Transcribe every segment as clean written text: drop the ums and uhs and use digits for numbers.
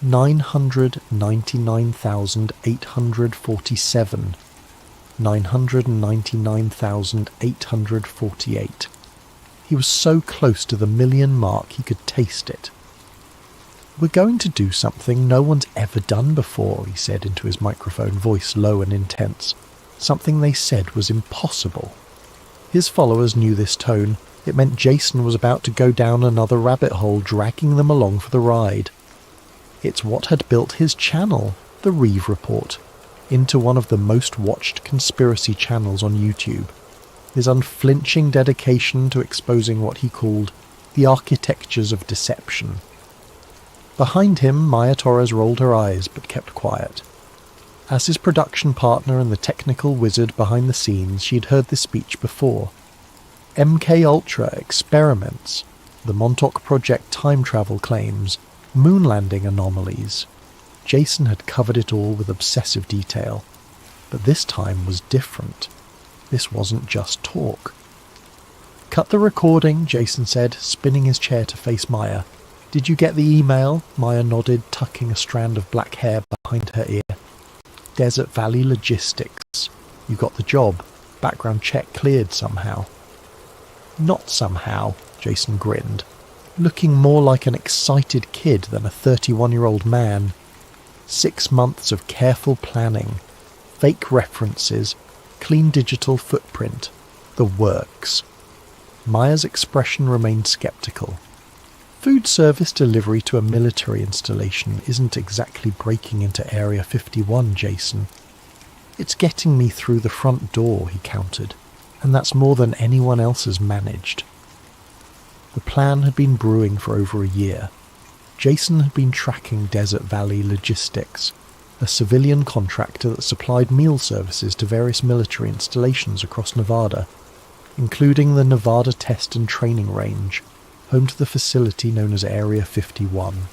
999,847. 999,848. He was so close to the million mark he could taste it. "We're going to do something no one's ever done before," he said into his microphone, voice low and intense. Something they said was impossible. His followers knew this tone. It meant Jason was about to go down another rabbit hole, dragging them along for the ride. It's what had built his channel, The Reeve Report, into one of the most watched conspiracy channels on YouTube. His unflinching dedication to exposing what he called the architectures of deception. Behind him, Maya Torres rolled her eyes but kept quiet. As his production partner and the technical wizard behind the scenes, she had heard this speech before. MK Ultra experiments, the Montauk Project time travel claims, moon landing anomalies. Jason had covered it all with obsessive detail. But this time was different. This wasn't just talk. "Cut the recording," Jason said, spinning his chair to face Maya. "Did you get the email?" Maya nodded, tucking a strand of black hair behind her ear. "Desert Valley Logistics. You got the job. Background check cleared somehow." "Not somehow," Jason grinned, looking more like an excited kid than a 31-year-old man. 6 months of careful planning, fake references, clean digital footprint, the works. Maya's expression remained skeptical. Food service delivery to a military installation isn't exactly breaking into Area 51, Jason. "It's getting me through the front door," he countered, "and that's more than anyone else has managed." The plan had been brewing for over a year. Jason had been tracking Desert Valley Logistics, a civilian contractor that supplied meal services to various military installations across Nevada, including the Nevada Test and Training Range, home to the facility known as Area 51.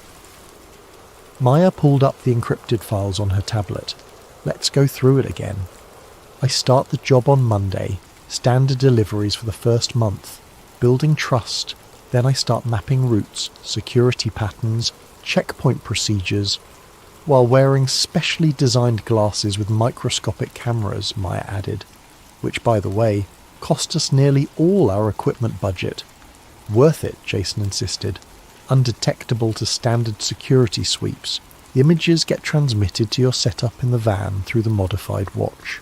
Maya pulled up the encrypted files on her tablet. "Let's go through it again. I start the job on Monday, standard deliveries for the first month, building trust. Then I start mapping routes, security patterns, checkpoint procedures, while wearing specially designed glasses with microscopic cameras," Maya added, "which, by the way, cost us nearly all our equipment budget." "Worth it," Jason insisted. "Undetectable to standard security sweeps. The images get transmitted to your setup in the van through the modified watch."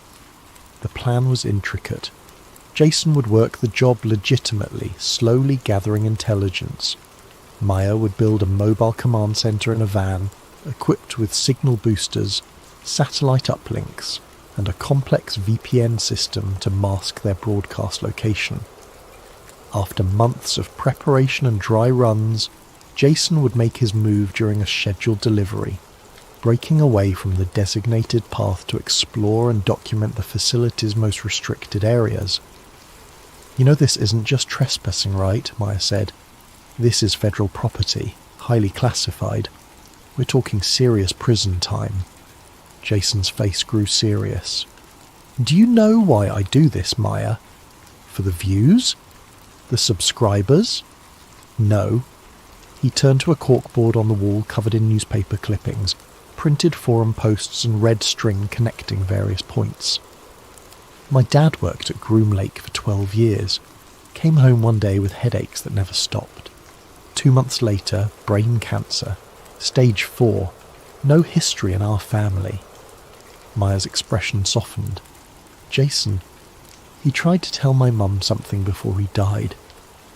The plan was intricate. Jason would work the job legitimately, slowly gathering intelligence. Maya would build a mobile command center in a van, equipped with signal boosters, satellite uplinks, and a complex VPN system to mask their broadcast location. After months of preparation and dry runs, Jason would make his move during a scheduled delivery, breaking away from the designated path to explore and document the facility's most restricted areas. "You know this isn't just trespassing, right?" Maya said. "This is federal property, highly classified. We're talking serious prison time." Jason's face grew serious. "Do you know why I do this, Maya? For the views? The subscribers?" "No." He turned to a corkboard on the wall covered in newspaper clippings, printed forum posts and red string connecting various points. "My dad worked at Groom Lake for 12 years. Came home one day with headaches that never stopped. 2 months later, brain cancer. Stage 4. No history in our family." Maya's expression softened. "Jason, he tried to tell my mum something before he died.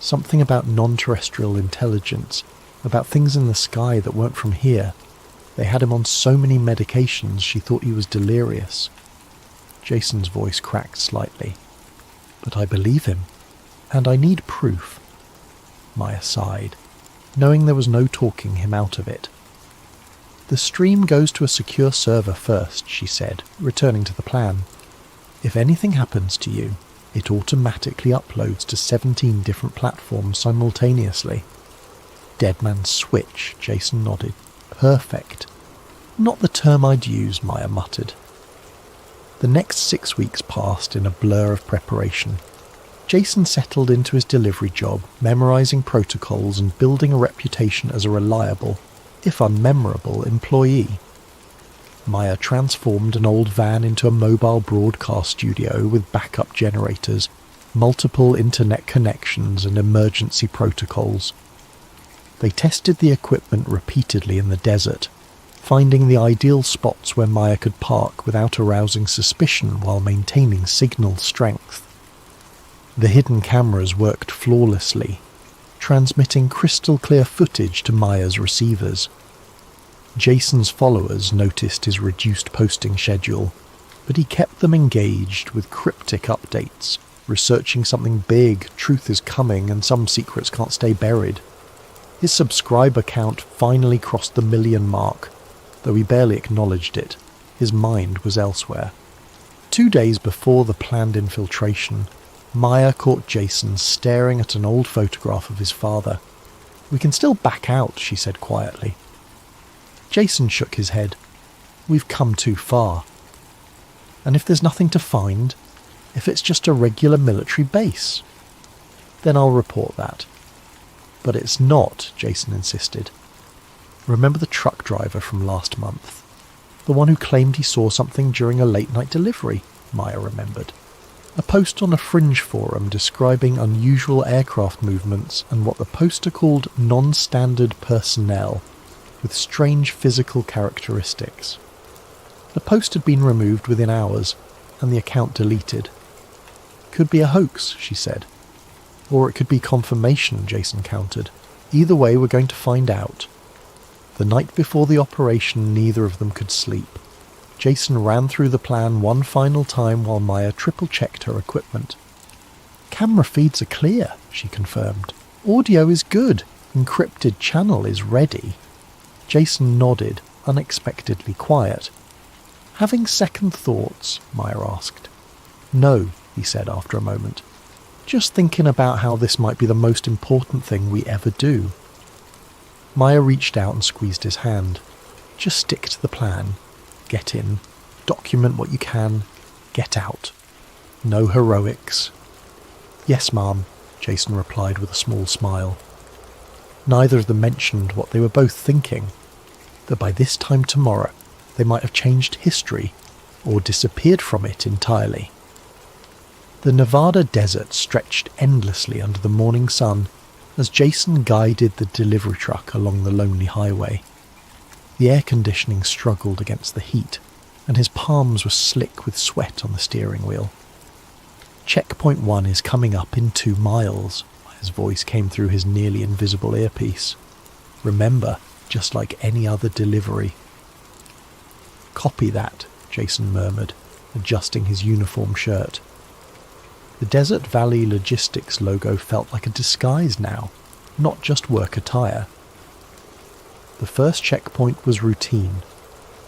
Something about non-terrestrial intelligence, about things in the sky that weren't from here. They had him on so many medications she thought he was delirious." Jason's voice cracked slightly. "But I believe him, and I need proof." Maya sighed, knowing there was no talking him out of it. "The stream goes to a secure server first," she said, returning to the plan. "If anything happens to you, it automatically uploads to 17 different platforms simultaneously." "Dead man's switch," Jason nodded. "Perfect." "Not the term I'd use," Maya muttered. The next 6 weeks passed in a blur of preparation. Jason settled into his delivery job, memorizing protocols and building a reputation as a reliable, if unmemorable, employee. Maya transformed an old van into a mobile broadcast studio with backup generators, multiple internet connections and emergency protocols. They tested the equipment repeatedly in the desert, finding the ideal spots where Maya could park without arousing suspicion while maintaining signal strength. The hidden cameras worked flawlessly, transmitting crystal-clear footage to Maya's receivers. Jason's followers noticed his reduced posting schedule, but he kept them engaged with cryptic updates, researching something big, truth is coming, and some secrets can't stay buried. His subscriber count finally crossed the 1 million mark. Though he barely acknowledged it, his mind was elsewhere. 2 days before the planned infiltration, Maya caught Jason staring at an old photograph of his father. "We can still back out," she said quietly. Jason shook his head. "We've come too far. And if there's nothing to find, if it's just a regular military base, then I'll report that." "But it's not," Jason insisted. "Remember the truck driver from last month? The one who claimed he saw something during a late-night delivery?" Maya remembered. A post on a fringe forum describing unusual aircraft movements and what the poster called non-standard personnel with strange physical characteristics. The post had been removed within hours and the account deleted. "Could be a hoax," she said. "Or it could be confirmation," Jason countered. "Either way, we're going to find out." The night before the operation, neither of them could sleep. Jason ran through the plan one final time while Maya triple-checked her equipment. "Camera feeds are clear," she confirmed. "Audio is good. Encrypted channel is ready." Jason nodded, unexpectedly quiet. "Having second thoughts?" Maya asked. "No," he said after a moment. "Just thinking about how this might be the most important thing we ever do." Maya reached out and squeezed his hand. "Just stick to the plan. Get in. Document what you can. Get out. No heroics." "Yes, Ma'am," Jason replied with a small smile. Neither of them mentioned what they were both thinking, that by this time tomorrow they might have changed history or disappeared from it entirely. The Nevada desert stretched endlessly under the morning sun as Jason guided the delivery truck along the lonely highway. The air conditioning struggled against the heat, and his palms were slick with sweat on the steering wheel. "Checkpoint 1 is coming up in 2 miles, his voice came through his nearly invisible earpiece. "Remember, just like any other delivery." "Copy that," Jason murmured, adjusting his uniform shirt. The Desert Valley Logistics logo felt like a disguise now, not just work attire. The first checkpoint was routine,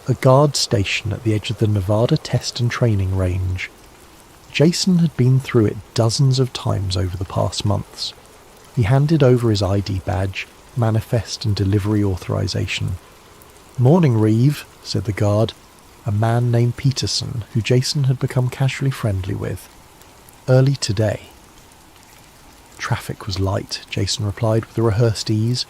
a guard station at the edge of the Nevada test and training range. Jason had been through it dozens of times over the past months. He handed over his ID badge, manifest and delivery authorization. "Morning, Reeve," said the guard, a man named Peterson who Jason had become casually friendly with. "Early today." "Traffic was light," Jason replied with a rehearsed ease.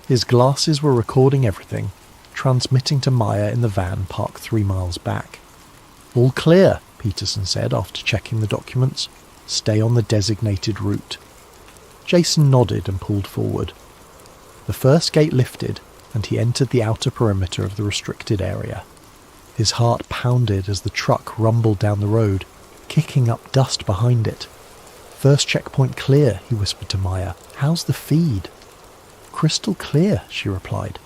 His glasses were recording everything, transmitting to Maya in the van parked 3 miles back. "All clear," Peterson said after checking the documents. "Stay on the designated route." Jason nodded and pulled forward. The first gate lifted, and he entered the outer perimeter of the restricted area. His heart pounded as the truck rumbled down the road, kicking up dust behind it. "First checkpoint clear," he whispered to Maya. "How's the feed?" "Crystal clear," she replied.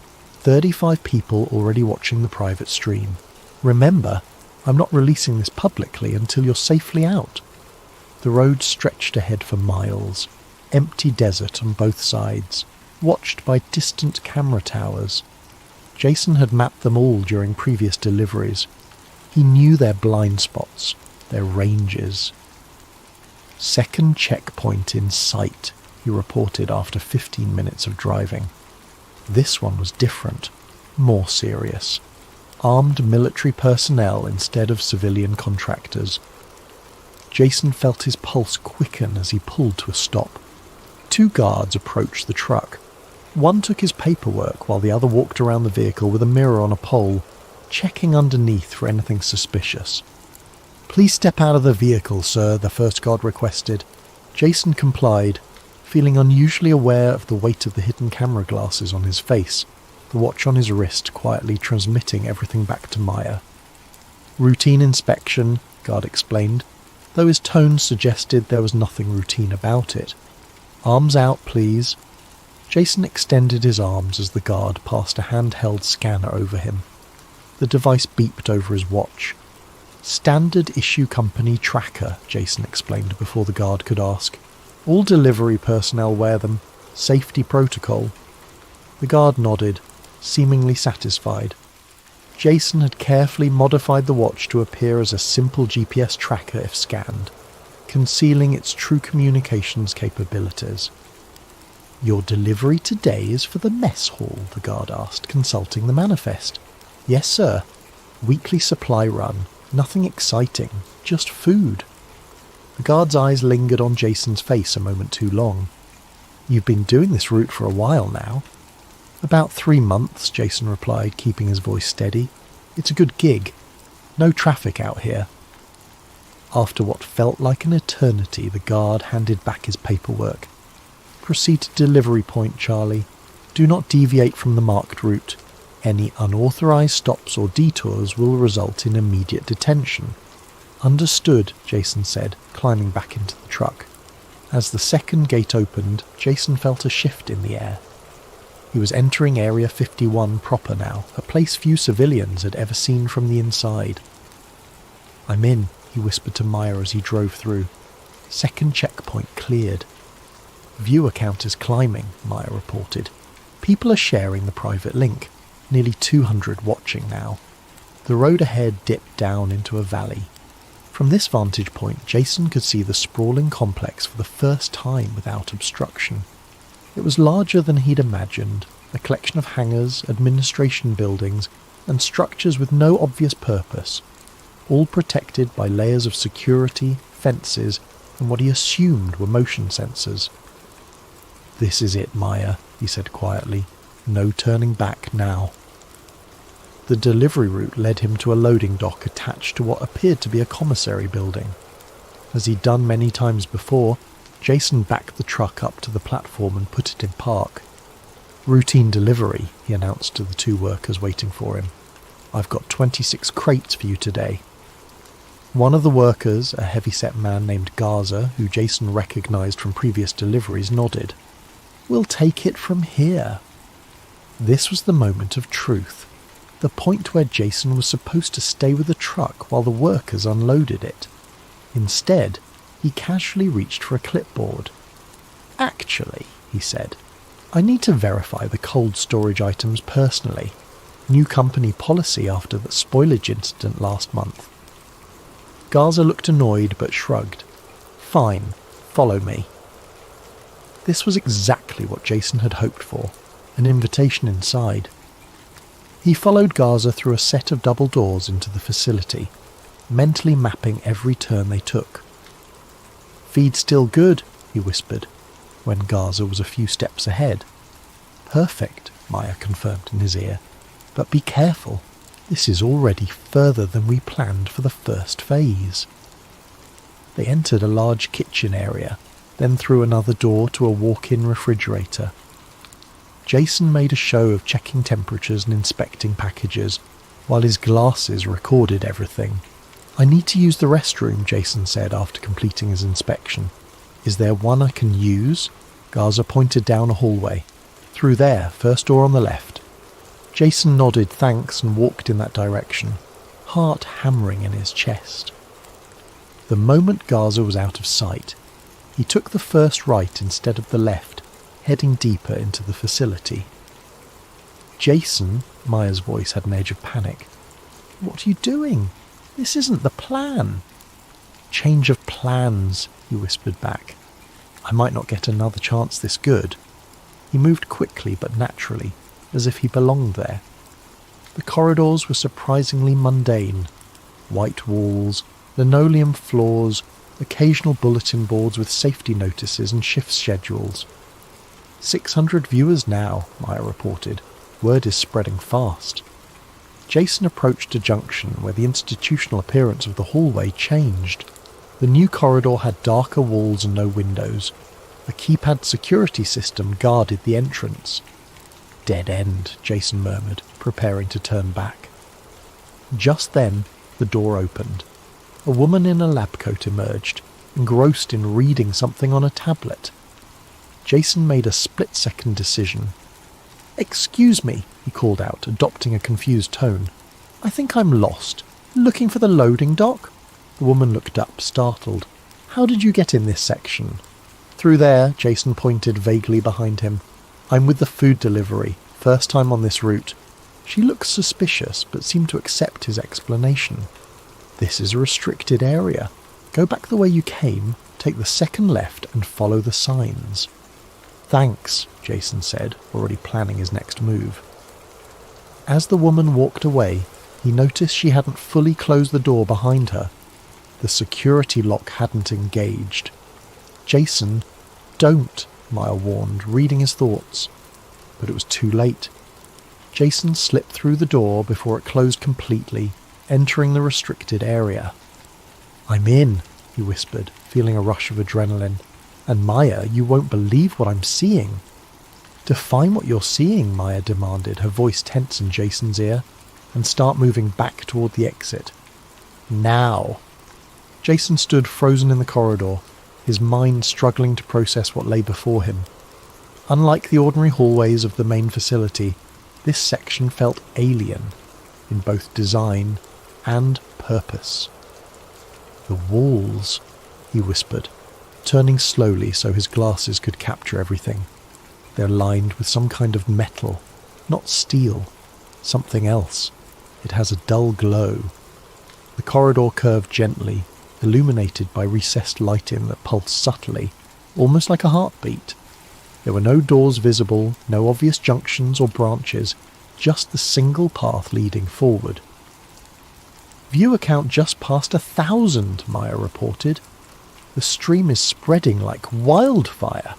35 people already watching the private stream. "Remember, I'm not releasing this publicly until you're safely out." The road stretched ahead for miles, empty desert on both sides, watched by distant camera towers. Jason had mapped them all during previous deliveries. He knew their blind spots, their ranges. "Second checkpoint in sight," he reported after 15 minutes of driving. This one was different, more serious. Armed military personnel instead of civilian contractors. Jason felt his pulse quicken as he pulled to a stop. 2 guards approached the truck. One took his paperwork while the other walked around the vehicle with a mirror on a pole, checking underneath for anything suspicious. "Please step out of the vehicle, sir," the first guard requested. Jason complied, feeling unusually aware of the weight of the hidden camera glasses on his face, the watch on his wrist quietly transmitting everything back to Maya. "Routine inspection," guard explained, though his tone suggested there was nothing routine about it. "Arms out, please." Jason extended his arms as the guard passed a handheld scanner over him. The device beeped over his watch. "Standard issue company tracker," Jason explained before the guard could ask. "All delivery personnel wear them. Safety protocol." The guard nodded, seemingly satisfied. Jason had carefully modified the watch to appear as a simple GPS tracker if scanned, concealing its true communications capabilities. "Your delivery today is for the mess hall?" the guard asked, consulting the manifest. "Yes, sir. Weekly supply run. Nothing exciting. Just food." The guard's eyes lingered on Jason's face a moment too long. "You've been doing this route for a while now." "About 3 months," Jason replied, keeping his voice steady. "It's a good gig. No traffic out here." After what felt like an eternity, the guard handed back his paperwork. "Proceed to delivery point, Charlie. Do not deviate from the marked route. Any unauthorized stops or detours will result in immediate detention." "Understood," Jason said, climbing back into the truck. As the second gate opened, Jason felt a shift in the air. He was entering Area 51 proper now, a place few civilians had ever seen from the inside. "I'm in," he whispered to Maya as he drove through. "Second checkpoint cleared." "Viewer count is climbing," Maya reported. "People are sharing the private link. Nearly 200 watching now." The road ahead dipped down into a valley. From this vantage point, Jason could see the sprawling complex for the first time without obstruction. It was larger than he'd imagined, a collection of hangars, administration buildings, and structures with no obvious purpose, all protected by layers of security, fences, and what he assumed were motion sensors. "This is it, Maya," he said quietly. "No turning back now." The delivery route led him to a loading dock attached to what appeared to be a commissary building. As he'd done many times before, Jason backed the truck up to the platform and put it in park. "Routine delivery," he announced to the 2 workers waiting for him. "I've got 26 crates for you today." One of the workers, a heavy-set man named Garza, who Jason recognized from previous deliveries, nodded. "We'll take it from here." This was the moment of truth, the point where Jason was supposed to stay with the truck while the workers unloaded it. Instead, he casually reached for a clipboard. "Actually," he said, "I need to verify the cold storage items personally. New company policy after the spoilage incident last month." Garza looked annoyed but shrugged. "Fine, follow me." This was exactly what Jason had hoped for, an invitation inside. He followed Garza through a set of double doors into the facility, mentally mapping every turn they took. "Feed still good," he whispered, when Garza was a few steps ahead. "Perfect," Maya confirmed in his ear. "But be careful. This is already further than we planned for the first phase." They entered a large kitchen area, then through another door to a walk-in refrigerator. Jason made a show of checking temperatures and inspecting packages, while his glasses recorded everything. "I need to use the restroom," Jason said after completing his inspection. "Is there one I can use?" Garza pointed down a hallway. "Through there, first door on the left." Jason nodded thanks and walked in that direction, heart hammering in his chest. The moment Garza was out of sight, he took the first right instead of the left, heading deeper into the facility. "Jason," Maya's voice had an edge of panic. "What are you doing? This isn't the plan." "Change of plans," he whispered back. "I might not get another chance this good." He moved quickly but naturally, as if he belonged there. The corridors were surprisingly mundane. White walls, linoleum floors, occasional bulletin boards with safety notices and shift schedules. 600 viewers now, Maya reported. Word is spreading fast. Jason approached a junction where the institutional appearance of the hallway changed. The new corridor had darker walls and no windows. A keypad security system guarded the entrance. Dead end, Jason murmured, preparing to turn back. Just then, the door opened. A woman in a lab coat emerged, engrossed in reading something on a tablet. Jason made a split-second decision. "Excuse me," he called out, adopting a confused tone. "I think I'm lost. Looking for the loading dock?" The woman looked up, startled. "How did you get in this section?" "Through there," Jason pointed vaguely behind him. "I'm with the food delivery. First time on this route." She looked suspicious, but seemed to accept his explanation. "This is a restricted area. Go back the way you came, take the second left and follow the signs." "Thanks," Jason said, already planning his next move. As the woman walked away, he noticed she hadn't fully closed the door behind her. The security lock hadn't engaged. "Jason, don't," Maya warned, reading his thoughts. But it was too late. Jason slipped through the door before it closed completely, entering the restricted area. "I'm in," he whispered, feeling a rush of adrenaline. "And Maya, you won't believe what I'm seeing." "Define what you're seeing," Maya demanded, her voice tense in Jason's ear, "and start moving back toward the exit. Now." Jason stood frozen in the corridor, his mind struggling to process what lay before him. Unlike the ordinary hallways of the main facility, this section felt alien, in both design and purpose. "The walls," he whispered, turning slowly so his glasses could capture everything. "They're lined with some kind of metal, not steel, something else. It has a dull glow." The corridor curved gently, illuminated by recessed lighting that pulsed subtly, almost like a heartbeat. There were no doors visible, no obvious junctions or branches, just the single path leading forward. "Viewer count just past 1,000, Maya reported. "The stream is spreading like wildfire."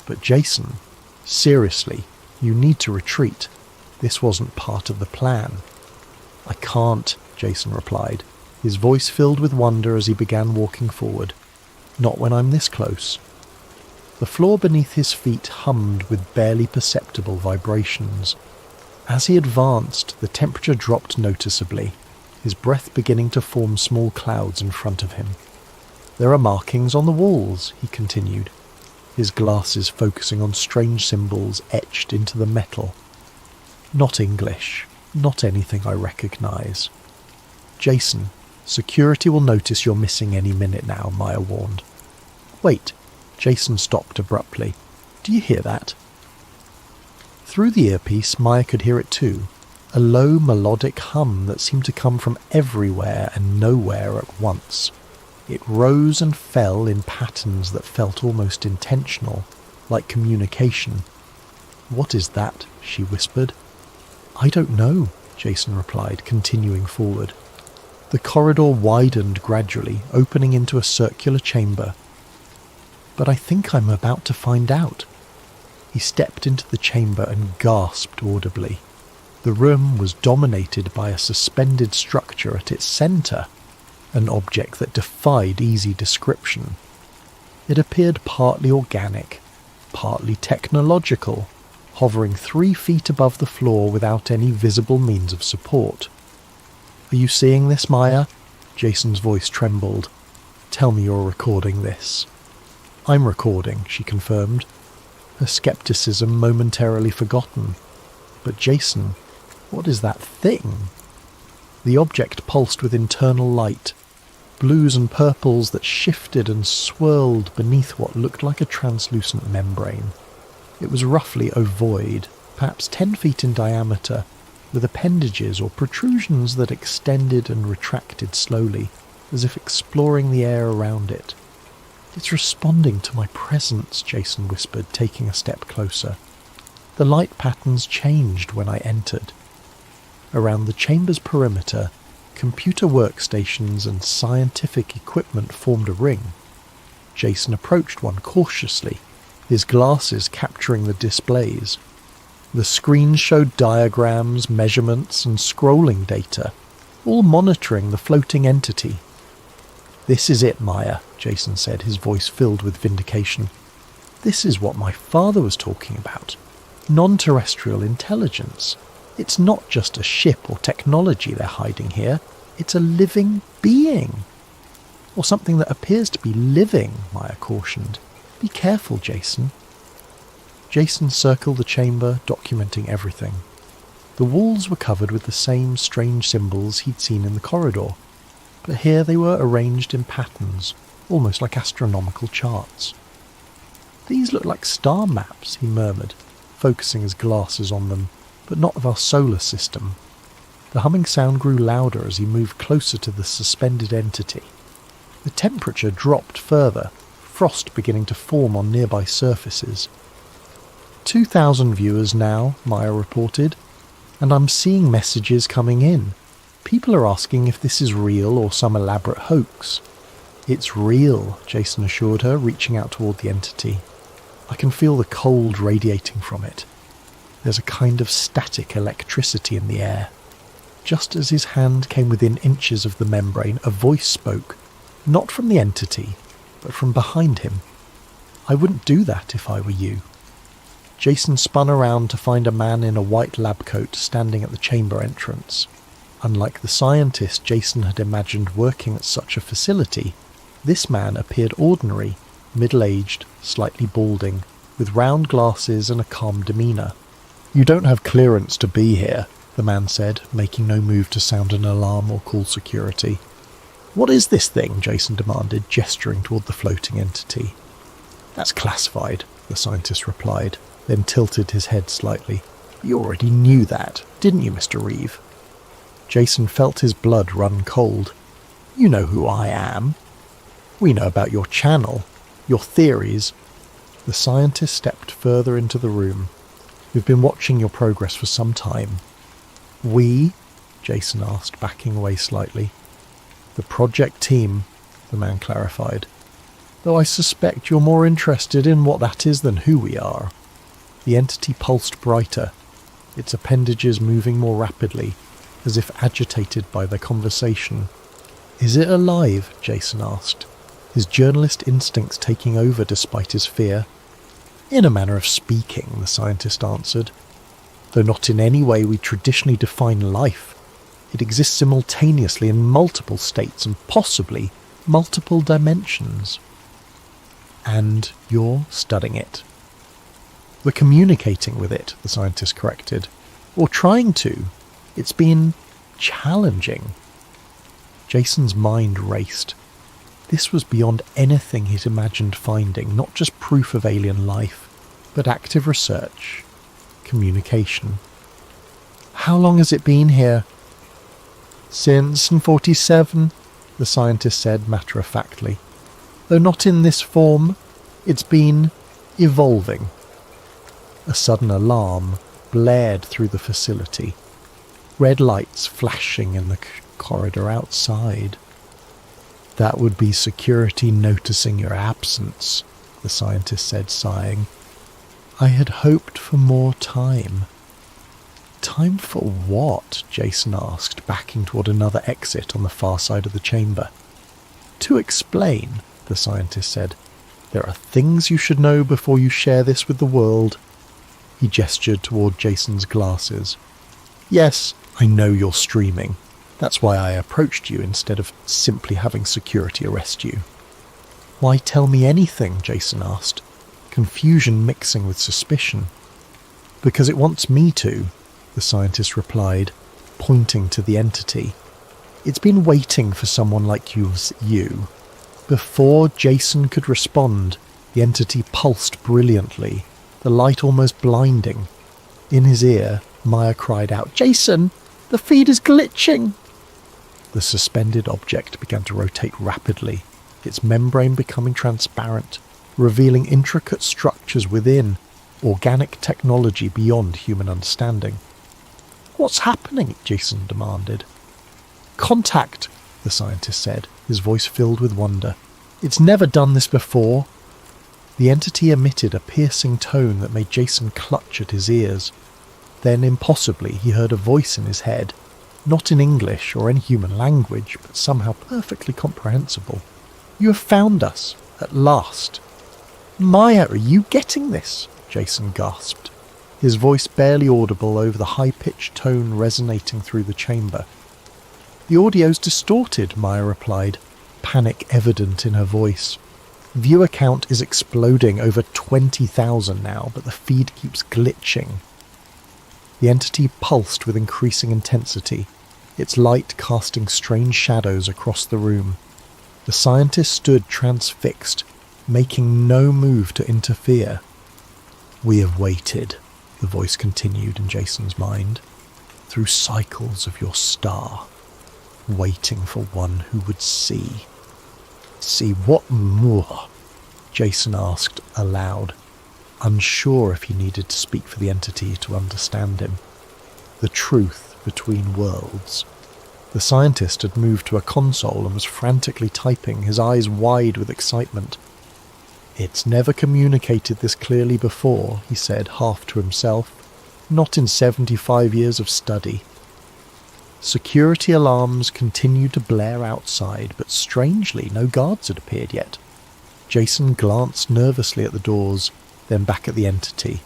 "But Jason, seriously, you need to retreat. This wasn't part of the plan." "I can't," Jason replied, his voice filled with wonder as he began walking forward. "Not when I'm this close." The floor beneath his feet hummed with barely perceptible vibrations. As he advanced, the temperature dropped noticeably, his breath beginning to form small clouds in front of him. "There are markings on the walls," he continued, his glasses focusing on strange symbols etched into the metal. "Not English, not anything I recognize." "Jason, security will notice you're missing any minute now," Maya warned. "Wait." Jason stopped abruptly. "Do you hear that?" Through the earpiece, Maya could hear it too, a low melodic hum that seemed to come from everywhere and nowhere at once. It rose and fell in patterns that felt almost intentional, like communication. "What is that?" she whispered. "I don't know," Jason replied, continuing forward. The corridor widened gradually, opening into a circular chamber. "But I think I'm about to find out." He stepped into the chamber and gasped audibly. The room was dominated by a suspended structure at its centre, an object that defied easy description. It appeared partly organic, partly technological, hovering 3 feet above the floor without any visible means of support. "Are you seeing this, Maya?" Jason's voice trembled. "Tell me you're recording this." "I'm recording," she confirmed, her skepticism momentarily forgotten. "But Jason, what is that thing?" The object pulsed with internal light, blues and purples that shifted and swirled beneath what looked like a translucent membrane. It was roughly ovoid, perhaps 10 feet in diameter, with appendages or protrusions that extended and retracted slowly, as if exploring the air around it. "It's responding to my presence," Jason whispered, taking a step closer. The light patterns changed when I entered. Around the chamber's perimeter, computer workstations and scientific equipment formed a ring. Jason approached one cautiously, his glasses capturing the displays. The screens showed diagrams, measurements, and scrolling data, all monitoring the floating entity. "This is it, Maya," Jason said, his voice filled with vindication. "This is what my father was talking about. Non-terrestrial intelligence. It's not just a ship or technology they're hiding here. It's a living being. Or something that appears to be living," Maya cautioned. "Be careful, Jason." Jason circled the chamber, documenting everything. The walls were covered with the same strange symbols he'd seen in the corridor, but here they were arranged in patterns, almost like astronomical charts. "These look like star maps," he murmured, focusing his glasses on them, "but not of our solar system." The humming sound grew louder as he moved closer to the suspended entity. The temperature dropped further, frost beginning to form on nearby surfaces. 2,000 viewers now, Maya reported, and I'm seeing messages coming in. People are asking if this is real or some elaborate hoax. "It's real," Jason assured her, reaching out toward the entity. "I can feel the cold radiating from it. There's a kind of static electricity in the air." Just as his hand came within inches of the membrane, a voice spoke, not from the entity, but from behind him. "I wouldn't do that if I were you." Jason spun around to find a man in a white lab coat standing at the chamber entrance. Unlike the scientist Jason had imagined working at such a facility, this man appeared ordinary, middle-aged, slightly balding, with round glasses and a calm demeanour. "You don't have clearance to be here," the man said, making no move to sound an alarm or call security. "What is this thing?" Jason demanded, gesturing toward the floating entity. "That's classified," the scientist replied, then tilted his head slightly. "You already knew that, didn't you, Mr. Reeve?" Jason felt his blood run cold. "You know who I am. We know about your channel, your theories." The scientist stepped further into the room. "We've been watching your progress for some time." "We?" Jason asked, backing away slightly. "The project team," the man clarified. "Though I suspect you're more interested in what that is than who we are." The entity pulsed brighter, its appendages moving more rapidly, as if agitated by their conversation. "Is it alive?" Jason asked, his journalist instincts taking over despite his fear. "In a manner of speaking," the scientist answered. "Though not in any way we traditionally define life. It exists simultaneously in multiple states and possibly multiple dimensions." "And you're studying it." "We're communicating with it," the scientist corrected. "Or trying to. It's been challenging." Jason's mind raced. This was beyond anything he'd imagined finding, not just proof of alien life, but active research, communication. "How long has it been here?" "Since 47, the scientist said matter-of-factly. "Though not in this form, it's been evolving." A sudden alarm blared through the facility, red lights flashing in the corridor outside. "That would be security noticing your absence," the scientist said, sighing. "I had hoped for more time." "Time for what?" Jason asked, backing toward another exit on the far side of the chamber. "To explain," the scientist said. "There are things you should know before you share this with the world." He gestured toward Jason's glasses. "Yes, I know you're streaming. That's why I approached you instead of simply having security arrest you." "Why tell me anything?" Jason asked, confusion mixing with suspicion. "Because it wants me to," the scientist replied, pointing to the entity. "It's been waiting for someone like you." Before Jason could respond, the entity pulsed brilliantly, the light almost blinding. In his ear, Maya cried out, "Jason, the feed is glitching!" The suspended object began to rotate rapidly, its membrane becoming transparent, revealing intricate structures within, organic technology beyond human understanding. "What's happening?" Jason demanded. "Contact," the scientist said, his voice filled with wonder. "It's never done this before." The entity emitted a piercing tone that made Jason clutch at his ears. Then, impossibly, he heard a voice in his head, not in English or any human language, but somehow perfectly comprehensible. "You have found us, at last." "Maya, are you getting this?" Jason gasped, his voice barely audible over the high-pitched tone resonating through the chamber. "The audio's distorted," Maya replied, panic evident in her voice. "Viewer count is exploding, over 20,000 now, but the feed keeps glitching." The entity pulsed with increasing intensity, its light casting strange shadows across the room. The scientist stood transfixed, making no move to interfere. "We have waited," the voice continued in Jason's mind, "through cycles of your star, waiting for one who would see." "See what more?" Jason asked aloud, unsure if he needed to speak for the entity to understand him. "The truth between worlds." The scientist had moved to a console and was frantically typing, his eyes wide with excitement. "It's never communicated this clearly before," he said, half to himself. "Not in 75 years of study." Security alarms continued to blare outside, but strangely no guards had appeared yet. Jason glanced nervously at the doors, then back at the entity.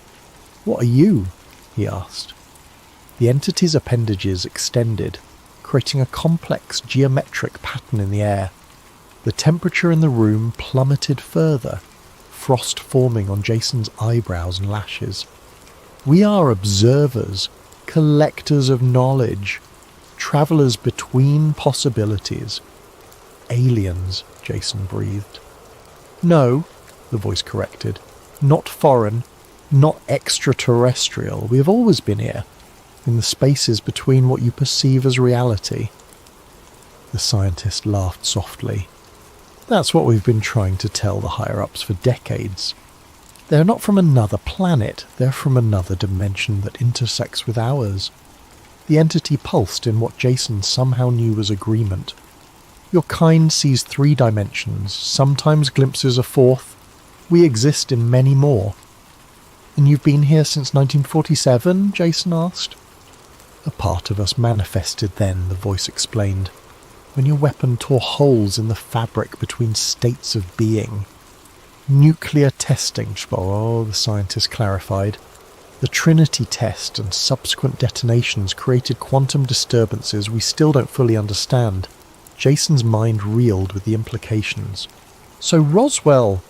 "What are you?" he asked. The entity's appendages extended, creating a complex geometric pattern in the air. The temperature in the room plummeted further, frost forming on Jason's eyebrows and lashes. "We are observers, collectors of knowledge, travellers between possibilities." "Aliens," Jason breathed. "No," the voice corrected. "Not foreign, not extraterrestrial. We have always been here, in the spaces between what you perceive as reality." The scientist laughed softly. "That's what we've been trying to tell the higher-ups for decades. They're not from another planet, they're from another dimension that intersects with ours." The entity pulsed in what Jason somehow knew was agreement. "Your kind sees 3 dimensions, sometimes glimpses a 4th. We exist in many more." "And you've been here since 1947? Jason asked. "A part of us manifested then," the voice explained, "when your weapon tore holes in the fabric between states of being." "Nuclear testing," the scientist clarified. "The Trinity test and subsequent detonations created quantum disturbances we still don't fully understand." Jason's mind reeled with the implications. "So Roswell,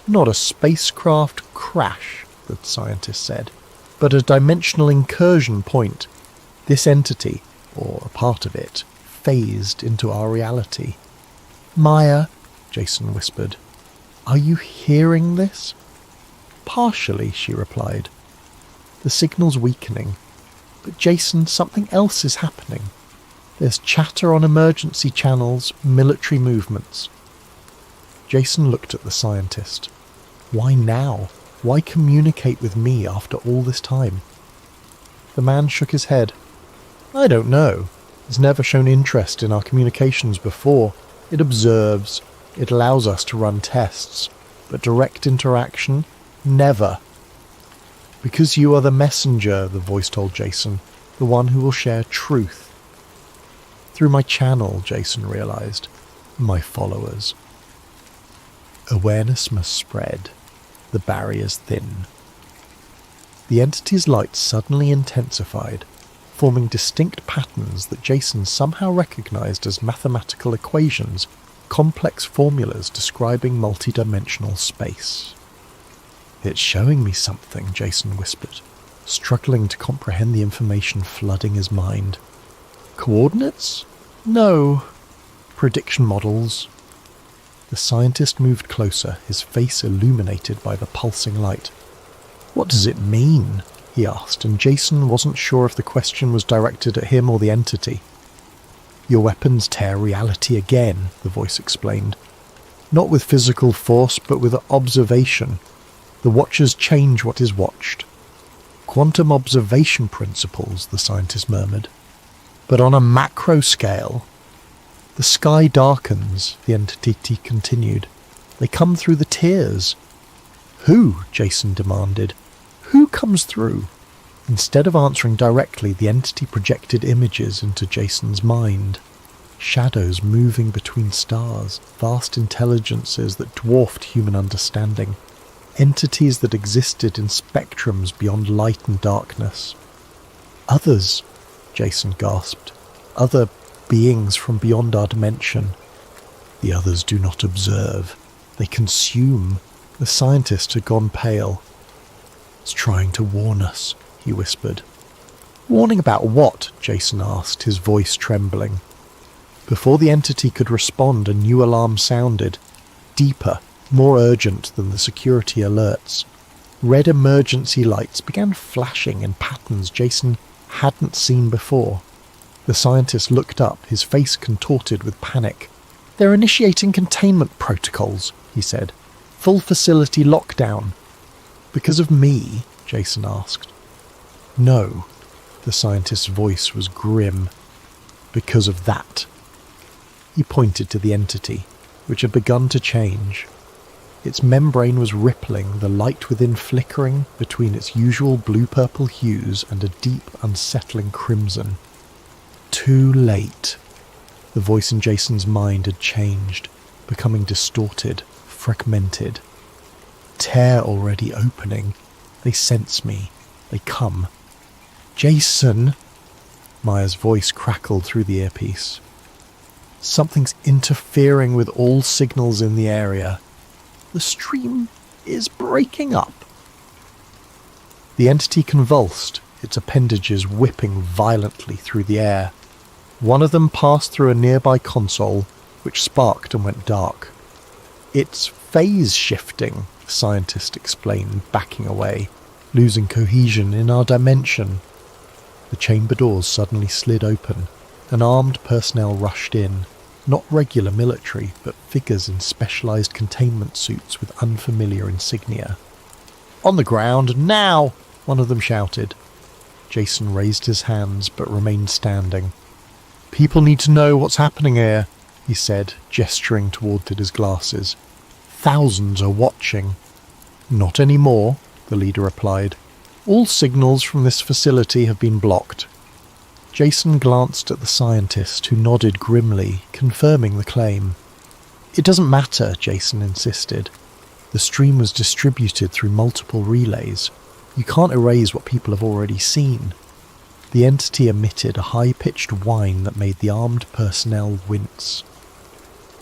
not a spacecraft crash," the scientist said, "but a dimensional incursion point. This entity, or a part of it, phased into our reality." "Maya," Jason whispered, "are you hearing this?" "Partially," she replied. "The signal's weakening. But Jason, something else is happening. There's chatter on emergency channels, military movements." Jason looked at the scientist. Why now? Why communicate with me after all this time? The man shook his head. "I don't know. It's never shown interest in our communications before. It observes. It allows us to run tests. But direct interaction? Never." "Because you are the messenger," the voice told Jason, "the one who will share truth." "Through my channel," Jason realized. "My followers." Awareness must spread. The barriers thin. The entity's light suddenly intensified, forming distinct patterns that Jason somehow recognized as mathematical equations, complex formulas describing multidimensional space. "It's showing me something," Jason whispered, struggling to comprehend the information flooding his mind. "Coordinates? No. Prediction models." The scientist moved closer, his face illuminated by the pulsing light. "What does it mean?" he asked, and Jason wasn't sure if the question was directed at him or the entity. "Your weapons tear reality again," the voice explained. "Not with physical force, but with observation. The watchers change what is watched." "Quantum observation principles," the scientist murmured. "But on a macro scale." "The sky darkens," the entity continued. "They come through the tears. Who? Jason demanded. Who comes through? Instead of answering directly, the entity projected images into Jason's mind. Shadows moving between stars, vast intelligences that dwarfed human understanding, entities that existed in spectrums beyond light and darkness. Others, Jason gasped. Other beings from beyond our dimension. The others do not observe. They consume. The scientist had gone pale. It's trying to warn us, he whispered. Warning about what? Jason asked, his voice trembling. Before the entity could respond, a new alarm sounded, deeper, more urgent than the security alerts. Red emergency lights began flashing in patterns Jason hadn't seen before. The scientist looked up, his face contorted with panic. They're initiating containment protocols, he said. Full facility lockdown. Because of me? Jason asked. No. The scientist's voice was grim. Because of that. He pointed to the entity, which had begun to change. Its membrane was rippling, the light within flickering between its usual blue-purple hues and a deep, unsettling crimson. Too late. The voice in Jason's mind had changed, becoming distorted, fragmented. Tear already opening. They sense me. They come. Jason! Maya's voice crackled through the earpiece. Something's interfering with all signals in the area. The stream is breaking up. The entity convulsed, its appendages whipping violently through the air. One of them passed through a nearby console, which sparked and went dark. It's phase shifting, the scientist explained, backing away, losing cohesion in our dimension. The chamber doors suddenly slid open. An armed personnel rushed in, not regular military, but figures in specialised containment suits with unfamiliar insignia. On the ground, now! One of them shouted. Jason raised his hands, but remained standing. People need to know what's happening here, he said, gesturing toward his glasses. Thousands are watching. Not anymore, the leader replied. All signals from this facility have been blocked. Jason glanced at the scientist, who nodded grimly, confirming the claim. It doesn't matter, Jason insisted. The stream was distributed through multiple relays. You can't erase what people have already seen. The entity emitted a high-pitched whine that made the armed personnel wince.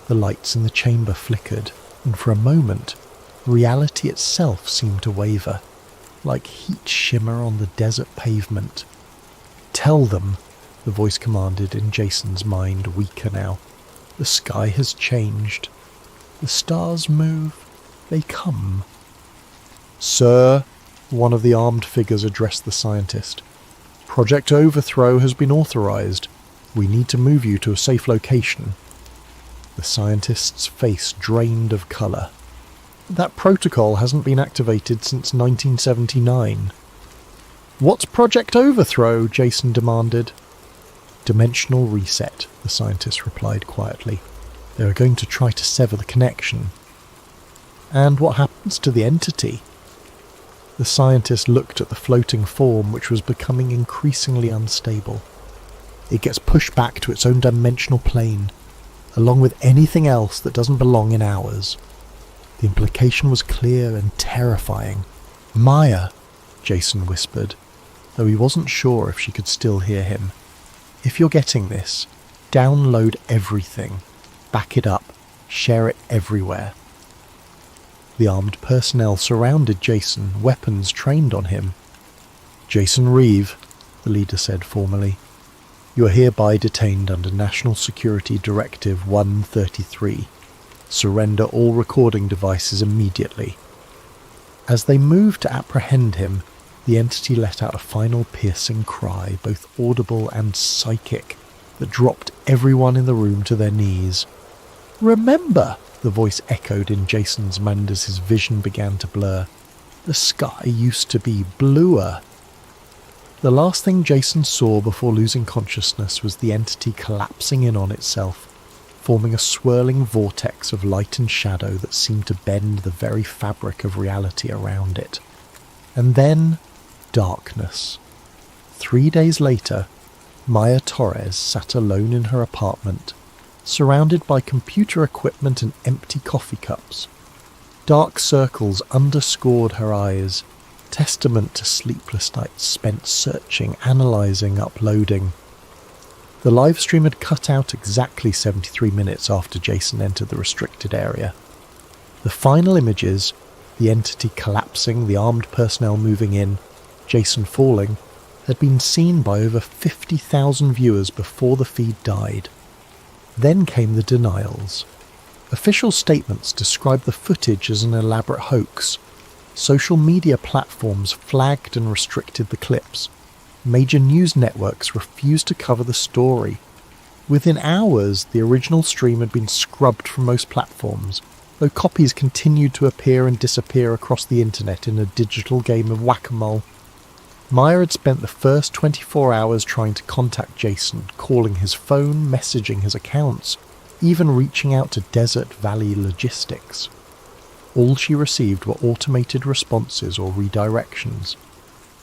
The lights in the chamber flickered, and for a moment, reality itself seemed to waver, like heat shimmer on the desert pavement. Tell them, the voice commanded in Jason's mind, weaker now. The sky has changed. The stars move. They come. Sir, one of the armed figures addressed the scientist. Project Overthrow has been authorized. We need to move you to a safe location. The scientist's face drained of colour. That protocol hasn't been activated since 1979. What's Project Overthrow? Jason demanded. Dimensional reset, the scientist replied quietly. They are going to try to sever the connection. And what happens to the entity? The scientist looked at the floating form, which was becoming increasingly unstable. It gets pushed back to its own dimensional plane, along with anything else that doesn't belong in ours. The implication was clear and terrifying. Maya, Jason whispered, though he wasn't sure if she could still hear him. If you're getting this, download everything, back it up, share it everywhere. The armed personnel surrounded Jason, weapons trained on him. Jason Reeve, the leader said formally, you are hereby detained under National Security Directive 133. Surrender all recording devices immediately. As they moved to apprehend him, the entity let out a final piercing cry, both audible and psychic, that dropped everyone in the room to their knees. Remember, the voice echoed in Jason's mind as his vision began to blur. The sky used to be bluer. The last thing Jason saw before losing consciousness was the entity collapsing in on itself, forming a swirling vortex of light and shadow that seemed to bend the very fabric of reality around it. And then, darkness. 3 days later, Maya Torres sat alone in her apartment, surrounded by computer equipment and empty coffee cups. Dark circles underscored her eyes, testament to sleepless nights spent searching, analysing, uploading. The live stream had cut out exactly 73 minutes after Jason entered the restricted area. The final images, the entity collapsing, the armed personnel moving in, Jason falling, had been seen by over 50,000 viewers before the feed died. Then came the denials. Official statements described the footage as an elaborate hoax. Social media platforms flagged and restricted the clips. Major news networks refused to cover the story. Within hours, the original stream had been scrubbed from most platforms, though copies continued to appear and disappear across the internet in a digital game of whack-a-mole. Maya had spent the first 24 hours trying to contact Jason, calling his phone, messaging his accounts, even reaching out to Desert Valley Logistics. All she received were automated responses or redirections.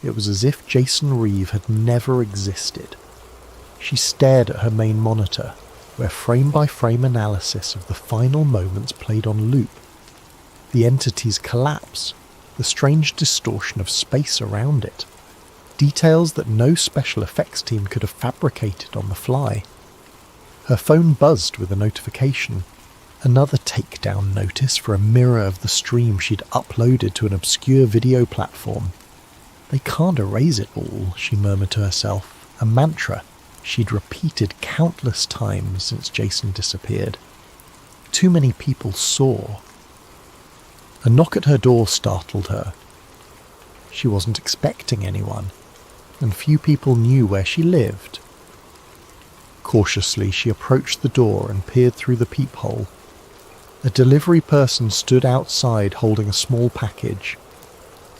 It was as if Jason Reeve had never existed. She stared at her main monitor, where frame-by-frame analysis of the final moments played on loop. The entity's collapse, the strange distortion of space around it. Details that no special effects team could have fabricated on the fly. Her phone buzzed with a notification. Another takedown notice for a mirror of the stream she'd uploaded to an obscure video platform. They can't erase it all, she murmured to herself, a mantra she'd repeated countless times since Jason disappeared. Too many people saw. A knock at her door startled her. She wasn't expecting anyone, and few people knew where she lived. Cautiously, she approached the door and peered through the peephole. A delivery person stood outside holding a small package.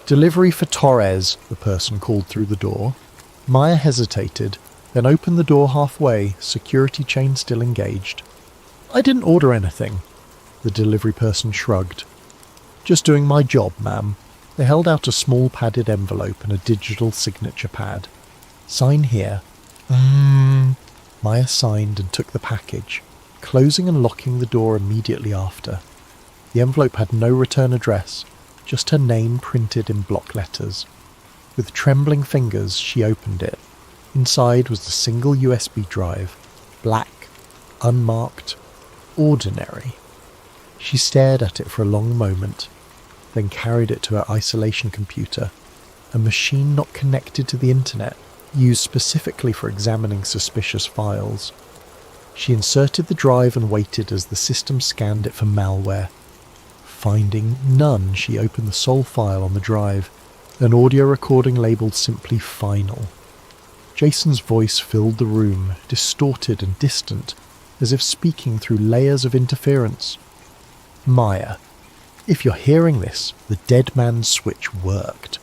"Delivery for Torres," the person called through the door. Maya hesitated, then opened the door halfway, security chain still engaged. "I didn't order anything," the delivery person shrugged. "Just doing my job, ma'am." They held out a small padded envelope and a digital signature pad. "Sign here." Maya signed and took the package, closing and locking the door immediately after. The envelope had no return address, just her name printed in block letters. With trembling fingers, she opened it. Inside was the single USB drive, black, unmarked, ordinary. She stared at it for a long moment, then carried it to her isolation computer, a machine not connected to the internet, used specifically for examining suspicious files. She inserted the drive and waited as the system scanned it for malware. Finding none, she opened the sole file on the drive, an audio recording labelled simply "Final." Jason's voice filled the room, distorted and distant, as if speaking through layers of interference. "Maya, if you're hearing this, the dead man's switch worked.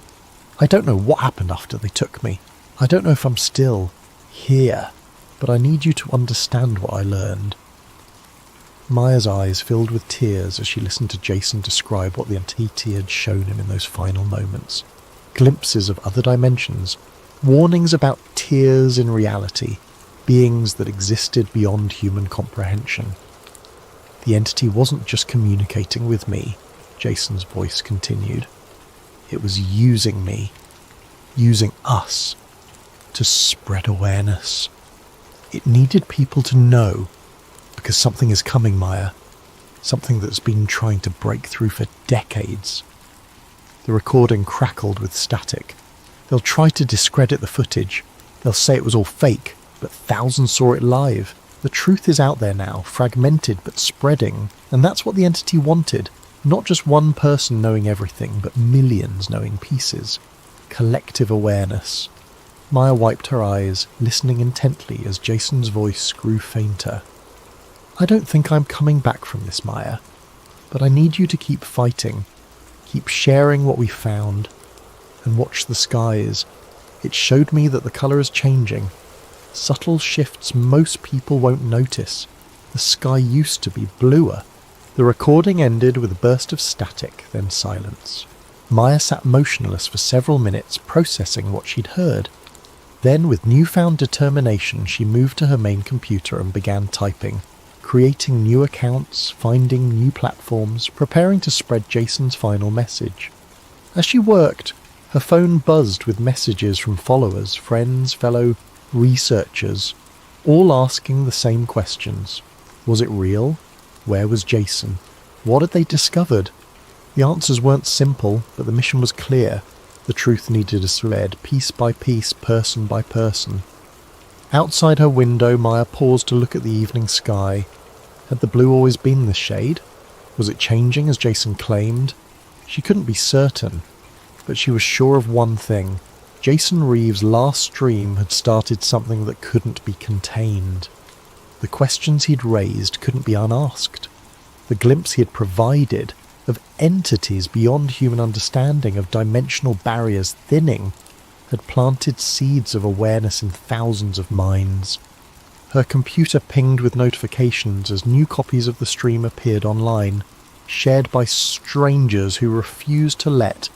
I don't know what happened after they took me. I don't know if I'm still here, but I need you to understand what I learned." Maya's eyes filled with tears as she listened to Jason describe what the entity had shown him in those final moments. Glimpses of other dimensions, warnings about tears in reality, beings that existed beyond human comprehension. "The entity wasn't just communicating with me," Jason's voice continued. "It was using me, using us, to spread awareness. It needed people to know, because something is coming, Maya. Something that's been trying to break through for decades." The recording crackled with static. "They'll try to discredit the footage. They'll say it was all fake, but thousands saw it live. The truth is out there now, fragmented but spreading, and that's what the entity wanted. Not just one person knowing everything, but millions knowing pieces. Collective awareness." Maya wiped her eyes, listening intently as Jason's voice grew fainter. "I don't think I'm coming back from this, Maya, but I need you to keep fighting. Keep sharing what we found, and watch the skies. It showed me that the colour is changing. Subtle shifts most people won't notice. The sky used to be bluer. The recording ended with a burst of static, then silence. Maya sat motionless for several minutes, processing what she'd heard. Then, with newfound determination, she moved to her main computer and began typing, creating new accounts, finding new platforms, preparing to spread Jason's final message. As she worked, her phone buzzed with messages from followers, friends, fellow researchers, all asking the same questions. Was it real? Where was Jason? What had they discovered? The answers weren't simple, but the mission was clear. The truth needed to spread, piece by piece, person by person. Outside her window, Maya paused to look at the evening sky. Had the blue always been this shade? Was it changing as Jason claimed? She couldn't be certain, but she was sure of one thing. Jason Reeves' last stream had started something that couldn't be contained. The questions he'd raised couldn't be unasked. The glimpse he had provided of entities beyond human understanding, of dimensional barriers thinning, had planted seeds of awareness in thousands of minds. Her computer pinged with notifications as new copies of the stream appeared online, shared by strangers who refused to let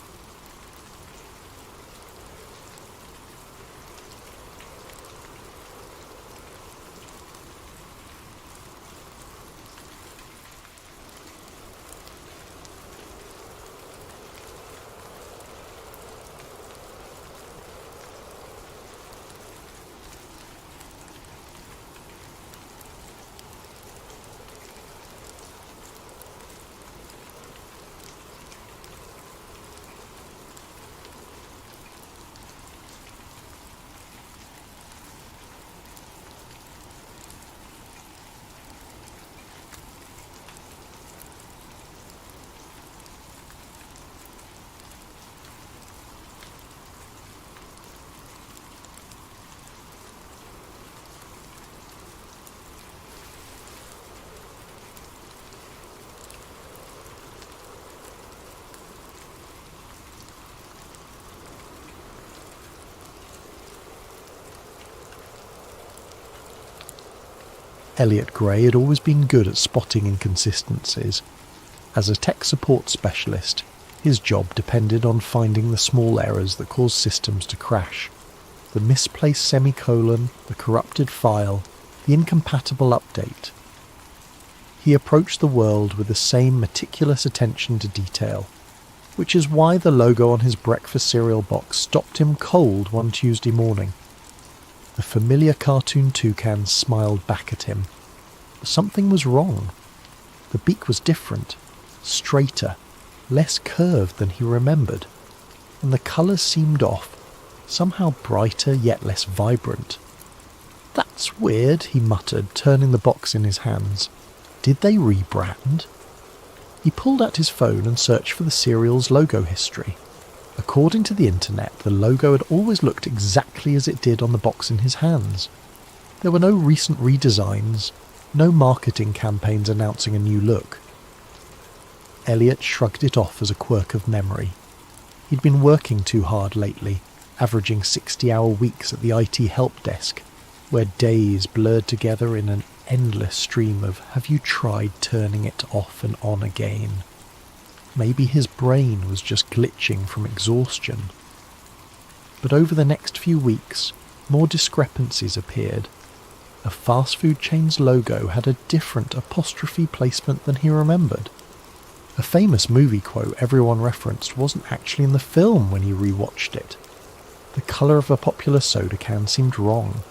Elliot Gray had always been good at spotting inconsistencies. As a tech support specialist, his job depended on finding the small errors that caused systems to crash. The misplaced semicolon, the corrupted file, the incompatible update. He approached the world with the same meticulous attention to detail, which is why the logo on his breakfast cereal box stopped him cold one Tuesday morning. The familiar cartoon toucan smiled back at him. But something was wrong. The beak was different, straighter, less curved than he remembered, and the colours seemed off, somehow brighter yet less vibrant. "That's weird," he muttered, turning the box in his hands. "Did they rebrand?" He pulled out his phone and searched for the cereal's logo history. According to the internet, the logo had always looked exactly as it did on the box in his hands. There were no recent redesigns, no marketing campaigns announcing a new look. Elliot shrugged it off as a quirk of memory. He'd been working too hard lately, averaging 60-hour weeks at the IT help desk, where days blurred together in an endless stream of "have you tried turning it off and on again?" Maybe his brain was just glitching from exhaustion. But over the next few weeks, more discrepancies appeared. A fast food chain's logo had a different apostrophe placement than he remembered. A famous movie quote everyone referenced wasn't actually in the film when he rewatched it. The colour of a popular soda can seemed wrong.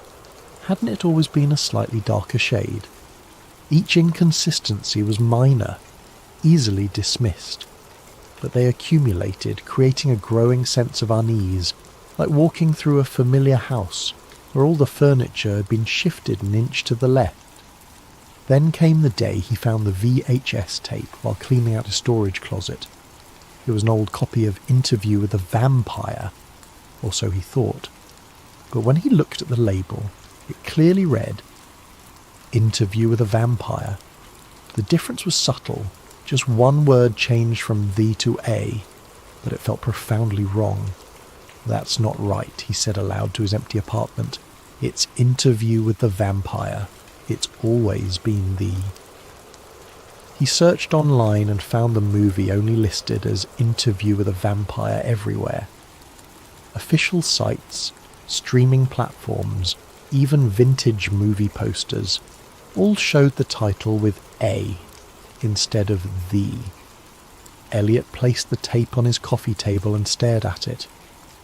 Hadn't it always been a slightly darker shade? Each inconsistency was minor, easily dismissed, but they accumulated, creating a growing sense of unease, like walking through a familiar house where all the furniture had been shifted an inch to the left. Then came the day he found the VHS tape while cleaning out his storage closet. It was an old copy of Interview with a Vampire, or so he thought. But when he looked at the label, it clearly read, Interview with a Vampire. The difference was subtle. Just one word changed from "the" to "a", but it felt profoundly wrong. "That's not right," he said aloud to his empty apartment. "It's Interview with the Vampire." It's always been the. He searched online and found the movie only listed as Interview with a Vampire everywhere. Official sites, streaming platforms, even vintage movie posters, all showed the title with A instead of the. Elliot placed the tape on his coffee table and stared at it,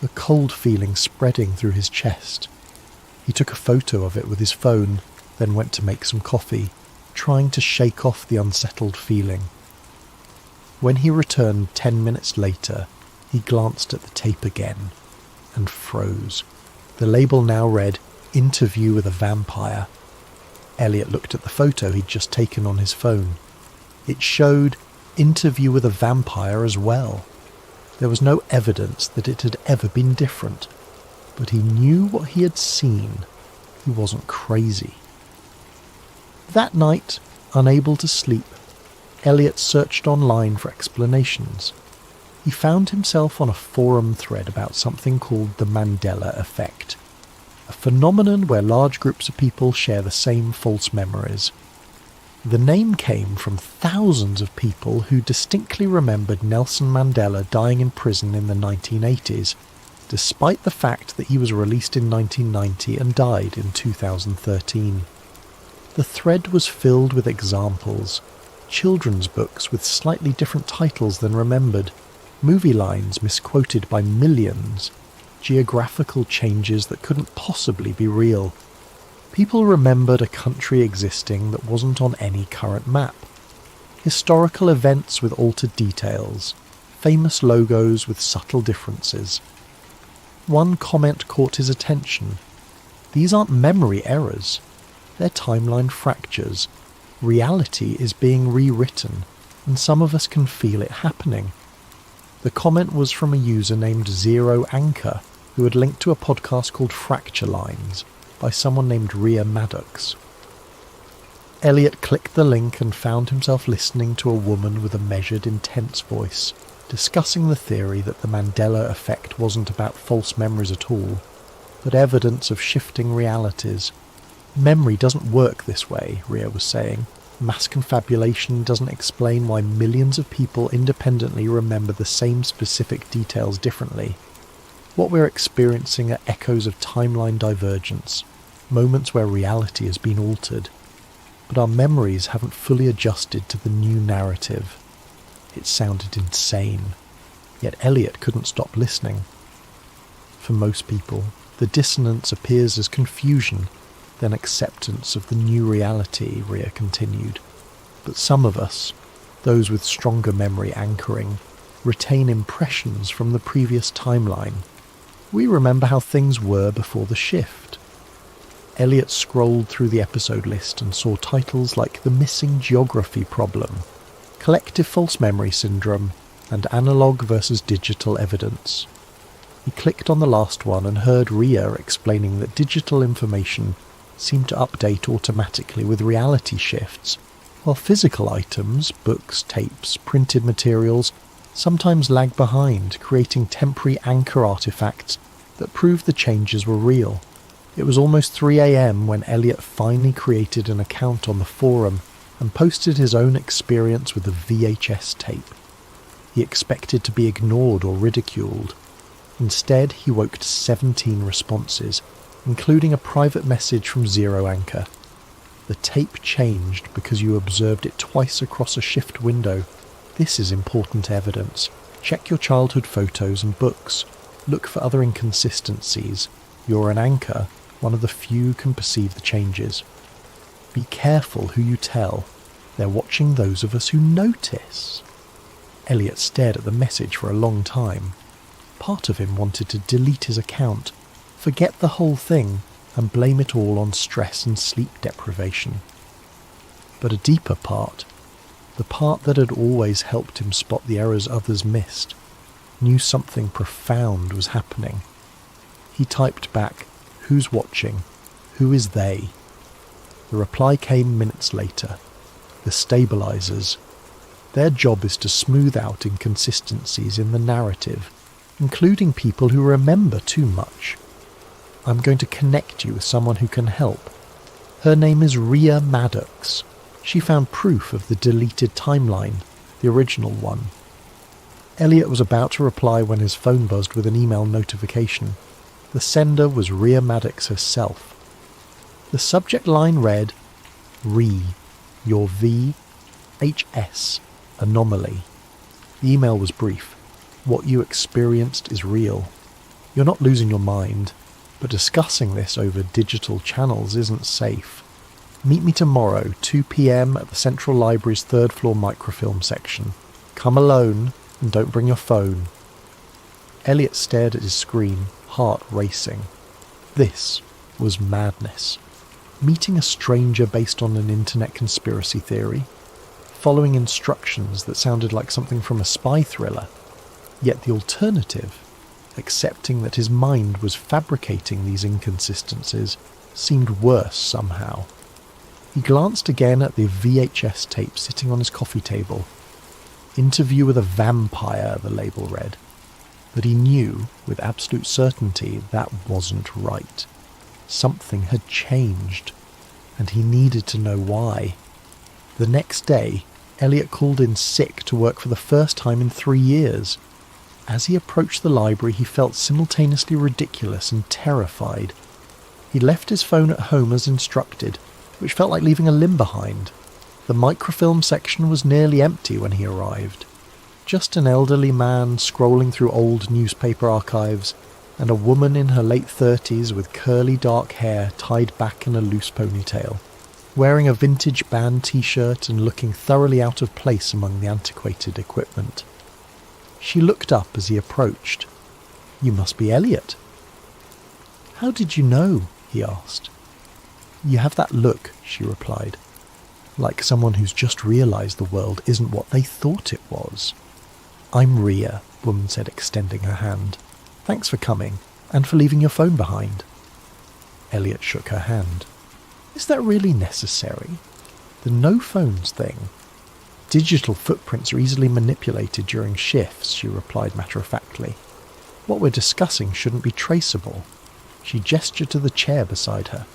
a cold feeling spreading through his chest. He took a photo of it with his phone, then went to make some coffee, trying to shake off the unsettled feeling. When he returned 10 minutes later, he glanced at the tape again and froze. The label now read, Interview with a Vampire. Elliot looked at the photo he'd just taken on his phone. It showed Interview with a Vampire as well. There was no evidence that it had ever been different, but he knew what he had seen. He wasn't crazy. That night, unable to sleep, Elliot searched online for explanations. He found himself on a forum thread about something called the Mandela effect, a phenomenon where large groups of people share the same false memories. The name came from thousands of people who distinctly remembered Nelson Mandela dying in prison in the 1980s, despite the fact that he was released in 1990 and died in 2013. The thread was filled with examples, children's books with slightly different titles than remembered, movie lines misquoted by millions, geographical changes that couldn't possibly be real. People remembered a country existing that wasn't on any current map. Historical events with altered details, famous logos with subtle differences. One comment caught his attention. These aren't memory errors. They're timeline fractures. Reality is being rewritten, and some of us can feel it happening. The comment was from a user named Zero Anchor, who had linked to a podcast called Fracture Lines by someone named Rhea Maddox. Elliot clicked the link and found himself listening to a woman with a measured, intense voice, discussing the theory that the Mandela effect wasn't about false memories at all, but evidence of shifting realities. Memory doesn't work this way, Rhea was saying. Mass confabulation doesn't explain why millions of people independently remember the same specific details differently. What we're experiencing are echoes of timeline divergence, moments where reality has been altered. But our memories haven't fully adjusted to the new narrative. It sounded insane, yet Elliot couldn't stop listening. For most people, the dissonance appears as confusion, then acceptance of the new reality, Rhea continued. But some of us, those with stronger memory anchoring, retain impressions from the previous timeline. We remember how things were before the shift. Elliot scrolled through the episode list and saw titles like The Missing Geography Problem, Collective False Memory Syndrome, and Analog versus Digital Evidence. He clicked on the last one and heard Rhea explaining that digital information seemed to update automatically with reality shifts, while physical items, books, tapes, printed materials, sometimes lag behind, creating temporary anchor artifacts that prove the changes were real. It was almost 3 a.m. when Elliot finally created an account on the forum and posted his own experience with the VHS tape. He expected to be ignored or ridiculed. Instead, he woke to 17 responses, including a private message from Zero Anchor. The tape changed because you observed it twice across a shift window. This is important evidence. Check your childhood photos and books. Look for other inconsistencies. You're an anchor. One of the few can perceive the changes. Be careful who you tell. They're watching those of us who notice. Elliot stared at the message for a long time. Part of him wanted to delete his account, forget the whole thing, and blame it all on stress and sleep deprivation. But a deeper part, the part that had always helped him spot the errors others missed, knew something profound was happening. He typed back, "Who's watching? Who is they?" The reply came minutes later. The stabilizers. Their job is to smooth out inconsistencies in the narrative, including people who remember too much. I'm going to connect you with someone who can help. Her name is Rhea Maddox. She found proof of the deleted timeline, the original one. Elliot was about to reply when his phone buzzed with an email notification. The sender was Rhea Maddox herself. The subject line read, "Re, your VHS anomaly." The email was brief. "What you experienced is real. You're not losing your mind, but discussing this over digital channels isn't safe. Meet me tomorrow, 2 p.m. at the Central Library's third floor microfilm section. Come alone and don't bring your phone." Elliot stared at his screen, heart racing. This was madness. Meeting a stranger based on an internet conspiracy theory, following instructions that sounded like something from a spy thriller, yet the alternative, accepting that his mind was fabricating these inconsistencies, seemed worse somehow. He glanced again at the VHS tape sitting on his coffee table. "Interview with a vampire," the label read. But he knew with absolute certainty that wasn't right. Something had changed, and he needed to know why. The next day, Elliot called in sick to work for the first time in 3 years. As he approached the library, he felt simultaneously ridiculous and terrified. He left his phone at home as instructed, which felt like leaving a limb behind. The microfilm section was nearly empty when he arrived. Just an elderly man scrolling through old newspaper archives, and a woman in her late 30s with curly dark hair tied back in a loose ponytail, wearing a vintage band t-shirt and looking thoroughly out of place among the antiquated equipment. She looked up as he approached. "You must be Elliot." "How did you know?" he asked. "You have that look," she replied, "like someone who's just realised the world isn't what they thought it was." "I'm Rhea," the woman said, extending her hand. "Thanks for coming, and for leaving your phone behind." Elliot shook her hand. "Is that really necessary? The no phones thing? Digital footprints are easily manipulated during shifts," she replied matter-of-factly. "What we're discussing shouldn't be traceable." She gestured to the chair beside her.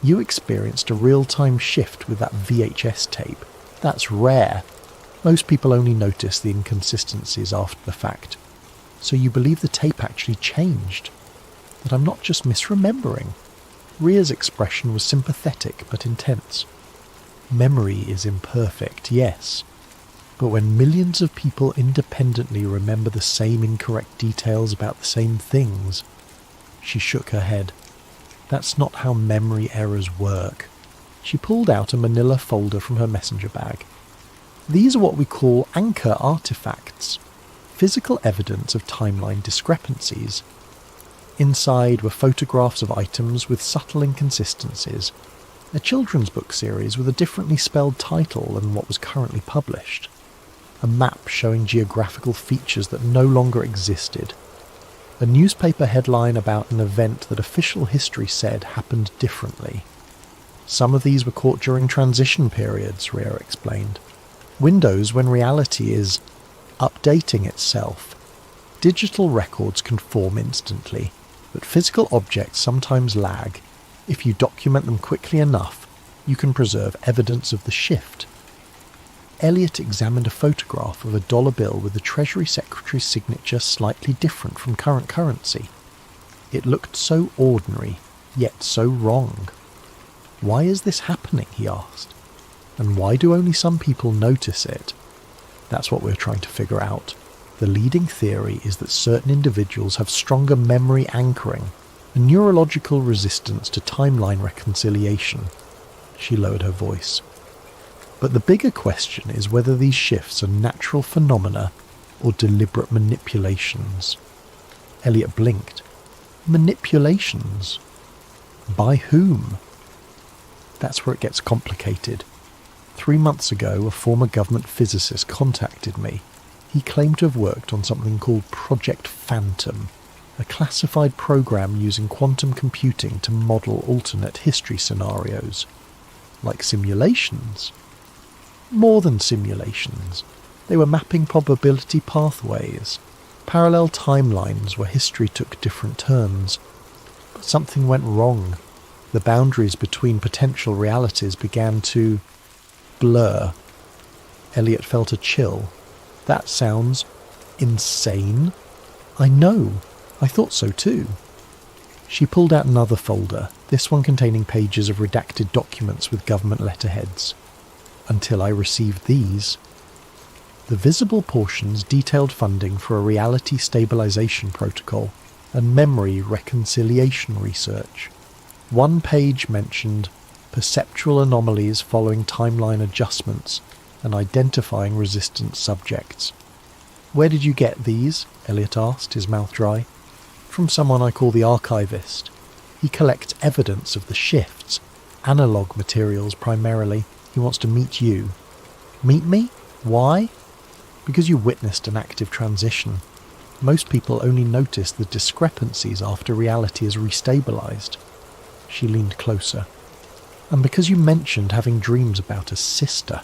"You experienced a real-time shift with that VHS tape. That's rare. Most people only notice the inconsistencies after the fact. So you believe the tape actually changed? That I'm not just misremembering?" Rhea's expression was sympathetic but intense. "Memory is imperfect, yes. But when millions of people independently remember the same incorrect details about the same things..." She shook her head. "That's not how memory errors work." She pulled out a manila folder from her messenger bag. "These are what we call anchor artifacts, physical evidence of timeline discrepancies. Inside were photographs of items with subtle inconsistencies, a children's book series with a differently spelled title than what was currently published, a map showing geographical features that no longer existed, a newspaper headline about an event that official history said happened differently. Some of these were caught during transition periods," Rhea explained. "Windows when reality is updating itself. Digital records can form instantly, but physical objects sometimes lag. If you document them quickly enough, you can preserve evidence of the shift." Elliot examined a photograph of a dollar bill with the Treasury Secretary's signature slightly different from current currency. It looked so ordinary, yet so wrong. "Why is this happening?" he asked. "And why do only some people notice it?" "That's what we're trying to figure out. The leading theory is that certain individuals have stronger memory anchoring, a neurological resistance to timeline reconciliation." She lowered her voice. "But the bigger question is whether these shifts are natural phenomena or deliberate manipulations." Elliot blinked. "Manipulations? By whom?" "That's where it gets complicated. 3 months ago, a former government physicist contacted me. He claimed to have worked on something called Project Phantom, a classified program using quantum computing to model alternate history scenarios. Like simulations? More than simulations. They were mapping probability pathways, parallel timelines where history took different turns. But something went wrong. The boundaries between potential realities began to blur. Elliot felt a chill. That sounds insane. I know. I thought so too. She pulled out another folder, this one containing pages of redacted documents with government letterheads. Until I received these. The visible portions detailed funding for a reality stabilization protocol and memory reconciliation research. One page mentioned perceptual anomalies following timeline adjustments and identifying resistant subjects. "Where did you get these?" Elliot asked, his mouth dry. "From someone I call the archivist. He collects evidence of the shifts, analog materials primarily. He wants to meet you." "Meet me? Why?" "Because you witnessed an active transition. Most people only notice the discrepancies after reality is restabilized." She leaned closer. "And because you mentioned having dreams about a sister."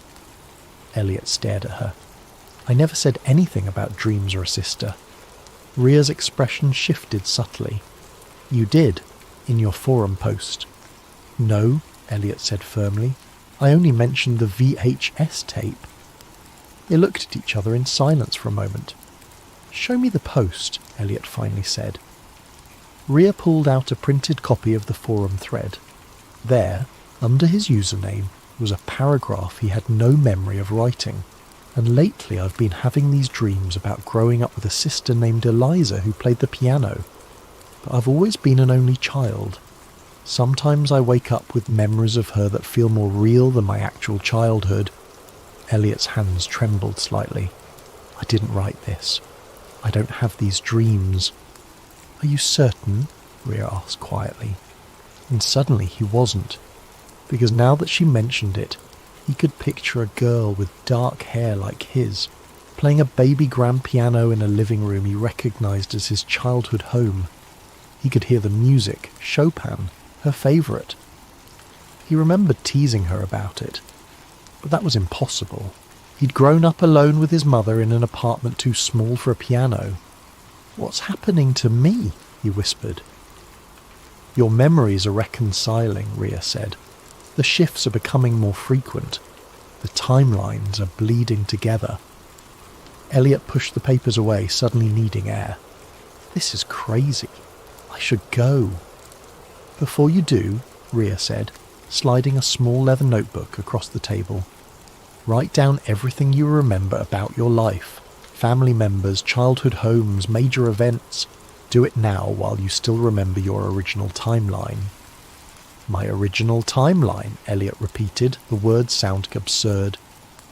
Elliot stared at her. "I never said anything about dreams or a sister." Ria's expression shifted subtly. "You did, in your forum post." "No," Elliot said firmly. "I only mentioned the VHS tape." They looked at each other in silence for a moment. "Show me the post," Elliot finally said. Ria pulled out a printed copy of the forum thread. There, under his username, was a paragraph he had no memory of writing. "And lately I've been having these dreams about growing up with a sister named Eliza who played the piano. But I've always been an only child. Sometimes I wake up with memories of her that feel more real than my actual childhood." Elliot's hands trembled slightly. "I didn't write this. I don't have these dreams." "Are you certain?" Ria asked quietly. And suddenly he wasn't, because now that she mentioned it, he could picture a girl with dark hair like his, playing a baby grand piano in a living room he recognized as his childhood home. He could hear the music, Chopin, her favourite. He remembered teasing her about it, but that was impossible. He'd grown up alone with his mother in an apartment too small for a piano. "What's happening to me?" he whispered. "Your memories are reconciling," Ria said. "The shifts are becoming more frequent. The timelines are bleeding together." Elliot pushed the papers away, suddenly needing air. "This is crazy. I should go." "Before you do," Ria said, sliding a small leather notebook across the table, "write down everything you remember about your life. Family members, childhood homes, major events. Do it now while you still remember your original timeline." "My original timeline," Elliot repeated, the words sounding absurd.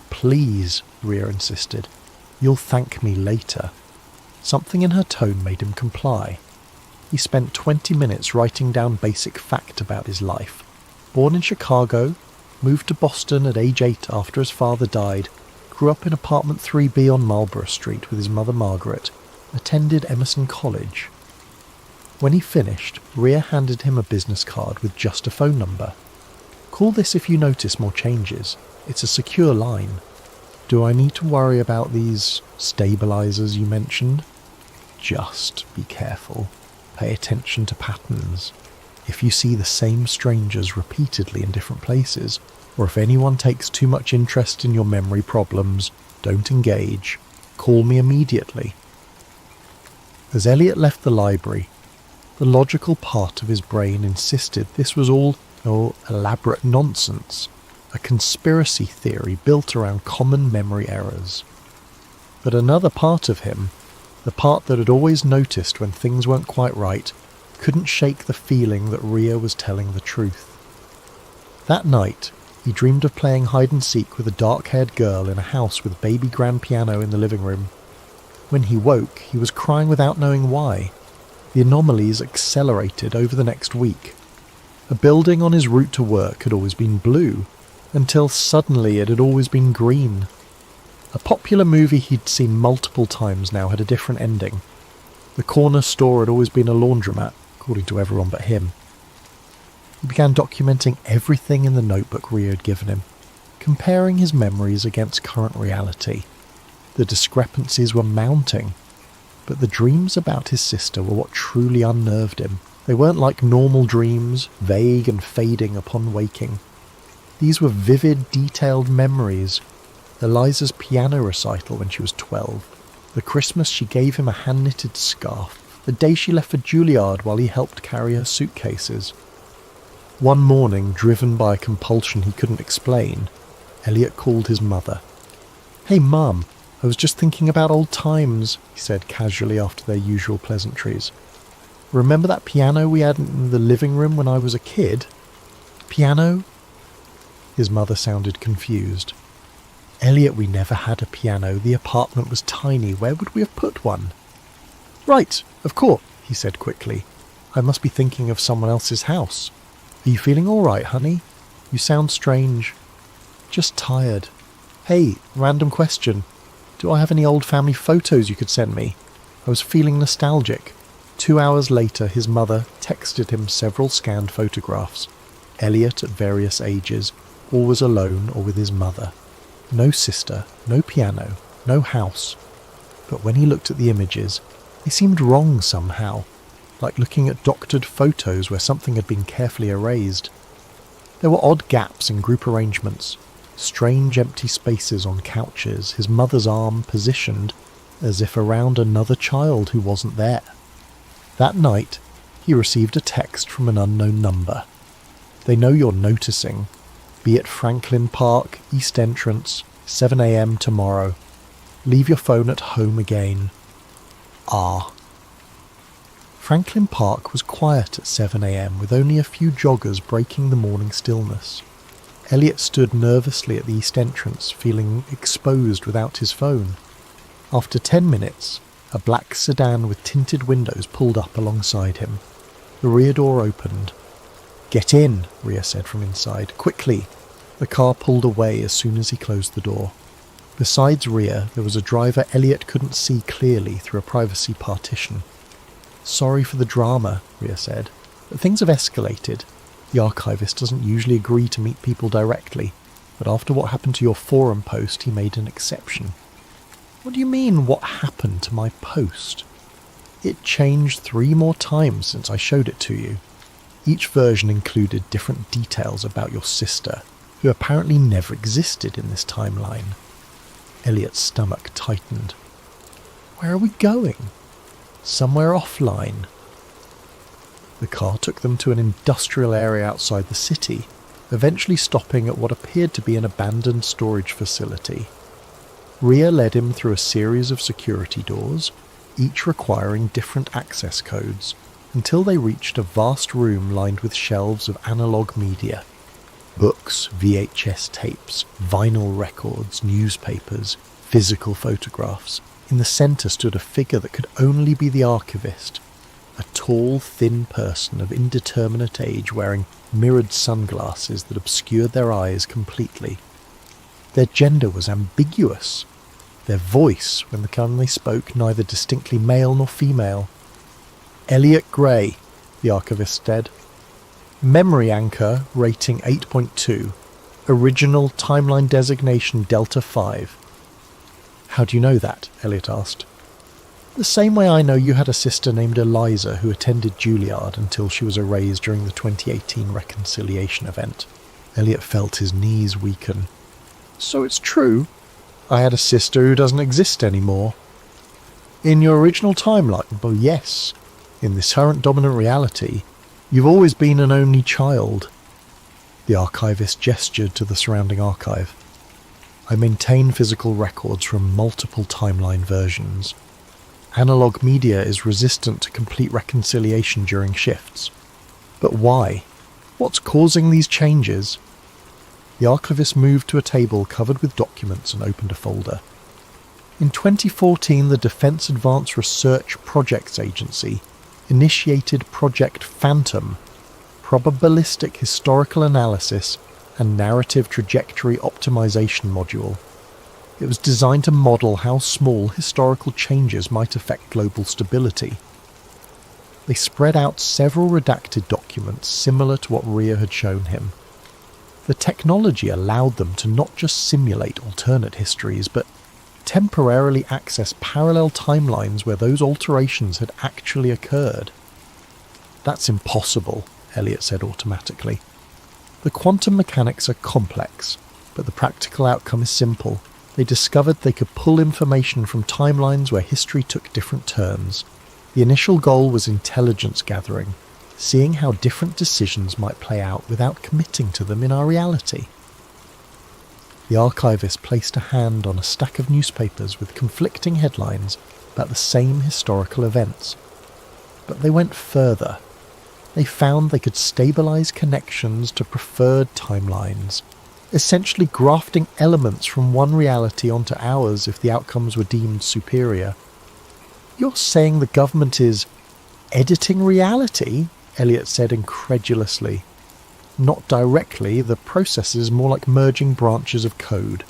"Please," Ria insisted. "You'll thank me later." Something in her tone made him comply. He spent 20 minutes writing down basic fact about his life. Born in Chicago, moved to Boston at age 8 after his father died, grew up in apartment 3B on Marlborough Street with his mother Margaret, attended Emerson College. When he finished, Ria handed him a business card with just a phone number. "Call this if you notice more changes. It's a secure line." "Do I need to worry about these stabilizers you mentioned?" "Just be careful. Pay attention to patterns. If you see the same strangers repeatedly in different places, or if anyone takes too much interest in your memory problems, don't engage. Call me immediately." As Elliot left the library, the logical part of his brain insisted this was all elaborate nonsense, a conspiracy theory built around common memory errors. But another part of him, the part that had always noticed when things weren't quite right, couldn't shake the feeling that Ria was telling the truth. That night, he dreamed of playing hide-and-seek with a dark-haired girl in a house with a baby grand piano in the living room. When he woke, he was crying without knowing why. The anomalies accelerated over the next week. A building on his route to work had always been blue, until suddenly it had always been green. A popular movie he'd seen multiple times now had a different ending. The corner store had always been a laundromat, according to everyone but him. He began documenting everything in the notebook Ria had given him, comparing his memories against current reality. The discrepancies were mounting, but the dreams about his sister were what truly unnerved him. They weren't like normal dreams, vague and fading upon waking. These were vivid, detailed memories. Eliza's piano recital when she was 12, the Christmas she gave him a hand-knitted scarf, the day she left for Juilliard while he helped carry her suitcases. One morning, driven by a compulsion he couldn't explain, Elliot called his mother. "Hey, Mum, I was just thinking about old times," he said casually after their usual pleasantries. "Remember that piano we had in the living room when I was a kid?" "Piano?" His mother sounded confused. "Elliot, we never had a piano. The apartment was tiny. Where would we have put one?" "Right, of course," he said quickly. "I must be thinking of someone else's house. Are you feeling all right, honey? You sound strange." "Just tired." "Hey, random question. Do I have any old family photos you could send me? I was feeling nostalgic." 2 hours later, his mother texted him several scanned photographs. Elliot at various ages, always alone or with his mother. No sister, no piano, no house. But when he looked at the images, they seemed wrong somehow, like looking at doctored photos where something had been carefully erased. There were odd gaps in group arrangements, strange empty spaces on couches, his mother's arm positioned as if around another child who wasn't there. That night, he received a text from an unknown number. "They know you're noticing. Be at Franklin Park, East Entrance, 7 a.m. tomorrow. Leave your phone at home again. R." Franklin Park was quiet at 7 a.m. with only a few joggers breaking the morning stillness. Elliot stood nervously at the east entrance, feeling exposed without his phone. After 10 minutes, a black sedan with tinted windows pulled up alongside him. The rear door opened. "Get in," Rhea said from inside. "Quickly." The car pulled away as soon as he closed the door. Besides Rhea, there was a driver Elliot couldn't see clearly through a privacy partition. "Sorry for the drama," Rhea said, "but things have escalated. The archivist doesn't usually agree to meet people directly, but after what happened to your forum post, he made an exception." "What do you mean, what happened to my post?" "It changed 3 more times since I showed it to you. Each version included different details about your sister, who apparently never existed in this timeline." Elliot's stomach tightened. "Where are we going?" "Somewhere offline." The car took them to an industrial area outside the city, eventually stopping at what appeared to be an abandoned storage facility. Rhea led him through a series of security doors, each requiring different access codes, until they reached a vast room lined with shelves of analogue media. Books, VHS tapes, vinyl records, newspapers, physical photographs. In the centre stood a figure that could only be the archivist, a tall, thin person of indeterminate age wearing mirrored sunglasses that obscured their eyes completely. Their gender was ambiguous. Their voice, when they spoke, neither distinctly male nor female. "Elliot Gray," the archivist said. "Memory anchor, rating 8.2. Original timeline designation Delta 5. "How do you know that?" Elliot asked. "The same way I know you had a sister named Eliza who attended Juilliard until she was erased during the 2018 reconciliation event." Elliot felt his knees weaken. "So it's true? I had a sister who doesn't exist anymore." "In your original timeline? Well, yes. In this current dominant reality, you've always been an only child." The archivist gestured to the surrounding archive. "I maintain physical records from multiple timeline versions. Analog media is resistant to complete reconciliation during shifts. But why? What's causing these changes?" The archivist moved to a table covered with documents and opened a folder. In 2014, the Defense Advanced Research Projects Agency initiated Project Phantom, Probabilistic Historical Analysis and Narrative Trajectory Optimization Module. It was designed to model how small historical changes might affect global stability. They spread out several redacted documents similar to what Rhea had shown him. The technology allowed them to not just simulate alternate histories, but temporarily access parallel timelines where those alterations had actually occurred. That's impossible, Elliot said automatically. The quantum mechanics are complex, but the practical outcome is simple. They discovered they could pull information from timelines where history took different turns. The initial goal was intelligence gathering, seeing how different decisions might play out without committing to them in our reality. The archivist placed a hand on a stack of newspapers with conflicting headlines about the same historical events. But they went further. They found they could stabilize connections to preferred timelines, essentially grafting elements from one reality onto ours if the outcomes were deemed superior. You're saying the government is editing reality? Elliot said incredulously. Not directly, the process is more like merging branches of code.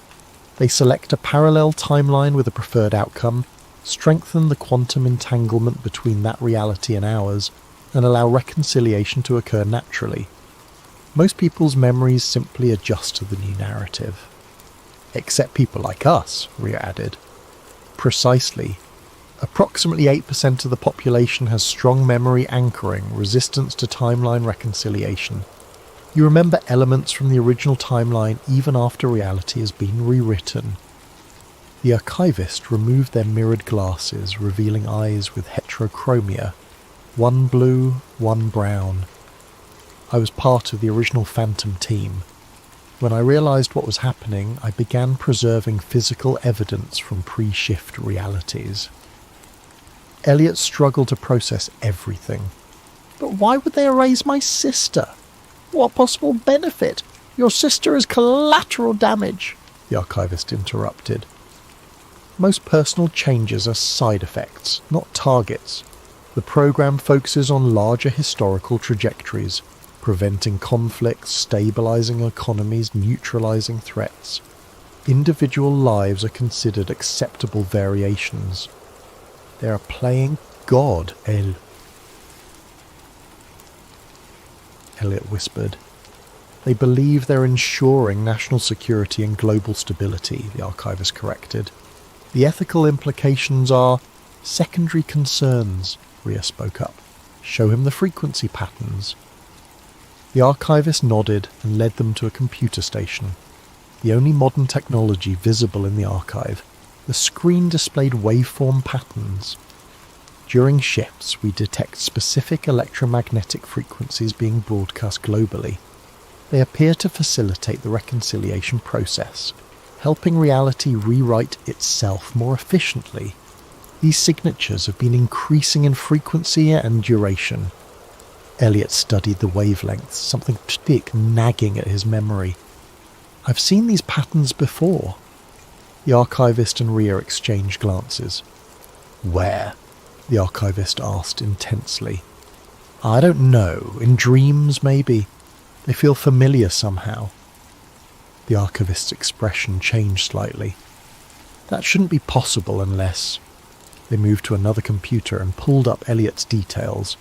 They select a parallel timeline with a preferred outcome, strengthen the quantum entanglement between that reality and ours, and allow reconciliation to occur naturally. Most people's memories simply adjust to the new narrative. Except people like us, Rhea added. Precisely. Approximately 8% of the population has strong memory anchoring, resistance to timeline reconciliation. You remember elements from the original timeline even after reality has been rewritten. The archivist removed their mirrored glasses, revealing eyes with heterochromia. One blue, one brown. I was part of the original Phantom team. When I realised what was happening, I began preserving physical evidence from pre-shift realities. Elliot struggled to process everything. But why would they erase my sister? What possible benefit? Your sister is collateral damage, the archivist interrupted. Most personal changes are side effects, not targets. The program focuses on larger historical trajectories, preventing conflicts, stabilizing economies, neutralizing threats. Individual lives are considered acceptable variations. They are playing God, Elliot whispered. They believe they're ensuring national security and global stability, the archivist corrected. The ethical implications are secondary concerns, Rhea spoke up. Show him the frequency patterns. The archivist nodded and led them to a computer station. The only modern technology visible in the archive. The screen displayed waveform patterns. During shifts, we detect specific electromagnetic frequencies being broadcast globally. They appear to facilitate the reconciliation process, helping reality rewrite itself more efficiently. These signatures have been increasing in frequency and duration. Elliot studied the wavelengths, something thick nagging at his memory. I've seen these patterns before. The archivist and Rhea exchanged glances. Where? The archivist asked intensely. I don't know. In dreams, maybe. They feel familiar somehow. The archivist's expression changed slightly. That shouldn't be possible unless... They moved to another computer and pulled up Elliot's details.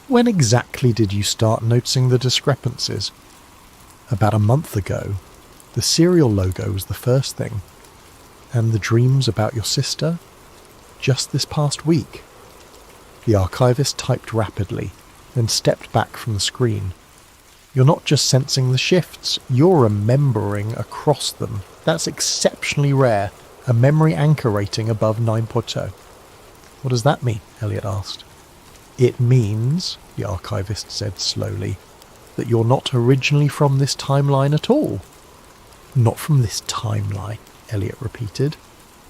When exactly did you start noticing the discrepancies? About a month ago. The serial logo was the first thing. And the dreams about your sister? Just this past week. The archivist typed rapidly, then stepped back from the screen. You're not just sensing the shifts, you're remembering across them. That's exceptionally rare. A memory anchor rating above 9.0. What does that mean? Elliot asked. It means, the archivist said slowly, that you're not originally from this timeline at all. Not from this timeline, Elliot repeated.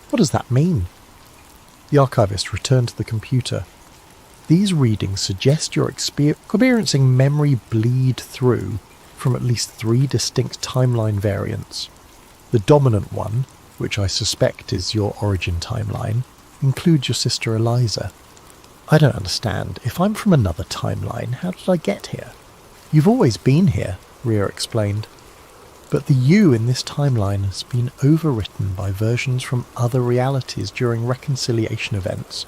What does that mean? The archivist returned to the computer. These readings suggest you're experiencing memory bleed through from at least 3 distinct timeline variants. The dominant one, which I suspect is your origin timeline, includes your sister Eliza. I don't understand. If I'm from another timeline, how did I get here? You've always been here, Rhea explained. But the you in this timeline has been overwritten by versions from other realities during reconciliation events.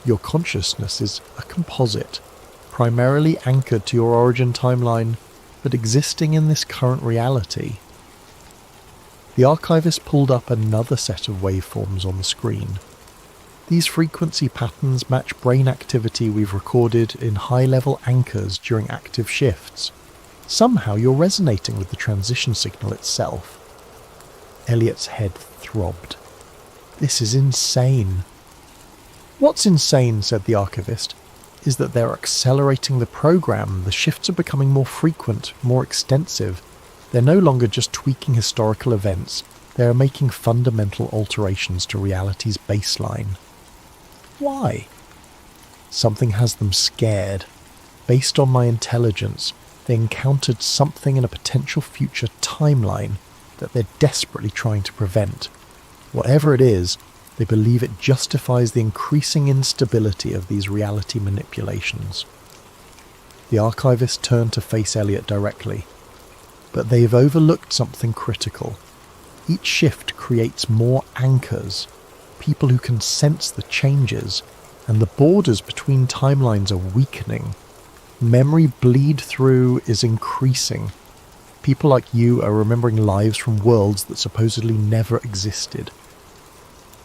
Your consciousness is a composite, primarily anchored to your origin timeline, but existing in this current reality. The archivist pulled up another set of waveforms on the screen. These frequency patterns match brain activity we've recorded in high-level anchors during active shifts. Somehow you're resonating with the transition signal itself. Elliot's head throbbed. This is insane. What's insane, said the archivist, is that they're accelerating the program. The shifts are becoming more frequent, more extensive. They're no longer just tweaking historical events. They are making fundamental alterations to reality's baseline. Why? Something has them scared. Based on my intelligence, they encountered something in a potential future timeline that they're desperately trying to prevent. Whatever it is, they believe it justifies the increasing instability of these reality manipulations. The archivist turned to face Elliot directly. But they've overlooked something critical. Each shift creates more anchors, people who can sense the changes, and the borders between timelines are weakening. Memory bleed through is increasing. People like you are remembering lives from worlds that supposedly never existed.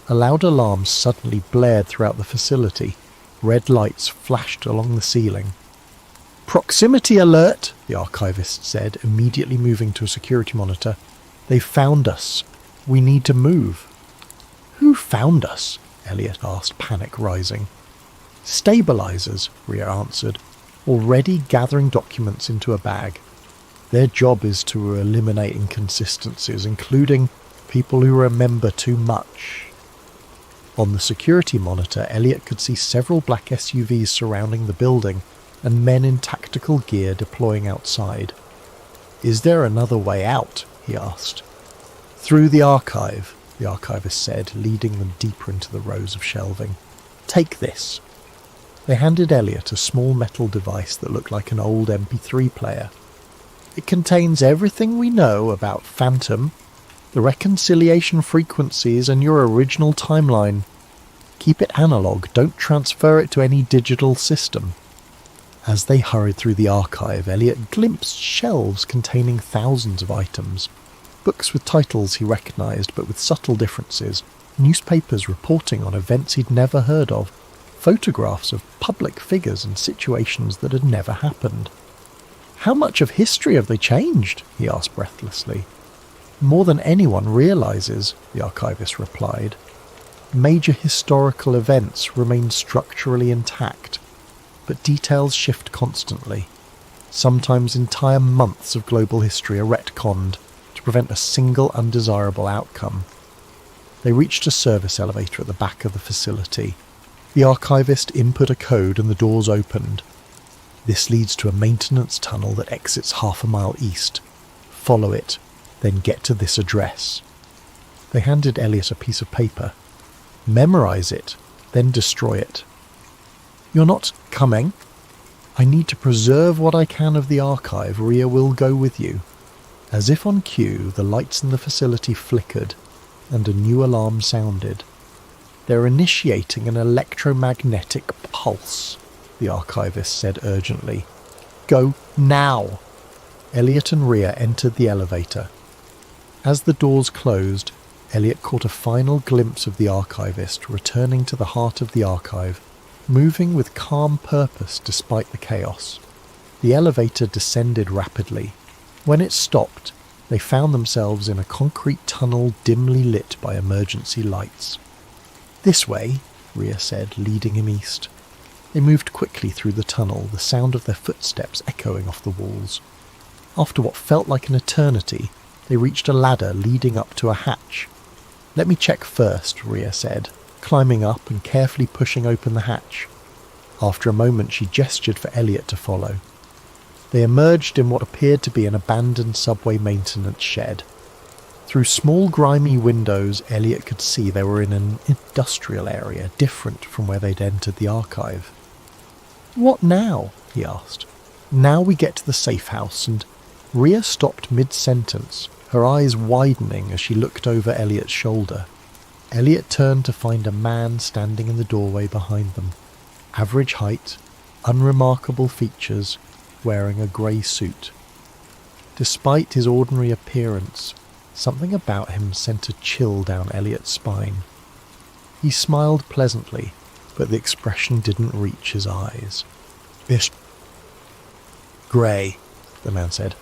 A loud alarm suddenly blared throughout the facility. Red lights flashed along the ceiling. "Proximity alert," the archivist said, immediately moving to a security monitor. "They've found us. We need to move." "Who found us?" Elliot asked, panic rising. "Stabilizers," Rhea answered, already gathering documents into a bag. Their job is to eliminate inconsistencies, including people who remember too much. On the security monitor, Elliot could see several black SUVs surrounding the building and men in tactical gear deploying outside. "Is there another way out?" he asked. "Through the archive," the archivist said, leading them deeper into the rows of shelving. "Take this." They handed Elliot a small metal device that looked like an old MP3 player. "It contains everything we know about Phantom, the reconciliation frequencies, and your original timeline. Keep it analog, don't transfer it to any digital system." As they hurried through the archive, Elliot glimpsed shelves containing thousands of items. Books with titles he recognised, but with subtle differences. Newspapers reporting on events he'd never heard of. Photographs of public figures and situations that had never happened. "How much of history have they changed?" he asked breathlessly. "More than anyone realises," the archivist replied. "Major historical events remain structurally intact, but details shift constantly. Sometimes entire months of global history are retconned to prevent a single undesirable outcome." They reached a service elevator at the back of the facility. The archivist input a code and the doors opened. "This leads to a maintenance tunnel that exits 1/2 mile east. Follow it, then get to this address." They handed Elliot a piece of paper. "Memorize it, then destroy it." "You're not coming?" "I need to preserve what I can of the archive. Rhea will go with you." As if on cue, the lights in the facility flickered, and a new alarm sounded. "They're initiating an electromagnetic pulse," the archivist said urgently. "Go now!" Elliot and Rhea entered the elevator. As the doors closed, Elliot caught a final glimpse of the archivist returning to the heart of the archive, moving with calm purpose despite the chaos. The elevator descended rapidly. When it stopped, they found themselves in a concrete tunnel dimly lit by emergency lights. "This way," Rhea said, leading him east. They moved quickly through the tunnel, the sound of their footsteps echoing off the walls. After what felt like an eternity, they reached a ladder leading up to a hatch. "Let me check first," Rhea said, climbing up and carefully pushing open the hatch. After a moment, she gestured for Elliot to follow. They emerged in what appeared to be an abandoned subway maintenance shed. Through small grimy windows, Elliot could see they were in an industrial area different from where they'd entered the archive. "What now?" he asked. "Now we get to the safe house," and Rhea stopped mid-sentence, her eyes widening as she looked over Elliot's shoulder. Elliot turned to find a man standing in the doorway behind them. Average height, unremarkable features, wearing a grey suit. Despite his ordinary appearance, something about him sent a chill down Elliot's spine. He smiled pleasantly, but the expression didn't reach his eyes. "Miss Gray," the man said.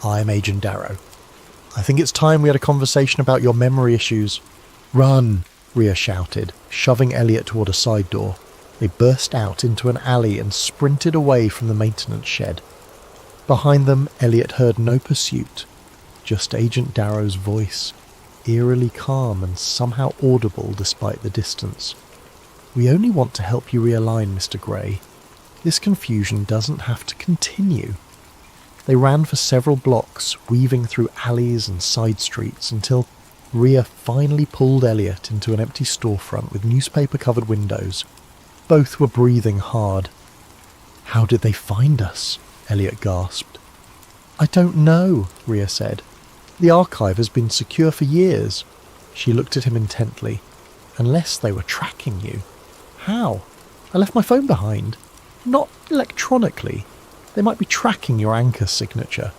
"I'm Agent Darrow. I think it's time we had a conversation about your memory issues." "Run!" Rhea shouted, shoving Elliot toward a side door. They burst out into an alley and sprinted away from the maintenance shed. Behind them, Elliot heard no pursuit, just Agent Darrow's voice, eerily calm and somehow audible despite the distance. "We only want to help you realign, Mr. Gray. This confusion doesn't have to continue." They ran for several blocks, weaving through alleys and side streets until Rhea finally pulled Elliot into an empty storefront with newspaper-covered windows. Both were breathing hard. "How did they find us?" Elliot gasped. "I don't know," Rhea said. "The archive has been secure for years." She looked at him intently. "Unless they were tracking you." "How? I left my phone behind." "Not electronically. They might be tracking your anchor signature,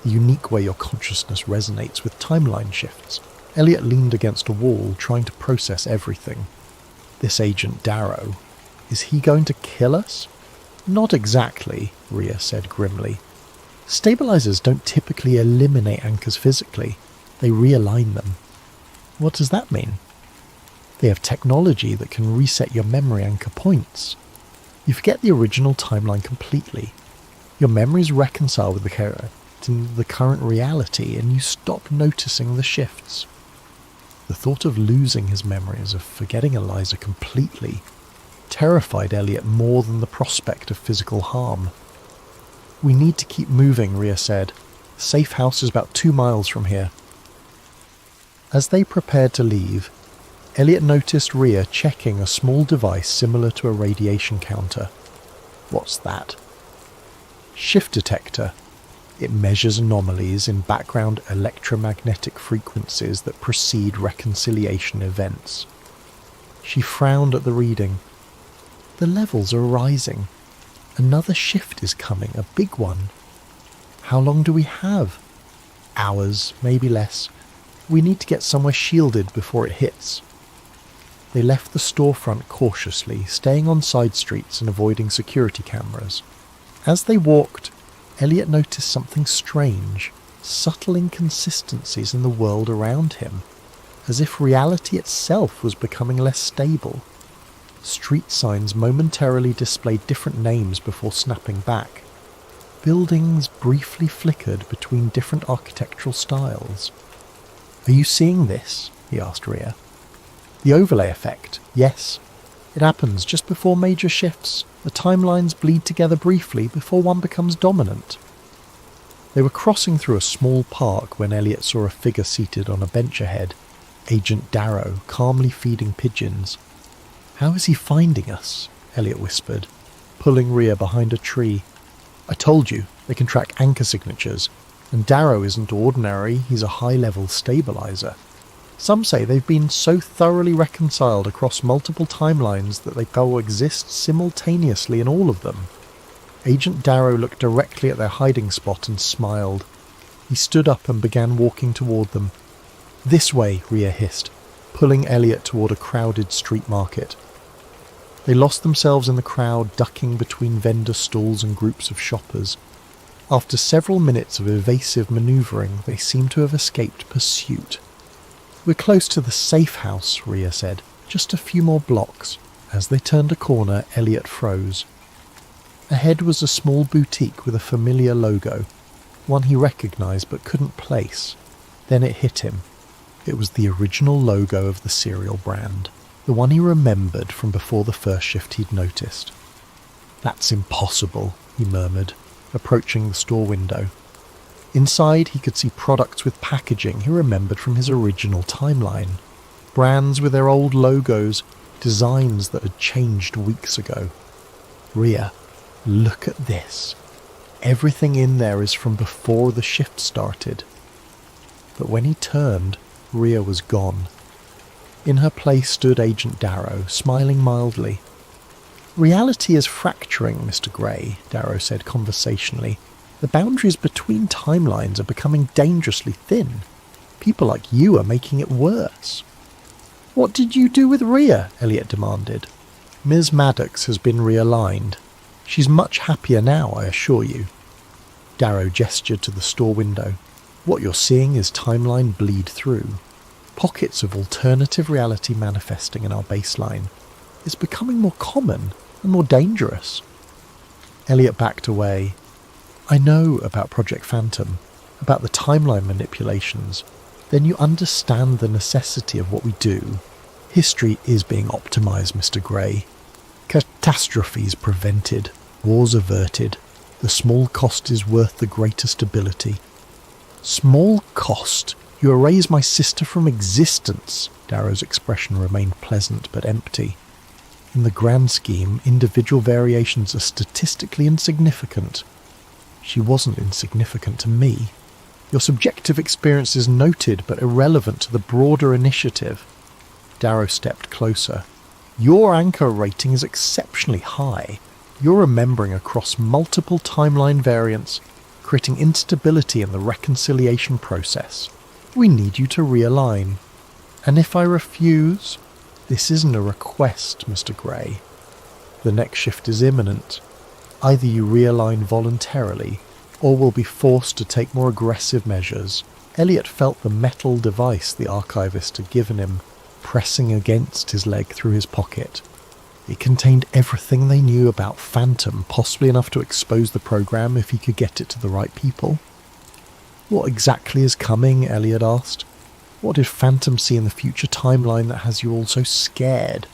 the unique way your consciousness resonates with timeline shifts." Elliot leaned against a wall, trying to process everything. This Agent Darrow, is he going to kill us? "Not exactly," Rhea said grimly. "Stabilizers don't typically eliminate anchors physically. They realign them." "What does that mean?" "They have technology that can reset your memory anchor points. You forget the original timeline completely. Your memories reconcile with the current reality, and you stop noticing the shifts." The thought of losing his memories, of forgetting Eliza completely, terrified Elliot more than the prospect of physical harm. "We need to keep moving," Rhea said. "The safe house is about 2 miles from here." As they prepared to leave, Elliot noticed Rhea checking a small device similar to a radiation counter. "What's that?" "Shift detector. It measures anomalies in background electromagnetic frequencies that precede reconciliation events." She frowned at the reading. "The levels are rising. Another shift is coming, a big one. How long do we have?" "Hours, maybe less. We need to get somewhere shielded before it hits." They left the storefront cautiously, staying on side streets and avoiding security cameras. As they walked, Elliot noticed something strange, subtle inconsistencies in the world around him, as if reality itself was becoming less stable. Street signs momentarily displayed different names before snapping back. Buildings briefly flickered between different architectural styles. "Are you seeing this?" he asked Rhea. "The overlay effect, yes. It happens just before major shifts. The timelines bleed together briefly before one becomes dominant." They were crossing through a small park when Elliot saw a figure seated on a bench ahead, Agent Darrow, calmly feeding pigeons. "How is he finding us?" Elliot whispered, pulling Rhea behind a tree. "I told you, they can track anchor signatures, and Darrow isn't ordinary, he's a high-level stabilizer. Some say they've been so thoroughly reconciled across multiple timelines that they coexist simultaneously in all of them." Agent Darrow looked directly at their hiding spot and smiled. He stood up and began walking toward them. "This way," Rhea hissed, pulling Elliot toward a crowded street market. They lost themselves in the crowd, ducking between vendor stalls and groups of shoppers. After several minutes of evasive maneuvering, they seemed to have escaped pursuit. "We're close to the safe house," Rhea said. "Just a few more blocks." As they turned a corner, Elliot froze. Ahead was a small boutique with a familiar logo, one he recognized but couldn't place. Then it hit him. It was the original logo of the cereal brand, the one he remembered from before the first shift he'd noticed. "That's impossible," he murmured, approaching the store window. Inside, he could see products with packaging he remembered from his original timeline. Brands with their old logos, designs that had changed weeks ago. "Rhea, look at this. Everything in there is from before the shift started." But when he turned, Rhea was gone. In her place stood Agent Darrow, smiling mildly. "Reality is fracturing, Mr. Gray," Darrow said conversationally. "The boundaries between timelines are becoming dangerously thin. People like you are making it worse." What did you do with Rhea? Elliot demanded. Ms. Maddox has been realigned. She's much happier now, I assure you. Darrow gestured to the store window. What you're seeing is timeline bleed through. Pockets of alternative reality manifesting in our baseline. It's becoming more common and more dangerous. Elliot backed away. I know about Project Phantom, about the timeline manipulations. Then you understand the necessity of what we do. History is being optimized, Mr. Gray. Catastrophes prevented, wars averted. The small cost is worth the greater stability. Small cost? You erase my sister from existence. Darrow's expression remained pleasant but empty. In the grand scheme, individual variations are statistically insignificant. She wasn't insignificant to me. Your subjective experience is noted but irrelevant to the broader initiative. Darrow stepped closer. Your anchor rating is exceptionally high. You're remembering across multiple timeline variants, creating instability in the reconciliation process. We need you to realign. And if I refuse? This isn't a request, Mr. Gray. The next shift is imminent. Either you realign voluntarily, or will be forced to take more aggressive measures. Elliot felt the metal device the archivist had given him, pressing against his leg through his pocket. It contained everything they knew about Phantom, possibly enough to expose the program if he could get it to the right people. What exactly is coming? Elliot asked. What did Phantom see in the future timeline that has you all so scared?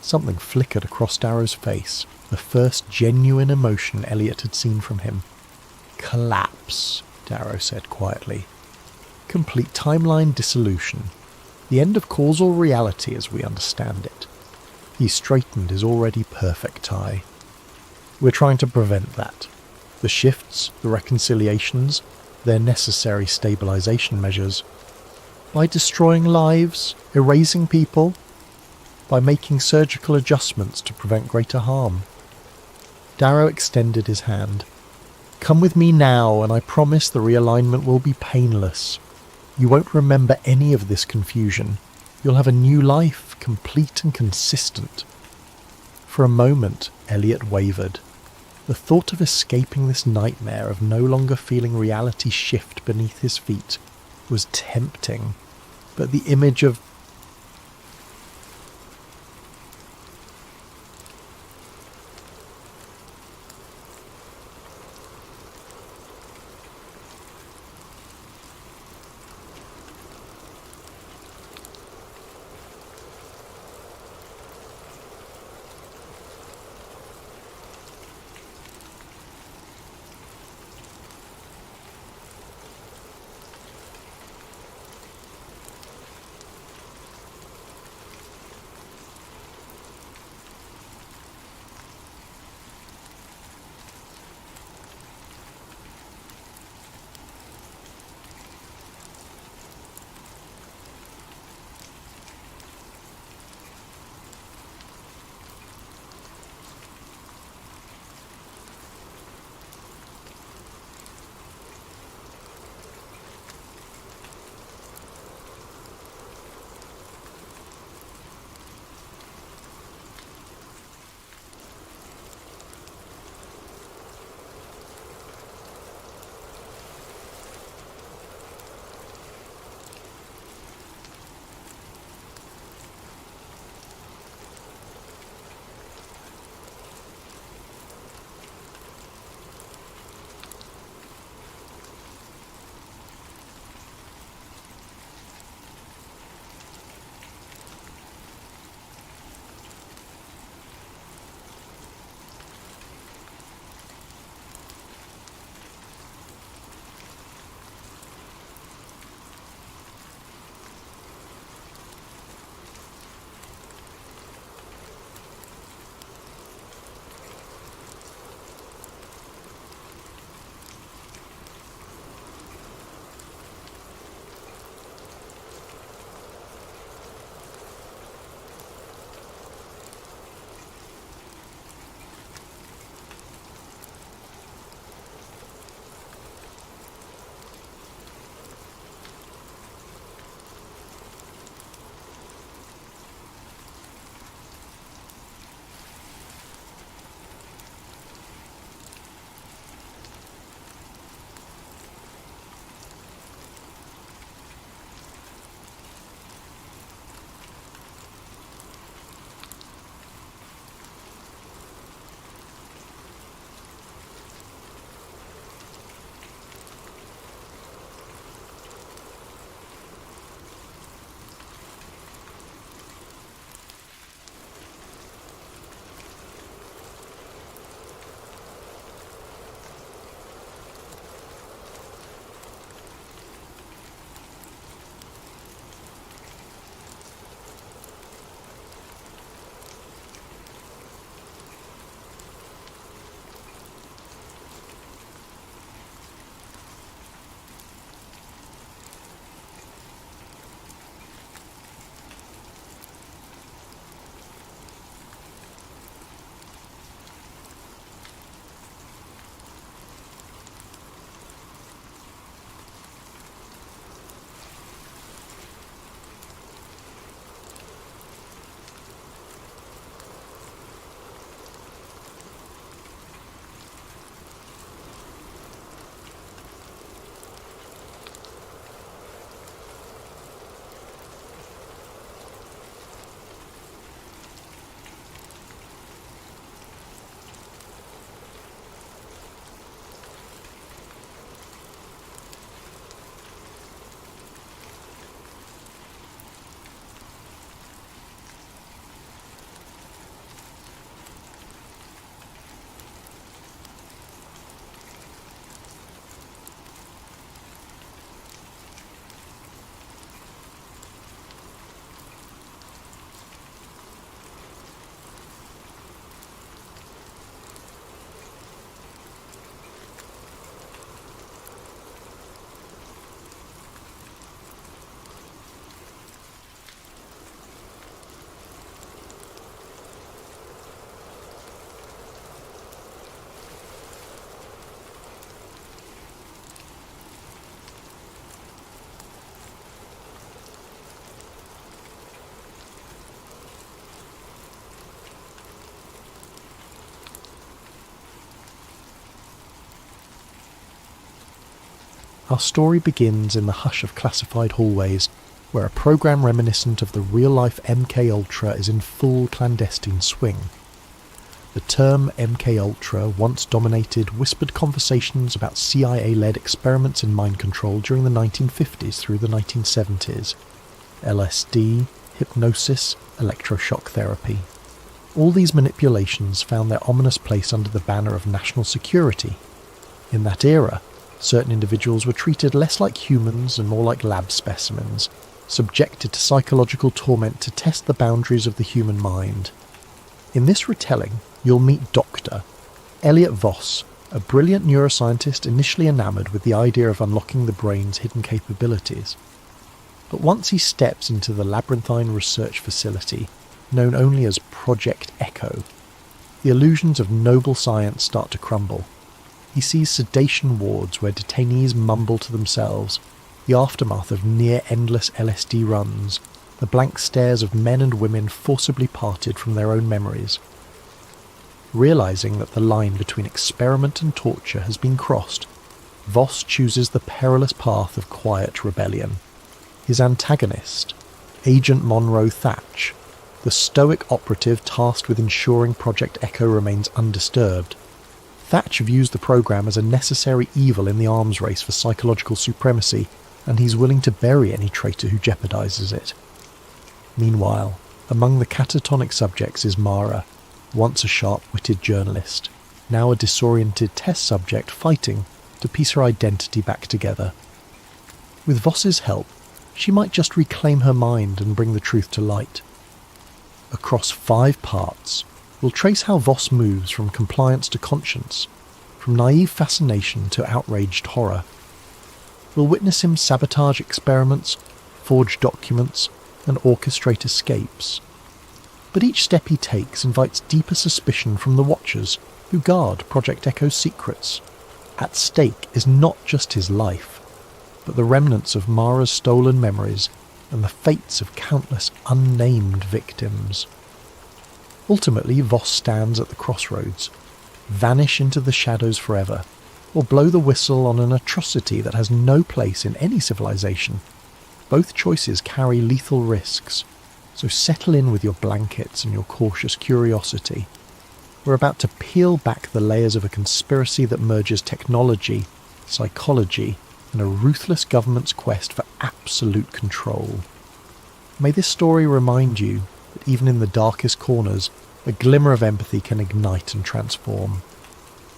Something flickered across Darrow's face, the first genuine emotion Elliot had seen from him. Collapse, Darrow said quietly. Complete timeline dissolution. The end of causal reality as we understand it. He straightened his already perfect tie. We're trying to prevent that. The shifts, the reconciliations, their necessary stabilization measures. By destroying lives, erasing people, by making surgical adjustments to prevent greater harm. Darrow extended his hand. Come with me now, and I promise the realignment will be painless. You won't remember any of this confusion. You'll have a new life, complete and consistent. For a moment, Elliot wavered. The thought of escaping this nightmare of no longer feeling reality shift beneath his feet was tempting, but the image of Our story begins in the hush of classified hallways, where a program reminiscent of the real-life MK Ultra is in full clandestine swing. The term MK Ultra once dominated whispered conversations about CIA-led experiments in mind control during the 1950s through the 1970s. LSD, hypnosis, electroshock therapy. All these manipulations found their ominous place under the banner of national security. In that era, certain individuals were treated less like humans and more like lab specimens, subjected to psychological torment to test the boundaries of the human mind. In this retelling, you'll meet Dr. Elliot Voss, a brilliant neuroscientist initially enamoured with the idea of unlocking the brain's hidden capabilities. But once he steps into the labyrinthine research facility, known only as Project Echo, the illusions of noble science start to crumble. He sees sedation wards where detainees mumble to themselves, the aftermath of near-endless LSD runs, the blank stares of men and women forcibly parted from their own memories. Realising that the line between experiment and torture has been crossed, Voss chooses the perilous path of quiet rebellion. His antagonist, Agent Monroe Thatch, the stoic operative tasked with ensuring Project Echo remains undisturbed. Thatch views the program as a necessary evil in the arms race for psychological supremacy, and he's willing to bury any traitor who jeopardizes it. Meanwhile, among the catatonic subjects is Mara, once a sharp-witted journalist, now a disoriented test subject fighting to piece her identity back together. With Voss's help, she might just reclaim her mind and bring the truth to light. Across 5 parts, we'll trace how Voss moves from compliance to conscience, from naive fascination to outraged horror. We'll witness him sabotage experiments, forge documents, and orchestrate escapes. But each step he takes invites deeper suspicion from the Watchers, who guard Project Echo's secrets. At stake is not just his life, but the remnants of Mara's stolen memories and the fates of countless unnamed victims. Ultimately, Voss stands at the crossroads: vanish into the shadows forever, or blow the whistle on an atrocity that has no place in any civilization. Both choices carry lethal risks, so settle in with your blankets and your cautious curiosity. We're about to peel back the layers of a conspiracy that merges technology, psychology, and a ruthless government's quest for absolute control. May this story remind you that even in the darkest corners, a glimmer of empathy can ignite and transform.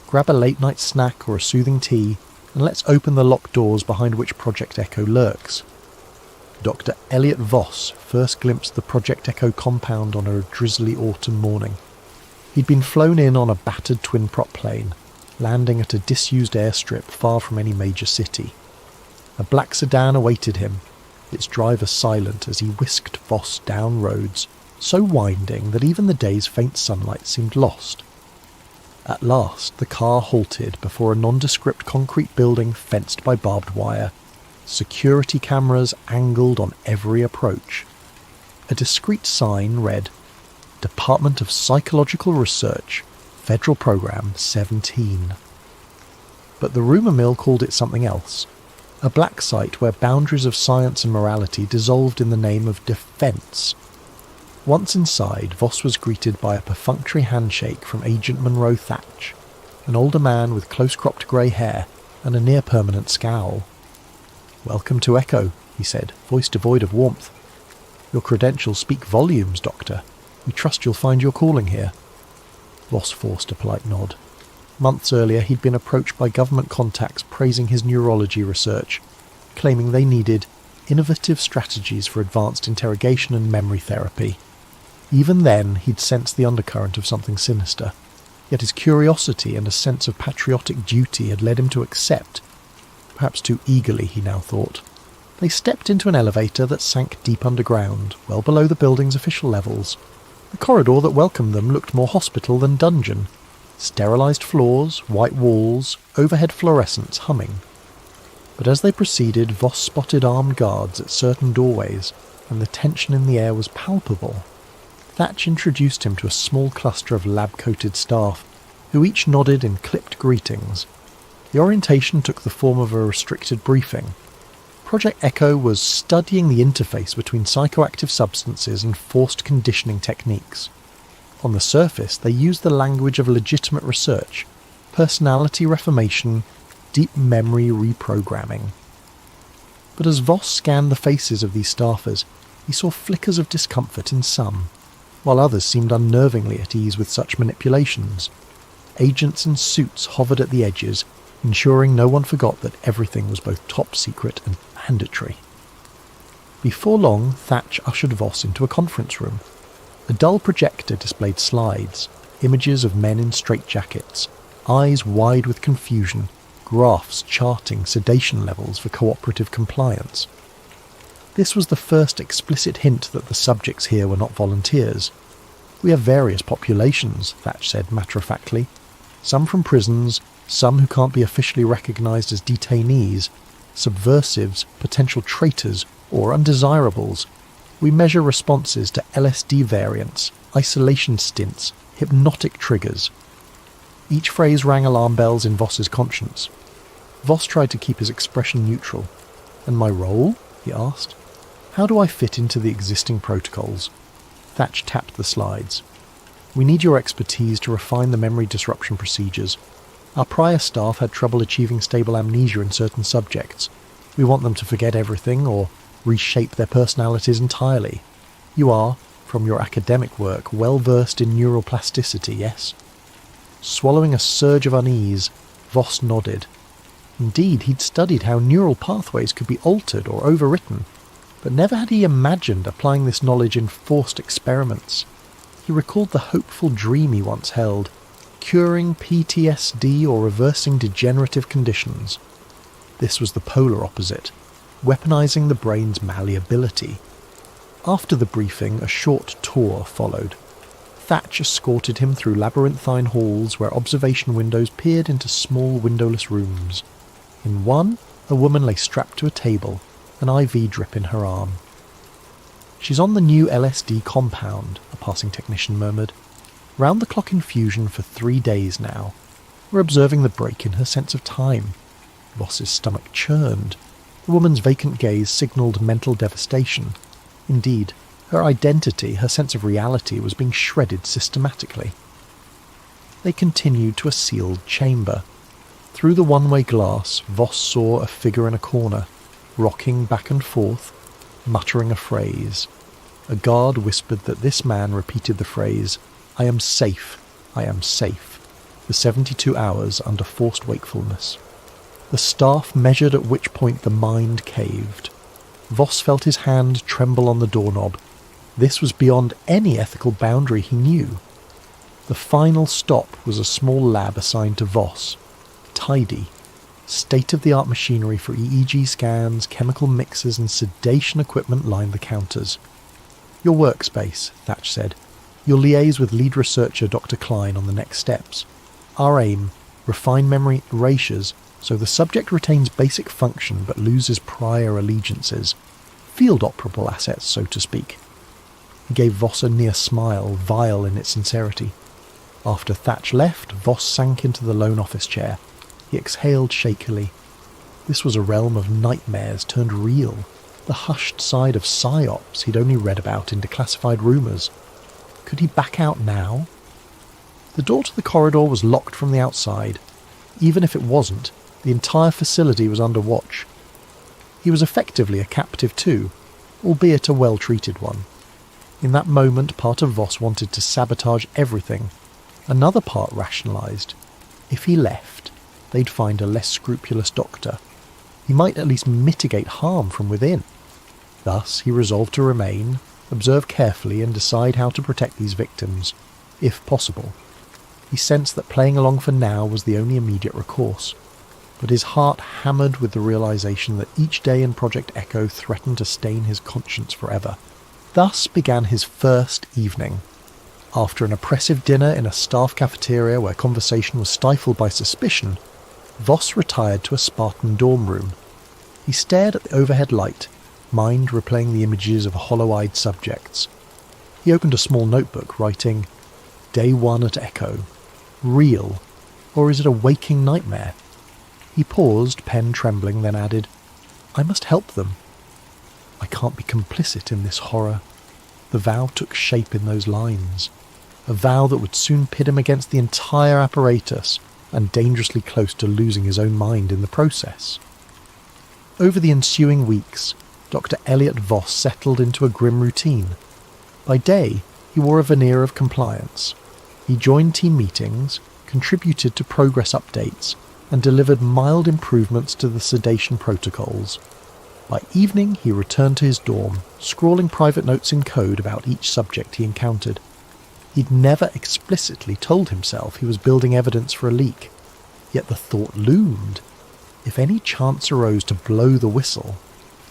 Grab a late-night snack or a soothing tea, and let's open the locked doors behind which Project Echo lurks. Dr. Elliot Voss first glimpsed the Project Echo compound on a drizzly autumn morning. He'd been flown in on a battered twin-prop plane, landing at a disused airstrip far from any major city. A black sedan awaited him, its driver silent as he whisked Voss down roads so winding that even the day's faint sunlight seemed lost. At last the car halted before a nondescript concrete building fenced by barbed wire, security cameras angled on every approach. A discreet sign read, Department of Psychological Research, Federal Program 17. But the rumour mill called it something else. A black site where boundaries of science and morality dissolved in the name of defence. Once inside, Voss was greeted by a perfunctory handshake from Agent Monroe Thatch, an older man with close-cropped grey hair and a near-permanent scowl. "Welcome to Echo," he said, voice devoid of warmth. "Your credentials speak volumes, Doctor. We trust you'll find your calling here." Voss forced a polite nod. Months earlier, he'd been approached by government contacts praising his neurology research, claiming they needed innovative strategies for advanced interrogation and memory therapy. Even then, he'd sensed the undercurrent of something sinister, yet his curiosity and a sense of patriotic duty had led him to accept, perhaps too eagerly, he now thought. They stepped into an elevator that sank deep underground, well below the building's official levels. The corridor that welcomed them looked more hospital than dungeon. Sterilised floors, white walls, overhead fluorescents humming. But as they proceeded, Voss spotted armed guards at certain doorways, and the tension in the air was palpable. Thatch introduced him to a small cluster of lab-coated staff, who each nodded in clipped greetings. The orientation took the form of a restricted briefing. Project Echo was studying the interface between psychoactive substances and forced conditioning techniques. On the surface, they used the language of legitimate research, personality reformation, deep memory reprogramming. But as Voss scanned the faces of these staffers, he saw flickers of discomfort in some, while others seemed unnervingly at ease with such manipulations. Agents in suits hovered at the edges, ensuring no one forgot that everything was both top secret and mandatory. Before long, Thatch ushered Voss into a conference room. A dull projector displayed slides, images of men in straitjackets, eyes wide with confusion, graphs charting sedation levels for cooperative compliance. This was the first explicit hint that the subjects here were not volunteers. "We have various populations," Thatch said matter-of-factly. "Some from prisons, some who can't be officially recognised as detainees, subversives, potential traitors, or undesirables. We measure responses to LSD variants, isolation stints, hypnotic triggers." Each phrase rang alarm bells in Voss's conscience. Voss tried to keep his expression neutral. "And my role?" he asked. "How do I fit into the existing protocols?" Thatch tapped the slides. "We need your expertise to refine the memory disruption procedures. Our prior staff had trouble achieving stable amnesia in certain subjects. We want them to forget everything or reshape their personalities entirely. You are, from your academic work, well versed in neural plasticity, yes?" Swallowing a surge of unease, Voss nodded. Indeed, he'd studied how neural pathways could be altered or overwritten, but never had he imagined applying this knowledge in forced experiments. He recalled the hopeful dream he once held, curing PTSD or reversing degenerative conditions. This was the polar opposite, weaponizing the brain's malleability. After the briefing, a short tour followed. Thatch escorted him through labyrinthine halls where observation windows peered into small windowless rooms. In one, a woman lay strapped to a table, an IV drip in her arm. "She's on the new LSD compound," a passing technician murmured. "Round-the-clock infusion for 3 days now. We're observing the break in her sense of time." Voss's stomach churned. The woman's vacant gaze signalled mental devastation. Indeed, her identity, her sense of reality, was being shredded systematically. They continued to a sealed chamber. Through the one-way glass, Voss saw a figure in a corner, rocking back and forth, muttering a phrase. A guard whispered that this man repeated the phrase, "I am safe, I am safe," for 72 hours under forced wakefulness. The staff measured at which point the mind caved. Voss felt his hand tremble on the doorknob. This was beyond any ethical boundary he knew. The final stop was a small lab assigned to Voss. Tidy. State-of-the-art machinery for EEG scans, chemical mixers and sedation equipment lined the counters. "Your workspace," Thatch said. "You'll liaise with lead researcher Dr. Klein on the next steps. Our aim, refine memory erasures so the subject retains basic function but loses prior allegiances. Field operable assets, so to speak." He gave Voss a near smile, vile in its sincerity. After Thatch left, Voss sank into the lone office chair. He exhaled shakily. This was a realm of nightmares turned real, the hushed side of psyops he'd only read about in declassified rumours. Could he back out now? The door to the corridor was locked from the outside. Even if it wasn't, the entire facility was under watch. He was effectively a captive too, albeit a well-treated one. In that moment, part of Voss wanted to sabotage everything. Another part rationalised. If he left, they'd find a less scrupulous doctor. He might at least mitigate harm from within. Thus, he resolved to remain, observe carefully and decide how to protect these victims, if possible. He sensed that playing along for now was the only immediate recourse, but his heart hammered with the realisation that each day in Project Echo threatened to stain his conscience forever. Thus began his first evening. After an oppressive dinner in a staff cafeteria where conversation was stifled by suspicion, Voss retired to a Spartan dorm room. He stared at the overhead light, mind replaying the images of hollow-eyed subjects. He opened a small notebook, writing, "Day 1 at Echo. Real, or is it a waking nightmare?" He paused, pen trembling, then added, "I must help them. I can't be complicit in this horror." The vow took shape in those lines, a vow that would soon pit him against the entire apparatus and dangerously close to losing his own mind in the process. Over the ensuing weeks, Dr. Elliot Voss settled into a grim routine. By day, he wore a veneer of compliance. He joined team meetings, contributed to progress updates, and delivered mild improvements to the sedation protocols. By evening, he returned to his dorm, scrawling private notes in code about each subject he encountered. He'd never explicitly told himself he was building evidence for a leak, yet the thought loomed. If any chance arose to blow the whistle,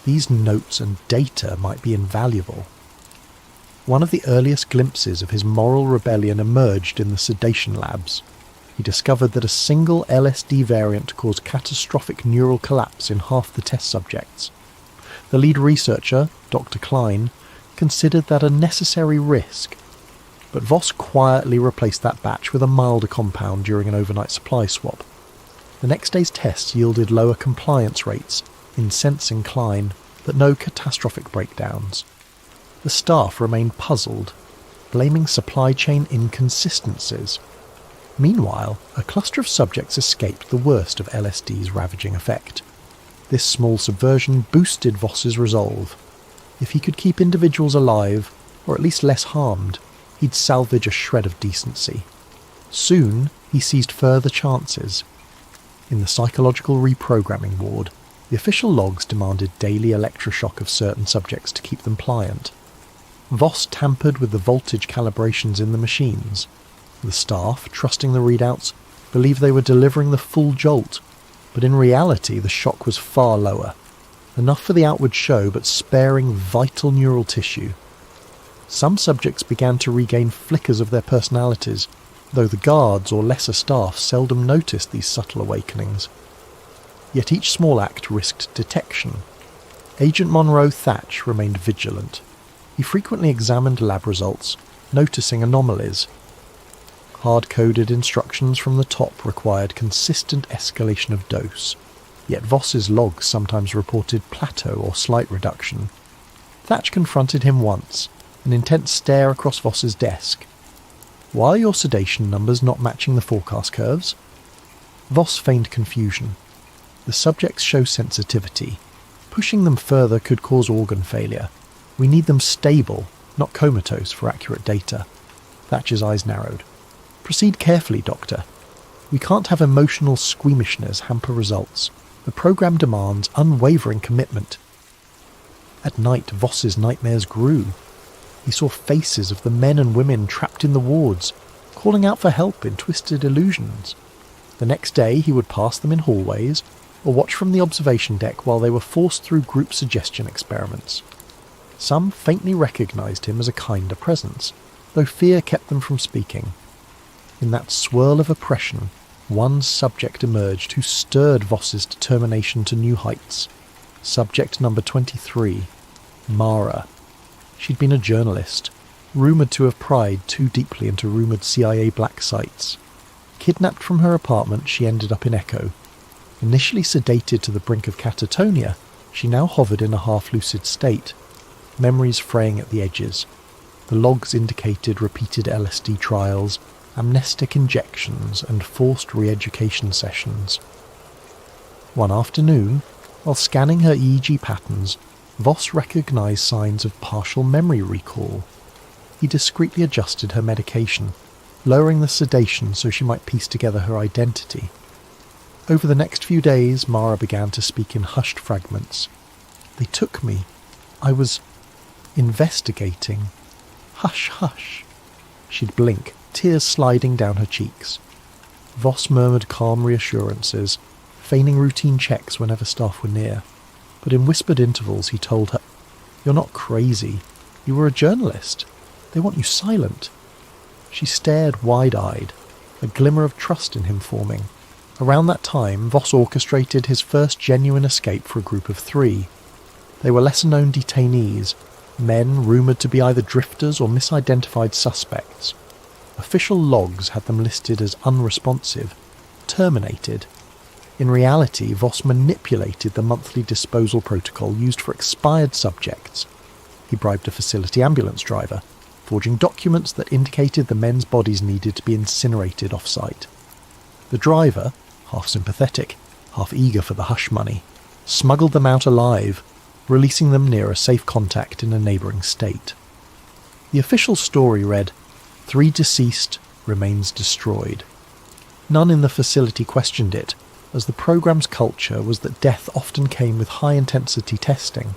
these notes and data might be invaluable. One of the earliest glimpses of his moral rebellion emerged in the sedation labs. He discovered that a single LSD variant caused catastrophic neural collapse in half the test subjects. The lead researcher, Dr. Klein, considered that a necessary risk, but Voss quietly replaced that batch with a milder compound during an overnight supply swap. The next day's tests yielded lower compliance rates, incensing Klein, but no catastrophic breakdowns. The staff remained puzzled, blaming supply chain inconsistencies. Meanwhile, a cluster of subjects escaped the worst of LSD's ravaging effect. This small subversion boosted Voss's resolve. If he could keep individuals alive, or at least less harmed, he'd salvage a shred of decency. Soon, he seized further chances. In the psychological reprogramming ward, the official logs demanded daily electroshock of certain subjects to keep them pliant. Voss tampered with the voltage calibrations in the machines. The staff, trusting the readouts, believed they were delivering the full jolt, but in reality the shock was far lower. Enough for the outward show, but sparing vital neural tissue. Some subjects began to regain flickers of their personalities, though the guards or lesser staff seldom noticed these subtle awakenings. Yet each small act risked detection. Agent Monroe Thatch remained vigilant. He frequently examined lab results, noticing anomalies. Hard-coded instructions from the top required consistent escalation of dose, yet Voss's logs sometimes reported plateau or slight reduction. Thatch confronted him once, an intense stare across Voss's desk. "Why are your sedation numbers not matching the forecast curves?" Voss feigned confusion. "The subjects show sensitivity. Pushing them further could cause organ failure. We need them stable, not comatose, for accurate data." Thatcher's eyes narrowed. "Proceed carefully, Doctor. We can't have emotional squeamishness hamper results. The program demands unwavering commitment." At night, Voss's nightmares grew. He saw faces of the men and women trapped in the wards, calling out for help in twisted illusions. The next day he would pass them in hallways, or watch from the observation deck while they were forced through group suggestion experiments. Some faintly recognised him as a kinder presence, though fear kept them from speaking. In that swirl of oppression, one subject emerged who stirred Voss's determination to new heights. Subject number 23, Mara. She'd been a journalist, rumoured to have pried too deeply into rumoured CIA black sites. Kidnapped from her apartment, she ended up in Echo. Initially sedated to the brink of catatonia, she now hovered in a half-lucid state, memories fraying at the edges. The logs indicated repeated LSD trials, amnestic injections, and forced re-education sessions. One afternoon, while scanning her EEG patterns, Voss recognised signs of partial memory recall. He discreetly adjusted her medication, lowering the sedation so she might piece together her identity. Over the next few days, Mara began to speak in hushed fragments. "They took me. I was investigating. Hush, hush." She'd blink, tears sliding down her cheeks. Voss murmured calm reassurances, feigning routine checks whenever staff were near. But in whispered intervals he told her, "You're not crazy. You were a journalist. They want you silent." She stared wide-eyed, a glimmer of trust in him forming. Around that time, Voss orchestrated his first genuine escape for a group of 3. They were lesser-known detainees, men rumoured to be either drifters or misidentified suspects. Official logs had them listed as unresponsive, terminated. In reality, Voss manipulated the monthly disposal protocol used for expired subjects. He bribed a facility ambulance driver, forging documents that indicated the men's bodies needed to be incinerated off-site. The driver, half sympathetic, half eager for the hush money, smuggled them out alive, releasing them near a safe contact in a neighbouring state. The official story read, 3 deceased, remains destroyed. None in the facility questioned it, as the programme's culture was that death often came with high-intensity testing.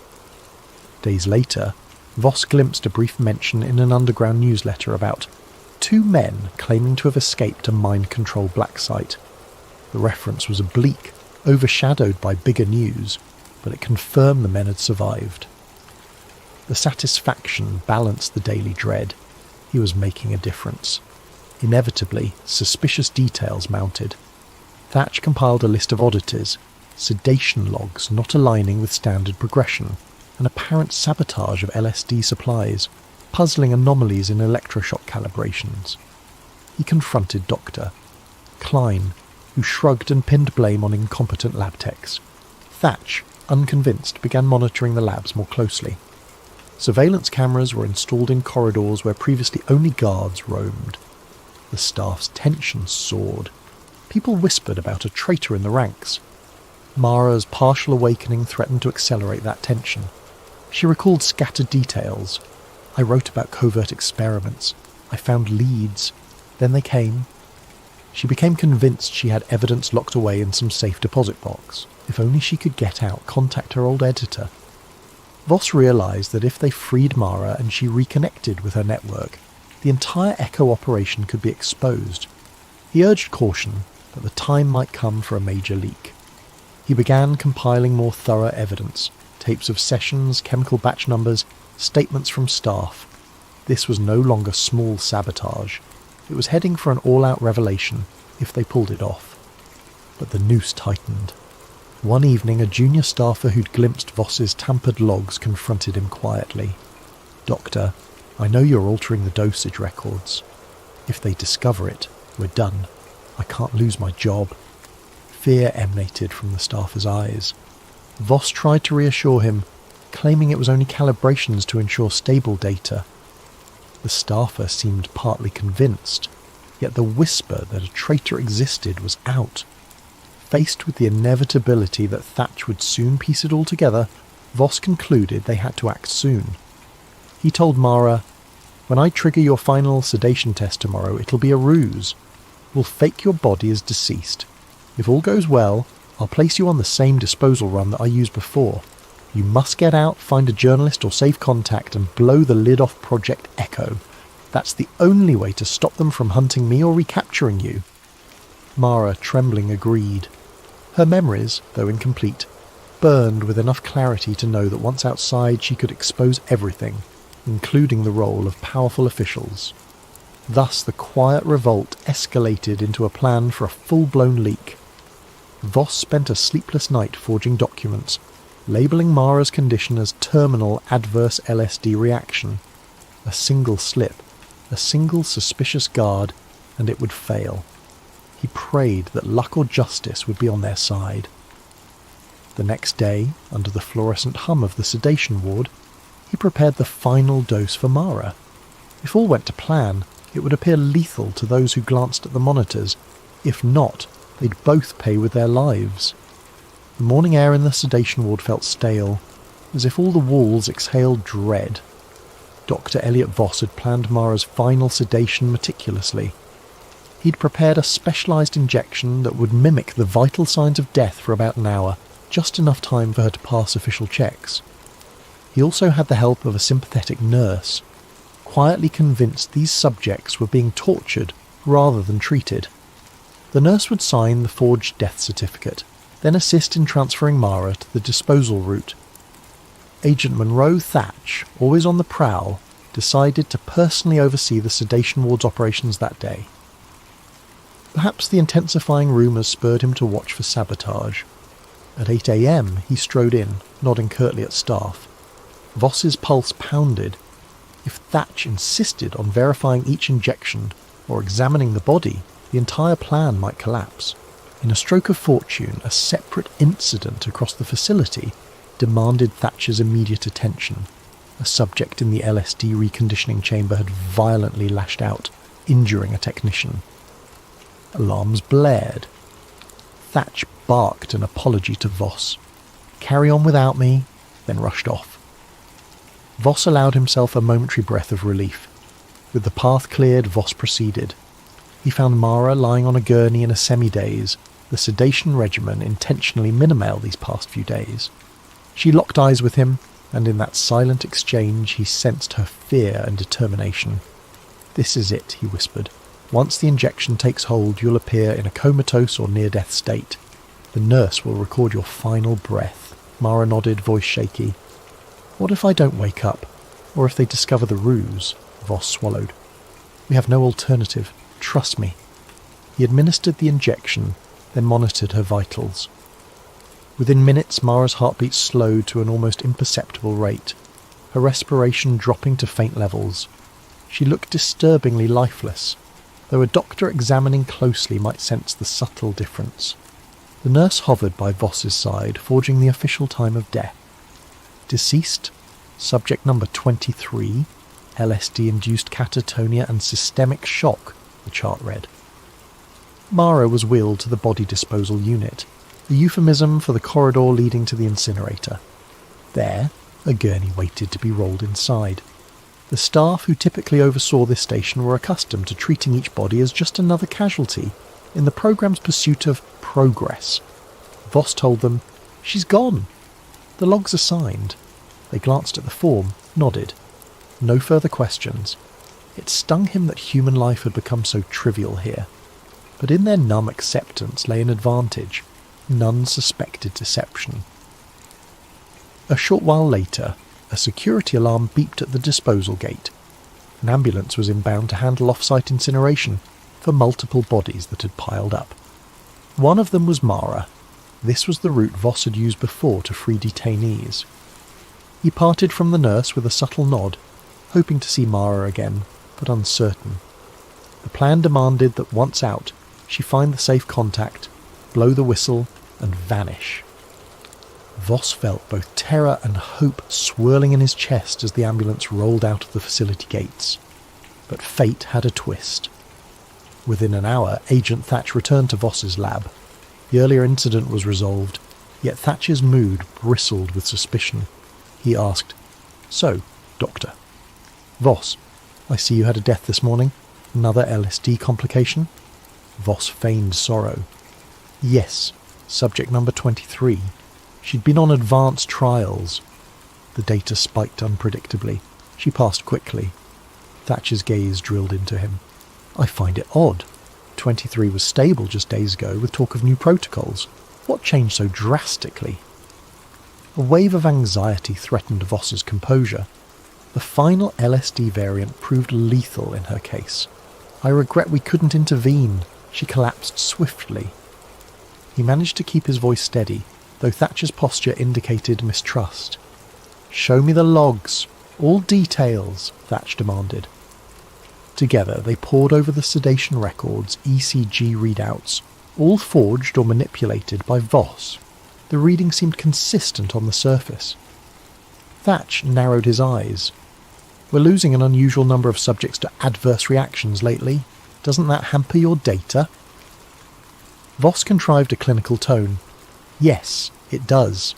Days later, Voss glimpsed a brief mention in an underground newsletter about 2 men claiming to have escaped a mind-controlled black site. The reference was oblique, overshadowed by bigger news, but it confirmed the men had survived. The satisfaction balanced the daily dread. He was making a difference. Inevitably, suspicious details mounted. Thatch compiled a list of oddities, sedation logs not aligning with standard progression, and apparent sabotage of LSD supplies, puzzling anomalies in electroshock calibrations. He confronted Dr. Klein, who shrugged and pinned blame on incompetent lab techs. Thatch, unconvinced, began monitoring the labs more closely. Surveillance cameras were installed in corridors where previously only guards roamed. The staff's tension soared. People whispered about a traitor in the ranks. Mara's partial awakening threatened to accelerate that tension. She recalled scattered details. I wrote about covert experiments. I found leads. Then they came. She became convinced she had evidence locked away in some safe deposit box. If only she could get out, contact her old editor. Voss realised that if they freed Mara and she reconnected with her network, the entire Echo operation could be exposed. He urged caution, but the time might come for a major leak. He began compiling more thorough evidence, tapes of sessions, chemical batch numbers, statements from staff. This was no longer small sabotage. It was heading for an all-out revelation, if they pulled it off. But the noose tightened. One evening, a junior staffer who'd glimpsed Voss's tampered logs confronted him quietly. "Doctor, I know you're altering the dosage records. If they discover it, we're done. I can't lose my job." Fear emanated from the staffer's eyes. Voss tried to reassure him, claiming it was only calibrations to ensure stable data. The staffer seemed partly convinced, yet the whisper that a traitor existed was out. Faced with the inevitability that Thatch would soon piece it all together, Voss concluded they had to act soon. He told Mara, "When I trigger your final sedation test tomorrow, it'll be a ruse. We'll fake your body as deceased. If all goes well, I'll place you on the same disposal run that I used before. You must get out, find a journalist or safe contact, and blow the lid off Project Echo. That's the only way to stop them from hunting me or recapturing you." Mara, trembling, agreed. Her memories, though incomplete, burned with enough clarity to know that once outside she could expose everything, including the role of powerful officials. Thus the quiet revolt escalated into a plan for a full-blown leak. Voss spent a sleepless night forging documents, labelling Mara's condition as terminal adverse LSD reaction. A single slip, a single suspicious guard, and it would fail. He prayed that luck or justice would be on their side. The next day, under the fluorescent hum of the sedation ward, he prepared the final dose for Mara. If all went to plan, it would appear lethal to those who glanced at the monitors. If not, they'd both pay with their lives. The morning air in the sedation ward felt stale, as if all the walls exhaled dread. Dr. Elliot Voss had planned Mara's final sedation meticulously. He'd prepared a specialised injection that would mimic the vital signs of death for about an hour, just enough time for her to pass official checks. He also had the help of a sympathetic nurse, quietly convinced these subjects were being tortured rather than treated. The nurse would sign the forged death certificate, then assist in transferring Mara to the disposal route. Agent Monroe Thatch, always on the prowl, decided to personally oversee the sedation ward's operations that day. Perhaps the intensifying rumours spurred him to watch for sabotage. At 8 a.m. he strode in, nodding curtly at staff. Voss's pulse pounded. If Thatch insisted on verifying each injection or examining the body, the entire plan might collapse. In a stroke of fortune, a separate incident across the facility demanded Thatcher's immediate attention. A subject in the LSD reconditioning chamber had violently lashed out, injuring a technician. Alarms blared. Thatch barked an apology to Voss. "Carry on without me," then rushed off. Voss allowed himself a momentary breath of relief. With the path cleared, Voss proceeded. He found Mara lying on a gurney in a semi-daze, the sedation regimen intentionally minimal these past few days. She locked eyes with him, and in that silent exchange he sensed her fear and determination. "This is it," he whispered. "Once the injection takes hold, you'll appear in a comatose or near-death state. The nurse will record your final breath." Mara nodded, voice shaky. "What if I don't wake up? Or if they discover the ruse?" Voss swallowed. "We have no alternative. Trust me." He administered the injection, then monitored her vitals. Within minutes, Mara's heartbeat slowed to an almost imperceptible rate, her respiration dropping to faint levels. She looked disturbingly lifeless, though a doctor examining closely might sense the subtle difference. The nurse hovered by Voss's side, forging the official time of death. "Deceased, subject number 23, LSD-induced catatonia and systemic shock," the chart read. Mara was wheeled to the body disposal unit, a euphemism for the corridor leading to the incinerator. There, a gurney waited to be rolled inside. The staff who typically oversaw this station were accustomed to treating each body as just another casualty in the program's pursuit of progress. Voss told them, "She's gone. The logs are signed." They glanced at the form, nodded. No further questions. It stung him that human life had become so trivial here. But in their numb acceptance lay an advantage. None suspected deception. A short while later, a security alarm beeped at the disposal gate. An ambulance was inbound to handle off-site incineration for multiple bodies that had piled up. One of them was Mara. This was the route Voss had used before to free detainees. He parted from the nurse with a subtle nod, hoping to see Mara again, but uncertain. The plan demanded that once out, she find the safe contact, blow the whistle, and vanish. Voss felt both terror and hope swirling in his chest as the ambulance rolled out of the facility gates. But fate had a twist. Within an hour, Agent Thatch returned to Voss's lab. The earlier incident was resolved, yet Thatch's mood bristled with suspicion. He asked, "So, Doctor?" "Voss, I see you had a death this morning. Another LSD complication?" Voss feigned sorrow. "Yes, subject number 23. She'd been on advanced trials." The data spiked unpredictably. She passed quickly. Thatcher's gaze drilled into him. "I find it odd. 23 was stable just days ago with talk of new protocols. What changed so drastically?" A wave of anxiety threatened Voss's composure. The final LSD variant proved lethal in her case. "I regret we couldn't intervene. She collapsed swiftly." He managed to keep his voice steady, though Thatcher's posture indicated mistrust. "Show me the logs. All details," Thatch demanded. Together they pored over the sedation records, ECG readouts, all forged or manipulated by Voss. The reading seemed consistent on the surface. Thatch narrowed his eyes. "We're losing an unusual number of subjects to adverse reactions lately. Doesn't that hamper your data?" Voss contrived a clinical tone. "Yes, it does.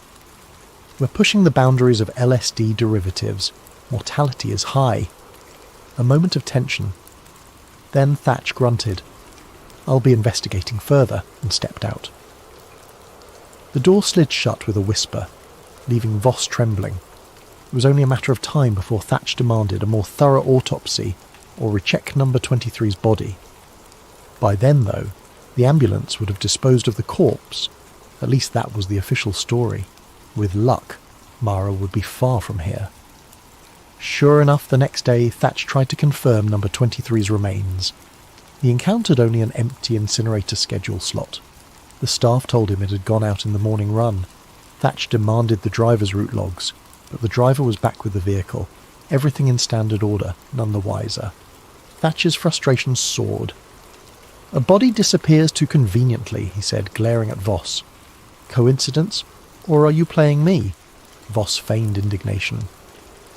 We're pushing the boundaries of LSD derivatives. Mortality is high." A moment of tension. Then Thatch grunted. "I'll be investigating further," and stepped out. The door slid shut with a whisper, leaving Voss trembling. It was only a matter of time before Thatch demanded a more thorough autopsy or recheck number 23's body. By then, though, the ambulance would have disposed of the corpse. At least that was the official story. With luck, Mara would be far from here. Sure enough, the next day, Thatch tried to confirm number 23's remains. He encountered only an empty incinerator schedule slot. The staff told him it had gone out in the morning run. Thatch demanded the driver's route logs, but the driver was back with the vehicle, everything in standard order, none the wiser. Thatcher's frustration soared. "A body disappears too conveniently," he said, glaring at Voss. "Coincidence? Or are you playing me?" Voss feigned indignation.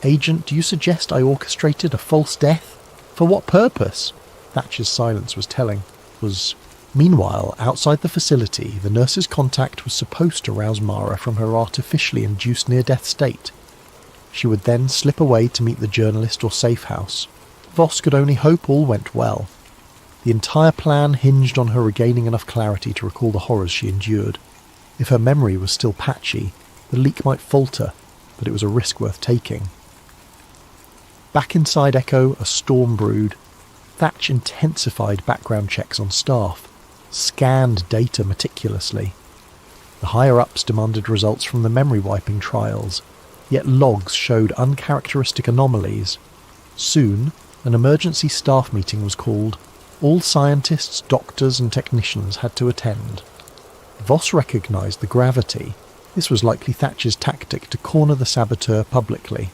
"Agent, do you suggest I orchestrated a false death? For what purpose?" Thatcher's silence was telling. Meanwhile, outside the facility, the nurse's contact was supposed to rouse Mara from her artificially induced near-death state. She would then slip away to meet the journalist or safe house. Voss could only hope all went well. The entire plan hinged on her regaining enough clarity to recall the horrors she endured. If her memory was still patchy, the leak might falter, but it was a risk worth taking. Back inside Echo, a storm brewed. Thatch intensified background checks on staff, scanned data meticulously. The higher-ups demanded results from the memory wiping trials, yet logs showed uncharacteristic anomalies. Soon, an emergency staff meeting was called. All scientists, doctors and technicians had to attend. Voss recognised the gravity. This was likely Thatcher's tactic to corner the saboteur publicly.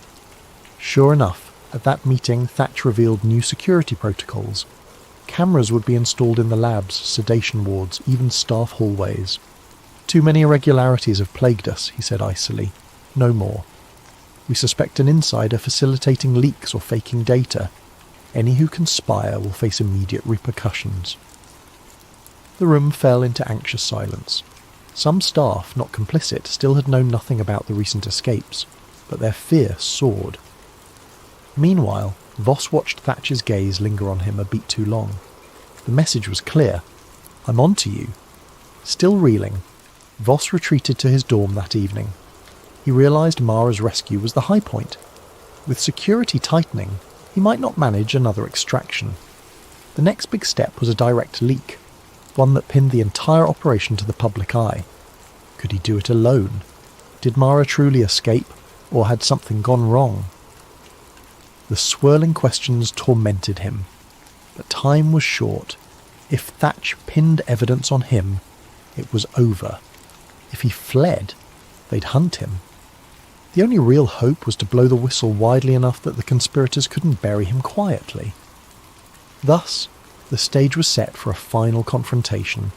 Sure enough, at that meeting, Thatch revealed new security protocols. Cameras would be installed in the labs, sedation wards, even staff hallways. "Too many irregularities have plagued us," he said icily. "No more. We suspect an insider facilitating leaks or faking data. Any who conspire will face immediate repercussions." The room fell into anxious silence. Some staff, not complicit, still had known nothing about the recent escapes, but their fear soared. Meanwhile, Voss watched Thatcher's gaze linger on him a beat too long. The message was clear. "I'm on to you." Still reeling, Voss retreated to his dorm that evening. He realised Mara's rescue was the high point. With security tightening, he might not manage another extraction. The next big step was a direct leak, one that pinned the entire operation to the public eye. Could he do it alone? Did Mara truly escape, or had something gone wrong? The swirling questions tormented him, but time was short. If Thatch pinned evidence on him, it was over. If he fled, they'd hunt him. The only real hope was to blow the whistle widely enough that the conspirators couldn't bury him quietly. Thus, the stage was set for a final confrontation.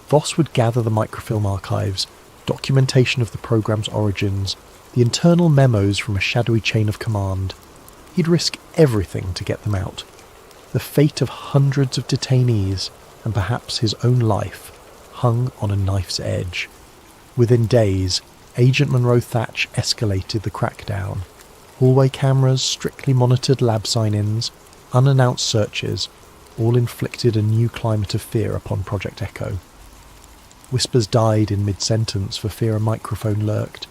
Voss would gather the microfilm archives, documentation of the program's origins, the internal memos from a shadowy chain of command. He'd risk everything to get them out. The fate of hundreds of detainees, and perhaps his own life, hung on a knife's edge. Within days, Agent Monroe Thatch escalated the crackdown. Hallway cameras, strictly monitored lab sign-ins, unannounced searches, all inflicted a new climate of fear upon Project Echo. Whispers died in mid-sentence for fear a microphone lurked.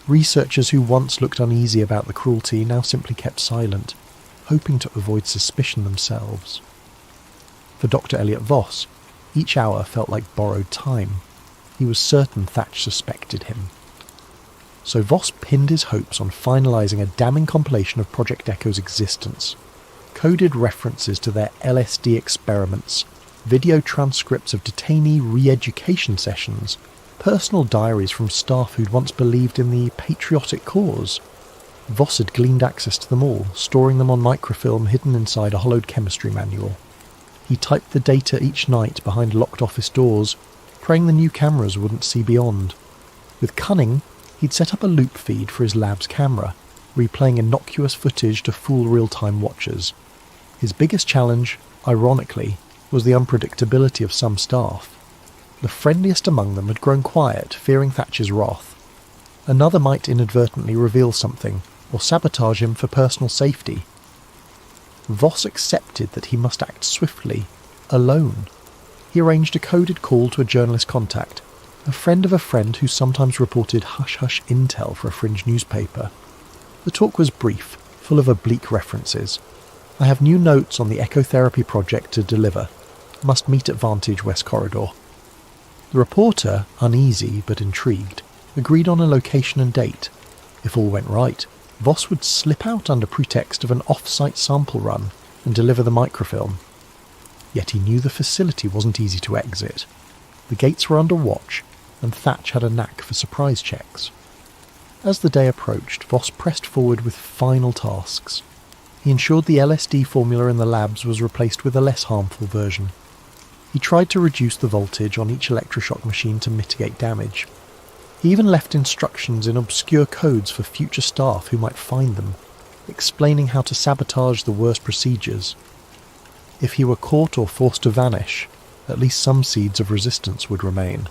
Researchers who once looked uneasy about the cruelty now simply kept silent, hoping to avoid suspicion themselves. For Dr. Elliot Voss, each hour felt like borrowed time. He was certain Thatch suspected him. So Voss pinned his hopes on finalising a damning compilation of Project Echo's existence. Coded references to their LSD experiments, video transcripts of detainee re-education sessions, personal diaries from staff who'd once believed in the patriotic cause. Voss had gleaned access to them all, storing them on microfilm hidden inside a hollowed chemistry manual. He typed the data each night behind locked office doors, praying the new cameras wouldn't see beyond. With cunning, he'd set up a loop feed for his lab's camera, replaying innocuous footage to fool real-time watchers. His biggest challenge, ironically, was the unpredictability of some staff. The friendliest among them had grown quiet, fearing Thatcher's wrath. Another might inadvertently reveal something, or sabotage him for personal safety. Voss accepted that he must act swiftly, alone. He arranged a coded call to a journalist contact, a friend of a friend who sometimes reported hush-hush intel for a fringe newspaper. The talk was brief, full of oblique references. "I have new notes on the echotherapy project to deliver. Must meet at Vantage West Corridor." The reporter, uneasy but intrigued, agreed on a location and date. If all went right, Voss would slip out under pretext of an off-site sample run and deliver the microfilm. Yet he knew the facility wasn't easy to exit. The gates were under watch, and Thatch had a knack for surprise checks. As the day approached, Voss pressed forward with final tasks. He ensured the LSD formula in the labs was replaced with a less harmful version. He tried to reduce the voltage on each electroshock machine to mitigate damage. He even left instructions in obscure codes for future staff who might find them, explaining how to sabotage the worst procedures. If he were caught or forced to vanish, at least some seeds of resistance would remain.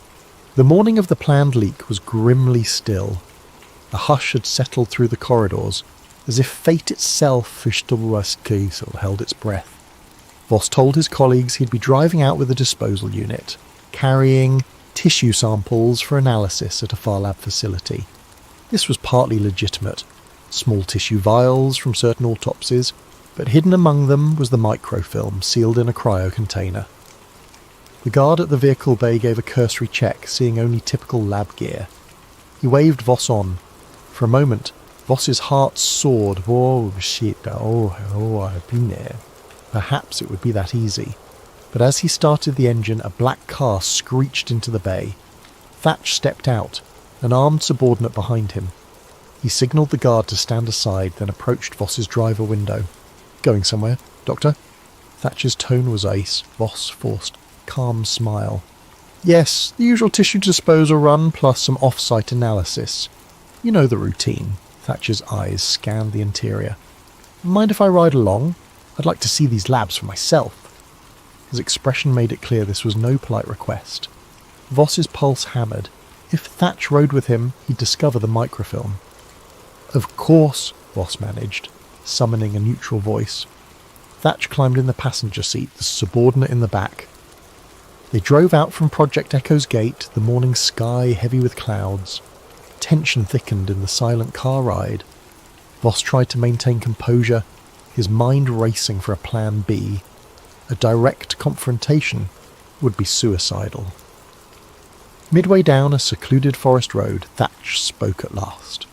The morning of the planned leak was grimly still. A hush had settled through the corridors, as if fate itself held its breath. Voss told his colleagues he'd be driving out with a disposal unit, carrying tissue samples for analysis at a far lab facility. This was partly legitimate. Small tissue vials from certain autopsies, but hidden among them was the microfilm sealed in a cryo container. The guard at the vehicle bay gave a cursory check, seeing only typical lab gear. He waved Voss on. For a moment, Voss's heart soared. Oh shit, I've been there. Perhaps it would be that easy. But as he started the engine, a black car screeched into the bay. Thatch stepped out, an armed subordinate behind him. He signalled the guard to stand aside, then approached Voss's driver window. "Going somewhere, Doctor?" Thatch's tone was ice. Voss forced a calm smile. "Yes, the usual tissue disposal run plus some off-site analysis. You know the routine." Thatch's eyes scanned the interior. "Mind if I ride along? I'd like to see these labs for myself." His expression made it clear this was no polite request. Voss's pulse hammered. If Thatch rode with him, he'd discover the microfilm. "Of course," Voss managed, summoning a neutral voice. Thatch climbed in the passenger seat, the subordinate in the back. They drove out from Project Echo's gate, the morning sky heavy with clouds. Tension thickened in the silent car ride. Voss tried to maintain composure, his mind racing for a plan B. A direct confrontation would be suicidal. Midway down a secluded forest road, Thatch spoke at last.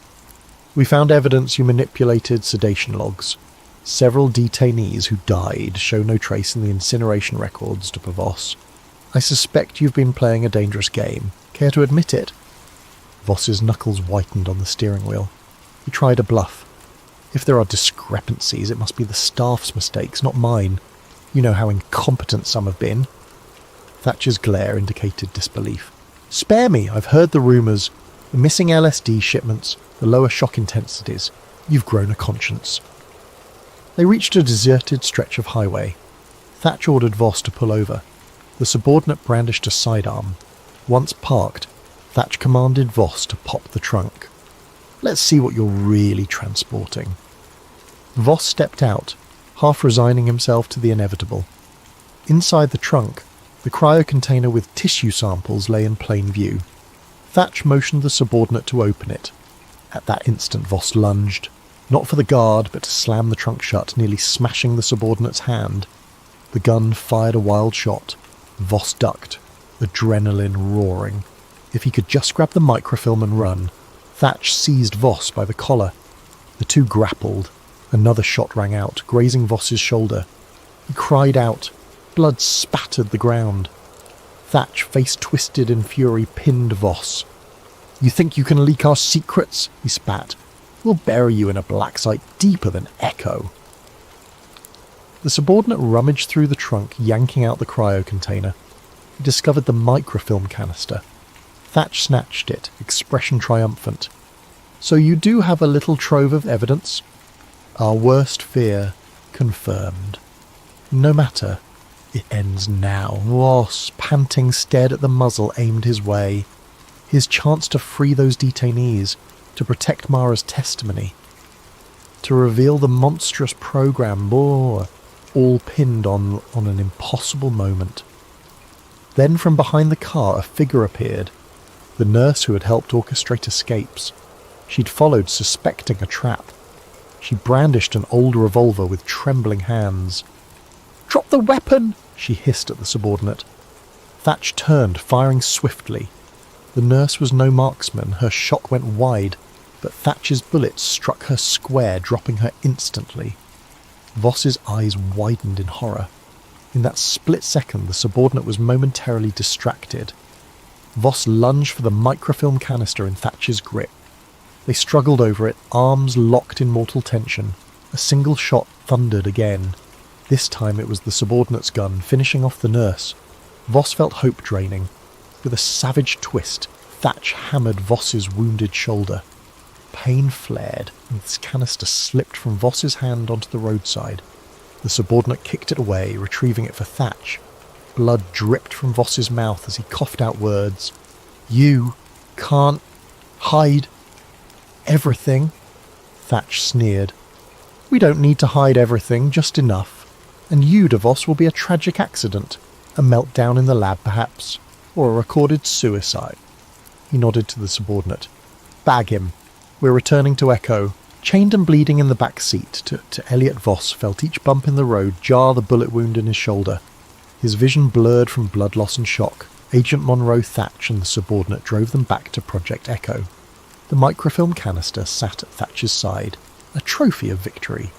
"We found evidence you manipulated sedation logs. Several detainees who died show no trace in the incineration records, Dr. Voss. I suspect you've been playing a dangerous game. Care to admit it?" Voss's knuckles whitened on the steering wheel. He tried a bluff. "If there are discrepancies, it must be the staff's mistakes, not mine. You know how incompetent some have been." Thatcher's glare indicated disbelief. "Spare me, I've heard the rumours. The missing LSD shipments, the lower shock intensities. You've grown a conscience." They reached a deserted stretch of highway. Thatch ordered Voss to pull over. The subordinate brandished a sidearm. Once parked, Thatch commanded Voss to pop the trunk. "Let's see what you're really transporting." Voss stepped out, half resigning himself to the inevitable. Inside the trunk, the cryo container with tissue samples lay in plain view. Thatch motioned the subordinate to open it. At that instant Voss lunged, not for the guard, but to slam the trunk shut, nearly smashing the subordinate's hand. The gun fired a wild shot. Voss ducked, adrenaline roaring. If he could just grab the microfilm and run. Thatch seized Voss by the collar. The two grappled. Another shot rang out, grazing Voss's shoulder. He cried out. Blood spattered the ground. Thatch, face twisted in fury, pinned Voss. "You think you can leak our secrets?" he spat. "We'll bury you in a black site deeper than Echo." The subordinate rummaged through the trunk, yanking out the cryo container. He discovered the microfilm canister. Thatch snatched it, expression triumphant. "So you do have a little trove of evidence?" "Our worst fear confirmed." "No matter. It ends now." Voss, panting, stared at the muzzle aimed his way. His chance to free those detainees, to protect Mara's testimony, to reveal the monstrous program, all pinned on an impossible moment. Then from behind the car a figure appeared, the nurse who had helped orchestrate escapes. She'd followed, suspecting a trap. She brandished an old revolver with trembling hands. "Drop the weapon!" she hissed at the subordinate. Thatch turned, firing swiftly. The nurse was no marksman. Her shot went wide, but Thatch's bullet struck her square, dropping her instantly. Voss's eyes widened in horror. In that split second, the subordinate was momentarily distracted. Voss lunged for the microfilm canister in Thatch's grip. They struggled over it, arms locked in mortal tension. A single shot thundered again. This time it was the subordinate's gun, finishing off the nurse. Voss felt hope draining. With a savage twist, Thatch hammered Voss's wounded shoulder. Pain flared, and the canister slipped from Voss's hand onto the roadside. The subordinate kicked it away, retrieving it for Thatch. Blood dripped from Voss's mouth as he coughed out words. "You can't hide everything," Thatch sneered. "We don't need to hide everything, just enough. And you, DeVos, will be a tragic accident. A meltdown in the lab, perhaps. Or a recorded suicide." He nodded to the subordinate. "Bag him. We're returning to Echo." Chained and bleeding in the back seat, to Elliot Voss felt each bump in the road jar the bullet wound in his shoulder. His vision blurred from blood loss and shock. Agent Monroe, Thatch and the subordinate drove them back to Project Echo. The microfilm canister sat at Thatch's side, a trophy of victory.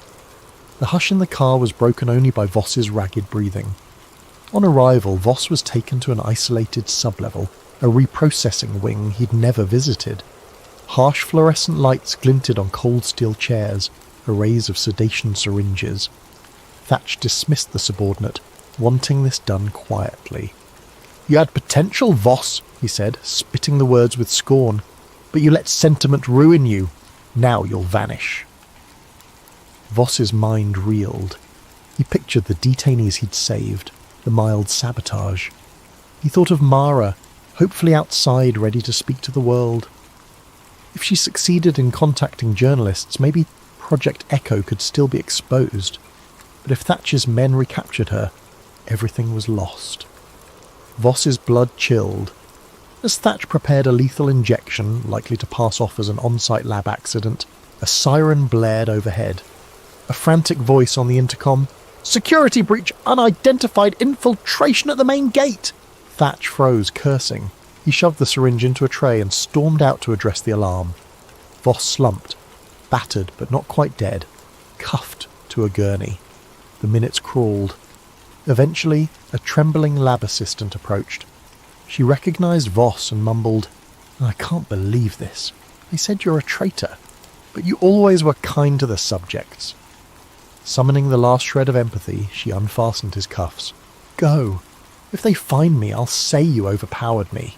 The hush in the car was broken only by Voss's ragged breathing. On arrival, Voss was taken to an isolated sublevel, a reprocessing wing he'd never visited. Harsh fluorescent lights glinted on cold steel chairs, arrays of sedation syringes. Thatch dismissed the subordinate, wanting this done quietly. "You had potential, Voss," he said, spitting the words with scorn, "but you let sentiment ruin you. Now you'll vanish." Voss's mind reeled. He pictured the detainees he'd saved, the mild sabotage. He thought of Mara, hopefully outside, ready to speak to the world. If she succeeded in contacting journalists, maybe Project Echo could still be exposed. But if Thatch's men recaptured her, everything was lost. Voss's blood chilled. As Thatch prepared a lethal injection, likely to pass off as an on-site lab accident, a siren blared overhead. A frantic voice on the intercom. "Security breach! Unidentified infiltration at the main gate!" Thatch froze, cursing. He shoved the syringe into a tray and stormed out to address the alarm. Voss slumped, battered but not quite dead, cuffed to a gurney. The minutes crawled. Eventually, a trembling lab assistant approached. She recognized Voss and mumbled, "I can't believe this. They said you're a traitor, but you always were kind to the subjects." Summoning the last shred of empathy, she unfastened his cuffs. "Go. If they find me, I'll say you overpowered me."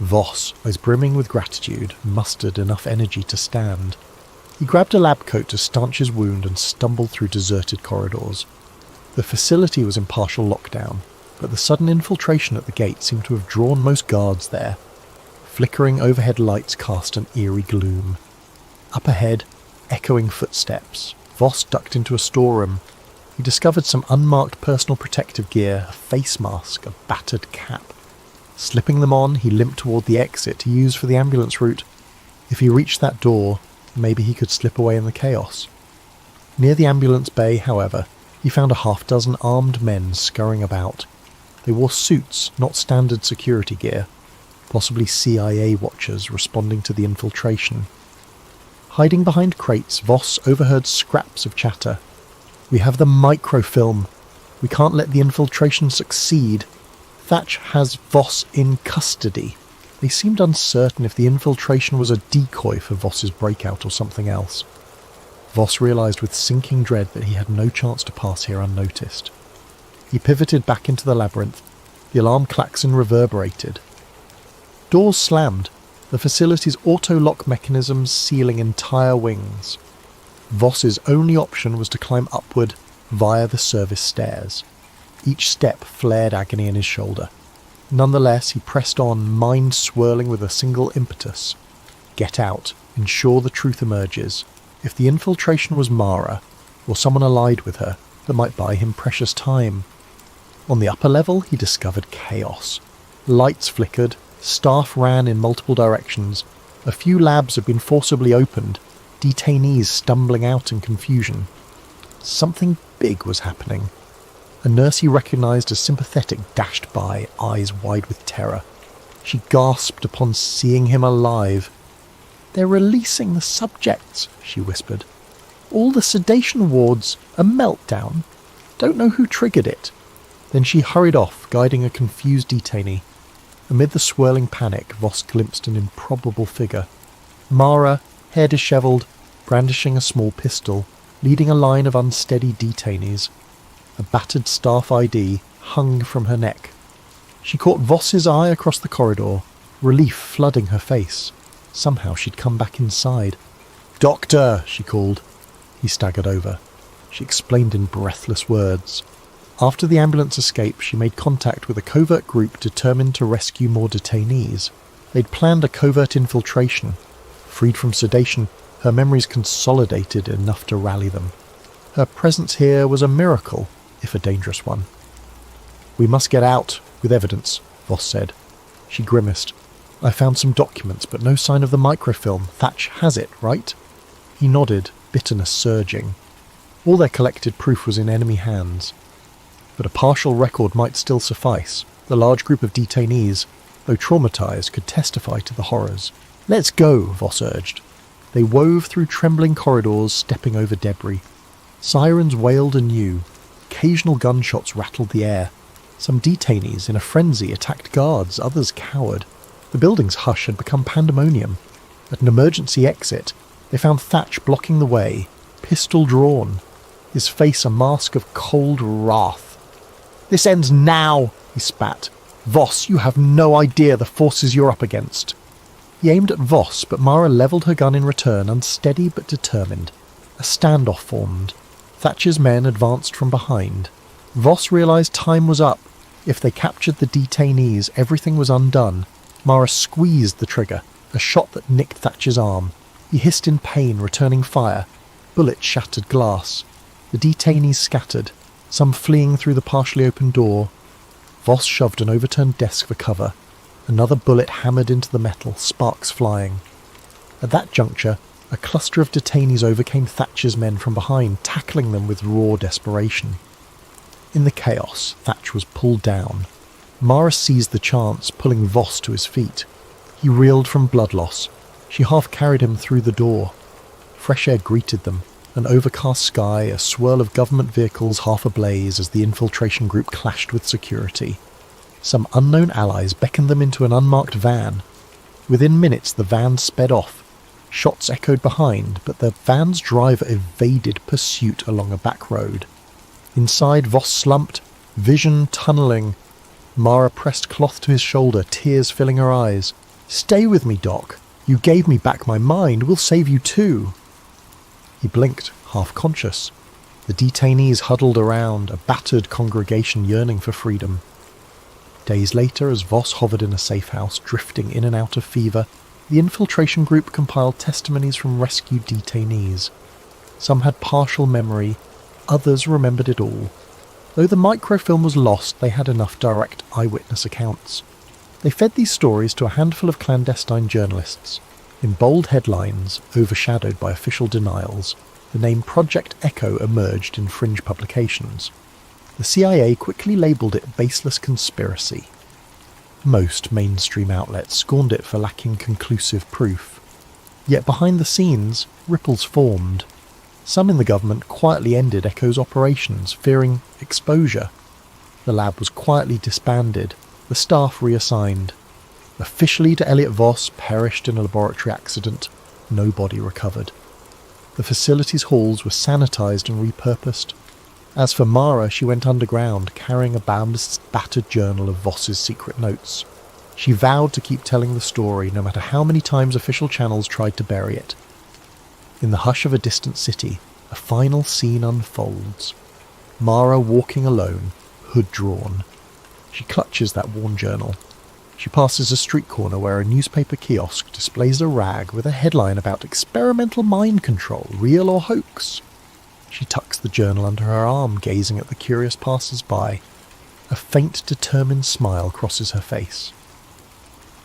Voss, eyes brimming with gratitude, mustered enough energy to stand. He grabbed a lab coat to stanch his wound and stumbled through deserted corridors. The facility was in partial lockdown, but the sudden infiltration at the gate seemed to have drawn most guards there. Flickering overhead lights cast an eerie gloom. Up ahead, echoing footsteps, Voss ducked into a storeroom. He discovered some unmarked personal protective gear, a face mask, a battered cap. Slipping them on, he limped toward the exit he used for the ambulance route. If he reached that door, maybe he could slip away in the chaos. Near the ambulance bay, however, he found a half-dozen armed men scurrying about. They wore suits, not standard security gear, possibly CIA watchers responding to the infiltration. Hiding behind crates, Voss overheard scraps of chatter. "We have the microfilm. We can't let the infiltration succeed. Thatch has Voss in custody." They seemed uncertain if the infiltration was a decoy for Voss's breakout or something else. Voss realized with sinking dread that he had no chance to pass here unnoticed. He pivoted back into the labyrinth. The alarm klaxon reverberated. Doors slammed, the facility's auto-lock mechanisms sealing entire wings. Voss's only option was to climb upward via the service stairs. Each step flared agony in his shoulder. Nonetheless, he pressed on, mind swirling with a single impetus. Get out, ensure the truth emerges. If the infiltration was Mara, or someone allied with her, that might buy him precious time. On the upper level, he discovered chaos. Lights flickered, staff ran in multiple directions, a few labs had been forcibly opened, detainees stumbling out in confusion. Something big was happening. A nurse he recognized as sympathetic dashed by, eyes wide with terror. She gasped upon seeing him alive. "They're releasing the subjects," she whispered. "All the sedation wards, a meltdown. Don't know who triggered it." Then she hurried off, guiding a confused detainee. Amid the swirling panic, Voss glimpsed an improbable figure. Mara, hair dishevelled, brandishing a small pistol, leading a line of unsteady detainees. A battered staff ID hung from her neck, She caught Voss's eye across the corridor, relief flooding her face. Somehow she'd come back inside. "Doctor!" she called. He staggered over. She explained in breathless words. After the ambulance escape, she made contact with a covert group determined to rescue more detainees. They'd planned a covert infiltration. Freed from sedation, her memories consolidated enough to rally them. Her presence here was a miracle, if a dangerous one. "We must get out, with evidence," Voss said. She grimaced. "I found some documents, but no sign of the microfilm. Thatch has it, right?" He nodded, bitterness surging. All their collected proof was in enemy hands. But a partial record might still suffice. The large group of detainees, though traumatized, could testify to the horrors. "Let's go," Voss urged. They wove through trembling corridors, stepping over debris. Sirens wailed anew. Occasional gunshots rattled the air. Some detainees, in a frenzy, attacked guards, others cowered. The building's hush had become pandemonium. At an emergency exit, they found Thatch blocking the way, pistol drawn, his face a mask of cold wrath. "This ends now," he spat. "Voss, you have no idea the forces you're up against." He aimed at Voss, but Mara levelled her gun in return, unsteady but determined. A standoff formed. Thatcher's men advanced from behind. Voss realised time was up. If they captured the detainees, everything was undone. Mara squeezed the trigger, a shot that nicked Thatcher's arm. He hissed in pain, returning fire. Bullets shattered glass. The detainees scattered, some fleeing through the partially open door. Voss shoved an overturned desk for cover. Another bullet hammered into the metal, sparks flying. At that juncture, a cluster of detainees overcame Thatcher's men from behind, tackling them with raw desperation. In the chaos, Thatch was pulled down. Mara seized the chance, pulling Voss to his feet. He reeled from blood loss. She half carried him through the door. Fresh air greeted them, an overcast sky, a swirl of government vehicles half ablaze as the infiltration group clashed with security. Some unknown allies beckoned them into an unmarked van. Within minutes the van sped off. Shots echoed behind, but the van's driver evaded pursuit along a back road. Inside, Voss slumped, vision tunnelling. Mara pressed cloth to his shoulder, tears filling her eyes. "Stay with me, Doc. You gave me back my mind. We'll save you too." He blinked, half-conscious. The detainees huddled around, a battered congregation yearning for freedom. Days later, as Voss hovered in a safe house, drifting in and out of fever, the infiltration group compiled testimonies from rescued detainees. Some had partial memory, others remembered it all. Though the microfilm was lost, they had enough direct eyewitness accounts. They fed these stories to a handful of clandestine journalists. In bold headlines, overshadowed by official denials, the name Project Echo emerged in fringe publications. The CIA quickly labelled it baseless conspiracy. Most mainstream outlets scorned it for lacking conclusive proof. Yet behind the scenes, ripples formed. Some in the government quietly ended Echo's operations, fearing exposure. The lab was quietly disbanded, the staff reassigned. Officially to Elliot Voss perished in a laboratory accident. No body recovered. The facility's halls were sanitised and repurposed. As for Mara, she went underground, carrying a bound, battered journal of Voss's secret notes. She vowed to keep telling the story, no matter how many times official channels tried to bury it. In the hush of a distant city, a final scene unfolds. Mara walking alone, hood drawn. She clutches that worn journal. She passes a street corner where a newspaper kiosk displays a rag with a headline about experimental mind control, real or hoax. She tucks the journal under her arm, gazing at the curious passers-by. A faint, determined smile crosses her face.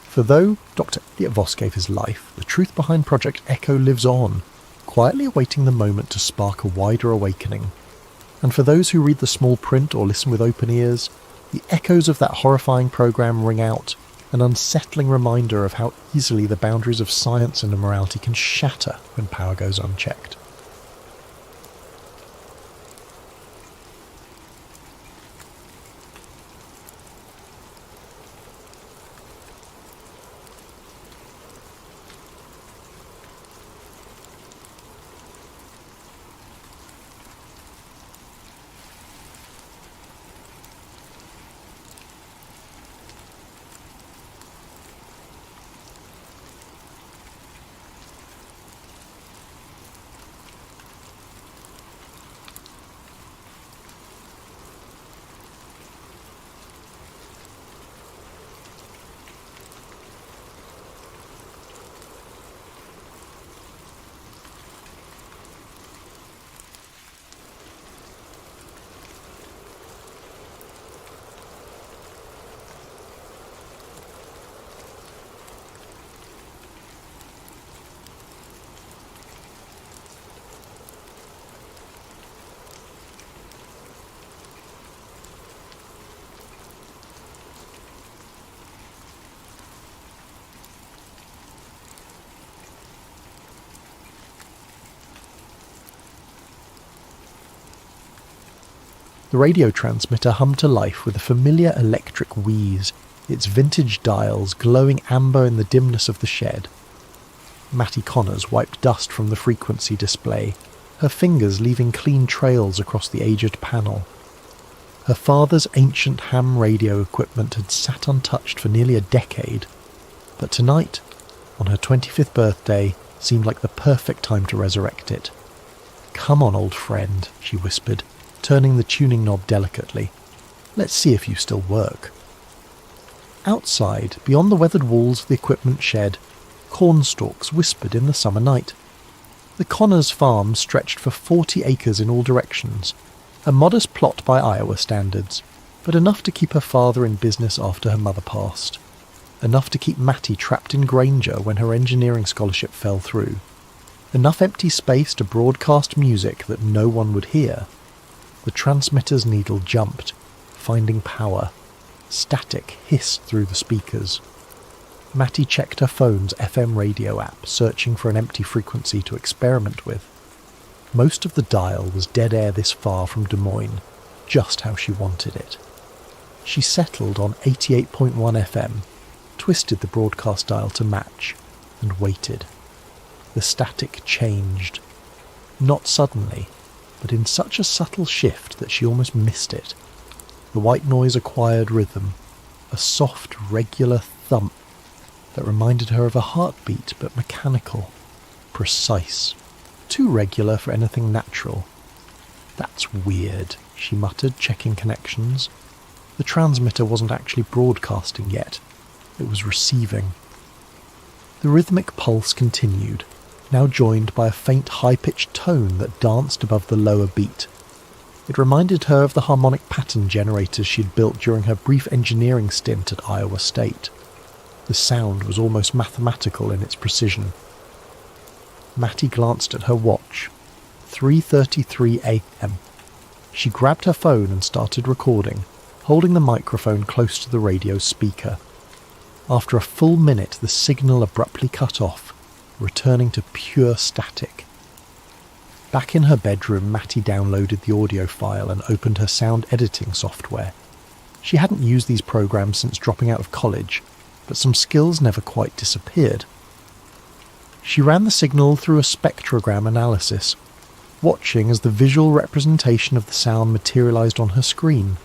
For though Dr. Elliot Voss gave his life, the truth behind Project Echo lives on, quietly awaiting the moment to spark a wider awakening. And for those who read the small print or listen with open ears, the echoes of that horrifying program ring out, an unsettling reminder of how easily the boundaries of science and morality can shatter when power goes unchecked. The radio transmitter hummed to life with a familiar electric wheeze, its vintage dials glowing amber in the dimness of the shed. Mattie Connors wiped dust from the frequency display, her fingers leaving clean trails across the aged panel. Her father's ancient ham radio equipment had sat untouched for nearly a decade, but tonight, on her 25th birthday, seemed like the perfect time to resurrect it. "Come on, old friend," she whispered, turning the tuning knob delicately. "Let's see if you still work." Outside, beyond the weathered walls of the equipment shed, cornstalks whispered in the summer night. The Connors farm stretched for 40 acres in all directions, a modest plot by Iowa standards, but enough to keep her father in business after her mother passed. Enough to keep Mattie trapped in Granger when her engineering scholarship fell through. Enough empty space to broadcast music that no one would hear. The transmitter's needle jumped, finding power. Static hissed through the speakers. Mattie checked her phone's FM radio app, searching for an empty frequency to experiment with. Most of the dial was dead air this far from Des Moines, just how she wanted it. She settled on 88.1 FM, twisted the broadcast dial to match, and waited. The static changed. Not suddenly, but in such a subtle shift that she almost missed it. The white noise acquired rhythm, a soft, regular thump that reminded her of a heartbeat, but mechanical, precise, too regular for anything natural. "That's weird," she muttered, checking connections. The transmitter wasn't actually broadcasting yet. It was receiving. The rhythmic pulse continued, now joined by a faint high-pitched tone that danced above the lower beat. It reminded her of the harmonic pattern generators she'd built during her brief engineering stint at Iowa State. The sound was almost mathematical in its precision. Mattie glanced at her watch. 3:33 a.m. She grabbed her phone and started recording, holding the microphone close to the radio's speaker. After a full minute, the signal abruptly cut off, returning to pure static. Back in her bedroom, Mattie downloaded the audio file and opened her sound editing software. She hadn't used these programs since dropping out of college, but some skills never quite disappeared. She ran the signal through a spectrogram analysis, watching as the visual representation of the sound materialized on her screen.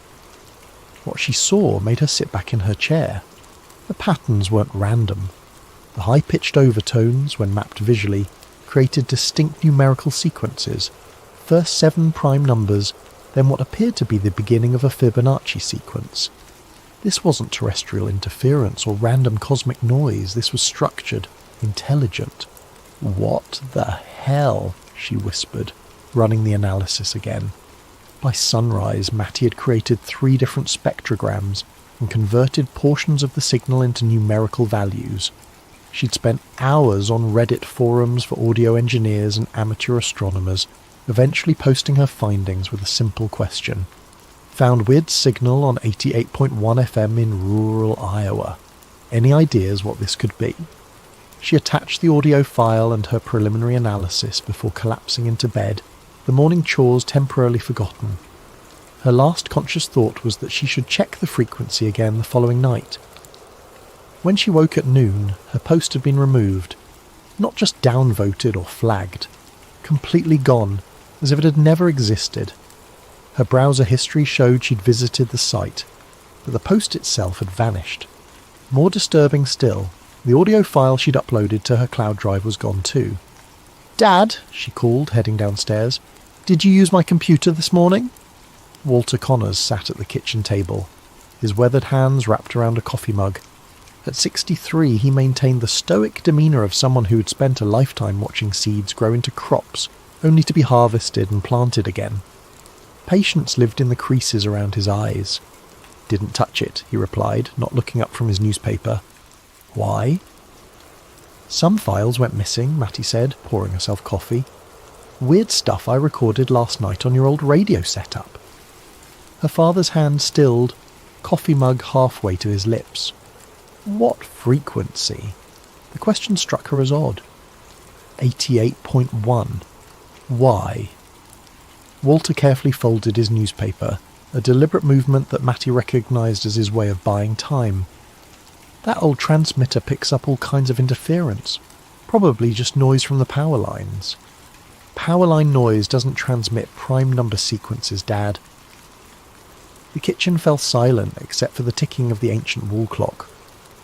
What she saw made her sit back in her chair. The patterns weren't random. The high-pitched overtones, when mapped visually, created distinct numerical sequences. First 7 prime numbers, then what appeared to be the beginning of a Fibonacci sequence. This wasn't terrestrial interference or random cosmic noise. This was structured, intelligent. "What the hell?" she whispered, running the analysis again. By sunrise, Mattie had created 3 different spectrograms and converted portions of the signal into numerical values. She'd spent hours on Reddit forums for audio engineers and amateur astronomers, eventually posting her findings with a simple question. Found weird signal on 88.1 FM in rural Iowa. Any ideas what this could be? She attached the audio file and her preliminary analysis before collapsing into bed, the morning chores temporarily forgotten. Her last conscious thought was that she should check the frequency again the following night. When she woke at noon, her post had been removed, not just downvoted or flagged, completely gone, as if it had never existed. Her browser history showed she'd visited the site, but the post itself had vanished. More disturbing still, the audio file she'd uploaded to her cloud drive was gone too. "Dad," she called, heading downstairs, "did you use my computer this morning?" Walter Connors sat at the kitchen table, his weathered hands wrapped around a coffee mug. At 63, he maintained the stoic demeanour of someone who had spent a lifetime watching seeds grow into crops, only to be harvested and planted again. Patience lived in the creases around his eyes. "Didn't touch it," he replied, not looking up from his newspaper. "Why?" "Some files went missing," Mattie said, pouring herself coffee. "Weird stuff I recorded last night on your old radio setup." Her father's hand stilled, coffee mug halfway to his lips. What frequency? The question struck her as odd. 88.1. Why? Walter carefully folded his newspaper, a deliberate movement that Matty recognised as his way of buying time. That old transmitter picks up all kinds of interference, probably just noise from the power lines. Power line noise doesn't transmit prime number sequences, Dad. The kitchen fell silent except for the ticking of the ancient wall clock.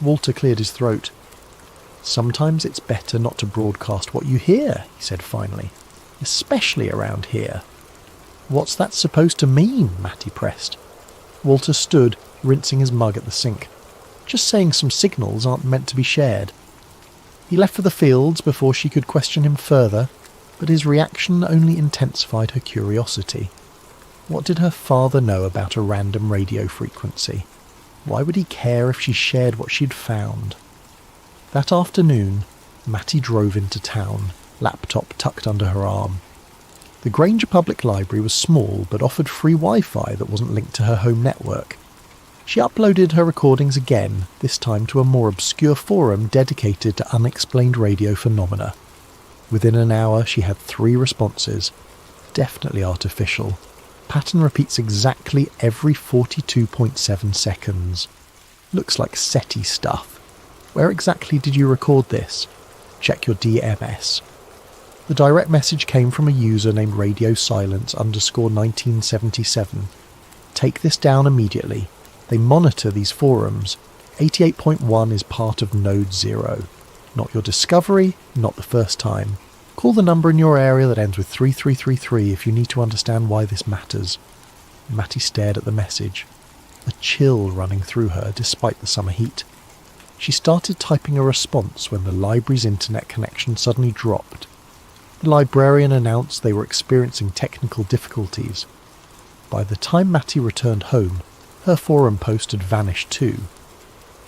Walter cleared his throat. "Sometimes it's better not to broadcast what you hear," he said finally, "especially around here." "What's that supposed to mean?" Matty pressed. Walter stood, rinsing his mug at the sink. "Just saying some signals aren't meant to be shared." He left for the fields before she could question him further, but his reaction only intensified her curiosity. What did her father know about a random radio frequency? Why would he care if she shared what she'd found? That afternoon, Matty drove into town, laptop tucked under her arm. The Granger Public Library was small but offered free Wi-Fi that wasn't linked to her home network. She uploaded her recordings again, this time to a more obscure forum dedicated to unexplained radio phenomena. Within an hour she had 3 responses. Definitely artificial. Pattern repeats exactly every 42.7 seconds. Looks like SETI stuff. Where exactly did you record this? Check your DMS. The direct message came from a user named RadioSilence_1977. Take this down immediately. They monitor these forums. 88.1 is part of Node 0. Not your discovery, not the first time. Call the number in your area that ends with 3333 if you need to understand why this matters. Matty stared at the message, a chill running through her despite the summer heat. She started typing a response when the library's internet connection suddenly dropped. The librarian announced they were experiencing technical difficulties. By the time Matty returned home, her forum post had vanished too.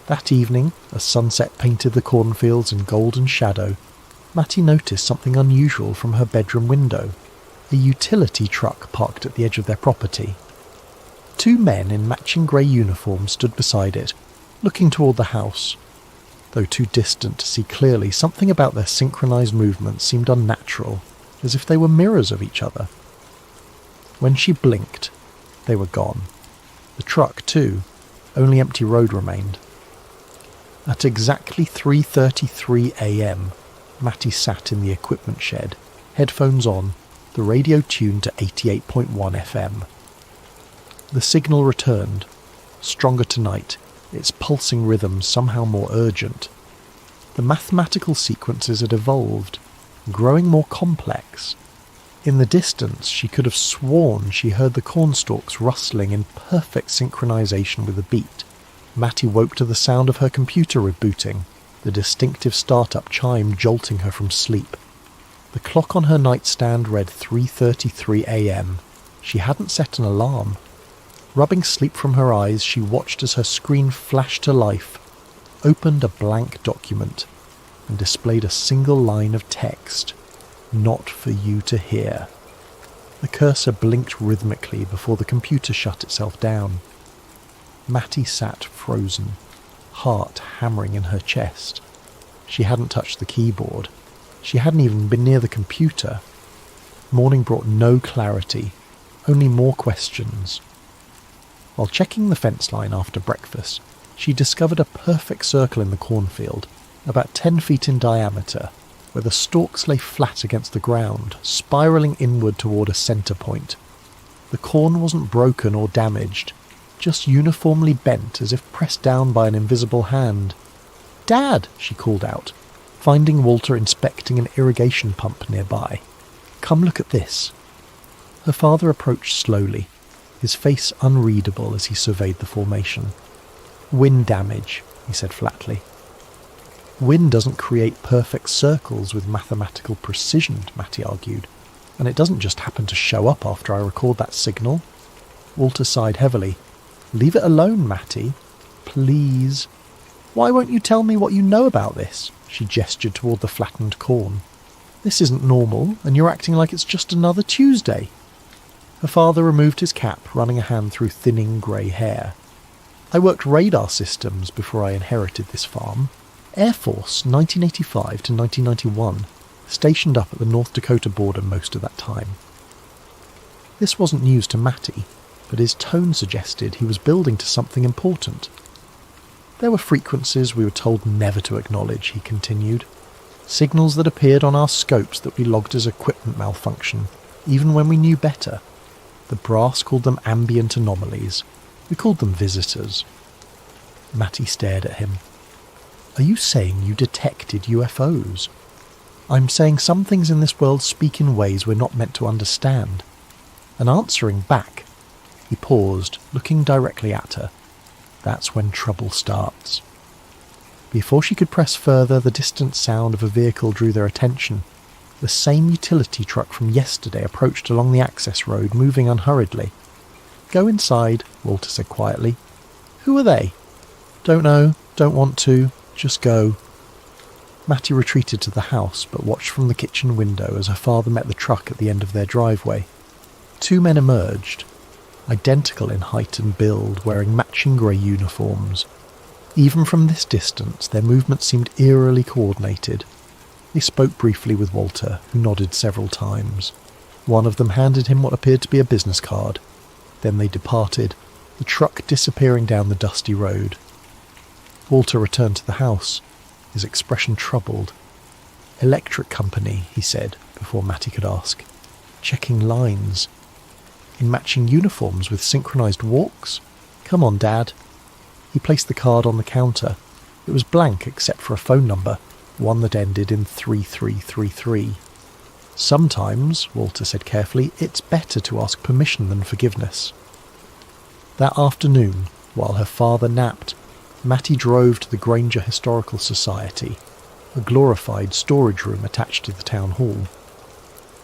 That evening, as sunset painted the cornfields in golden shadow, Matty noticed something unusual from her bedroom window. A utility truck parked at the edge of their property. 2 men in matching grey uniforms stood beside it, looking toward the house. Though too distant to see clearly, something about their synchronized movements seemed unnatural, as if they were mirrors of each other. When she blinked, they were gone. The truck, too. Only empty road remained. At exactly 3:33 a.m., Matty sat in the equipment shed, headphones on, the radio tuned to 88.1 FM. The signal returned, stronger tonight, its pulsing rhythms somehow more urgent. The mathematical sequences had evolved, growing more complex. In the distance, she could have sworn she heard the cornstalks rustling in perfect synchronization with the beat. Matty woke to the sound of her computer rebooting, the distinctive startup chime jolting her from sleep. The clock on her nightstand read 3:33 a.m. She hadn't set an alarm. Rubbing sleep from her eyes, she watched as her screen flashed to life, opened a blank document, and displayed a single line of text. "Not for you to hear." The cursor blinked rhythmically before the computer shut itself down. Matty sat frozen, heart hammering in her chest. She hadn't touched the keyboard. She hadn't even been near the computer. Morning brought no clarity, only more questions. While checking the fence line after breakfast, she discovered a perfect circle in the cornfield, about 10 feet in diameter, where the stalks lay flat against the ground, spiralling inward toward a centre point. The corn wasn't broken or damaged, just uniformly bent as if pressed down by an invisible hand. "Dad!" she called out, finding Walter inspecting an irrigation pump nearby. "Come look at this." Her father approached slowly, his face unreadable as he surveyed the formation. "Wind damage," he said flatly. "Wind doesn't create perfect circles with mathematical precision," Matty argued, "and it doesn't just happen to show up after I record that signal." Walter sighed heavily. "Leave it alone, Matty. Please." "Why won't you tell me what you know about this?" She gestured toward the flattened corn. "This isn't normal, and you're acting like it's just another Tuesday." Her father removed his cap, running a hand through thinning grey hair. "I worked radar systems before I inherited this farm. Air Force, 1985 to 1991. Stationed up at the North Dakota border most of that time." This wasn't news to Matty, but his tone suggested he was building to something important. There were frequencies we were told never to acknowledge, he continued. Signals that appeared on our scopes that we logged as equipment malfunction, even when we knew better. The brass called them ambient anomalies. We called them visitors. Matty stared at him. Are you saying you detected UFOs? I'm saying some things in this world speak in ways we're not meant to understand. And answering back, he paused, looking directly at her. That's when trouble starts. Before she could press further, the distant sound of a vehicle drew their attention. The same utility truck from yesterday approached along the access road, moving unhurriedly. Go inside, Walter said quietly. Who are they? Don't know, don't want to, just go. Matty retreated to the house, but watched from the kitchen window as her father met the truck at the end of their driveway. Two men emerged, identical in height and build, wearing matching grey uniforms. Even from this distance, their movements seemed eerily coordinated. They spoke briefly with Walter, who nodded several times. One of them handed him what appeared to be a business card. Then they departed, the truck disappearing down the dusty road. Walter returned to the house, his expression troubled. Electric company, he said, before Matty could ask. Checking lines. In matching uniforms with synchronised walks? Come on, Dad. He placed the card on the counter. It was blank except for a phone number, one that ended in 3333. Sometimes, Walter said carefully, it's better to ask permission than forgiveness. That afternoon, while her father napped, Matty drove to the Granger Historical Society, a glorified storage room attached to the town hall.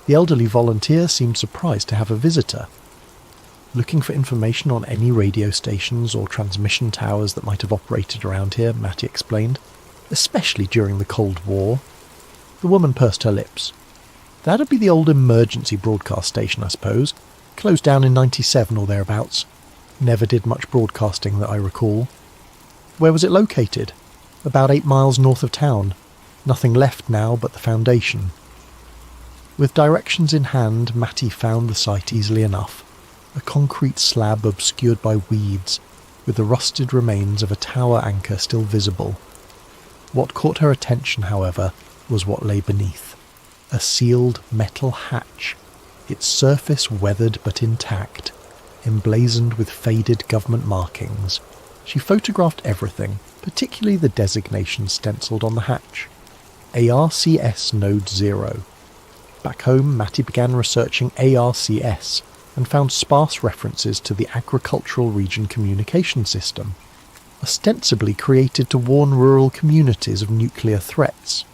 The elderly volunteer seemed surprised to have a visitor. Looking for information on any radio stations or transmission towers that might have operated around here, Matty explained, especially during the Cold War. The woman pursed her lips. That'd be the old emergency broadcast station, I suppose. Closed down in 97 or thereabouts. Never did much broadcasting that I recall. Where was it located? About 8 miles north of town. Nothing left now but the foundation. With directions in hand, Matty found the site easily enough. A concrete slab obscured by weeds, with the rusted remains of a tower anchor still visible. What caught her attention, however, was what lay beneath. A sealed metal hatch, its surface weathered but intact, emblazoned with faded government markings. She photographed everything, particularly the designation stencilled on the hatch. ARCS Node 0. Back home, Matty began researching ARCS and found sparse references to the Agricultural Region Communication System, ostensibly created to warn rural communities of nuclear threats.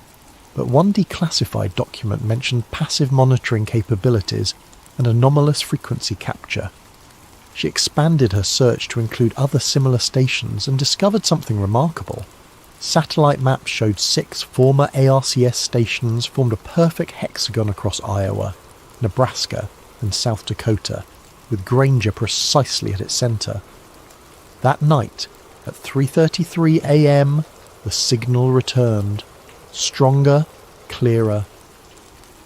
But one declassified document mentioned passive monitoring capabilities and anomalous frequency capture. She expanded her search to include other similar stations and discovered something remarkable. Satellite maps showed 6 former ARCS stations formed a perfect hexagon across Iowa, Nebraska, and South Dakota, with Granger precisely at its centre. That night, at 3:33 a.m, the signal returned, stronger, clearer.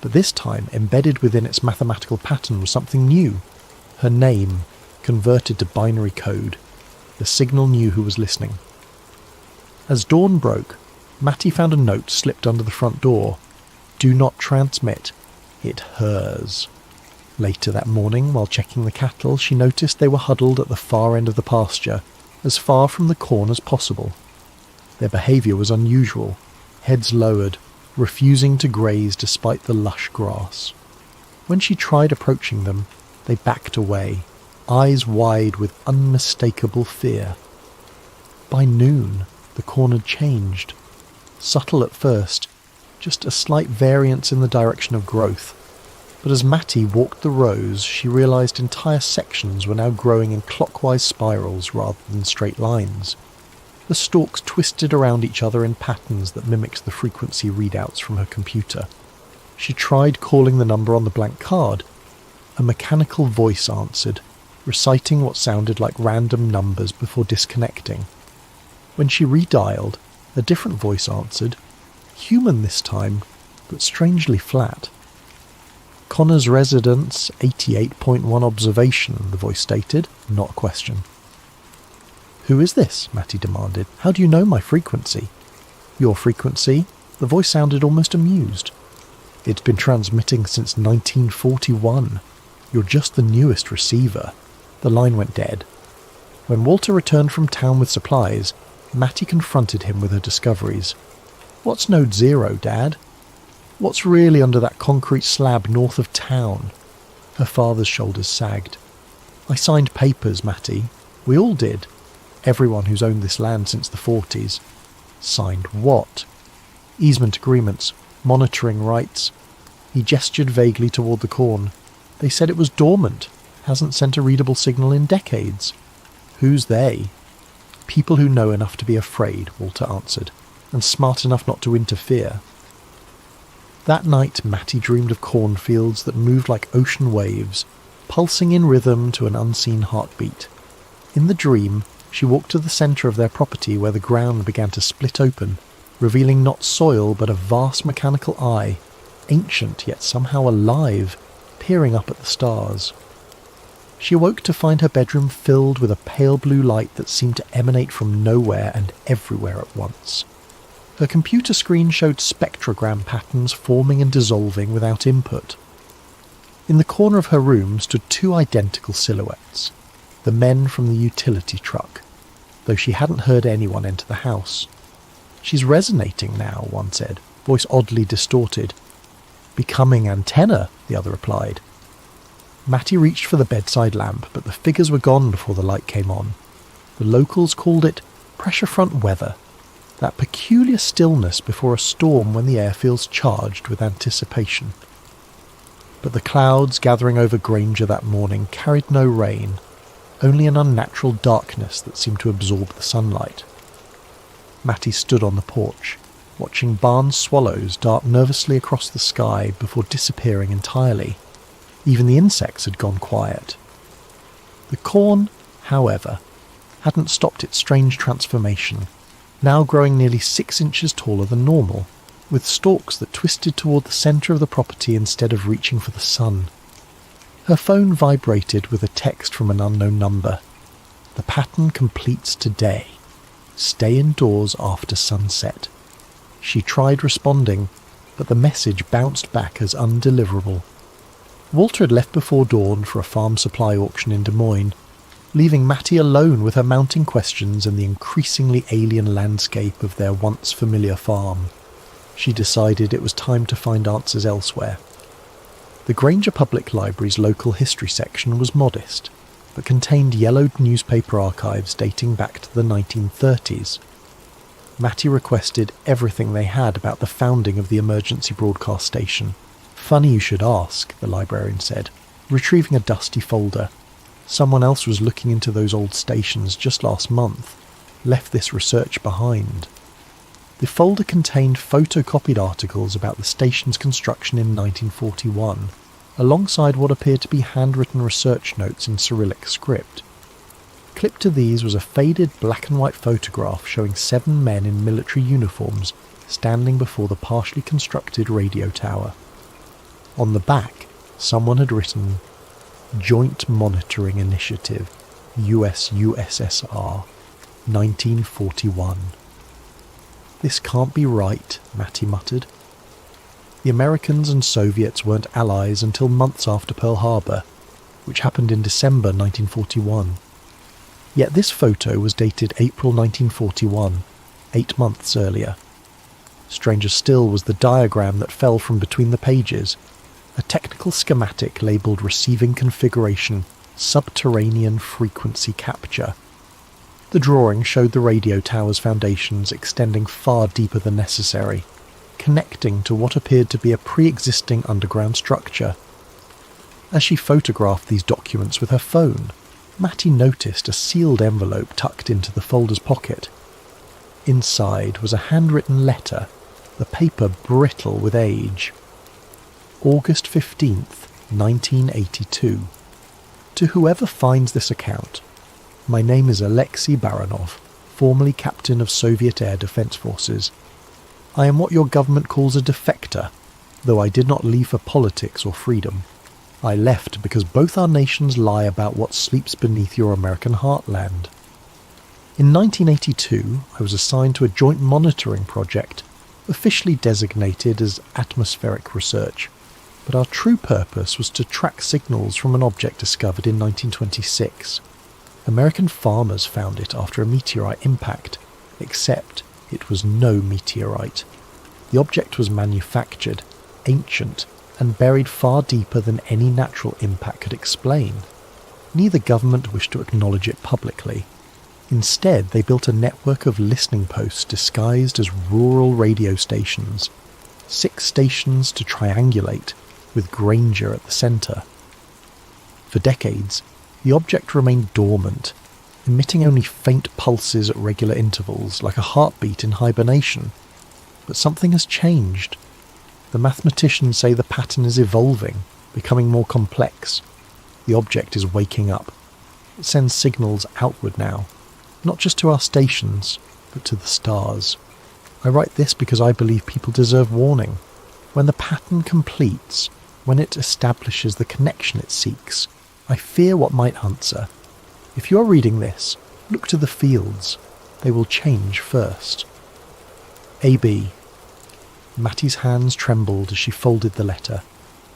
But this time, embedded within its mathematical pattern was something new. Her name, converted to binary code. The signal knew who was listening. As dawn broke, Matty found a note slipped under the front door. Do not transmit. It hers. Later that morning, while checking the cattle, she noticed they were huddled at the far end of the pasture, as far from the corn as possible. Their behaviour was unusual, heads lowered, refusing to graze despite the lush grass. When she tried approaching them, they backed away, eyes wide with unmistakable fear. By noon, the corn had changed. Subtle at first, just a slight variance in the direction of growth. But as Matty walked the rows, she realised entire sections were now growing in clockwise spirals rather than straight lines. The stalks twisted around each other in patterns that mimicked the frequency readouts from her computer. She tried calling the number on the blank card. A mechanical voice answered, reciting what sounded like random numbers before disconnecting. When she redialed, a different voice answered, human this time, but strangely flat. Connor's residence, 88.1 observation, the voice stated, not a question. Who is this? Matty demanded. How do you know my frequency? Your frequency? The voice sounded almost amused. It's been transmitting since 1941. You're just the newest receiver. The line went dead. When Walter returned from town with supplies, Matty confronted him with her discoveries. What's Node 0, Dad? What's really under that concrete slab north of town? Her father's shoulders sagged. I signed papers, Matty. We all did. Everyone who's owned this land since the 40s. Signed what? Easement agreements, monitoring rights. He gestured vaguely toward the corn. They said it was dormant, hasn't sent a readable signal in decades. Who's they? People who know enough to be afraid, Walter answered, and smart enough not to interfere. That night Matty dreamed of cornfields that moved like ocean waves, pulsing in rhythm to an unseen heartbeat. In the dream, she walked to the centre of their property where the ground began to split open, revealing not soil but a vast mechanical eye, ancient yet somehow alive, peering up at the stars. She awoke to find her bedroom filled with a pale blue light that seemed to emanate from nowhere and everywhere at once. Her computer screen showed spectrogram patterns forming and dissolving without input. In the corner of her room stood two identical silhouettes, the men from the utility truck, though she hadn't heard anyone enter the house. She's resonating now, one said, voice oddly distorted. Becoming antenna, the other replied. Matty reached for the bedside lamp, but the figures were gone before the light came on. The locals called it pressure front weather, that peculiar stillness before a storm when the air feels charged with anticipation. But the clouds gathering over Granger that morning carried no rain, only an unnatural darkness that seemed to absorb the sunlight. Matty stood on the porch, watching barn swallows dart nervously across the sky before disappearing entirely. Even the insects had gone quiet. The corn, however, hadn't stopped its strange transformation, now growing nearly 6 inches taller than normal, with stalks that twisted toward the centre of the property instead of reaching for the sun. Her phone vibrated with a text from an unknown number. The pattern completes today. Stay indoors after sunset. She tried responding, but the message bounced back as undeliverable. Walter had left before dawn for a farm supply auction in Des Moines, leaving Matty alone with her mounting questions and the increasingly alien landscape of their once familiar farm. She decided it was time to find answers elsewhere. The Granger Public Library's local history section was modest, but contained yellowed newspaper archives dating back to the 1930s. Matty requested everything they had about the founding of the emergency broadcast station. Funny you should ask, the librarian said, retrieving a dusty folder. Someone else was looking into those old stations just last month, left this research behind. The folder contained photocopied articles about the station's construction in 1941, alongside what appeared to be handwritten research notes in Cyrillic script. Clipped to these was a faded black and white photograph showing 7 men in military uniforms standing before the partially constructed radio tower. On the back, someone had written, Joint Monitoring Initiative, US-USSR, 1941. This can't be right, Matty muttered. The Americans and Soviets weren't allies until months after Pearl Harbor, which happened in December 1941. Yet this photo was dated April 1941, 8 months earlier. Stranger still was the diagram that fell from between the pages, a technical schematic labelled Receiving Configuration, Subterranean Frequency Capture. The drawing showed the radio tower's foundations extending far deeper than necessary, connecting to what appeared to be a pre-existing underground structure. As she photographed these documents with her phone, Matty noticed a sealed envelope tucked into the folder's pocket. Inside was a handwritten letter, the paper brittle with age. August 15th, 1982. To whoever finds this account, my name is Alexei Baranov, formerly captain of Soviet Air Defense Forces. I am what your government calls a defector, Though I did not leave for politics or freedom. I left because both our nations lie about what sleeps beneath your American heartland. In 1982, I was assigned to a joint monitoring project, officially designated as atmospheric research, but our true purpose was to track signals from an object discovered in 1926. American farmers found it after a meteorite impact, except it was no meteorite. The object was manufactured, ancient, and buried far deeper than any natural impact could explain. Neither government wished to acknowledge it publicly. Instead, they built a network of listening posts disguised as rural radio stations. 6 stations to triangulate, with Granger at the centre. For decades, the object remained dormant, emitting only faint pulses at regular intervals, like a heartbeat in hibernation. But something has changed. The mathematicians say the pattern is evolving, becoming more complex. The object is waking up. It sends signals outward now, not just to our stations, but to the stars. I write this because I believe people deserve warning. When the pattern completes, when it establishes the connection it seeks, I fear what might answer. If you are reading this, look to the fields. They will change first. A.B. Mattie's hands trembled as she folded the letter.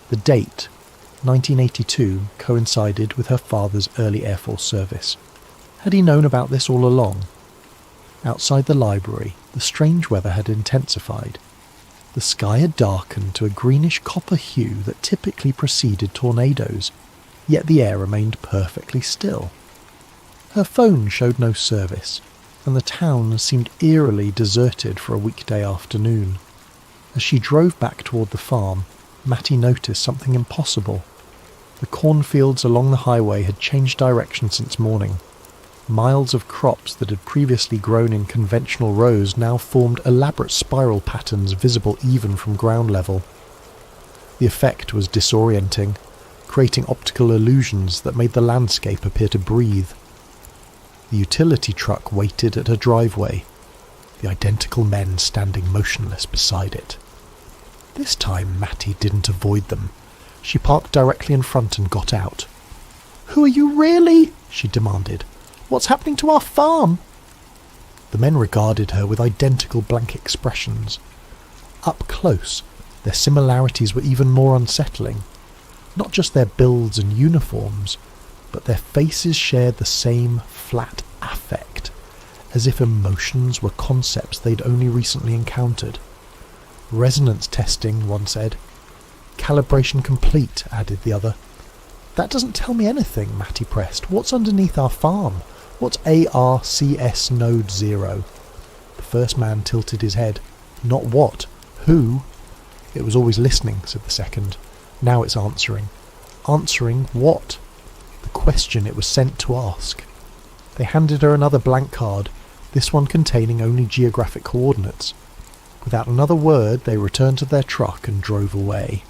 The date, 1982, coincided with her father's early Air Force service. Had he known about this all along? Outside the library, the strange weather had intensified. The sky had darkened to a greenish copper hue that typically preceded tornadoes, yet the air remained perfectly still. Her phone showed no service, and the town seemed eerily deserted for a weekday afternoon. As she drove back toward the farm, Mattie noticed something impossible. The cornfields along the highway had changed direction since morning. Miles of crops that had previously grown in conventional rows now formed elaborate spiral patterns visible even from ground level. The effect was disorienting, creating optical illusions that made the landscape appear to breathe. The utility truck waited at her driveway, the identical men standing motionless beside it. This time Mattie didn't avoid them. She parked directly in front and got out. "Who are you really?" she demanded. "What's happening to our farm?" The men regarded her with identical blank expressions. Up close, their similarities were even more unsettling. Not just their builds and uniforms, but their faces shared the same flat affect, as if emotions were concepts they'd only recently encountered. "Resonance testing," one said. "Calibration complete," added the other. "That doesn't tell me anything," Mattie pressed. "What's underneath our farm? What's ARCS Node 0? The first man tilted his head. "Not what? Who?" "It was always listening," said the second. "Now it's answering." "Answering what?" The question it was sent to ask. They handed her another blank card, this one containing only geographic coordinates. Without another word, they returned to their truck and drove away.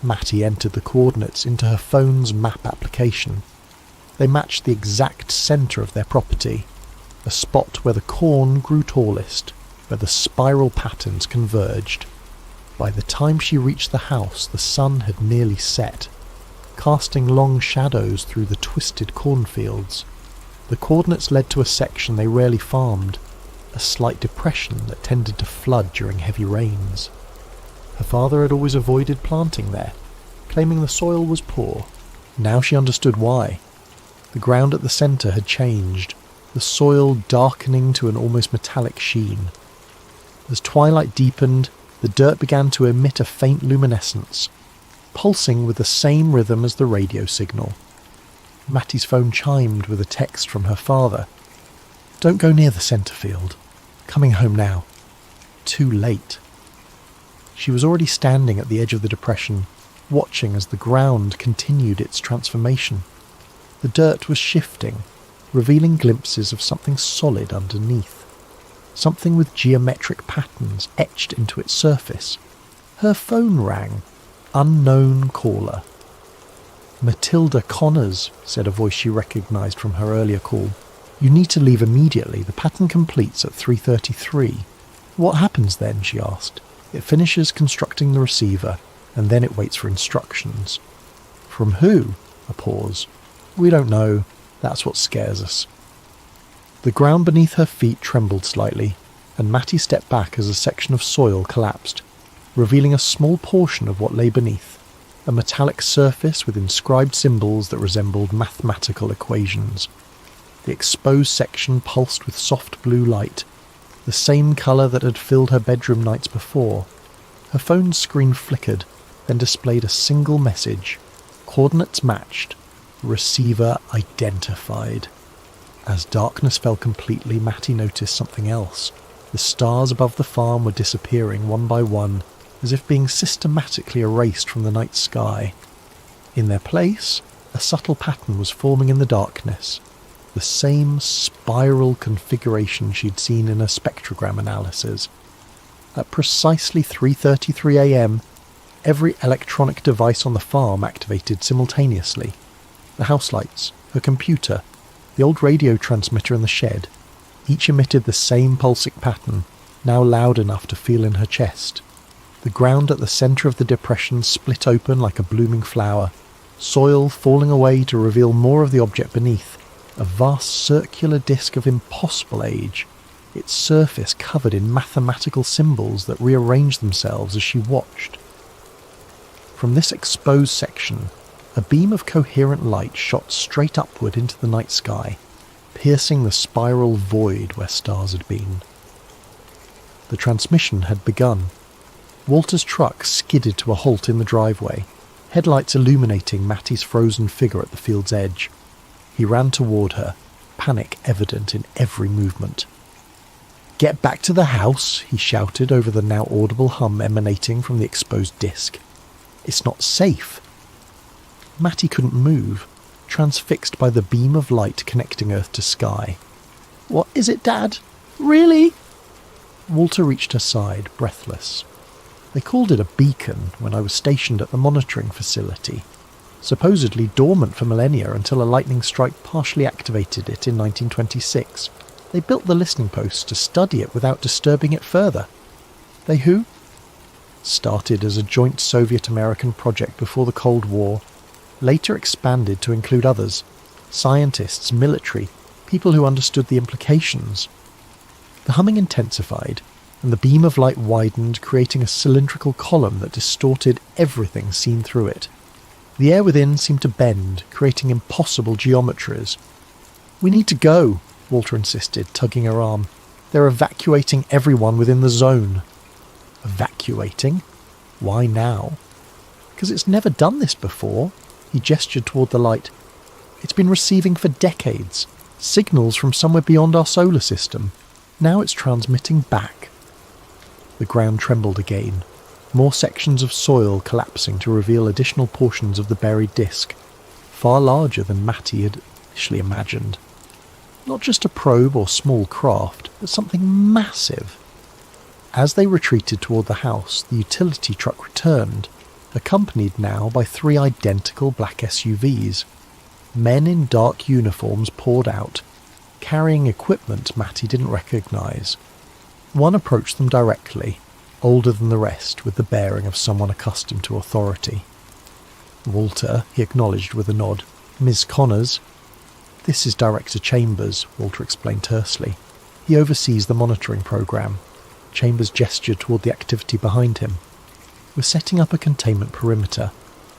Mattie entered the coordinates into her phone's map application. They matched the exact centre of their property, a spot where the corn grew tallest, where the spiral patterns converged. By the time she reached the house, the sun had nearly set, casting long shadows through the twisted cornfields. The coordinates led to a section they rarely farmed, a slight depression that tended to flood during heavy rains. Her father had always avoided planting there, claiming the soil was poor. Now she understood why. The ground at the centre had changed, the soil darkening to an almost metallic sheen. As twilight deepened, the dirt began to emit a faint luminescence, pulsing with the same rhythm as the radio signal. Mattie's phone chimed with a text from her father. "Don't go near the centre field. Coming home now." Too late. She was already standing at the edge of the depression, watching as the ground continued its transformation. The dirt was shifting, revealing glimpses of something solid underneath. Something with geometric patterns etched into its surface. Her phone rang. Unknown caller. "Matilda Connors," said a voice she recognised from her earlier call. "You need to leave immediately. The pattern completes at 3:33. "What happens then?" she asked. It finishes constructing the receiver, and then it waits for instructions. From who? A pause. We don't know. That's what scares us. The ground beneath her feet trembled slightly, and Matty stepped back as a section of soil collapsed, revealing a small portion of what lay beneath, a metallic surface with inscribed symbols that resembled mathematical equations. The exposed section pulsed with soft blue light, the same colour that had filled her bedroom nights before. Her phone's screen flickered, then displayed a single message. Coordinates matched. Receiver identified. As darkness fell completely, Matty noticed something else. The stars above the farm were disappearing one by one, as if being systematically erased from the night sky. In their place, a subtle pattern was forming in the darkness, the same spiral configuration she'd seen in her spectrogram analysis. At precisely 3:33 a.m, every electronic device on the farm activated simultaneously. The house lights, her computer, the old radio transmitter in the shed, each emitted the same pulsing pattern, now loud enough to feel in her chest. The ground at the centre of the depression split open like a blooming flower, soil falling away to reveal more of the object beneath, a vast circular disc of impossible age, its surface covered in mathematical symbols that rearranged themselves as she watched. From this exposed section, a beam of coherent light shot straight upward into the night sky, piercing the spiral void where stars had been. The transmission had begun. Walter's truck skidded to a halt in the driveway, headlights illuminating Matty's frozen figure at the field's edge. He ran toward her, panic evident in every movement. "Get back to the house," he shouted over the now audible hum emanating from the exposed disc. "It's not safe." Matty couldn't move, transfixed by the beam of light connecting Earth to sky. "What is it, Dad? Really?" Walter reached her side, breathless. "They called it a beacon when I was stationed at the monitoring facility. Supposedly dormant for millennia until a lightning strike partially activated it in 1926. They built the listening posts to study it without disturbing it further." "They who?" "Started as a joint Soviet-American project before the Cold War, later expanded to include others, scientists, military, people who understood the implications." The humming intensified, and the beam of light widened, creating a cylindrical column that distorted everything seen through it. The air within seemed to bend, creating impossible geometries. "We need to go," Walter insisted, tugging her arm. "They're evacuating everyone within the zone." "Evacuating? Why now?" "Because it's never done this before." He gestured toward the light. "It's been receiving for decades, signals from somewhere beyond our solar system. Now it's transmitting back." The ground trembled again, more sections of soil collapsing to reveal additional portions of the buried disc, far larger than Matty had initially imagined. Not just a probe or small craft, but something massive. As they retreated toward the house, the utility truck returned, accompanied now by 3 identical black SUVs. Men in dark uniforms poured out, carrying equipment Matty didn't recognise. One approached them directly, older than the rest, with the bearing of someone accustomed to authority. "Walter," he acknowledged with a nod. "Ms. Connors." "This is Director Chambers," Walter explained tersely. "He oversees the monitoring program." Chambers gestured toward the activity behind him. "We're setting up a containment perimeter.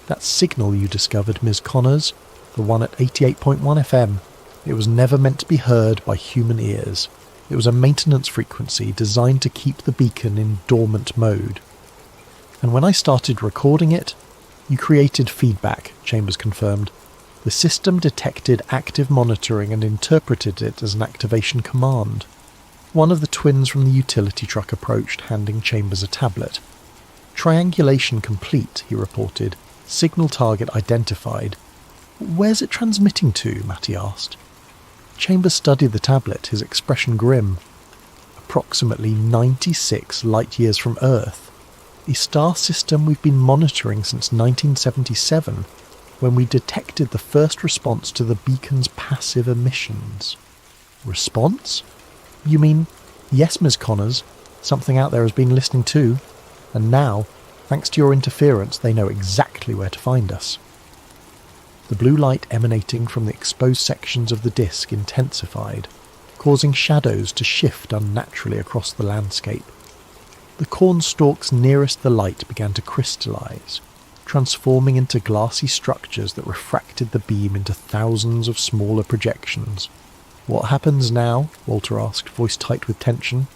That signal you discovered, Ms. Connors, the one at 88.1 FM, it was never meant to be heard by human ears. It was a maintenance frequency designed to keep the beacon in dormant mode. And when I started recording it, you created feedback," Chambers confirmed. "The system detected active monitoring and interpreted it as an activation command." One of the twins from the utility truck approached, handing Chambers a tablet. "Triangulation complete," he reported. "Signal target identified." "Where's it transmitting to?" Matty asked. Chambers studied the tablet, his expression grim. "Approximately 96 light-years from Earth. A star system we've been monitoring since 1977, when we detected the first response to the beacon's passive emissions." "Response? You mean..." "Yes, Ms. Connors. Something out there has been listening too. And now, thanks to your interference, they know exactly where to find us. The blue light emanating from the exposed sections of the disk intensified, causing shadows to shift unnaturally across the landscape. The corn stalks nearest the light began to crystallize, transforming into glassy structures that refracted the beam into thousands of smaller projections. "What happens now?" Walter asked, voice tight with tension.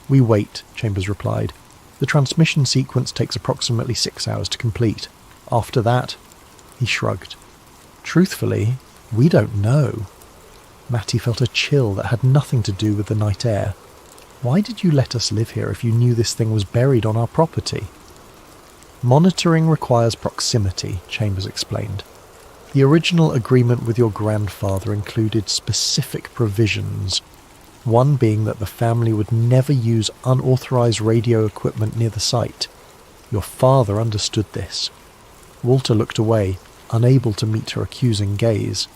"We wait," Chambers replied. "The transmission sequence takes approximately 6 hours to complete. After that," he shrugged. "Truthfully, we don't know." Matty felt a chill that had nothing to do with the night air. "Why did you let us live here if you knew this thing was buried on our property?" "Monitoring requires proximity," Chambers explained. "The original agreement with your grandfather included specific provisions, one being that the family would never use unauthorized radio equipment near the site. Your father understood this." Walter looked away, unable to meet her accusing gaze.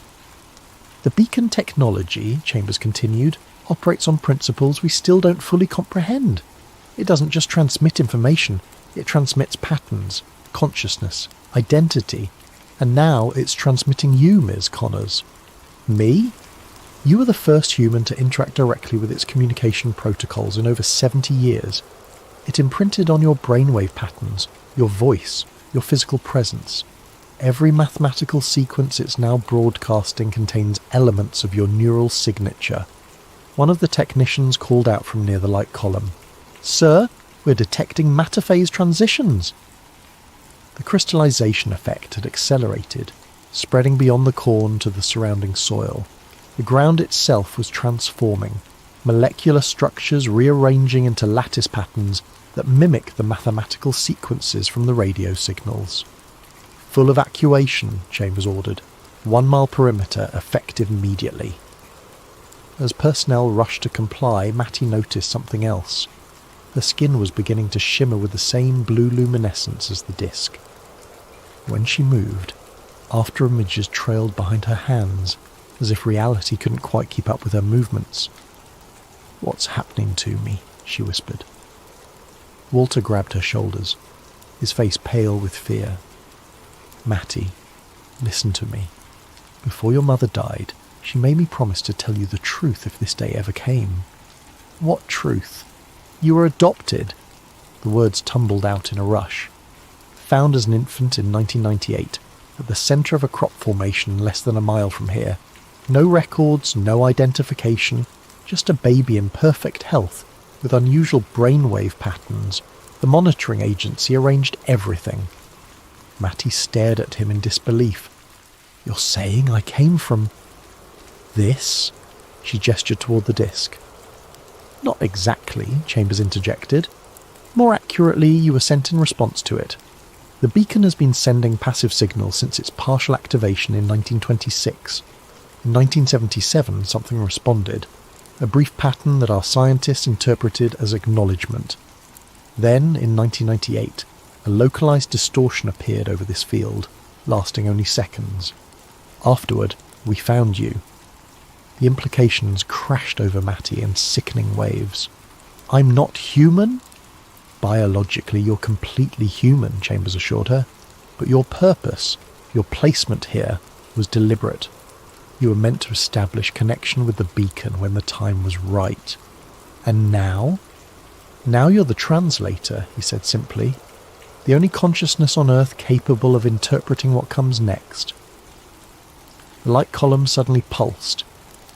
"The beacon technology," Chambers continued, "operates on principles we still don't fully comprehend. It doesn't just transmit information, it transmits patterns, consciousness, identity, and now it's transmitting you, Ms. Connors." "Me?" "You were the first human to interact directly with its communication protocols in over 70 years. It imprinted on your brainwave patterns, your voice, your physical presence. Every mathematical sequence it's now broadcasting contains elements of your neural signature." One of the technicians called out from near the light column. "Sir, we're detecting matter phase transitions." The crystallization effect had accelerated, spreading beyond the corn to the surrounding soil. The ground itself was transforming, molecular structures rearranging into lattice patterns that mimic the mathematical sequences from the radio signals. "Full evacuation," Chambers ordered. 1 mile perimeter, effective immediately. As personnel rushed to comply, Matty noticed something else. Her skin was beginning to shimmer with the same blue luminescence as the disk. When she moved, after images trailed behind her hands, as if reality couldn't quite keep up with her movements. "What's happening to me?" she whispered. Walter grabbed her shoulders, his face pale with fear. "Matty, listen to me. Before your mother died, she made me promise to tell you the truth if this day ever came." "What truth?" "You were adopted." The words tumbled out in a rush. "Found as an infant in 1998, at the centre of a crop formation less than a mile from here. No records, no identification, just a baby in perfect health, with unusual brainwave patterns. The monitoring agency arranged everything." Matty stared at him in disbelief. "You're saying I came from this?" She gestured toward the disk. "Not exactly," Chambers interjected. "More accurately, you were sent in response to it. The beacon has been sending passive signals since its partial activation in 1926. In 1977, something responded, a brief pattern that our scientists interpreted as acknowledgement. Then, in 1998, a localized distortion appeared over this field, lasting only seconds. Afterward, we found you." The implications crashed over Matty in sickening waves. "I'm not human?" "Biologically, you're completely human," Chambers assured her. "But your purpose, your placement here, was deliberate. You were meant to establish connection with the beacon when the time was right. And now?" "Now you're the translator," he said simply. "The only consciousness on Earth capable of interpreting what comes next." The light column suddenly pulsed,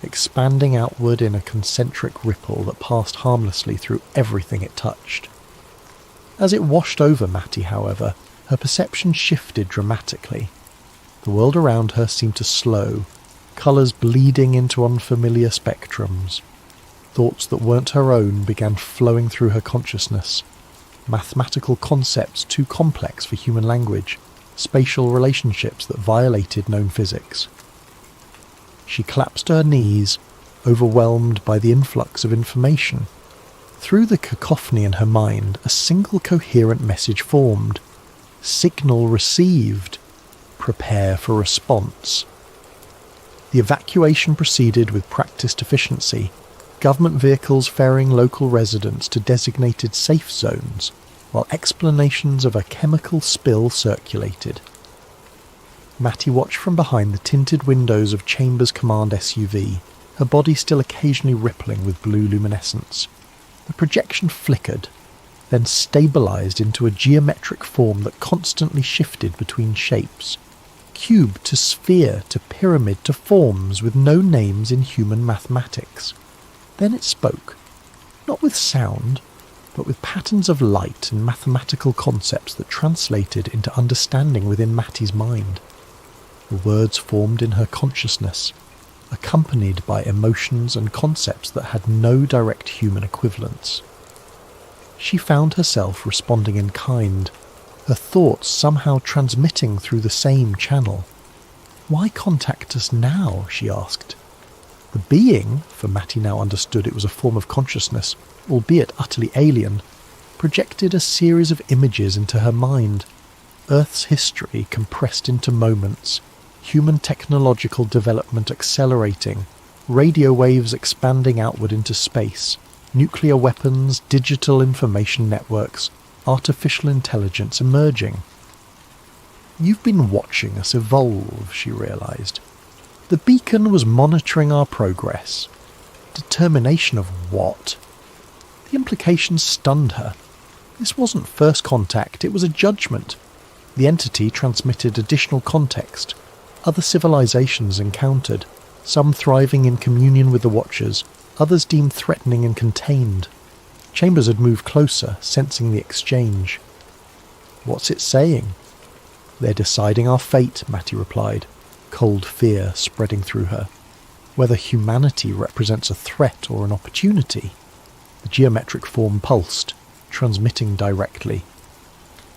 expanding outward in a concentric ripple that passed harmlessly through everything it touched. As it washed over Matty, however, her perception shifted dramatically. The world around her seemed to slow, colours bleeding into unfamiliar spectrums. Thoughts that weren't her own began flowing through her consciousness. Mathematical concepts too complex for human language, spatial relationships that violated known physics. She collapsed to her knees, overwhelmed by the influx of information. Through the cacophony in her mind, a single coherent message formed. Signal received. Prepare for response. The evacuation proceeded with practiced efficiency, government vehicles ferrying local residents to designated safe zones. while explanations of a chemical spill circulated. Matty watched from behind the tinted windows of Chambers' Command SUV, her body still occasionally rippling with blue luminescence. The projection flickered, then stabilized into a geometric form that constantly shifted between shapes, cube to sphere to pyramid to forms with no names in human mathematics. Then it spoke, not with sound, but with patterns of light and mathematical concepts that translated into understanding within Matty's mind. The words formed in her consciousness, accompanied by emotions and concepts that had no direct human equivalents. She found herself responding in kind, her thoughts somehow transmitting through the same channel. "Why contact us now?" she asked. The being, for Matty now understood it was a form of consciousness, albeit utterly alien, projected a series of images into her mind. Earth's history compressed into moments, human technological development accelerating, radio waves expanding outward into space, nuclear weapons, digital information networks, artificial intelligence emerging. "You've been watching us evolve," she realized. The beacon was monitoring our progress. Determination of what? The implications stunned her. This wasn't first contact, it was a judgment. The entity transmitted additional context. Other civilizations encountered, some thriving in communion with the Watchers, others deemed threatening and contained. Chambers had moved closer, sensing the exchange. "What's it saying?" "They're deciding our fate," Matty replied, cold fear spreading through her. "Whether humanity represents a threat or an opportunity." The geometric form pulsed, transmitting directly.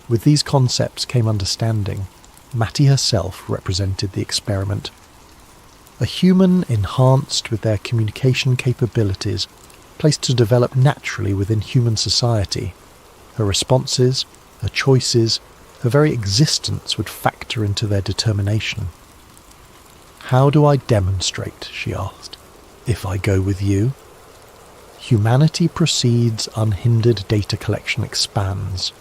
With these concepts came understanding. Matty herself represented the experiment. A human enhanced with their communication capabilities, placed to develop naturally within human society. Her responses, her choices, her very existence would factor into their determination. "How do I demonstrate?" she asked. "If I go with you?" Humanity proceeds, unhindered data collection expands.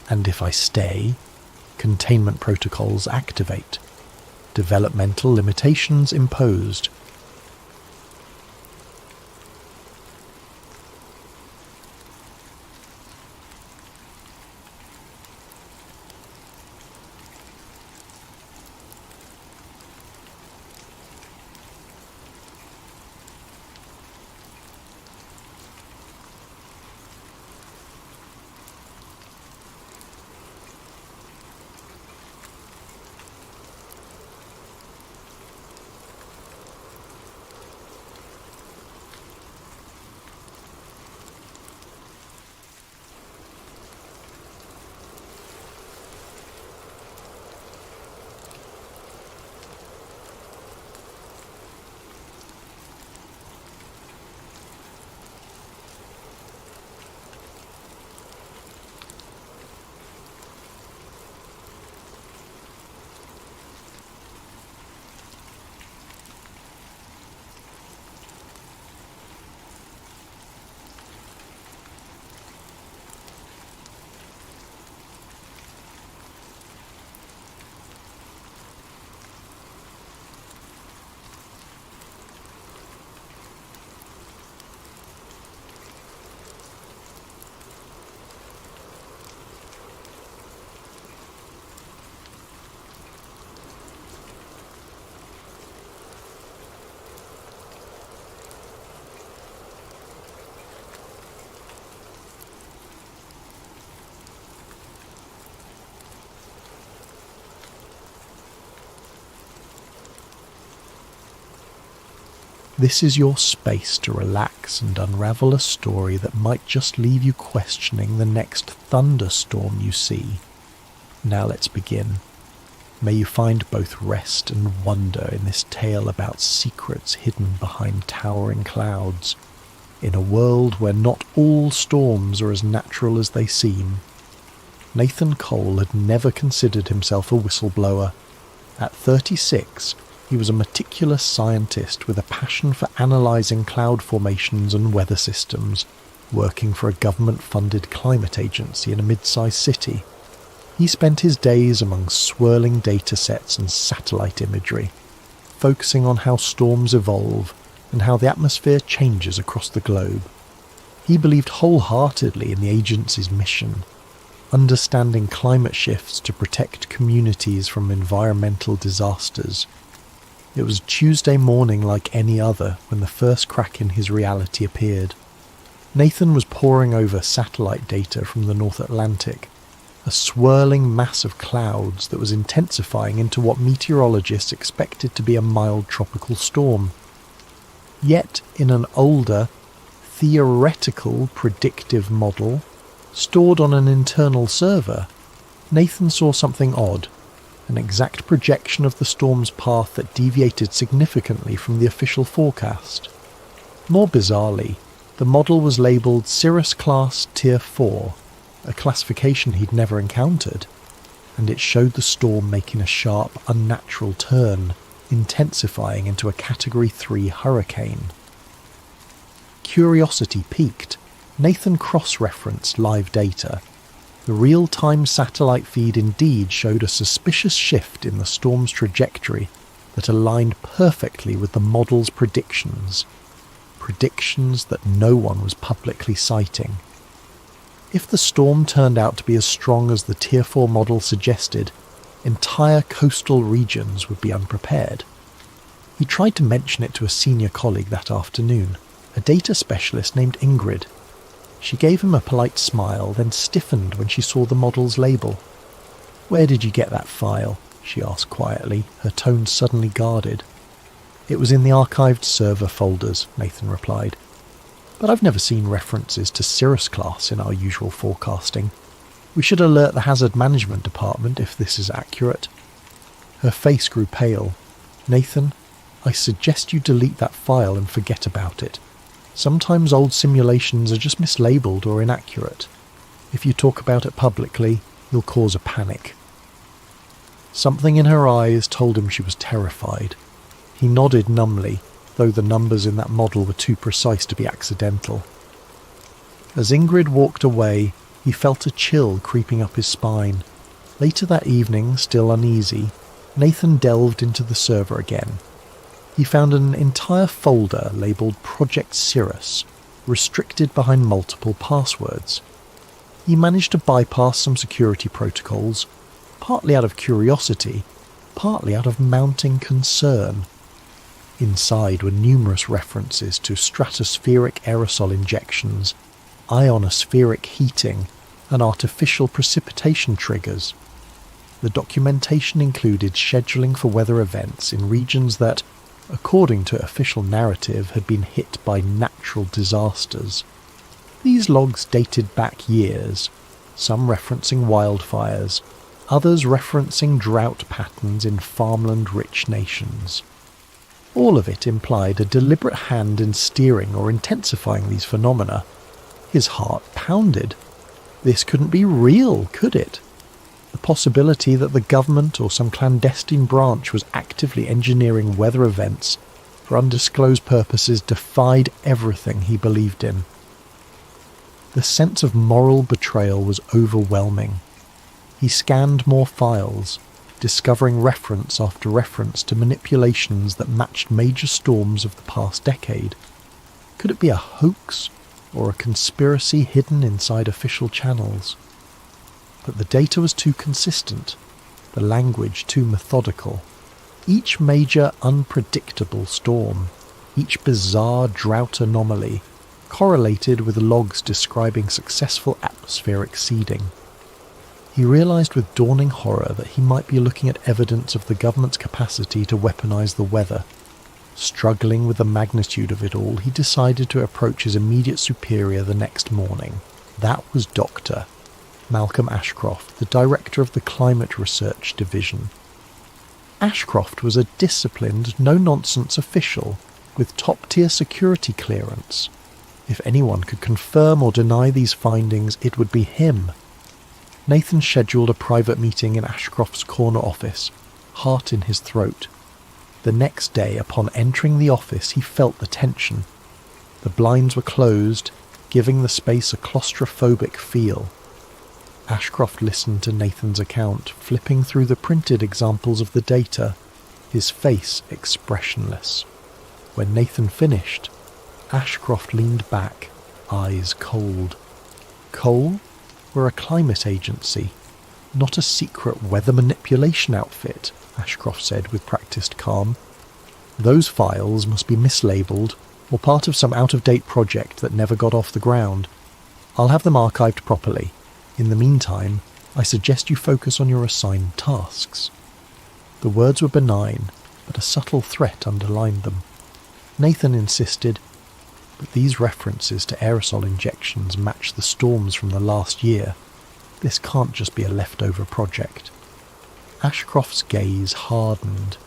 And if I stay, containment protocols activate. Developmental limitations imposed. This is your space to relax and unravel a story that might just leave you questioning the next thunderstorm you see. Now let's begin. May you find both rest and wonder in this tale about secrets hidden behind towering clouds, in a world where not all storms are as natural as they seem. Nathan Cole had never considered himself a whistleblower. At 36, he was a meticulous scientist with a passion for analysing cloud formations and weather systems, working for a government-funded climate agency in a mid-sized city. He spent his days among swirling data sets and satellite imagery, focusing on how storms evolve and how the atmosphere changes across the globe. He believed wholeheartedly in the agency's mission, understanding climate shifts to protect communities from environmental disasters. It was Tuesday morning like any other when the first crack in his reality appeared. Nathan was poring over satellite data from the North Atlantic, a swirling mass of clouds that was intensifying into what meteorologists expected to be a mild tropical storm. Yet, in an older, theoretical predictive model, stored on an internal server, Nathan saw something odd, an exact projection of the storm's path that deviated significantly from the official forecast. More bizarrely, the model was labelled Cirrus Class Tier 4, a classification he'd never encountered, and it showed the storm making a sharp, unnatural turn, intensifying into a Category 3 hurricane. Curiosity piqued. Nathan cross-referenced live data. The real-time satellite feed indeed showed a suspicious shift in the storm's trajectory that aligned perfectly with the model's predictions that no one was publicly citing. If the storm turned out to be as strong as the Tier 4 model suggested, entire coastal regions would be unprepared. He tried to mention it to a senior colleague that afternoon, a data specialist named Ingrid. She gave him a polite smile, then stiffened when she saw the model's label. "Where did you get that file?" she asked quietly, her tone suddenly guarded. "It was in the archived server folders," Nathan replied. "But I've never seen references to Cirrus Class in our usual forecasting. We should alert the Hazard Management Department if this is accurate." Her face grew pale. "Nathan, I suggest you delete that file and forget about it. Sometimes old simulations are just mislabeled or inaccurate. If you talk about it publicly, you'll cause a panic." Something in her eyes told him she was terrified. He nodded numbly, though the numbers in that model were too precise to be accidental. As Ingrid walked away, he felt a chill creeping up his spine. Later that evening, still uneasy, Nathan delved into the server again. He found an entire folder labelled Project Cirrus, restricted behind multiple passwords. He managed to bypass some security protocols, partly out of curiosity, partly out of mounting concern. Inside were numerous references to stratospheric aerosol injections, ionospheric heating, and artificial precipitation triggers. The documentation included scheduling for weather events in regions that, according to official narrative, had been hit by natural disasters. These logs dated back years, some referencing wildfires, others referencing drought patterns in farmland-rich nations. All of it implied a deliberate hand in steering or intensifying these phenomena. His heart pounded. This couldn't be real, could it? The possibility that the government or some clandestine branch was actively engineering weather events for undisclosed purposes defied everything he believed in. The sense of moral betrayal was overwhelming. He scanned more files, discovering reference after reference to manipulations that matched major storms of the past decade. Could it be a hoax or a conspiracy hidden inside official channels? But the data was too consistent, the language too methodical. Each major unpredictable storm, each bizarre drought anomaly, correlated with logs describing successful atmospheric seeding. He realised with dawning horror that he might be looking at evidence of the government's capacity to weaponise the weather. Struggling with the magnitude of it all, he decided to approach his immediate superior the next morning. That was Dr. Malcolm Ashcroft, the director of the Climate Research Division. Ashcroft was a disciplined, no-nonsense official with top-tier security clearance. If anyone could confirm or deny these findings, it would be him. Nathan scheduled a private meeting in Ashcroft's corner office, heart in his throat. The next day, upon entering the office, he felt the tension. The blinds were closed, giving the space a claustrophobic feel. Ashcroft listened to Nathan's account, flipping through the printed examples of the data, his face expressionless. When Nathan finished, Ashcroft leaned back, eyes cold. Coal? We're a climate agency, not a secret weather manipulation outfit, Ashcroft said with practised calm. Those files must be mislabeled or part of some out-of-date project that never got off the ground. I'll have them archived properly. In the meantime, I suggest you focus on your assigned tasks. The words were benign, but a subtle threat underlined them. Nathan insisted, but these references to aerosol injections match the storms from the last year. This can't just be a leftover project. Ashcroft's gaze hardened.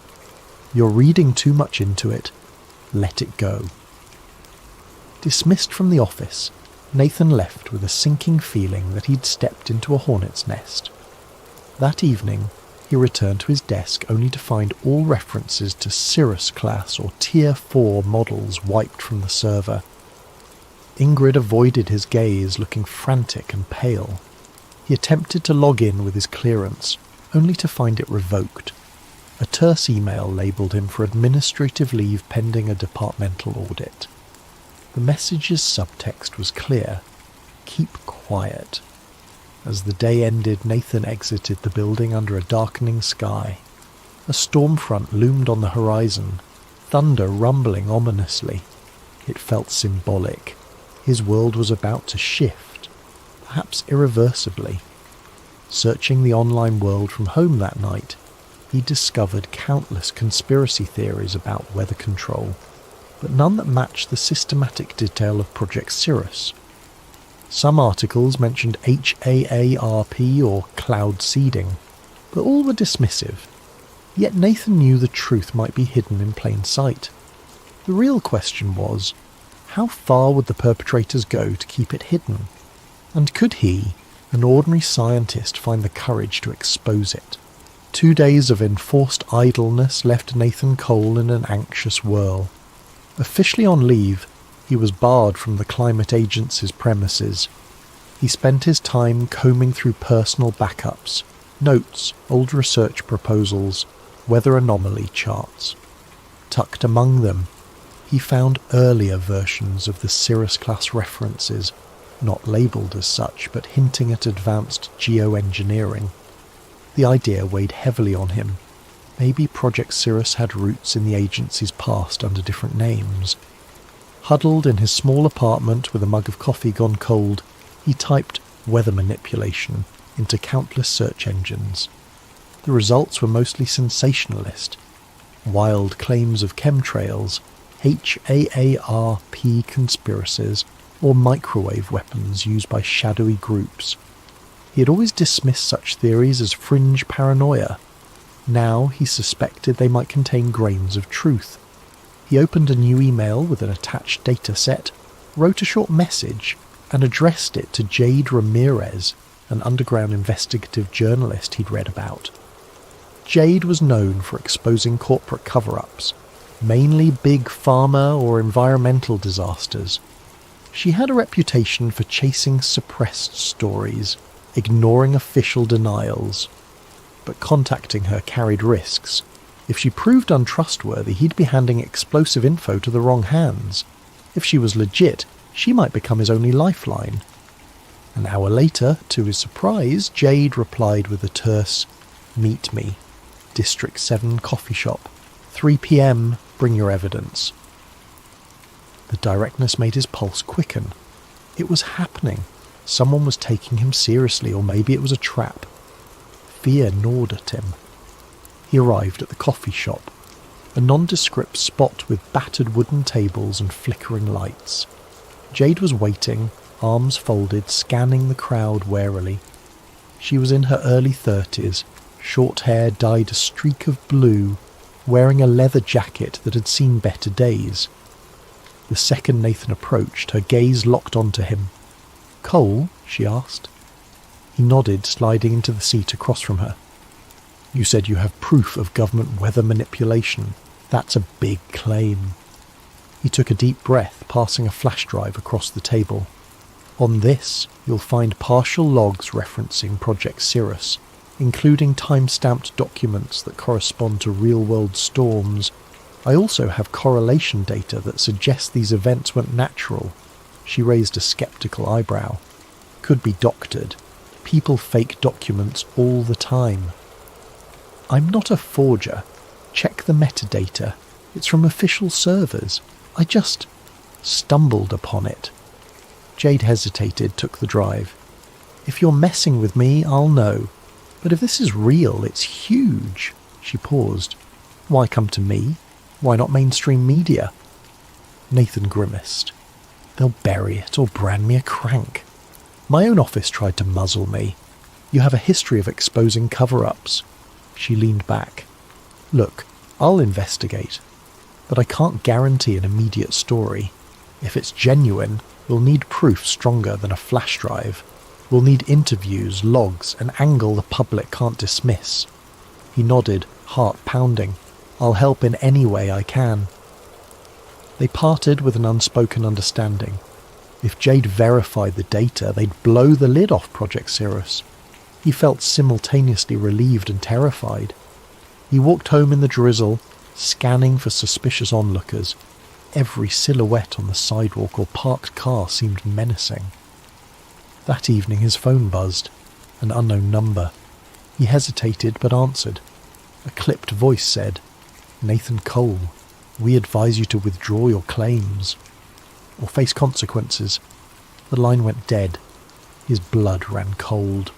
You're reading too much into it. Let it go. Dismissed from the office, Nathan left with a sinking feeling that he'd stepped into a hornet's nest. That evening, he returned to his desk only to find all references to Cirrus class or Tier 4 models wiped from the server. Ingrid avoided his gaze, looking frantic and pale. He attempted to log in with his clearance, only to find it revoked. A terse email labelled him for administrative leave pending a departmental audit. The message's subtext was clear. Keep quiet. As the day ended, Nathan exited the building under a darkening sky. A storm front loomed on the horizon, thunder rumbling ominously. It felt symbolic. His world was about to shift, perhaps irreversibly. Searching the online world from home that night, he discovered countless conspiracy theories about weather control, but none that matched the systematic detail of Project Cirrus. Some articles mentioned HAARP or cloud seeding, but all were dismissive. Yet Nathan knew the truth might be hidden in plain sight. The real question was, how far would the perpetrators go to keep it hidden? And could he, an ordinary scientist, find the courage to expose it? 2 days of enforced idleness left Nathan Cole in an anxious whirl. Officially on leave, he was barred from the climate agency's premises. He spent his time combing through personal backups, notes, old research proposals, weather anomaly charts. Tucked among them, he found earlier versions of the Cirrus-class references, not labelled as such, but hinting at advanced geoengineering. The idea weighed heavily on him. Maybe Project Cirrus had roots in the agency's past under different names. Huddled in his small apartment with a mug of coffee gone cold, he typed weather manipulation into countless search engines. The results were mostly sensationalist. Wild claims of chemtrails, HAARP conspiracies, or microwave weapons used by shadowy groups. He had always dismissed such theories as fringe paranoia. Now he suspected they might contain grains of truth. He opened a new email with an attached data set, wrote a short message, and addressed it to Jade Ramirez, an underground investigative journalist he'd read about. Jade was known for exposing corporate cover-ups, mainly big pharma or environmental disasters. She had a reputation for chasing suppressed stories, ignoring official denials. But contacting her carried risks. If she proved untrustworthy, he'd be handing explosive info to the wrong hands. If she was legit, she might become his only lifeline. An hour later, to his surprise, Jade replied with a terse, "Meet me. District 7 coffee shop. 3 p.m. Bring your evidence." The directness made his pulse quicken. It was happening. Someone was taking him seriously, or maybe it was a trap. Fear gnawed at him. He arrived at the coffee shop, a nondescript spot with battered wooden tables and flickering lights. Jade was waiting, arms folded, scanning the crowd warily. She was in her early 30s, short hair dyed a streak of blue, wearing a leather jacket that had seen better days. The second Nathan approached, her gaze locked onto him. "Cole?" she asked. He nodded, sliding into the seat across from her. "You said you have proof of government weather manipulation. That's a big claim." He took a deep breath, passing a flash drive across the table. On this, you'll find partial logs referencing Project Cirrus, including time-stamped documents that correspond to real-world storms. I also have correlation data that suggests these events weren't natural. She raised a skeptical eyebrow. Could be doctored. People fake documents all the time. I'm not a forger. Check the metadata. It's from official servers. I just stumbled upon it. Jade hesitated, took the drive. If you're messing with me, I'll know. But if this is real, it's huge. She paused. Why come to me? Why not mainstream media? Nathan grimaced. They'll bury it or brand me a crank. My own office tried to muzzle me. You have a history of exposing cover-ups. She leaned back. Look, I'll investigate. But I can't guarantee an immediate story. If it's genuine, we'll need proof stronger than a flash drive. We'll need interviews, logs, an angle the public can't dismiss. He nodded, heart pounding. I'll help in any way I can. They parted with an unspoken understanding. If Jade verified the data, they'd blow the lid off Project Cirrus. He felt simultaneously relieved and terrified. He walked home in the drizzle, scanning for suspicious onlookers. Every silhouette on the sidewalk or parked car seemed menacing. That evening his phone buzzed, an unknown number. He hesitated but answered. A clipped voice said, "Nathan Cole, we advise you to withdraw your claims or face consequences." The line went dead. His blood ran cold.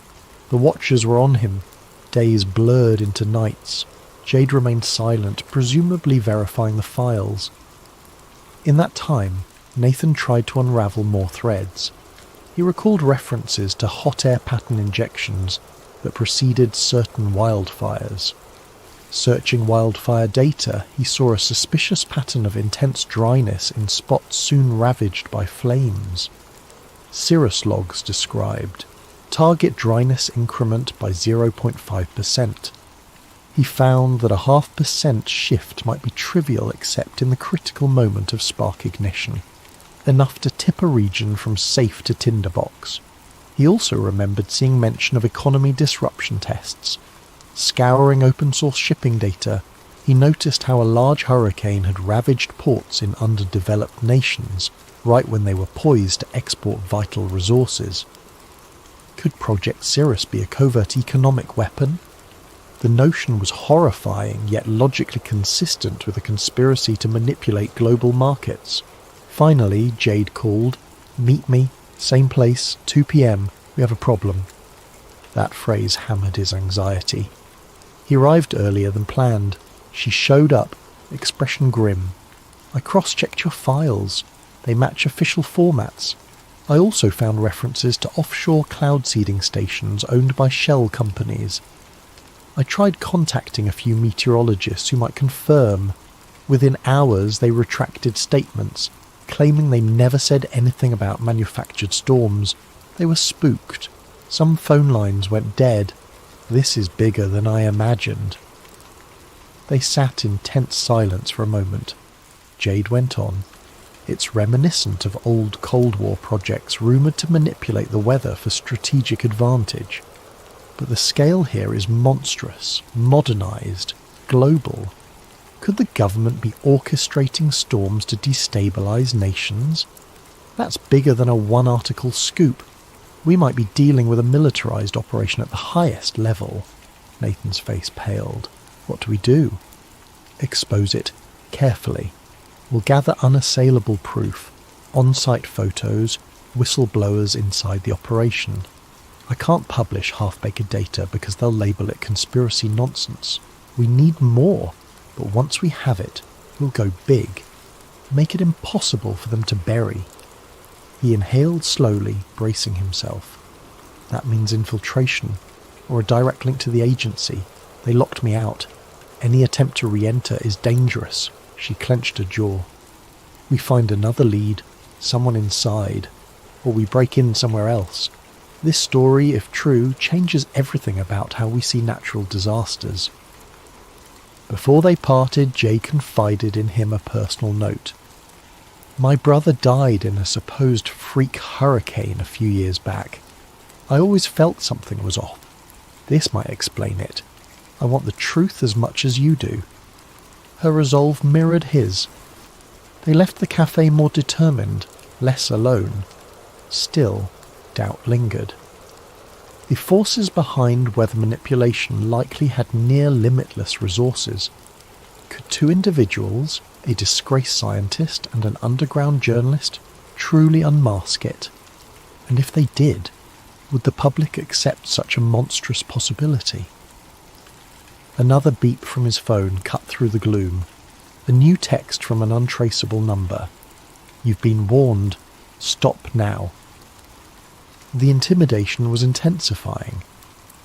The watchers were on him. Days blurred into nights. Jade remained silent, presumably verifying the files. In that time, Nathan tried to unravel more threads. He recalled references to hot air pattern injections that preceded certain wildfires. Searching wildfire data, he saw a suspicious pattern of intense dryness in spots soon ravaged by flames. Cirrus logs described target dryness increment by 0.5%. He found that a 0.5% shift might be trivial except in the critical moment of spark ignition, enough to tip a region from safe to tinderbox. He also remembered seeing mention of economy disruption tests. Scouring open-source shipping data, he noticed how a large hurricane had ravaged ports in underdeveloped nations right when they were poised to export vital resources. Could Project Cirrus be a covert economic weapon? The notion was horrifying yet logically consistent with a conspiracy to manipulate global markets. Finally, Jade called. "Meet me, same place, 2 p.m. We have a problem." That phrase hammered his anxiety. He arrived earlier than planned. She showed up, expression grim. "I cross-checked your files. They match official formats. I also found references to offshore cloud seeding stations owned by shell companies. I tried contacting a few meteorologists who might confirm. Within hours they retracted statements, claiming they never said anything about manufactured storms. They were spooked. Some phone lines went dead. This is bigger than I imagined." They sat in tense silence for a moment. Jade went on. "It's reminiscent of old Cold War projects rumoured to manipulate the weather for strategic advantage. But the scale here is monstrous, modernised, global. Could the government be orchestrating storms to destabilise nations? That's bigger than a one-article scoop. We might be dealing with a militarised operation at the highest level." Nathan's face paled. "What do we do?" "Expose it, carefully. We'll gather unassailable proof, on-site photos, whistleblowers inside the operation. I can't publish half-baked data because they'll label it conspiracy nonsense. We need more, but once we have it, we'll go big. Make it impossible for them to bury." He inhaled slowly, bracing himself. "That means infiltration, or a direct link to the agency. They locked me out. Any attempt to re-enter is dangerous." She clenched her jaw. "We find another lead, someone inside, or we break in somewhere else. This story, if true, changes everything about how we see natural disasters." Before they parted, Jay confided in him a personal note. My brother died in a supposed freak hurricane a few years back. I always felt something was off. This might explain it. I want the truth as much as you do." Her resolve mirrored his. They left the cafe more determined, less alone. Still, doubt lingered. The forces behind weather manipulation likely had near limitless resources. Could two individuals, a disgraced scientist and an underground journalist, truly unmask it? And if they did, would the public accept such a monstrous possibility? Another beep from his phone cut through the gloom. A new text from an untraceable number. "You've been warned. Stop now." The intimidation was intensifying,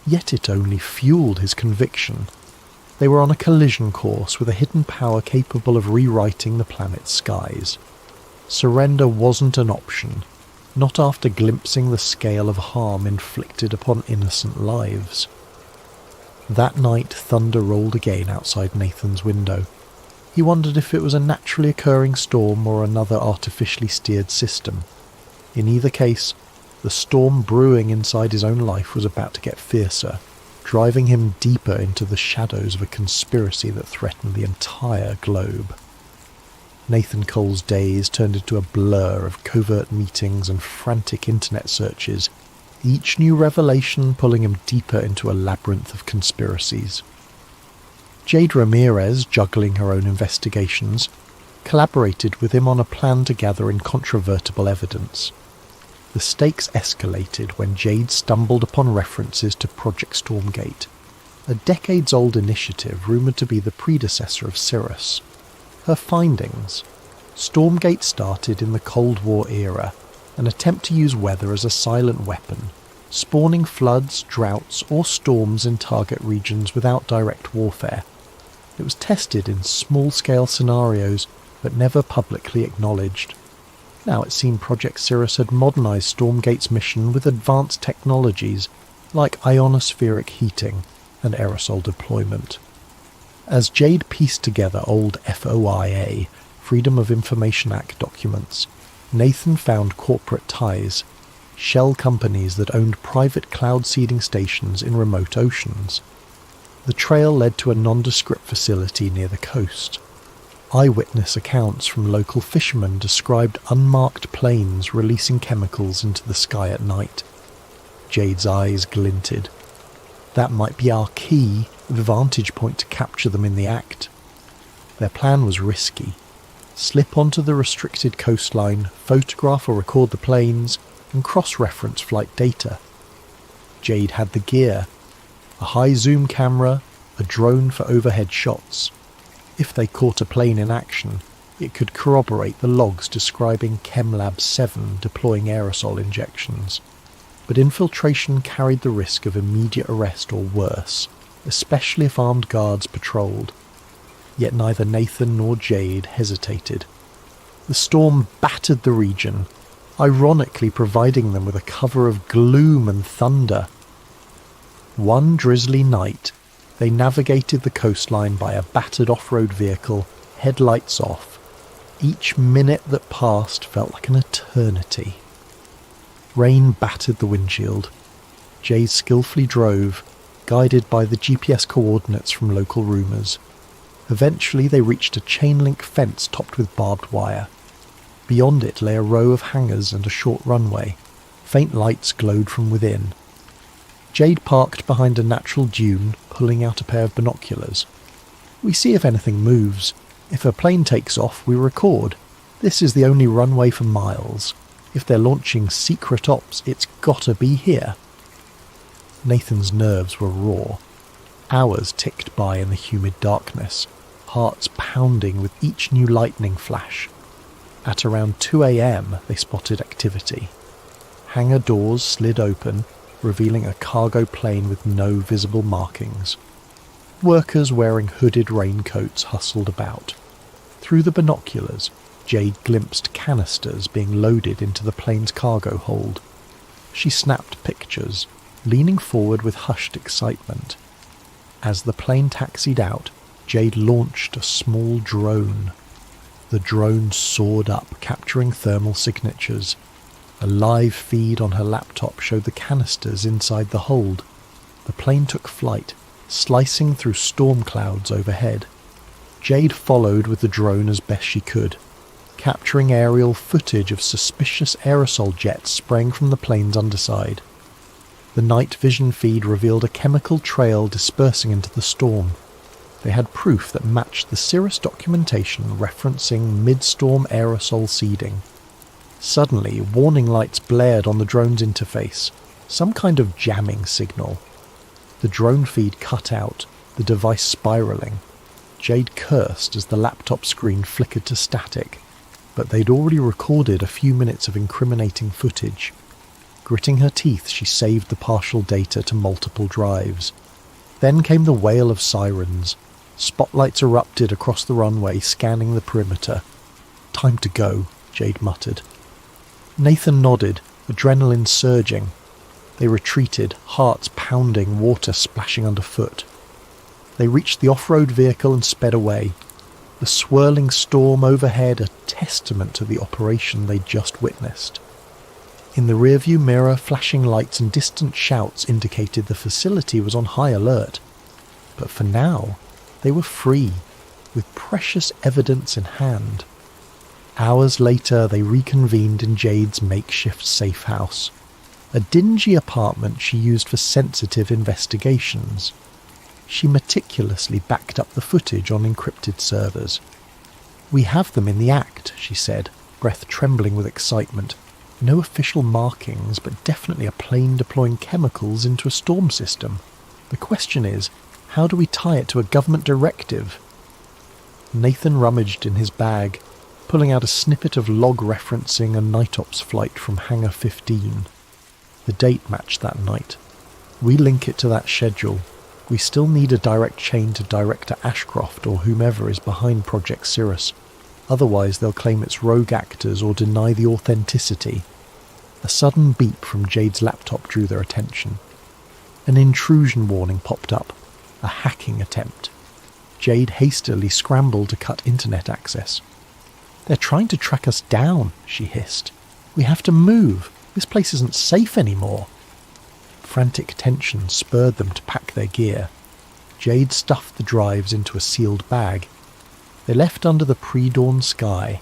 yet it only fueled his conviction. They were on a collision course with a hidden power capable of rewriting the planet's skies. Surrender wasn't an option, not after glimpsing the scale of harm inflicted upon innocent lives. That night, thunder rolled again outside Nathan's window. He wondered if it was a naturally occurring storm or another artificially steered system. In either case, the storm brewing inside his own life was about to get fiercer, driving him deeper into the shadows of a conspiracy that threatened the entire globe. Nathan Cole's days turned into a blur of covert meetings and frantic internet searches, each new revelation pulling him deeper into a labyrinth of conspiracies. Jade Ramirez, juggling her own investigations, collaborated with him on a plan to gather incontrovertible evidence. The stakes escalated when Jade stumbled upon references to Project Stormgate, a decades-old initiative rumoured to be the predecessor of Cirrus. Her findings: Stormgate started in the Cold War era, an attempt to use weather as a silent weapon, spawning floods, droughts, or storms in target regions without direct warfare. It was tested in small-scale scenarios, but never publicly acknowledged. Now it seemed Project Cirrus had modernised Stormgate's mission with advanced technologies like ionospheric heating and aerosol deployment. As Jade pieced together old FOIA, Freedom of Information Act documents, Nathan found corporate ties, shell companies that owned private cloud seeding stations in remote oceans. The trail led to a nondescript facility near the coast. Eyewitness accounts from local fishermen described unmarked planes releasing chemicals into the sky at night. Jade's eyes glinted. That might be our key, the vantage point to capture them in the act. Their plan was risky. Slip onto the restricted coastline, photograph or record the planes, and cross-reference flight data. Jade had the gear: a high-zoom camera, a drone for overhead shots. If they caught a plane in action, it could corroborate the logs describing ChemLab 7 deploying aerosol injections. But infiltration carried the risk of immediate arrest or worse, especially if armed guards patrolled. Yet neither Nathan nor Jade hesitated. The storm battered the region, ironically providing them with a cover of gloom and thunder. One drizzly night, they navigated the coastline by a battered off-road vehicle, headlights off. Each minute that passed felt like an eternity. Rain battered the windshield. Jade skillfully drove, guided by the GPS coordinates from local rumours. Eventually they reached a chain-link fence topped with barbed wire. Beyond it lay a row of hangars and a short runway. Faint lights glowed from within. Jade parked behind a natural dune, pulling out a pair of binoculars. "We see if anything moves. If a plane takes off, we record. This is the only runway for miles. If they're launching secret ops, it's gotta be here." Nathan's nerves were raw. Hours ticked by in the humid darkness, hearts pounding with each new lightning flash. At around 2 a.m. they spotted activity. Hangar doors slid open, revealing a cargo plane with no visible markings. Workers wearing hooded raincoats hustled about. Through the binoculars, Jade glimpsed canisters being loaded into the plane's cargo hold. She snapped pictures, leaning forward with hushed excitement. As the plane taxied out, Jade launched a small drone. The drone soared up, capturing thermal signatures. A live feed on her laptop showed the canisters inside the hold. The plane took flight, slicing through storm clouds overhead. Jade followed with the drone as best she could, capturing aerial footage of suspicious aerosol jets spraying from the plane's underside. The night vision feed revealed a chemical trail dispersing into the storm. They had proof that matched the Cirrus documentation referencing mid-storm aerosol seeding. Suddenly, warning lights blared on the drone's interface, some kind of jamming signal. The drone feed cut out, the device spiraling. Jade cursed as the laptop screen flickered to static, but they'd already recorded a few minutes of incriminating footage. Gritting her teeth, she saved the partial data to multiple drives. Then came the wail of sirens. Spotlights erupted across the runway, scanning the perimeter. "Time to go," Jade muttered. Nathan nodded, adrenaline surging. They retreated, hearts pounding, water splashing underfoot. They reached the off-road vehicle and sped away. The swirling storm overhead a testament to the operation they'd just witnessed. In the rearview mirror, flashing lights and distant shouts indicated the facility was on high alert. But for now, they were free, with precious evidence in hand. Hours later, they reconvened in Jade's makeshift safe house, a dingy apartment she used for sensitive investigations. She meticulously backed up the footage on encrypted servers. "We have them in the act," she said, breath trembling with excitement. "No official markings, but definitely a plane deploying chemicals into a storm system. The question is, how do we tie it to a government directive?" Nathan rummaged in his bag, pulling out a snippet of log referencing a night ops flight from Hangar 15. The date matched that night. "We link it to that schedule. We still need a direct chain to Director Ashcroft or whomever is behind Project Cirrus. Otherwise they'll claim it's rogue actors or deny the authenticity." A sudden beep from Jade's laptop drew their attention. An intrusion warning popped up. A hacking attempt. Jade hastily scrambled to cut internet access. "They're trying to track us down," she hissed. "We have to move. This place isn't safe anymore." Frantic tension spurred them to pack their gear. Jade stuffed the drives into a sealed bag. They left under the pre-dawn sky,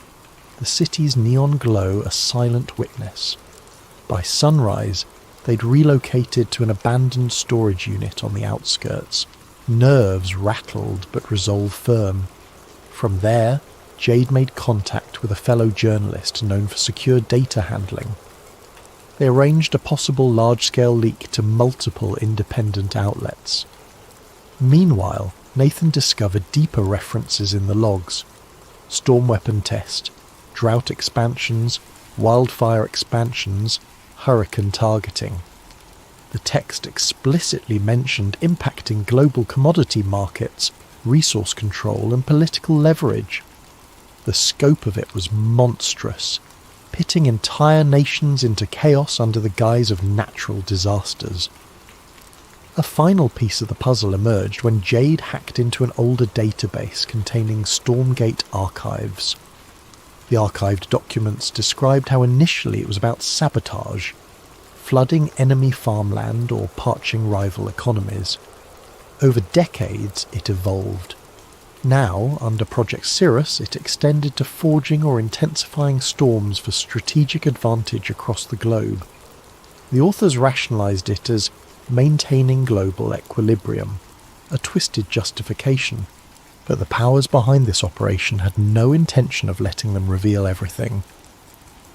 the city's neon glow a silent witness. By sunrise, they'd relocated to an abandoned storage unit on the outskirts. Nerves rattled but resolve firm. From there, Jade made contact with a fellow journalist known for secure data handling. They arranged a possible large-scale leak to multiple independent outlets. Meanwhile, Nathan discovered deeper references in the logs. Storm weapon test, drought expansions, wildfire expansions, hurricane targeting. The text explicitly mentioned impacting global commodity markets, resource control and political leverage. The scope of it was monstrous, pitting entire nations into chaos under the guise of natural disasters. A final piece of the puzzle emerged when Jade hacked into an older database containing Stormgate archives. The archived documents described how initially it was about sabotage, flooding enemy farmland or parching rival economies. Over decades, it evolved. Now, under Project Cirrus, it extended to forging or intensifying storms for strategic advantage across the globe. The authors rationalized it as maintaining global equilibrium, a twisted justification, but the powers behind this operation had no intention of letting them reveal everything.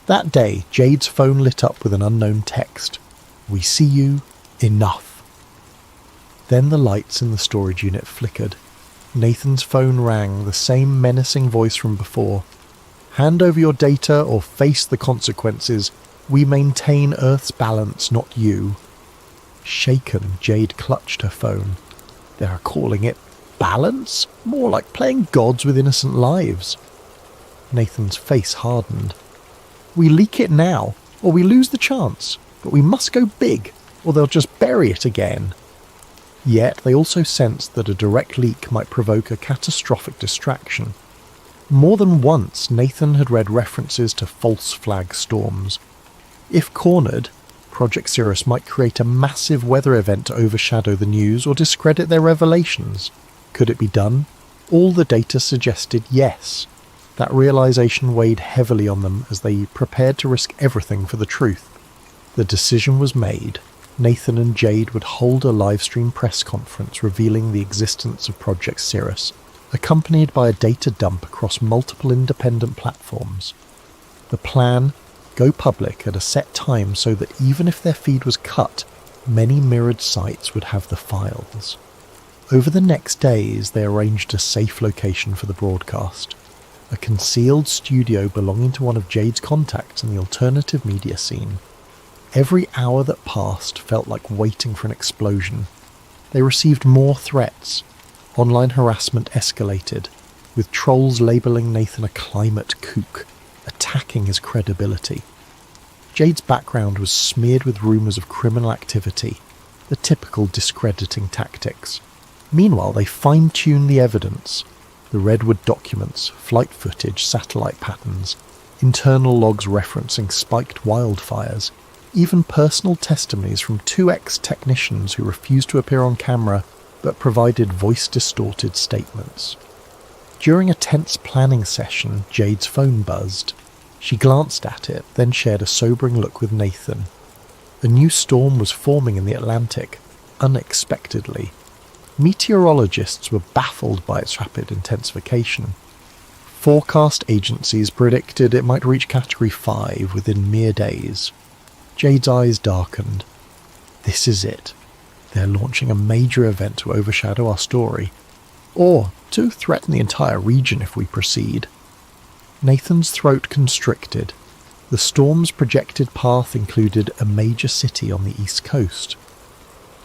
That day, Jade's phone lit up with an unknown text. "We see you. Enough." Then the lights in the storage unit flickered. Nathan's phone rang, the same menacing voice from before. "Hand over your data or face the consequences. We maintain Earth's balance, not you." Shaken, Jade clutched her phone. They are calling it balance? More like playing gods with innocent lives. Nathan's face hardened. "We leak it now, or we lose the chance, but we must go big, or they'll just bury it again." Yet they also sensed that a direct leak might provoke a catastrophic distraction. More than once, Nathan had read references to false flag storms. If cornered, Project Cirrus might create a massive weather event to overshadow the news or discredit their revelations. Could it be done? All the data suggested yes. That realization weighed heavily on them as they prepared to risk everything for the truth. The decision was made. Nathan and Jade would hold a live-stream press conference revealing the existence of Project Cirrus, accompanied by a data dump across multiple independent platforms. The plan: go public at a set time so that even if their feed was cut, many mirrored sites would have the files. Over the next days, they arranged a safe location for the broadcast, a concealed studio belonging to one of Jade's contacts in the alternative media scene. Every hour that passed felt like waiting for an explosion. They received more threats. Online harassment escalated, with trolls labelling Nathan a climate kook, attacking his credibility. Jade's background was smeared with rumours of criminal activity, the typical discrediting tactics. Meanwhile, they fine-tuned the evidence: the redwood documents, flight footage, satellite patterns, internal logs referencing spiked wildfires, even personal testimonies from two ex-technicians who refused to appear on camera but provided voice-distorted statements. During a tense planning session, Jade's phone buzzed. She glanced at it, then shared a sobering look with Nathan. A new storm was forming in the Atlantic, unexpectedly. Meteorologists were baffled by its rapid intensification. Forecast agencies predicted it might reach Category 5 within mere days. Jade's eyes darkened. This is it. They're launching a major event to overshadow our story, or to threaten the entire region if we proceed. Nathan's throat constricted. The storm's projected path included a major city on the east coast.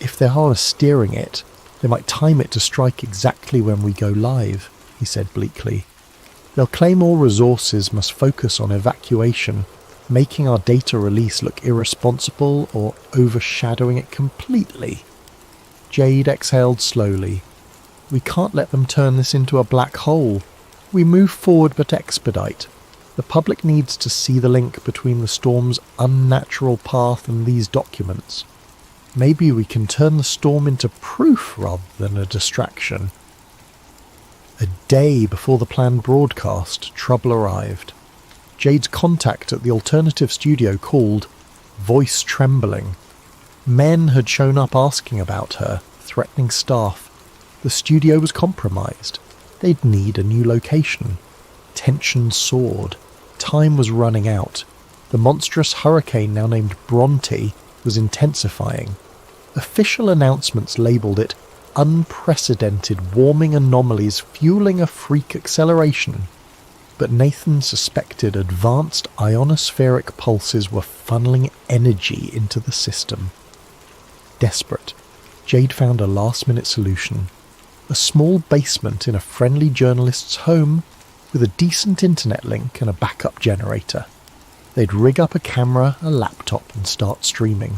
If they are steering it, they might time it to strike exactly when we go live, he said bleakly. They'll claim all resources must focus on evacuation, making our data release look irresponsible or overshadowing it completely. Jade exhaled slowly. We can't let them turn this into a black hole. We move forward but expedite. The public needs to see the link between the storm's unnatural path and these documents. Maybe we can turn the storm into proof rather than a distraction. A day before the planned broadcast, trouble arrived. Jade's contact at the alternative studio called, voice trembling. Men had shown up asking about her, threatening staff. The studio was compromised. They'd need a new location. Tension soared. Time was running out. The monstrous hurricane, now named Bronte, was intensifying. Official announcements labelled it unprecedented warming anomalies fueling a freak acceleration. But Nathan suspected advanced ionospheric pulses were funneling energy into the system. Desperate, Jade found a last-minute solution. A small basement in a friendly journalist's home with a decent internet link and a backup generator. They'd rig up a camera, a laptop and start streaming.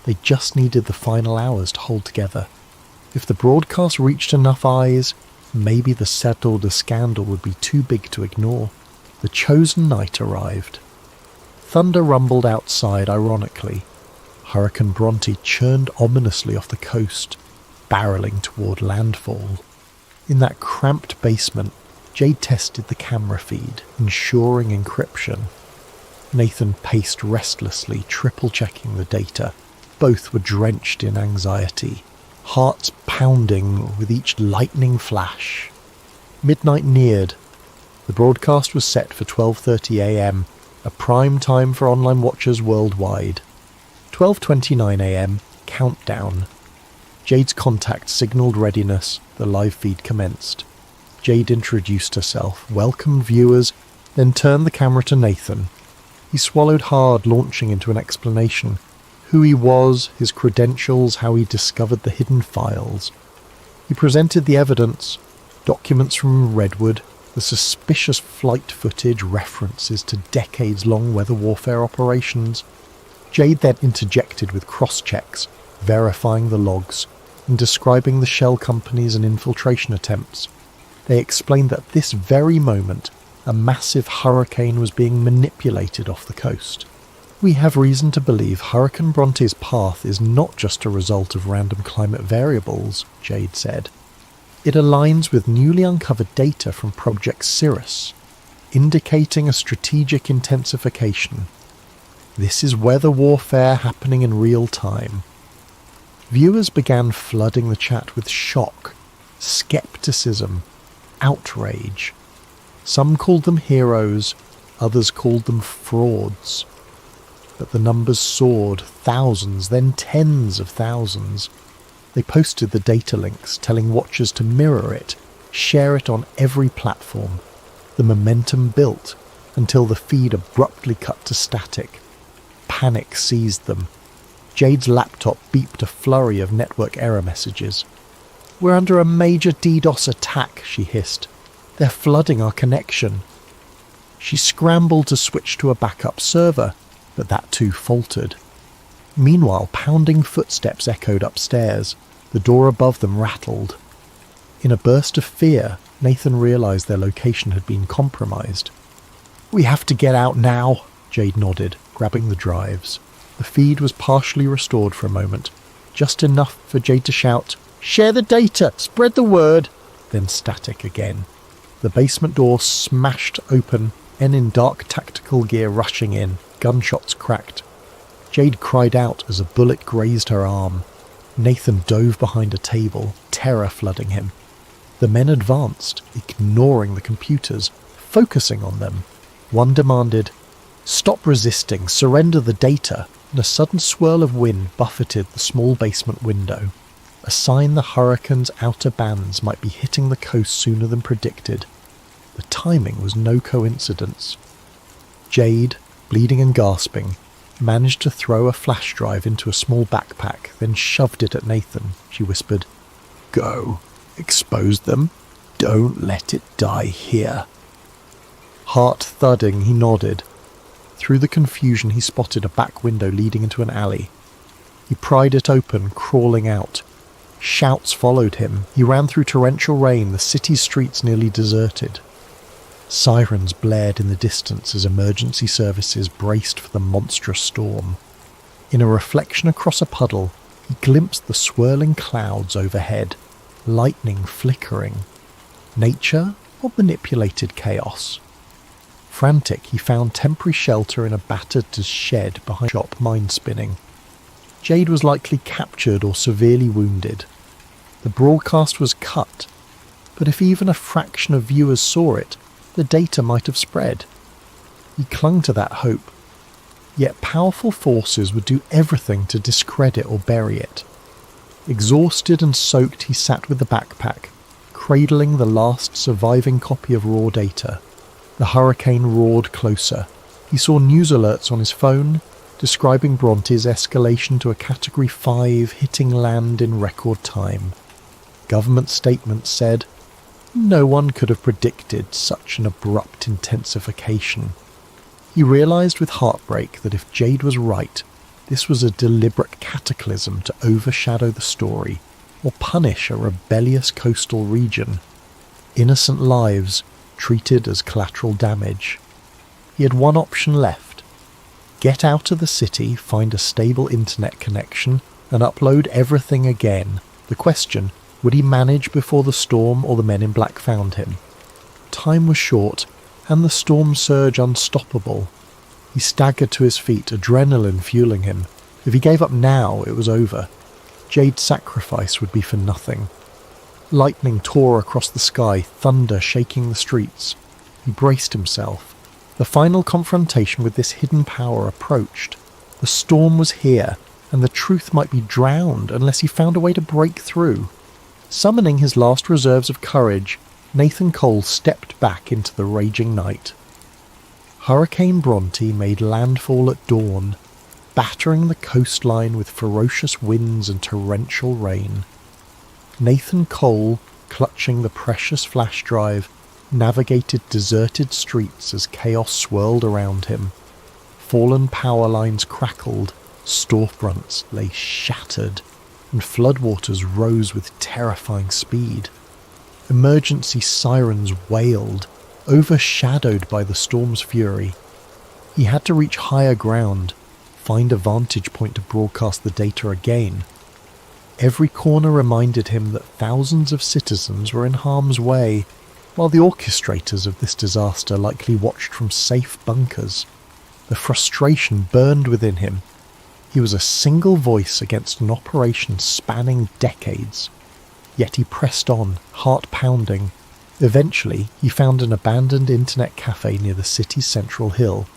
They just needed the final hours to hold together. If the broadcast reached enough eyes, maybe the settled a scandal would be too big to ignore. The chosen night arrived. Thunder rumbled outside ironically. Hurricane Bronte churned ominously off the coast, barreling toward landfall. In that cramped basement, Jade tested the camera feed, ensuring encryption. Nathan paced restlessly, triple-checking the data. Both were drenched in anxiety, hearts pounding with each lightning flash. Midnight neared. The broadcast was set for 12:30 a.m., a prime time for online watchers worldwide. 12:29 a.m., countdown. Jade's contact signalled readiness. The live feed commenced. Jade introduced herself, welcomed viewers, then turned the camera to Nathan. He swallowed hard, launching into an explanation. Who he was, his credentials, how he discovered the hidden files. He presented the evidence, documents from Redwood, the suspicious flight footage, references to decades-long weather warfare operations. Jade then interjected with cross-checks, verifying the logs, and describing the shell companies and infiltration attempts. They explained that at this very moment, a massive hurricane was being manipulated off the coast. We have reason to believe Hurricane Bronte's path is not just a result of random climate variables, Jade said. It aligns with newly uncovered data from Project Cirrus, indicating a strategic intensification. This is weather warfare happening in real time. Viewers began flooding the chat with shock, skepticism, outrage. Some called them heroes, others called them frauds. But the numbers soared, thousands, then tens of thousands. They posted the data links, telling watchers to mirror it, share it on every platform. The momentum built until the feed abruptly cut to static. Panic seized them. Jade's laptop beeped a flurry of network error messages. "We're under a major DDoS attack," she hissed. "They're flooding our connection." She scrambled to switch to a backup server, but that too faltered. Meanwhile, pounding footsteps echoed upstairs. The door above them rattled. In a burst of fear, Nathan realized their location had been compromised. "We have to get out now," Jade nodded, grabbing the drives. The feed was partially restored for a moment, just enough for Jade to shout, "Share the data! Spread the word!" Then static again. The basement door smashed open, men in dark tactical gear rushing in. Gunshots cracked. Jade cried out as a bullet grazed her arm. Nathan dove behind a table, terror flooding him. The men advanced, ignoring the computers, focusing on them. One demanded, "Stop resisting, surrender the data," and a sudden swirl of wind buffeted the small basement window, a sign the hurricane's outer bands might be hitting the coast sooner than predicted. The timing was no coincidence. Jade, bleeding and gasping, managed to throw a flash drive into a small backpack, then shoved it at Nathan. She whispered, "Go. Expose them. Don't let it die here." Heart thudding, he nodded. Through the confusion, he spotted a back window leading into an alley. He pried it open, crawling out. Shouts followed him. He ran through torrential rain, the city's streets nearly deserted. Sirens blared in the distance as emergency services braced for the monstrous storm. In a reflection across a puddle, he glimpsed the swirling clouds overhead, lightning flickering. Nature or manipulated chaos? Frantic, he found temporary shelter in a battered shed behind a shop, mind spinning. Jade was likely captured or severely wounded. The broadcast was cut, but if even a fraction of viewers saw it, the data might have spread. He clung to that hope. Yet powerful forces would do everything to discredit or bury it. Exhausted and soaked, he sat with the backpack, cradling the last surviving copy of raw data. The hurricane roared closer. He saw news alerts on his phone, describing Bronte's escalation to a Category 5, hitting land in record time. Government statements said, no one could have predicted such an abrupt intensification. He realized with heartbreak that if Jade was right, this was a deliberate cataclysm to overshadow the story or punish a rebellious coastal region. Innocent lives treated as collateral damage. He had one option left. Get out of the city, find a stable internet connection, and upload everything again. The question, would he manage before the storm or the men in black found him? Time was short, and the storm surge unstoppable. He staggered to his feet, adrenaline fueling him. If he gave up now, it was over. Jade's sacrifice would be for nothing. Lightning tore across the sky, thunder shaking the streets. He braced himself. The final confrontation with this hidden power approached. The storm was here, and the truth might be drowned unless he found a way to break through. Summoning his last reserves of courage, Nathan Cole stepped back into the raging night. Hurricane Bronte made landfall at dawn, battering the coastline with ferocious winds and torrential rain. Nathan Cole, clutching the precious flash drive, navigated deserted streets as chaos swirled around him. Fallen power lines crackled, storefronts lay shattered, and floodwaters rose with terrifying speed. Emergency sirens wailed, overshadowed by the storm's fury. He had to reach higher ground, find a vantage point to broadcast the data again. Every corner reminded him that thousands of citizens were in harm's way, while the orchestrators of this disaster likely watched from safe bunkers. The frustration burned within him. He was a single voice against an operation spanning decades. Yet he pressed on, heart pounding. Eventually, he found an abandoned internet cafe near the city's central hill.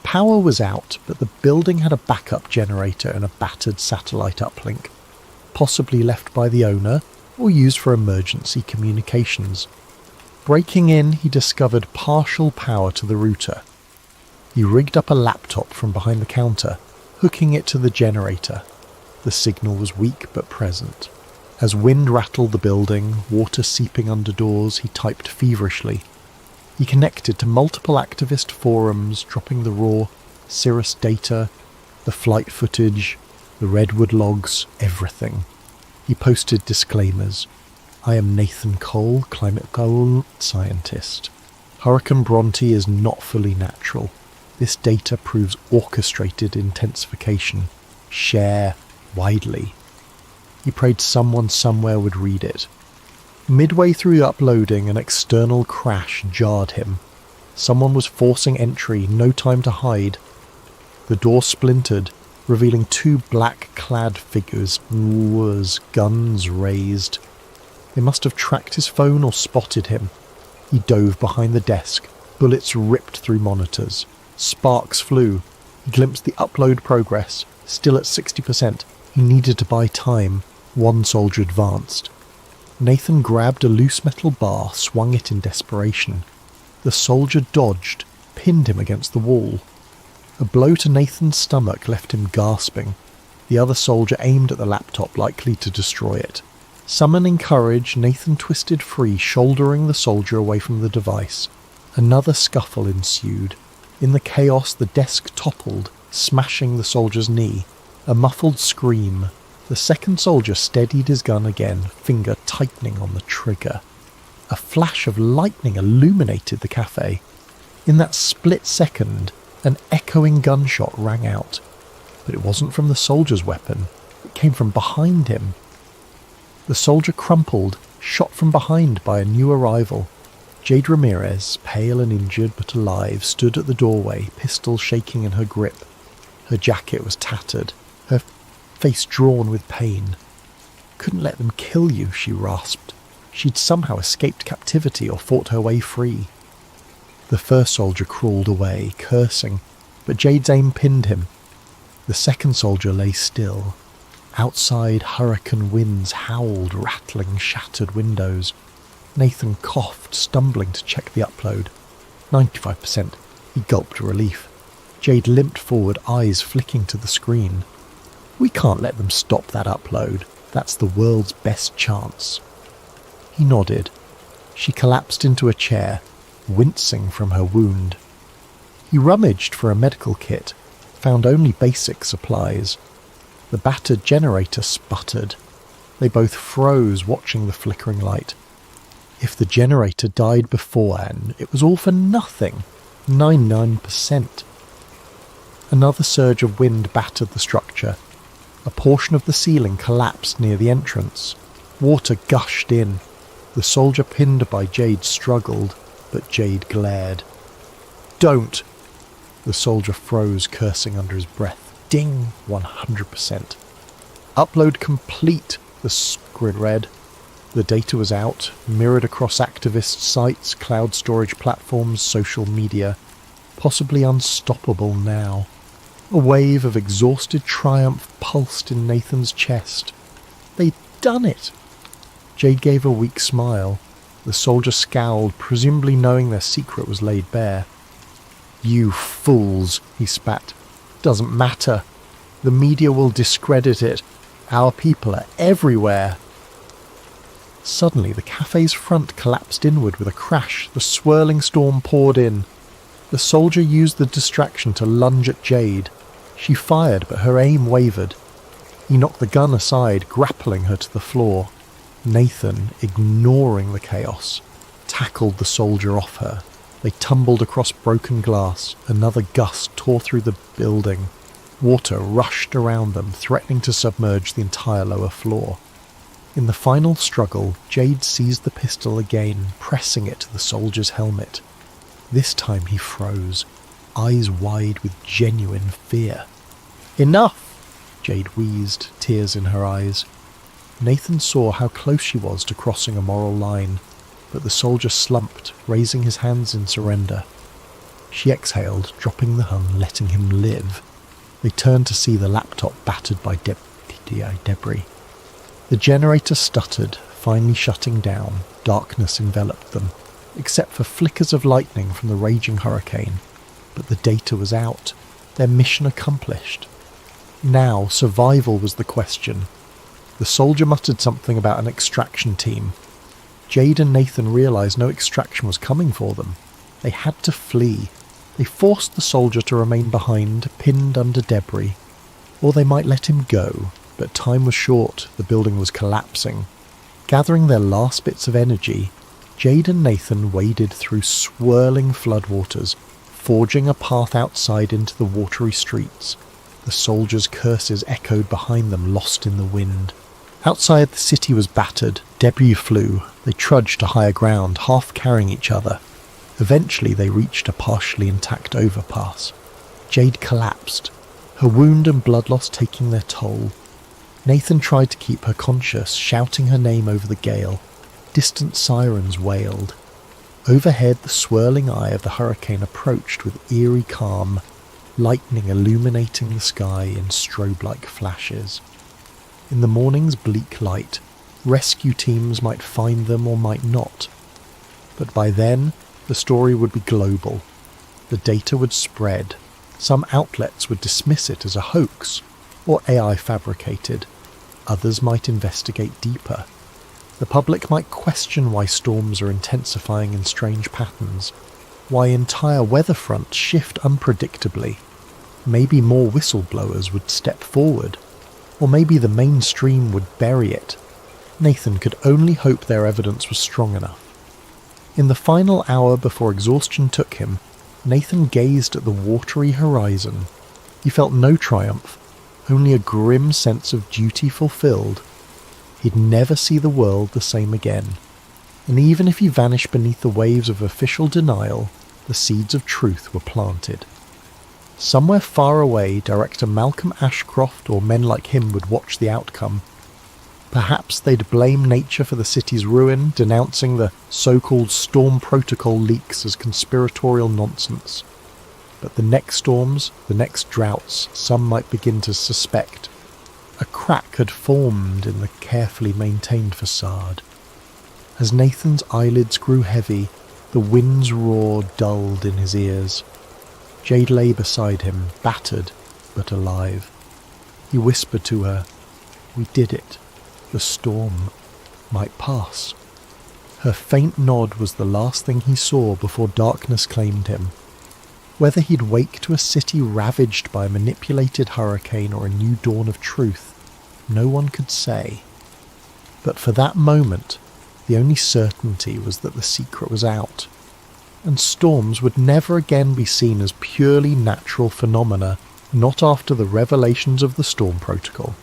Power was out, but the building had a backup generator and a battered satellite uplink, possibly left by the owner or used for emergency communications. Breaking in, he discovered partial power to the router. He rigged up a laptop from behind the counter, hooking it to the generator. The signal was weak but present. As wind rattled the building, water seeping under doors, he typed feverishly. He connected to multiple activist forums, dropping the raw Cirrus data, the flight footage, the redwood logs, everything. He posted disclaimers. I am Nathan Cole, climate goal scientist. Hurricane Bronte is not fully natural. This data proves orchestrated intensification. Share widely. He prayed someone somewhere would read it. Midway through uploading, an external crash jarred him. Someone was forcing entry, no time to hide. The door splintered, revealing two black-clad figures, guns raised. They must have tracked his phone or spotted him. He dove behind the desk. Bullets ripped through monitors. Sparks flew. He glimpsed the upload progress, still at 60%. He needed to buy time. One soldier advanced. Nathan grabbed a loose metal bar, swung it in desperation. The soldier dodged, pinned him against the wall. A blow to Nathan's stomach left him gasping. The other soldier aimed at the laptop, likely to destroy it. Summoning courage, Nathan twisted free, shouldering the soldier away from the device. Another scuffle ensued. In the chaos, the desk toppled, smashing the soldier's knee. A muffled scream. The second soldier steadied his gun again, finger tightening on the trigger. A flash of lightning illuminated the cafe. In that split second, an echoing gunshot rang out. But it wasn't from the soldier's weapon. It came from behind him. The soldier crumpled, shot from behind by a new arrival. Jade Ramirez, pale and injured but alive, stood at the doorway, pistol shaking in her grip. Her jacket was tattered, her face drawn with pain. Couldn't let them kill you, she rasped. She'd somehow escaped captivity or fought her way free. The first soldier crawled away, cursing, but Jade's aim pinned him. The second soldier lay still. Outside, hurricane winds howled, rattling shattered windows. Nathan coughed, stumbling to check the upload. 95%. He gulped relief. Jade limped forward, eyes flicking to the screen. We can't let them stop that upload. That's the world's best chance. He nodded. She collapsed into a chair, wincing from her wound. He rummaged for a medical kit, found only basic supplies. The battered generator sputtered. They both froze, watching the flickering light. If the generator died beforehand, it was all for nothing. 99%. Another surge of wind battered the structure. A portion of the ceiling collapsed near the entrance. Water gushed in. The soldier pinned by Jade struggled, but Jade glared. Don't! The soldier froze, cursing under his breath. Ding! 100%. Upload complete, the screen read. The data was out, mirrored across activist sites, cloud storage platforms, social media. Possibly unstoppable now. A wave of exhausted triumph pulsed in Nathan's chest. They'd done it! Jade gave a weak smile. The soldier scowled, presumably knowing their secret was laid bare. You fools, he spat. Doesn't matter. The media will discredit it. Our people are everywhere. Suddenly, the cafe's front collapsed inward with a crash. The swirling storm poured in. The soldier used the distraction to lunge at Jade. She fired, but her aim wavered. He knocked the gun aside, grappling her to the floor. Nathan, ignoring the chaos, tackled the soldier off her. They tumbled across broken glass. Another gust tore through the building. Water rushed around them, threatening to submerge the entire lower floor. In the final struggle, Jade seized the pistol again, pressing it to the soldier's helmet. This time he froze, eyes wide with genuine fear. "Enough!" Jade wheezed, tears in her eyes. Nathan saw how close she was to crossing a moral line, but the soldier slumped, raising his hands in surrender. She exhaled, dropping the hung, letting him live. They turned to see the laptop battered by debris. The generator stuttered, finally shutting down. Darkness enveloped them, except for flickers of lightning from the raging hurricane. But the data was out, their mission accomplished. Now survival was the question. The soldier muttered something about an extraction team. Jade and Nathan realised no extraction was coming for them. They had to flee. They forced the soldier to remain behind, pinned under debris. Or they might let him go, but time was short, the building was collapsing. Gathering their last bits of energy, Jade and Nathan waded through swirling floodwaters, forging a path outside into the watery streets. The soldiers' curses echoed behind them, lost in the wind. Outside, the city was battered. Debris flew. They trudged to higher ground, half carrying each other. Eventually, they reached a partially intact overpass. Jade collapsed, her wound and blood loss taking their toll. Nathan tried to keep her conscious, shouting her name over the gale. Distant sirens wailed. Overhead, the swirling eye of the hurricane approached with eerie calm, lightning illuminating the sky in strobe-like flashes. In the morning's bleak light, rescue teams might find them or might not. But by then, the story would be global. The data would spread. Some outlets would dismiss it as a hoax, or AI fabricated. Others might investigate deeper. The public might question why storms are intensifying in strange patterns, why entire weather fronts shift unpredictably. Maybe more whistleblowers would step forward, or maybe the mainstream would bury it. Nathan could only hope their evidence was strong enough. In the final hour before exhaustion took him, Nathan gazed at the watery horizon. He felt no triumph, only a grim sense of duty fulfilled. He'd never see the world the same again, and even if he vanished beneath the waves of official denial, the seeds of truth were planted. Somewhere far away, director Malcolm Ashcroft or men like him would watch the outcome. Perhaps they'd blame nature for the city's ruin, denouncing the so-called storm protocol leaks as conspiratorial nonsense. But the next storms, the next droughts, some might begin to suspect. A crack had formed in the carefully maintained facade. As Nathan's eyelids grew heavy, the wind's roar dulled in his ears. Jade lay beside him, battered but alive. He whispered to her, "We did it. The storm might pass." Her faint nod was the last thing he saw before darkness claimed him. Whether he'd wake to a city ravaged by a manipulated hurricane or a new dawn of truth, no one could say. But for that moment, the only certainty was that the secret was out, and storms would never again be seen as purely natural phenomena, not after the revelations of the storm protocol.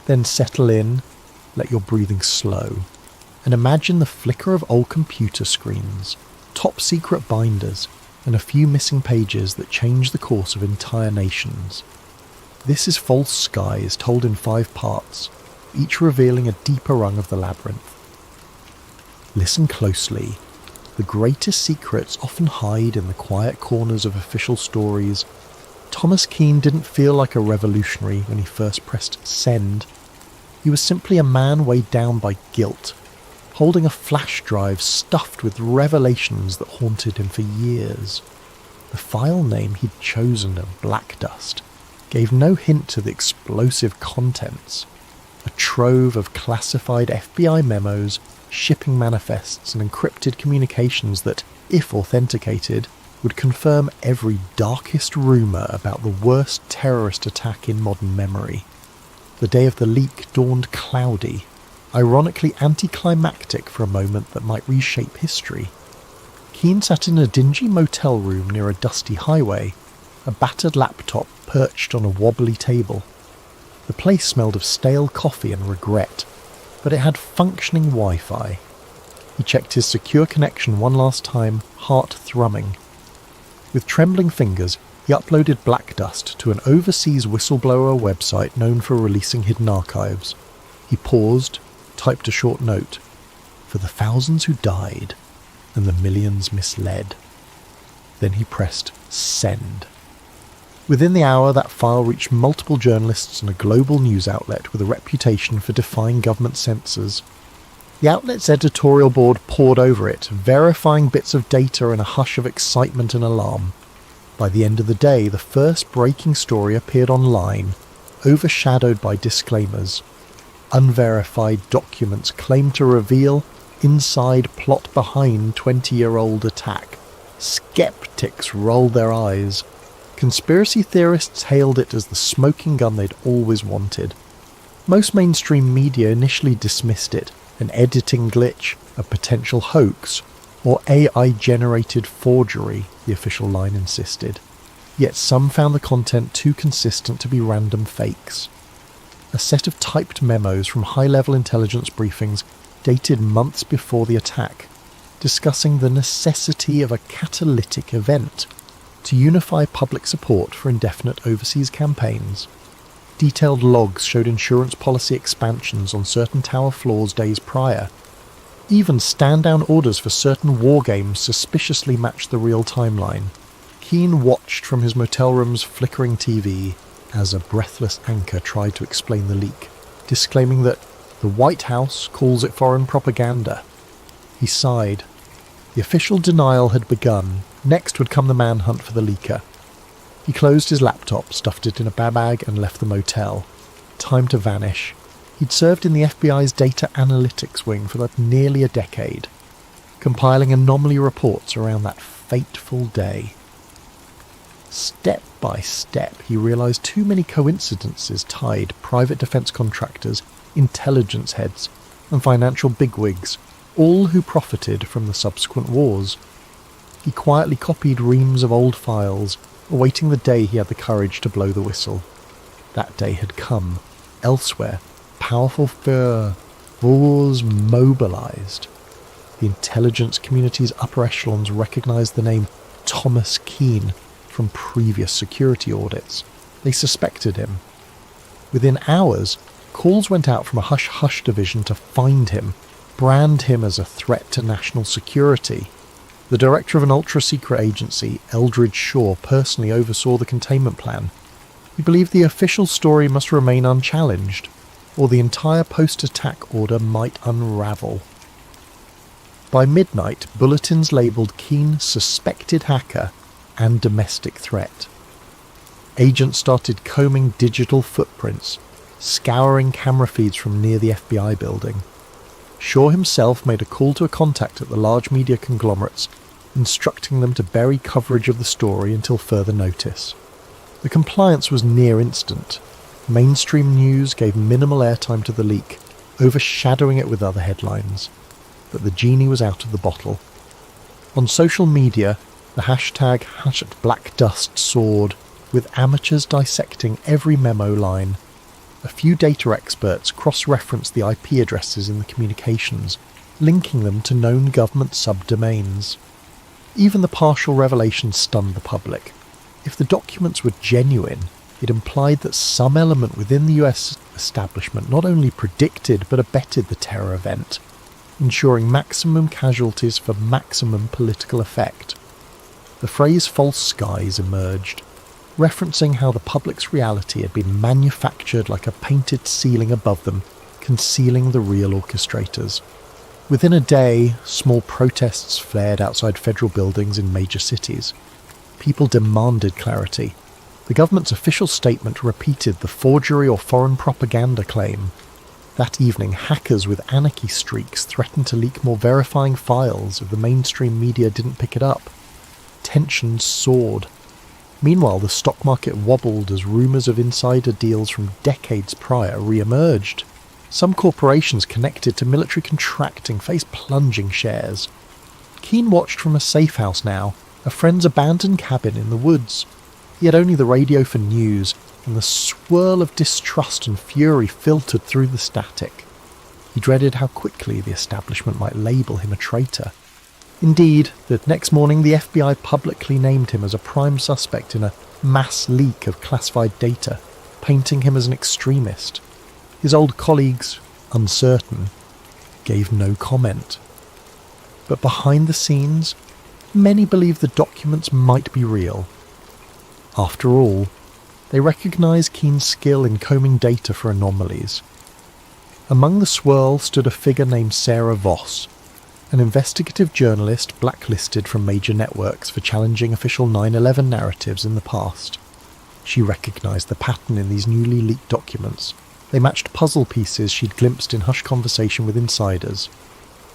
Then settle in, let your breathing slow, and imagine the flicker of old computer screens, top secret binders, and a few missing pages that change the course of entire nations. This is False Skies, told in 5 parts, each revealing a deeper rung of the labyrinth. Listen closely. The greatest secrets often hide in the quiet corners of official stories. Thomas Keane didn't feel like a revolutionary when he first pressed send. He was simply a man weighed down by guilt, holding a flash drive stuffed with revelations that haunted him for years. The file name he'd chosen of Black Dust gave no hint to the explosive contents. A trove of classified FBI memos, shipping manifests and encrypted communications that, if authenticated, would confirm every darkest rumour about the worst terrorist attack in modern memory. The day of the leak dawned cloudy, ironically anticlimactic for a moment that might reshape history. Keane sat in a dingy motel room near a dusty highway, a battered laptop perched on a wobbly table. The place smelled of stale coffee and regret, but it had functioning Wi-Fi. He checked his secure connection one last time, heart thrumming. With trembling fingers, he uploaded Black Dust to an overseas whistleblower website known for releasing hidden archives. He paused, typed a short note, for the thousands who died and the millions misled. Then he pressed send. Within the hour, that file reached multiple journalists and a global news outlet with a reputation for defying government censors. The outlet's editorial board pored over it, verifying bits of data in a hush of excitement and alarm. By the end of the day, the first breaking story appeared online, overshadowed by disclaimers. Unverified documents claimed to reveal inside plot behind 20-year-old attack. Skeptics rolled their eyes. Conspiracy theorists hailed it as the smoking gun they'd always wanted. Most mainstream media initially dismissed it, an editing glitch, a potential hoax, or AI-generated forgery, the official line insisted. Yet some found the content too consistent to be random fakes. A set of typed memos from high-level intelligence briefings dated months before the attack, discussing the necessity of a catalytic event to unify public support for indefinite overseas campaigns. Detailed logs showed insurance policy expansions on certain tower floors days prior. Even stand-down orders for certain war games suspiciously matched the real timeline. Keane watched from his motel room's flickering TV as a breathless anchor tried to explain the leak, disclaiming that the White House calls it foreign propaganda. He sighed. The official denial had begun. Next would come the manhunt for the leaker. He closed his laptop, stuffed it in a bag and left the motel. Time to vanish. He'd served in the FBI's data analytics wing for nearly a decade, compiling anomaly reports around that fateful day. Step by step, he realized too many coincidences tied private defense contractors, intelligence heads, and financial bigwigs, all who profited from the subsequent wars. He quietly copied reams of old files, awaiting the day he had the courage to blow the whistle. That day had come. Elsewhere, powerful wars mobilized. The intelligence community's upper echelons recognized the name Thomas Keane from previous security audits. They suspected him. Within hours, calls went out from a hush-hush division to find him, brand him as a threat to national security. The director of an ultra-secret agency, Eldridge Shaw, personally oversaw the containment plan. He believed the official story must remain unchallenged, or the entire post-attack order might unravel. By midnight, bulletins labelled Keane suspected hacker and domestic threat. Agents started combing digital footprints, scouring camera feeds from near the FBI building. Shaw himself made a call to a contact at the large media conglomerates, instructing them to bury coverage of the story until further notice. The compliance was near instant. Mainstream news gave minimal airtime to the leak, overshadowing it with other headlines. But the genie was out of the bottle. On social media, the hashtag #BlackDust soared, with amateurs dissecting every memo line. a few data experts cross-referenced the IP addresses in the communications, linking them to known government subdomains. Even the partial revelation stunned the public. If the documents were genuine, it implied that some element within the US establishment not only predicted but abetted the terror event, ensuring maximum casualties for maximum political effect. The phrase false skies emerged, referencing how the public's reality had been manufactured like a painted ceiling above them, concealing the real orchestrators. Within a day, small protests flared outside federal buildings in major cities. People demanded clarity. The government's official statement repeated the forgery or foreign propaganda claim. That evening, hackers with anarchy streaks threatened to leak more verifying files if the mainstream media didn't pick it up. Tensions soared. Meanwhile, the stock market wobbled as rumours of insider deals from decades prior re-emerged. Some corporations connected to military contracting faced plunging shares. Keane watched from a safe house now, a friend's abandoned cabin in the woods. He had only the radio for news, and the swirl of distrust and fury filtered through the static. He dreaded how quickly the establishment might label him a traitor. Indeed, the next morning the FBI publicly named him as a prime suspect in a mass leak of classified data, painting him as an extremist. His old colleagues, uncertain, gave no comment. But behind the scenes, many believed the documents might be real. After all, they recognised Keane's skill in combing data for anomalies. Among the swirl stood a figure named Sarah Voss, an investigative journalist blacklisted from major networks for challenging official 9/11 narratives in the past. She recognised the pattern in these newly leaked documents. They matched puzzle pieces she'd glimpsed in hushed conversation with insiders.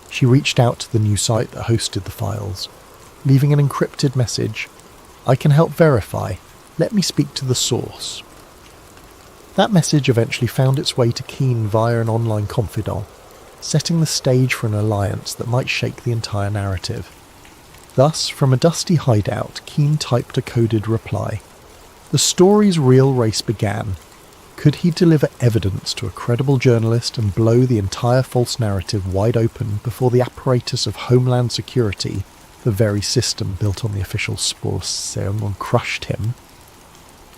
She reached out to the new site that hosted the files, leaving an encrypted message. "I can help verify. Let me speak to the source." That message eventually found its way to Keane via an online confidant, setting the stage for an alliance that might shake the entire narrative. Thus, from a dusty hideout, Keane typed a coded reply. The story's real race began. Could he deliver evidence to a credible journalist and blow the entire false narrative wide open before the apparatus of Homeland Security, the very system built on the official Sporseum, crushed him?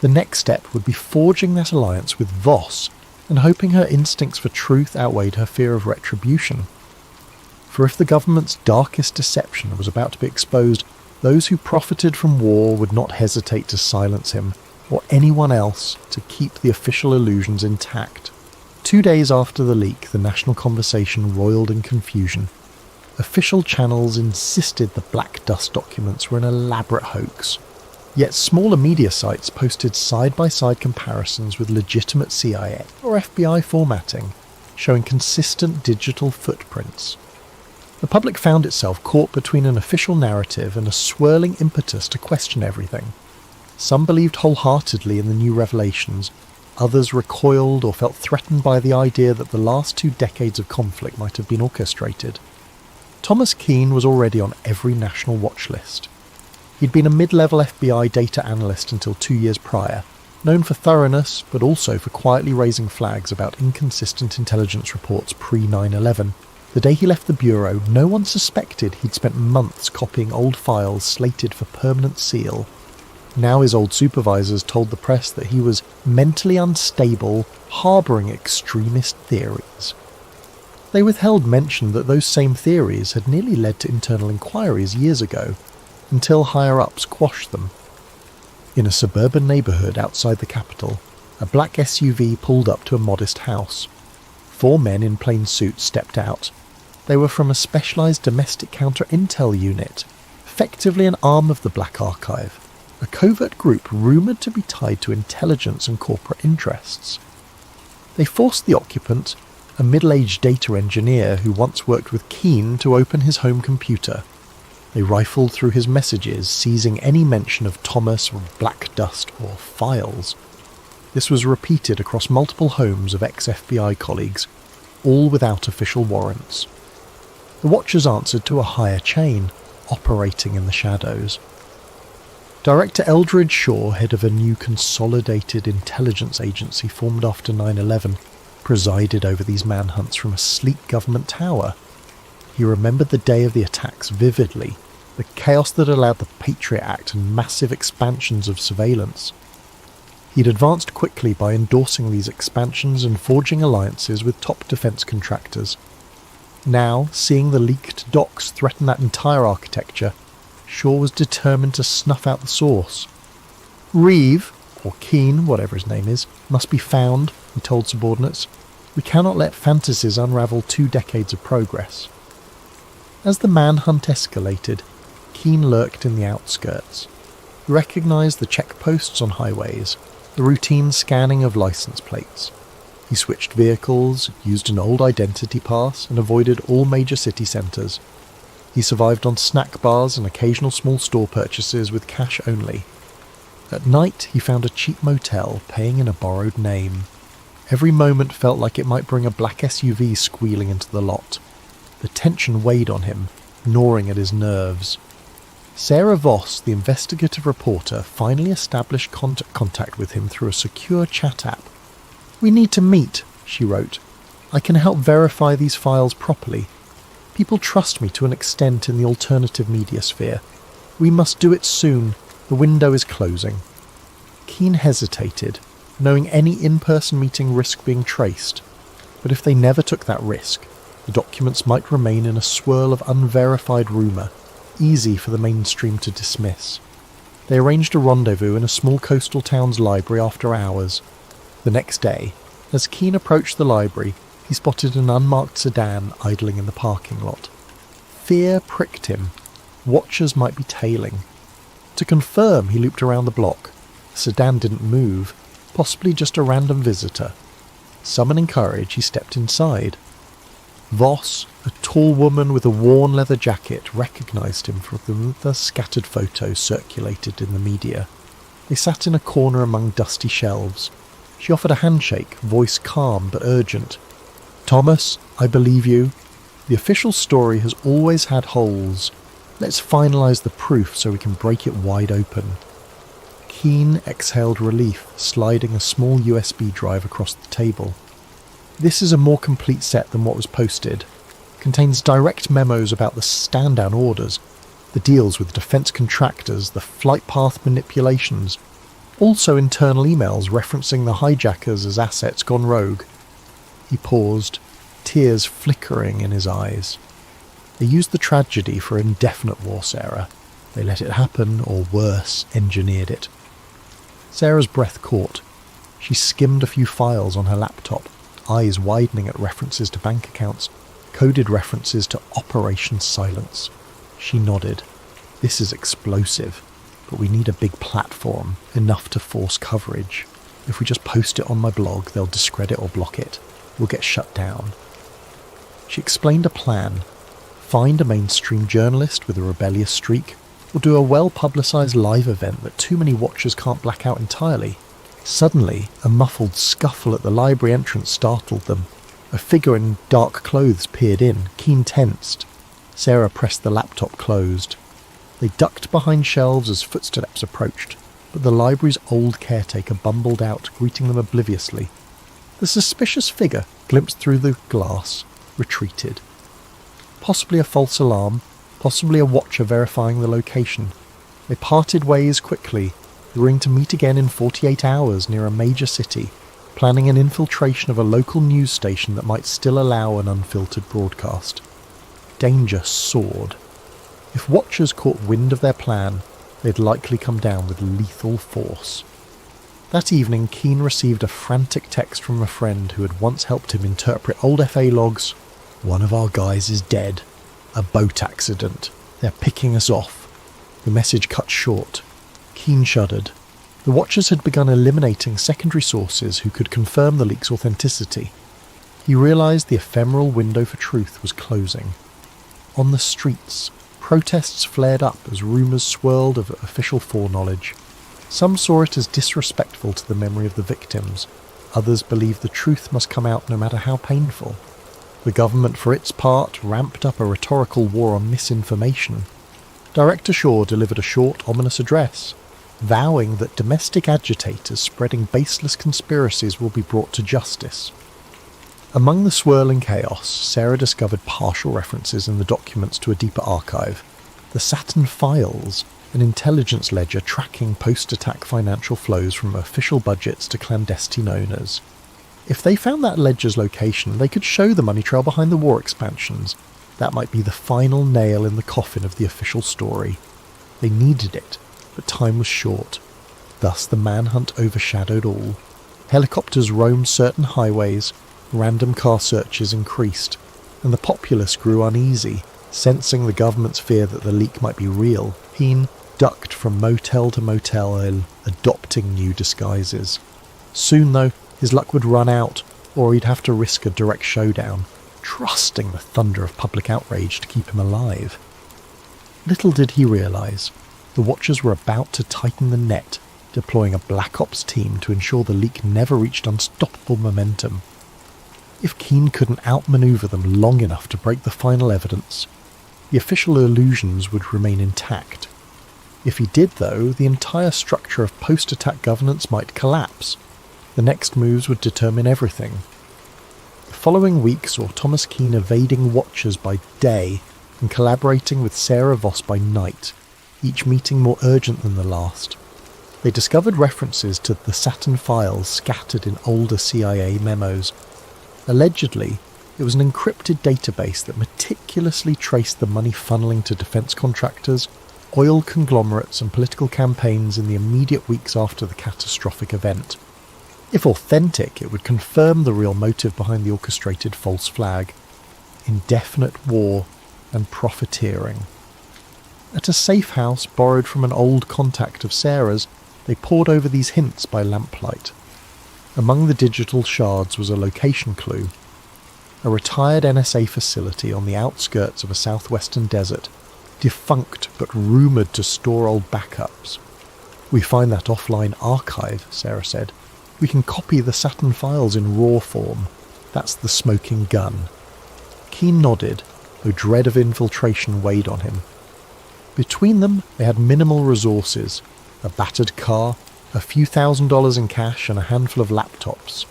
The next step would be forging that alliance with Voss and hoping her instincts for truth outweighed her fear of retribution. For if the government's darkest deception was about to be exposed, those who profited from war would not hesitate to silence him, or anyone else, to keep the official illusions intact. 2 days after the leak, the national conversation roiled in confusion. Official channels insisted the Black Dust documents were an elaborate hoax. Yet smaller media sites posted side-by-side comparisons with legitimate CIA or FBI formatting, showing consistent digital footprints. The public found itself caught between an official narrative and a swirling impetus to question everything. Some believed wholeheartedly in the new revelations, others recoiled or felt threatened by the idea that the last 2 decades of conflict might have been orchestrated. Thomas Keane was already on every national watch list. He'd been a mid-level FBI data analyst until 2 years prior, known for thoroughness but also for quietly raising flags about inconsistent intelligence reports pre-9/11. The day he left the bureau, no one suspected he'd spent months copying old files slated for permanent seal. Now his old supervisors told the press that he was mentally unstable, harbouring extremist theories. They withheld mention that those same theories had nearly led to internal inquiries years ago, until higher-ups quashed them. In a suburban neighbourhood outside the capital, a black SUV pulled up to a modest house. 4 men in plain suits stepped out. They were from a specialised domestic counter-intel unit, effectively an arm of the Black Archive, a covert group rumoured to be tied to intelligence and corporate interests. They forced the occupant, a middle-aged data engineer who once worked with Keane, to open his home computer. They rifled through his messages, seizing any mention of Thomas or Black Dust or files. This was repeated across multiple homes of ex-FBI colleagues, all without official warrants. The Watchers answered to a higher chain, operating in the shadows. Director Eldred Shaw, head of a new consolidated intelligence agency formed after 9/11, presided over these manhunts from a sleek government tower. He remembered the day of the attacks vividly, the chaos that allowed the Patriot Act and massive expansions of surveillance. He'd advanced quickly by endorsing these expansions and forging alliances with top defence contractors. Now, seeing the leaked docs threaten that entire architecture, Shaw was determined to snuff out the source. Reeve, or Keane, whatever his name is, must be found, he told subordinates. We cannot let fantasies unravel 2 decades of progress. As the manhunt escalated, Keane lurked in the outskirts. He recognised the checkposts on highways, the routine scanning of licence plates. He switched vehicles, used an old identity pass, and avoided all major city centres. He survived on snack bars and occasional small store purchases with cash only. At night, he found a cheap motel, paying in a borrowed name. Every moment felt like it might bring a black SUV squealing into the lot. The tension weighed on him, gnawing at his nerves. Sarah Voss, the investigative reporter, finally established contact with him through a secure chat app. "We need to meet," she wrote. "I can help verify these files properly. People trust me to an extent in the alternative media sphere. We must do it soon. The window is closing." Keane hesitated, knowing any in-person meeting risked being traced. But if they never took that risk, the documents might remain in a swirl of unverified rumour, easy for the mainstream to dismiss. They arranged a rendezvous in a small coastal town's library after hours. The next day, as Keane approached the library, he spotted an unmarked sedan idling in the parking lot. Fear pricked him. Watchers might be tailing. To confirm, he looped around the block. The sedan didn't move, possibly just a random visitor. Summoning courage, he stepped inside. Voss, a tall woman with a worn leather jacket, recognised him from the scattered photos circulated in the media. They sat in a corner among dusty shelves. She offered a handshake, voice calm but urgent. "Thomas, I believe you. The official story has always had holes. Let's finalise the proof so we can break it wide open." Keane exhaled relief, sliding a small USB drive across the table. "This is a more complete set than what was posted. Contains direct memos about the stand-down orders, the deals with defence contractors, the flight path manipulations. Also internal emails referencing the hijackers as assets gone rogue." He paused, tears flickering in his eyes. "They used the tragedy for indefinite war, Sarah. They let it happen, or worse, engineered it." Sarah's breath caught. She skimmed a few files on her laptop, eyes widening at references to bank accounts, coded references to Operation Silence. She nodded. "This is explosive, but we need a big platform, enough to force coverage. If we just post it on my blog, they'll discredit or block it. We'll get shut down." She explained a plan. Find a mainstream journalist with a rebellious streak, or do a well-publicised live event that too many watchers can't black out entirely. Suddenly, a muffled scuffle at the library entrance startled them. A figure in dark clothes peered in, Keane tensed. Sarah pressed the laptop closed. They ducked behind shelves as footsteps approached, but the library's old caretaker bumbled out, greeting them obliviously. The suspicious figure, glimpsed through the glass, retreated. Possibly a false alarm, possibly a watcher verifying the location. They parted ways quickly, agreeing to meet again in 48 hours near a major city, planning an infiltration of a local news station that might still allow an unfiltered broadcast. Danger soared. If watchers caught wind of their plan, they'd likely come down with lethal force. That evening, Keane received a frantic text from a friend who had once helped him interpret old FA logs. "One of our guys is dead. A boat accident. They're picking us off." The message cut short. Keane shuddered. The watchers had begun eliminating secondary sources who could confirm the leak's authenticity. He realised the ephemeral window for truth was closing. On the streets, protests flared up as rumours swirled of official foreknowledge. Some saw it as disrespectful to the memory of the victims. Others believed the truth must come out no matter how painful. The government, for its part, ramped up a rhetorical war on misinformation. Director Shaw delivered a short, ominous address. vowing that domestic agitators spreading baseless conspiracies will be brought to justice. Among the swirling chaos, Sarah discovered partial references in the documents to a deeper archive. The Saturn Files, an intelligence ledger tracking post-attack financial flows from official budgets to clandestine owners. If they found that ledger's location, they could show the money trail behind the war expansions. That might be the final nail in the coffin of the official story. They needed it, but time was short. Thus the manhunt overshadowed all. Helicopters roamed certain highways, random car searches increased, and the populace grew uneasy, sensing the government's fear that the leak might be real. Keane ducked from motel to motel, adopting new disguises. Soon, though, his luck would run out, or he'd have to risk a direct showdown, trusting the thunder of public outrage to keep him alive. Little did he realise, the Watchers were about to tighten the net, deploying a Black Ops team to ensure the leak never reached unstoppable momentum. If Keane couldn't outmaneuver them long enough to break the final evidence, the official illusions would remain intact. If he did, though, the entire structure of post-attack governance might collapse. The next moves would determine everything. The following week saw Thomas Keane evading Watchers by day and collaborating with Sarah Voss by night, each meeting more urgent than the last. They discovered references to the Saturn Files scattered in older CIA memos. Allegedly, it was an encrypted database that meticulously traced the money funneling to defence contractors, oil conglomerates and political campaigns in the immediate weeks after the catastrophic event. If authentic, it would confirm the real motive behind the orchestrated false flag: indefinite war and profiteering. At a safe house borrowed from an old contact of Sarah's, they pored over these hints by lamplight. Among the digital shards was a location clue: a retired NSA facility on the outskirts of a southwestern desert, defunct but rumoured to store old backups. "We find that offline archive," Sarah said. "We can copy the Saturn Files in raw form. That's the smoking gun." Keane nodded, though dread of infiltration weighed on him. Between them, they had minimal resources: a battered car, a few $1,000s in cash, and a handful of laptops.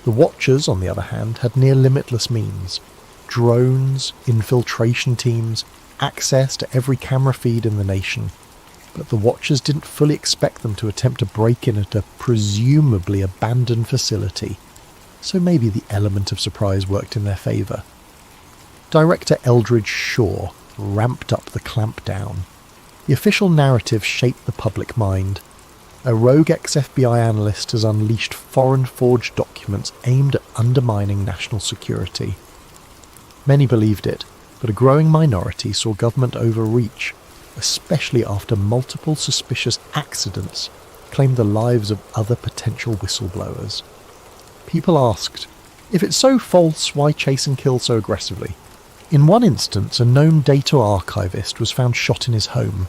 The Watchers, on the other hand, had near limitless means: drones, infiltration teams, access to every camera feed in the nation. But the Watchers didn't fully expect them to attempt to break in at a presumably abandoned facility, so maybe the element of surprise worked in their favour. Director Eldridge Shaw ramped up the clampdown. The official narrative shaped the public mind. A rogue ex-FBI analyst has unleashed foreign-forged documents aimed at undermining national security. Many believed it, but a growing minority saw government overreach, especially after multiple suspicious accidents claimed the lives of other potential whistleblowers. People asked, if it's so false, why chase and kill so aggressively? In one instance, a known data archivist was found shot in his home,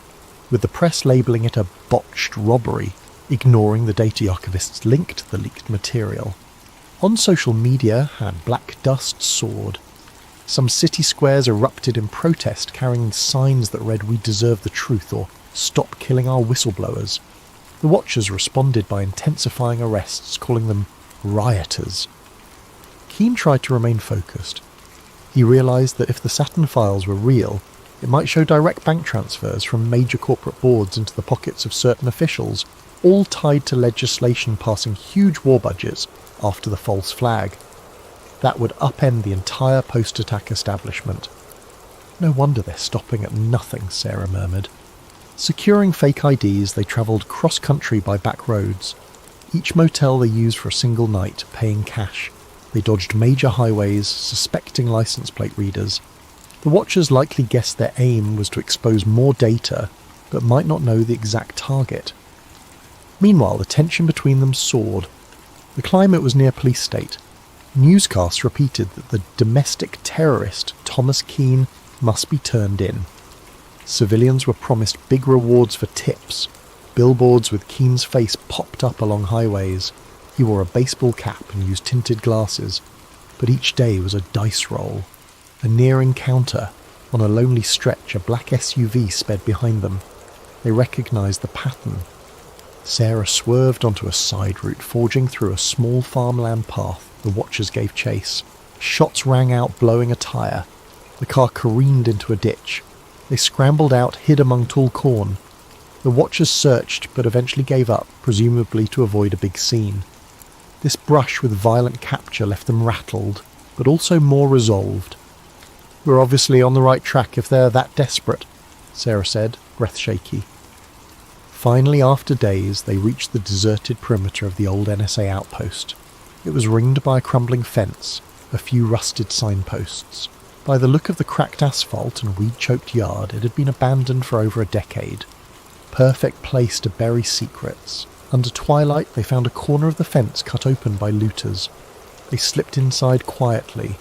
with the press labelling it a botched robbery, ignoring the data archivist's link to the leaked material. On social media, black dust soared. Some city squares erupted in protest, carrying signs that read, "We deserve the truth," or "Stop killing our whistleblowers." The Watchers responded by intensifying arrests, calling them rioters. Keane tried to remain focused. He realised that if the Saturn Files were real, it might show direct bank transfers from major corporate boards into the pockets of certain officials, all tied to legislation passing huge war budgets after the false flag. That would upend the entire post-attack establishment. "No wonder they're stopping at nothing," Sarah murmured. Securing fake IDs, they travelled cross-country by back roads. Each motel they used for a single night, paying cash. They dodged major highways, suspecting license plate readers. The Watchers likely guessed their aim was to expose more data, but might not know the exact target. Meanwhile, the tension between them soared. The climate was near police state. Newscasts repeated that the domestic terrorist, Thomas Keane, must be turned in. Civilians were promised big rewards for tips. Billboards with Keane's face popped up along highways. He wore a baseball cap and used tinted glasses, but each day was a dice roll. A near encounter. On a lonely stretch, a black SUV sped behind them. They recognised the pattern. Sarah swerved onto a side route, forging through a small farmland path. The watchers gave chase. Shots rang out, blowing a tyre. The car careened into a ditch. They scrambled out, hid among tall corn. The watchers searched, but eventually gave up, presumably to avoid a big scene. This brush with violent capture left them rattled, but also more resolved. "We're obviously on the right track if they're that desperate," Sarah said, breath shaky. Finally, after days, they reached the deserted perimeter of the old NSA outpost. It was ringed by a crumbling fence, a few rusted signposts. By the look of the cracked asphalt and weed-choked yard, it had been abandoned for over a decade. Perfect place to bury secrets. Under twilight, they found a corner of the fence cut open by looters. They slipped inside quietly.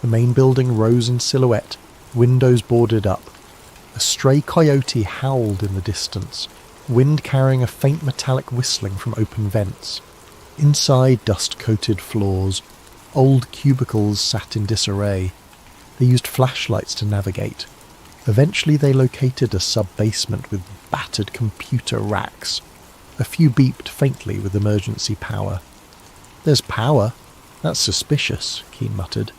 The main building rose in silhouette, windows boarded up. A stray coyote howled in the distance, wind carrying a faint metallic whistling from open vents. Inside, dust-coated floors. Old cubicles sat in disarray. They used flashlights to navigate. Eventually they located a sub-basement with battered computer racks. A few beeped faintly with emergency power. "There's power? That's suspicious," Keane muttered.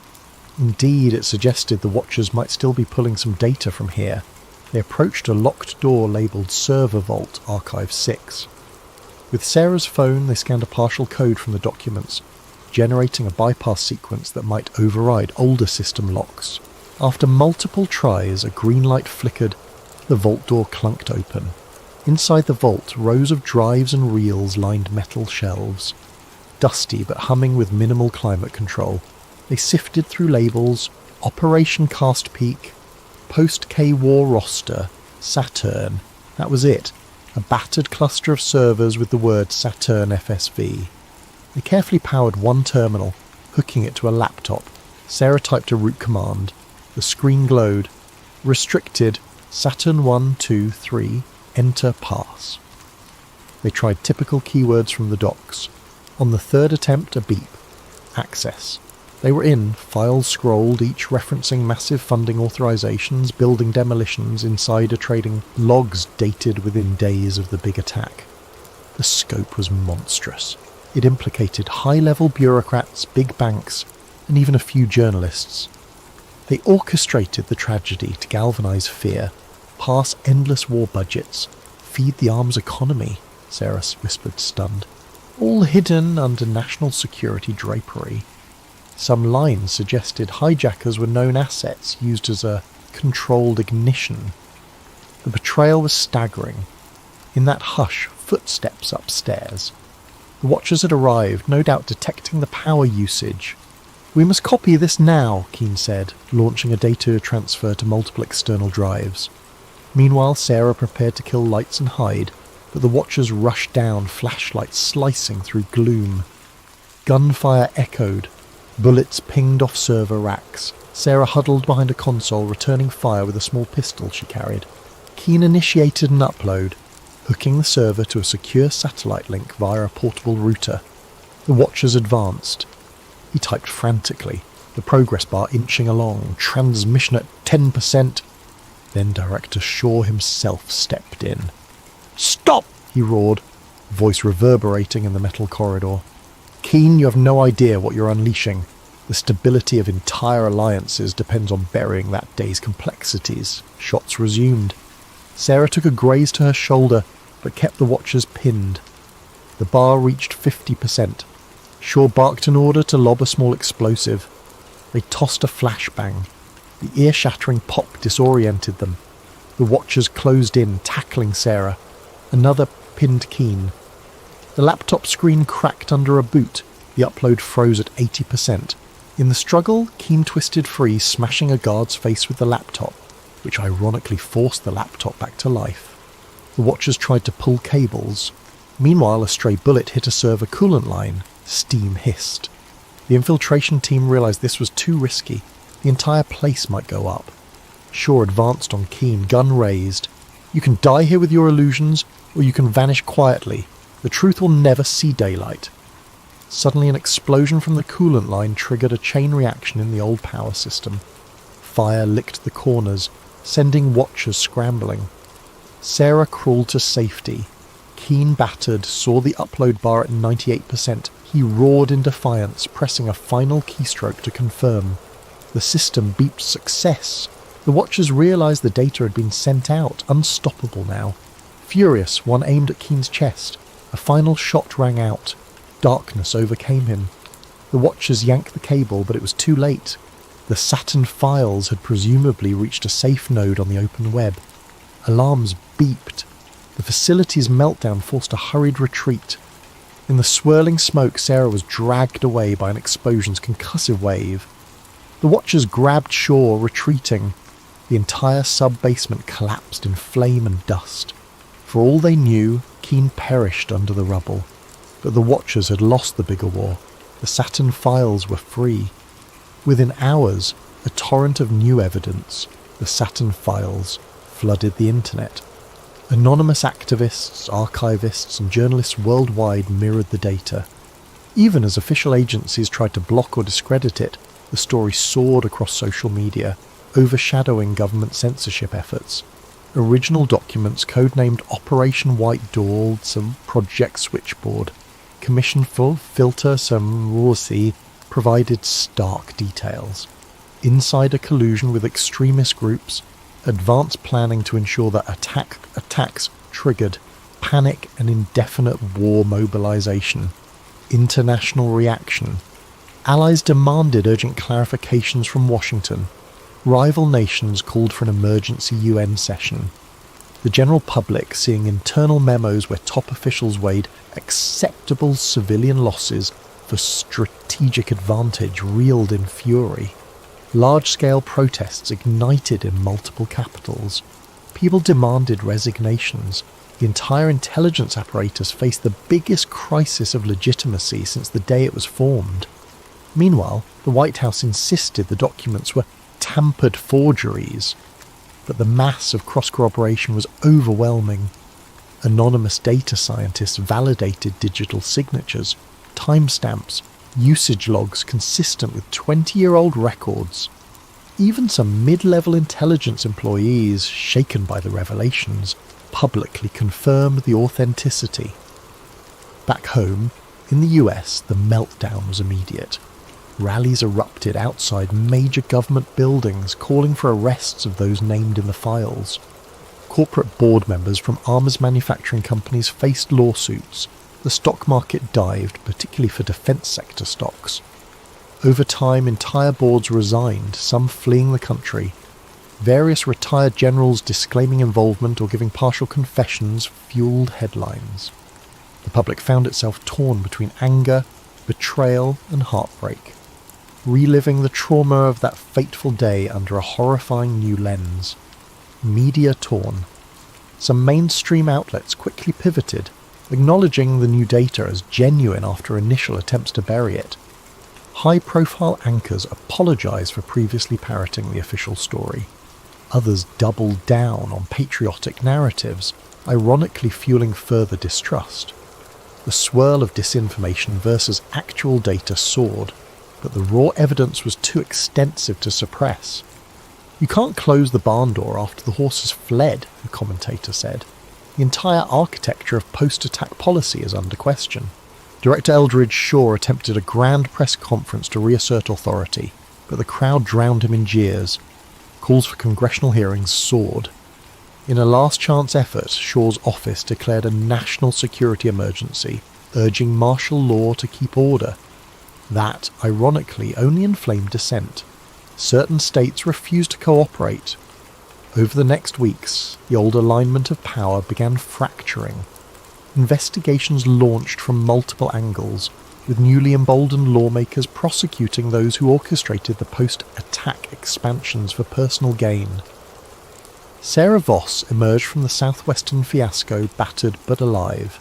Indeed, it suggested the watchers might still be pulling some data from here. They approached a locked door labelled Server Vault Archive 6. With Sarah's phone, they scanned a partial code from the documents, generating a bypass sequence that might override older system locks. After multiple tries, a green light flickered. The vault door clunked open. Inside the vault, rows of drives and reels lined metal shelves. Dusty but humming with minimal climate control. They sifted through labels: Operation Cast Peak, Post-K-War Roster, Saturn. That was it. A battered cluster of servers with the word Saturn FSV. They carefully powered one terminal, hooking it to a laptop. Sarah typed a root command. The screen glowed. Restricted. Saturn 1, 2, 3. Enter pass. They tried typical keywords from the docs. On the third attempt, a beep. Access. They were in, files scrolled, each referencing massive funding authorizations, building demolitions, insider trading, logs dated within days of the big attack. The scope was monstrous. It implicated high-level bureaucrats, big banks, and even a few journalists. They orchestrated the tragedy to galvanize fear, pass endless war budgets, feed the arms economy, Sarah whispered, stunned. All hidden under national security drapery. Some lines suggested hijackers were known assets used as a controlled ignition. The betrayal was staggering. In that hush, footsteps upstairs. The watchers had arrived, no doubt detecting the power usage. "We must copy this now," Keane said, launching a data transfer to multiple external drives. Meanwhile, Sarah prepared to kill lights and hide, but the watchers rushed down, flashlights slicing through gloom. Gunfire echoed. Bullets pinged off server racks. Sarah huddled behind a console, returning fire with a small pistol she carried. Keane initiated an upload, hooking the server to a secure satellite link via a portable router. The watchers advanced. He typed frantically, the progress bar inching along, transmission at 10%. Then Director Shaw himself stepped in. "Stop!" he roared, voice reverberating in the metal corridor. "Keane, you have no idea what you're unleashing. The stability of entire alliances depends on burying that day's complexities." Shots resumed. Sarah took a graze to her shoulder, but kept the watchers pinned. The bar reached 50%. Shaw barked an order to lob a small explosive. They tossed a flashbang. The ear-shattering pop disoriented them. The watchers closed in, tackling Sarah. Another pinned Keane. The laptop screen cracked under a boot. The upload froze at 80%. In the struggle, Keane twisted free, smashing a guard's face with the laptop, which ironically forced the laptop back to life. The watchers tried to pull cables. Meanwhile, a stray bullet hit a server coolant line. Steam hissed. The infiltration team realized this was too risky. The entire place might go up. Shaw advanced on Keane, gun raised. "You can die here with your illusions, or you can vanish quietly. The truth will never see daylight." Suddenly an explosion from the coolant line triggered a chain reaction in the old power system. Fire licked the corners, sending watchers scrambling. Sarah crawled to safety. Keen, battered, saw the upload bar at 98%. He roared in defiance, pressing a final keystroke to confirm. The system beeped success. The watchers realised the data had been sent out, unstoppable now. Furious, one aimed at Keen's chest. A final shot rang out. Darkness overcame him. The watchers yanked the cable, but it was too late. The Saturn files had presumably reached a safe node on the open web. Alarms beeped. The facility's meltdown forced a hurried retreat. In the swirling smoke, Sarah was dragged away by an explosion's concussive wave. The watchers grabbed shore, retreating. The entire sub-basement collapsed in flame and dust. For all they knew, Keen perished under the rubble. But the watchers had lost the bigger war. The Saturn files were free. Within hours, a torrent of new evidence, the Saturn files, flooded the internet. Anonymous activists, archivists, and journalists worldwide mirrored the data. Even as official agencies tried to block or discredit it, the story soared across social media, overshadowing government censorship efforts. Original documents codenamed Operation White Dawn, some Project Switchboard, commissioned for Filter some Rossi, provided stark details. Insider collusion with extremist groups, advanced planning to ensure that attacks triggered panic and indefinite war mobilization, international reaction. Allies demanded urgent clarifications from Washington. Rival nations called for an emergency UN session. The general public, seeing internal memos where top officials weighed acceptable civilian losses for strategic advantage, reeled in fury. Large-scale protests ignited in multiple capitals. People demanded resignations. The entire intelligence apparatus faced the biggest crisis of legitimacy since the day it was formed. Meanwhile, the White House insisted the documents were tampered forgeries, but the mass of cross-corroboration was overwhelming. Anonymous data scientists validated digital signatures, timestamps, usage logs consistent with 20-year-old records. Even some mid-level intelligence employees, shaken by the revelations, publicly confirmed the authenticity. Back home, in the US, the meltdown was immediate. Rallies erupted outside major government buildings, calling for arrests of those named in the files. Corporate board members from arms manufacturing companies faced lawsuits. The stock market dived, particularly for defence sector stocks. Over time, entire boards resigned, some fleeing the country. Various retired generals disclaiming involvement or giving partial confessions fueled headlines. The public found itself torn between anger, betrayal, and heartbreak, reliving the trauma of that fateful day under a horrifying new lens. Media torn. Some mainstream outlets quickly pivoted, acknowledging the new data as genuine after initial attempts to bury it. High-profile anchors apologised for previously parroting the official story. Others doubled down on patriotic narratives, ironically fueling further distrust. The swirl of disinformation versus actual data soared, but the raw evidence was too extensive to suppress. "You can't close the barn door after the horse has fled," a commentator said. "The entire architecture of post-attack policy is under question." Director Eldridge Shaw attempted a grand press conference to reassert authority, but the crowd drowned him in jeers. Calls for congressional hearings soared. In a last-chance effort, Shaw's office declared a national security emergency, urging martial law to keep order. That, ironically, only inflamed dissent. Certain states refused to cooperate. Over the next weeks, the old alignment of power began fracturing. Investigations launched from multiple angles, with newly emboldened lawmakers prosecuting those who orchestrated the post-attack expansions for personal gain. Sarah Voss emerged from the southwestern fiasco battered but alive.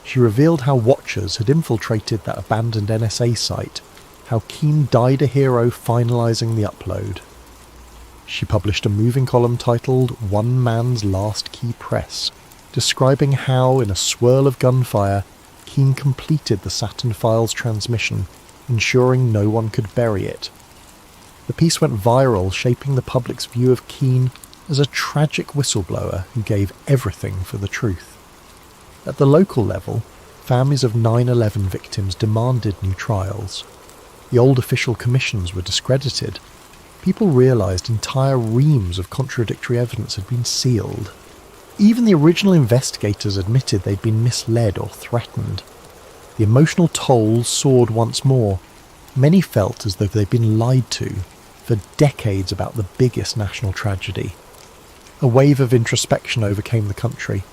She revealed how Watchers had infiltrated that abandoned NSA site, how Keen died a hero finalising the upload. She published a moving column titled "One Man's Last Key Press," describing how, in a swirl of gunfire, Keen completed the Saturn files transmission, ensuring no one could bury it. The piece went viral, shaping the public's view of Keen as a tragic whistleblower who gave everything for the truth. At the local level, families of 9/11 victims demanded new trials. The old official commissions were discredited. People realised entire reams of contradictory evidence had been sealed. Even the original investigators admitted they'd been misled or threatened. The emotional toll soared once more. Many felt as though they'd been lied to for decades about the biggest national tragedy. A wave of introspection overcame the country.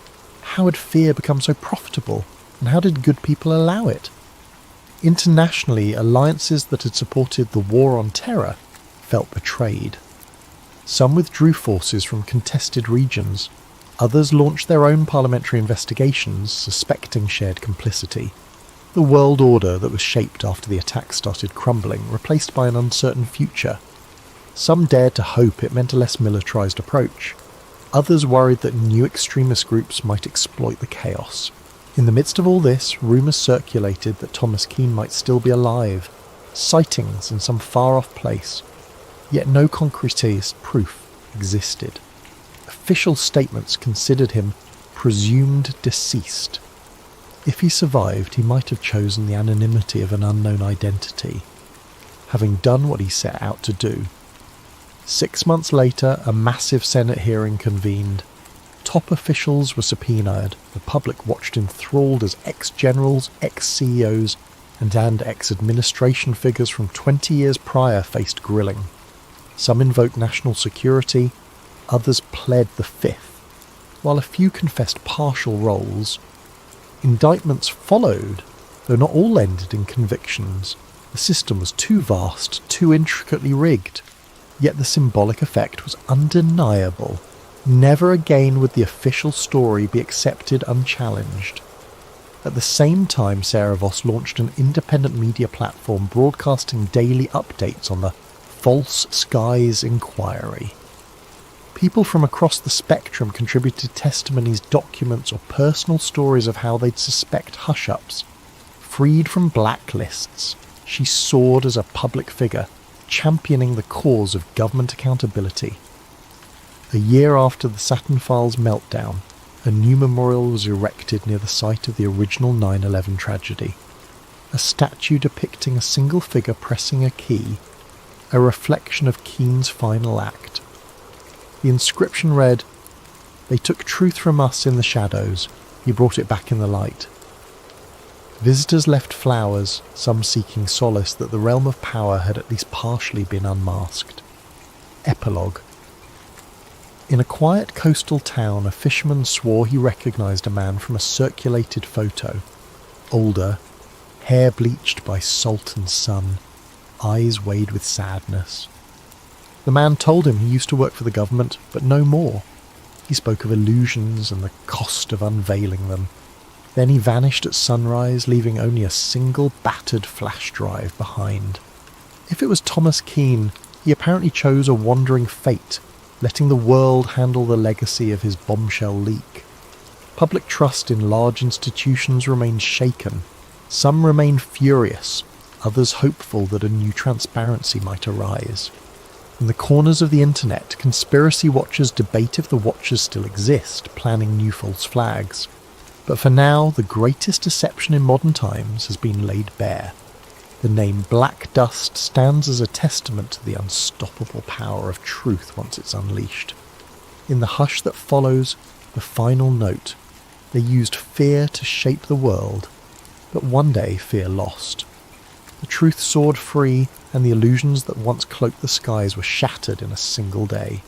How had fear become so profitable, and how did good people allow it? Internationally, alliances that had supported the war on terror felt betrayed. Some withdrew forces from contested regions. Others launched their own parliamentary investigations, suspecting shared complicity. The world order that was shaped after the attack started crumbling, replaced by an uncertain future. Some dared to hope it meant a less militarised approach. Others worried that new extremist groups might exploit the chaos. In the midst of all this, rumours circulated that Thomas Keane might still be alive, sightings in some far-off place, yet no concrete proof existed. Official statements considered him presumed deceased. If he survived, he might have chosen the anonymity of an unknown identity, having done what he set out to do. 6 months later, a massive Senate hearing convened. Top officials were subpoenaed. The public watched enthralled as ex-generals, ex-CEOs, and ex-administration figures from 20 years prior faced grilling. Some invoked national security, others pled the fifth, while a few confessed partial roles. Indictments followed, though not all ended in convictions. The system was too vast, too intricately rigged. Yet the symbolic effect was undeniable. Never again would the official story be accepted unchallenged. At the same time, Sarah Voss launched an independent media platform broadcasting daily updates on the False Skies Inquiry. People from across the spectrum contributed testimonies, documents, or personal stories of how they'd suspect hush-ups. Freed from blacklists, she soared as a public figure, championing the cause of government accountability. A year after the Saturn Files meltdown, a new memorial was erected near the site of the original 9/11 tragedy. A statue depicting a single figure pressing a key, a reflection of Keane's final act. The inscription read, "They took truth from us in the shadows, he brought it back in the light." Visitors left flowers, some seeking solace that the realm of power had at least partially been unmasked. Epilogue. In a quiet coastal town, a fisherman swore he recognised a man from a circulated photo. Older, hair bleached by salt and sun, eyes weighed with sadness. The man told him he used to work for the government, but no more. He spoke of illusions and the cost of unveiling them. Then he vanished at sunrise, leaving only a single battered flash drive behind. If it was Thomas Keane, he apparently chose a wandering fate, letting the world handle the legacy of his bombshell leak. Public trust in large institutions remained shaken. Some remained furious, others hopeful that a new transparency might arise. In the corners of the internet, conspiracy watchers debate if the watchers still exist, planning new false flags. But for now, the greatest deception in modern times has been laid bare. The name Black Dust stands as a testament to the unstoppable power of truth once it's unleashed. In the hush that follows, the final note, they used fear to shape the world, but one day fear lost. The truth soared free, and the illusions that once cloaked the skies were shattered in a single day.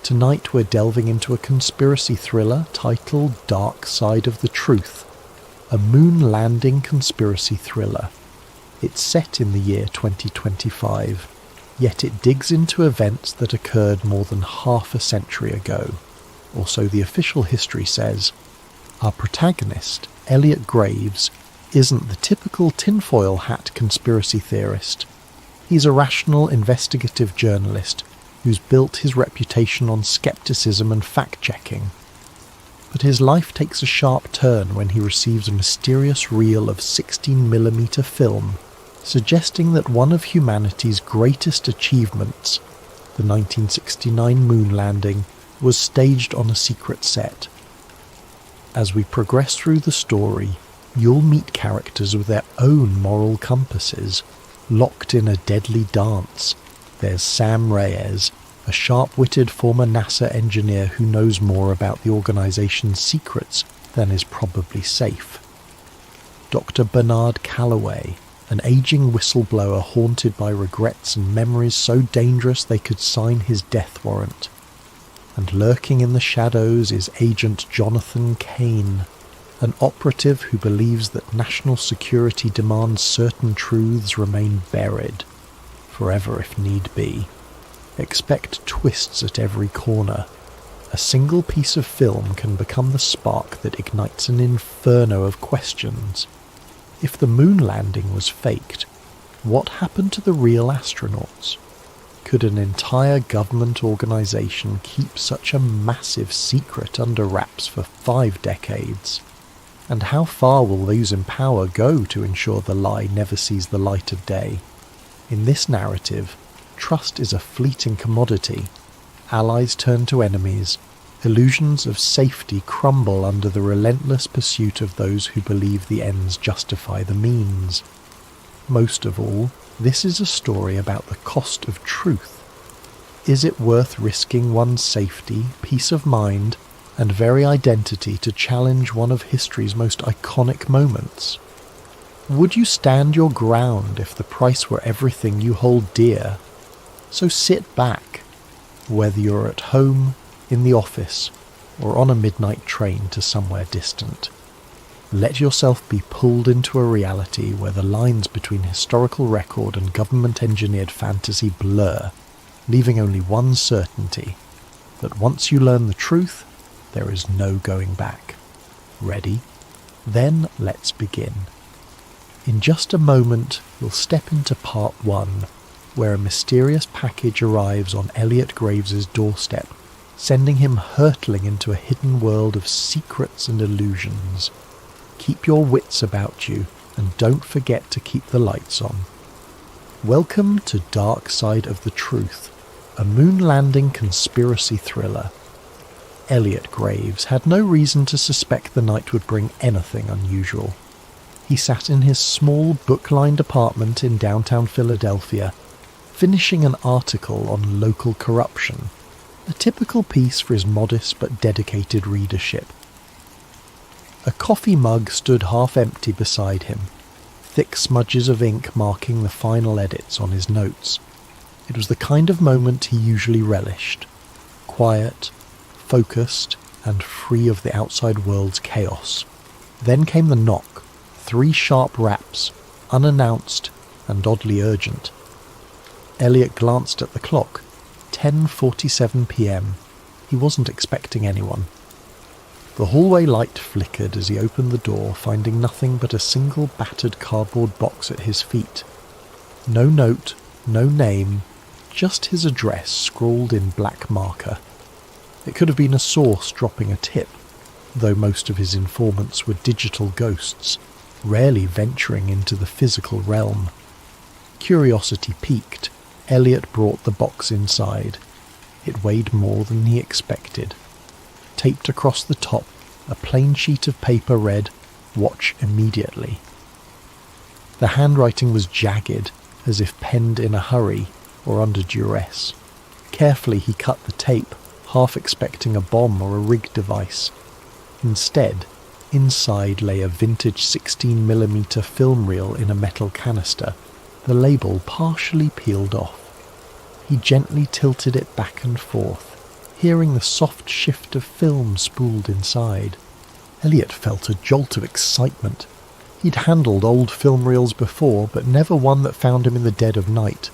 Tonight we're delving into a conspiracy thriller titled Dark Side of the Truth, a moon landing conspiracy thriller. It's set in the year 2025, yet it digs into events that occurred more than half a century ago, or so the official history says. Our protagonist, Elliot Graves, isn't the typical tinfoil hat conspiracy theorist. He's a rational, investigative journalist who's built his reputation on skepticism and fact-checking. But his life takes a sharp turn when he receives a mysterious reel of 16mm film, suggesting that one of humanity's greatest achievements, the 1969 moon landing, was staged on a secret set. As we progress through the story, you'll meet characters with their own moral compasses, locked in a deadly dance. There's Sam Reyes, a sharp-witted former NASA engineer who knows more about the organization's secrets than is probably safe. Dr. Bernard Calloway, an aging whistleblower haunted by regrets and memories so dangerous they could sign his death warrant. And lurking in the shadows is Agent Jonathan Kane, an operative who believes that national security demands certain truths remain buried, forever if need be. Expect twists at every corner. A single piece of film can become the spark that ignites an inferno of questions. If the moon landing was faked, what happened to the real astronauts? Could an entire government organization keep such a massive secret under wraps for 5 decades? And how far will those in power go to ensure the lie never sees the light of day? In this narrative, trust is a fleeting commodity. Allies turn to enemies. Illusions of safety crumble under the relentless pursuit of those who believe the ends justify the means. Most of all, this is a story about the cost of truth. Is it worth risking one's safety, peace of mind, and very identity to challenge one of history's most iconic moments? Would you stand your ground if the price were everything you hold dear? So sit back, whether you're at home, in the office, or on a midnight train to somewhere distant. Let yourself be pulled into a reality where the lines between historical record and government-engineered fantasy blur, leaving only one certainty, that once you learn the truth, there is no going back. Ready? Then let's begin. In just a moment, we'll step into part 1, where a mysterious package arrives on Elliot Graves' doorstep, sending him hurtling into a hidden world of secrets and illusions. Keep your wits about you, and don't forget to keep the lights on. Welcome to Dark Side of the Truth, a moon landing conspiracy thriller. Elliot Graves had no reason to suspect the night would bring anything unusual. He sat in his small book-lined apartment in downtown Philadelphia, finishing an article on local corruption, a typical piece for his modest but dedicated readership. A coffee mug stood half-empty beside him, thick smudges of ink marking the final edits on his notes. It was the kind of moment he usually relished, quiet, focused, and free of the outside world's chaos. Then came the knock, 3 sharp raps, unannounced and oddly urgent. Elliot glanced at the clock. 10:47 p.m. He wasn't expecting anyone. The hallway light flickered as he opened the door, finding nothing but a single battered cardboard box at his feet. No note, no name, just his address scrawled in black marker. It could have been a source dropping a tip, though most of his informants were digital ghosts, rarely venturing into the physical realm. Curiosity piqued, Elliot brought the box inside. It weighed more than he expected. Taped across the top, a plain sheet of paper read, "Watch immediately." The handwriting was jagged, as if penned in a hurry or under duress. Carefully he cut the tape, half expecting a bomb or a rig device. Instead, inside lay a vintage 16mm film reel in a metal canister, the label partially peeled off. He gently tilted it back and forth, hearing the soft shift of film spooled inside. Elliot felt a jolt of excitement. He'd handled old film reels before, but never one that found him in the dead of night.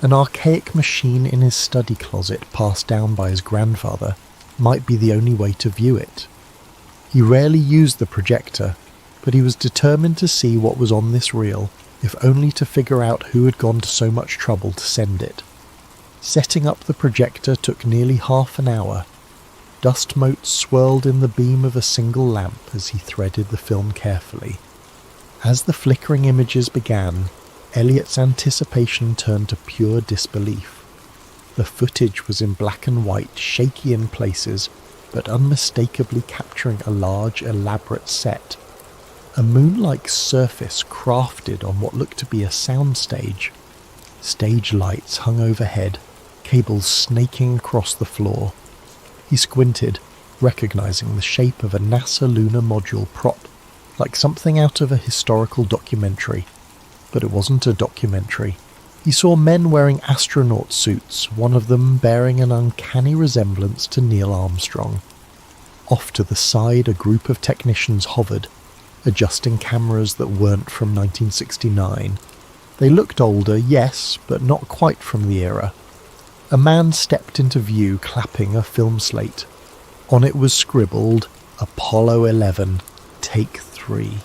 An archaic machine in his study closet, passed down by his grandfather, might be the only way to view it. He rarely used the projector, but he was determined to see what was on this reel, if only to figure out who had gone to so much trouble to send it. Setting up the projector took nearly half an hour. Dust motes swirled in the beam of a single lamp as he threaded the film carefully. As the flickering images began, Elliot's anticipation turned to pure disbelief. The footage was in black and white, shaky in places, but unmistakably capturing a large, elaborate set. A moon-like surface crafted on what looked to be a soundstage. Stage lights hung overhead, cables snaking across the floor. He squinted, recognizing the shape of a NASA lunar module prop, like something out of a historical documentary. But it wasn't a documentary. He saw men wearing astronaut suits, one of them bearing an uncanny resemblance to Neil Armstrong. Off to the side, a group of technicians hovered, adjusting cameras that weren't from 1969. They looked older, yes, but not quite from the era. A man stepped into view, clapping a film slate. On it was scribbled, Apollo 11, Take 3.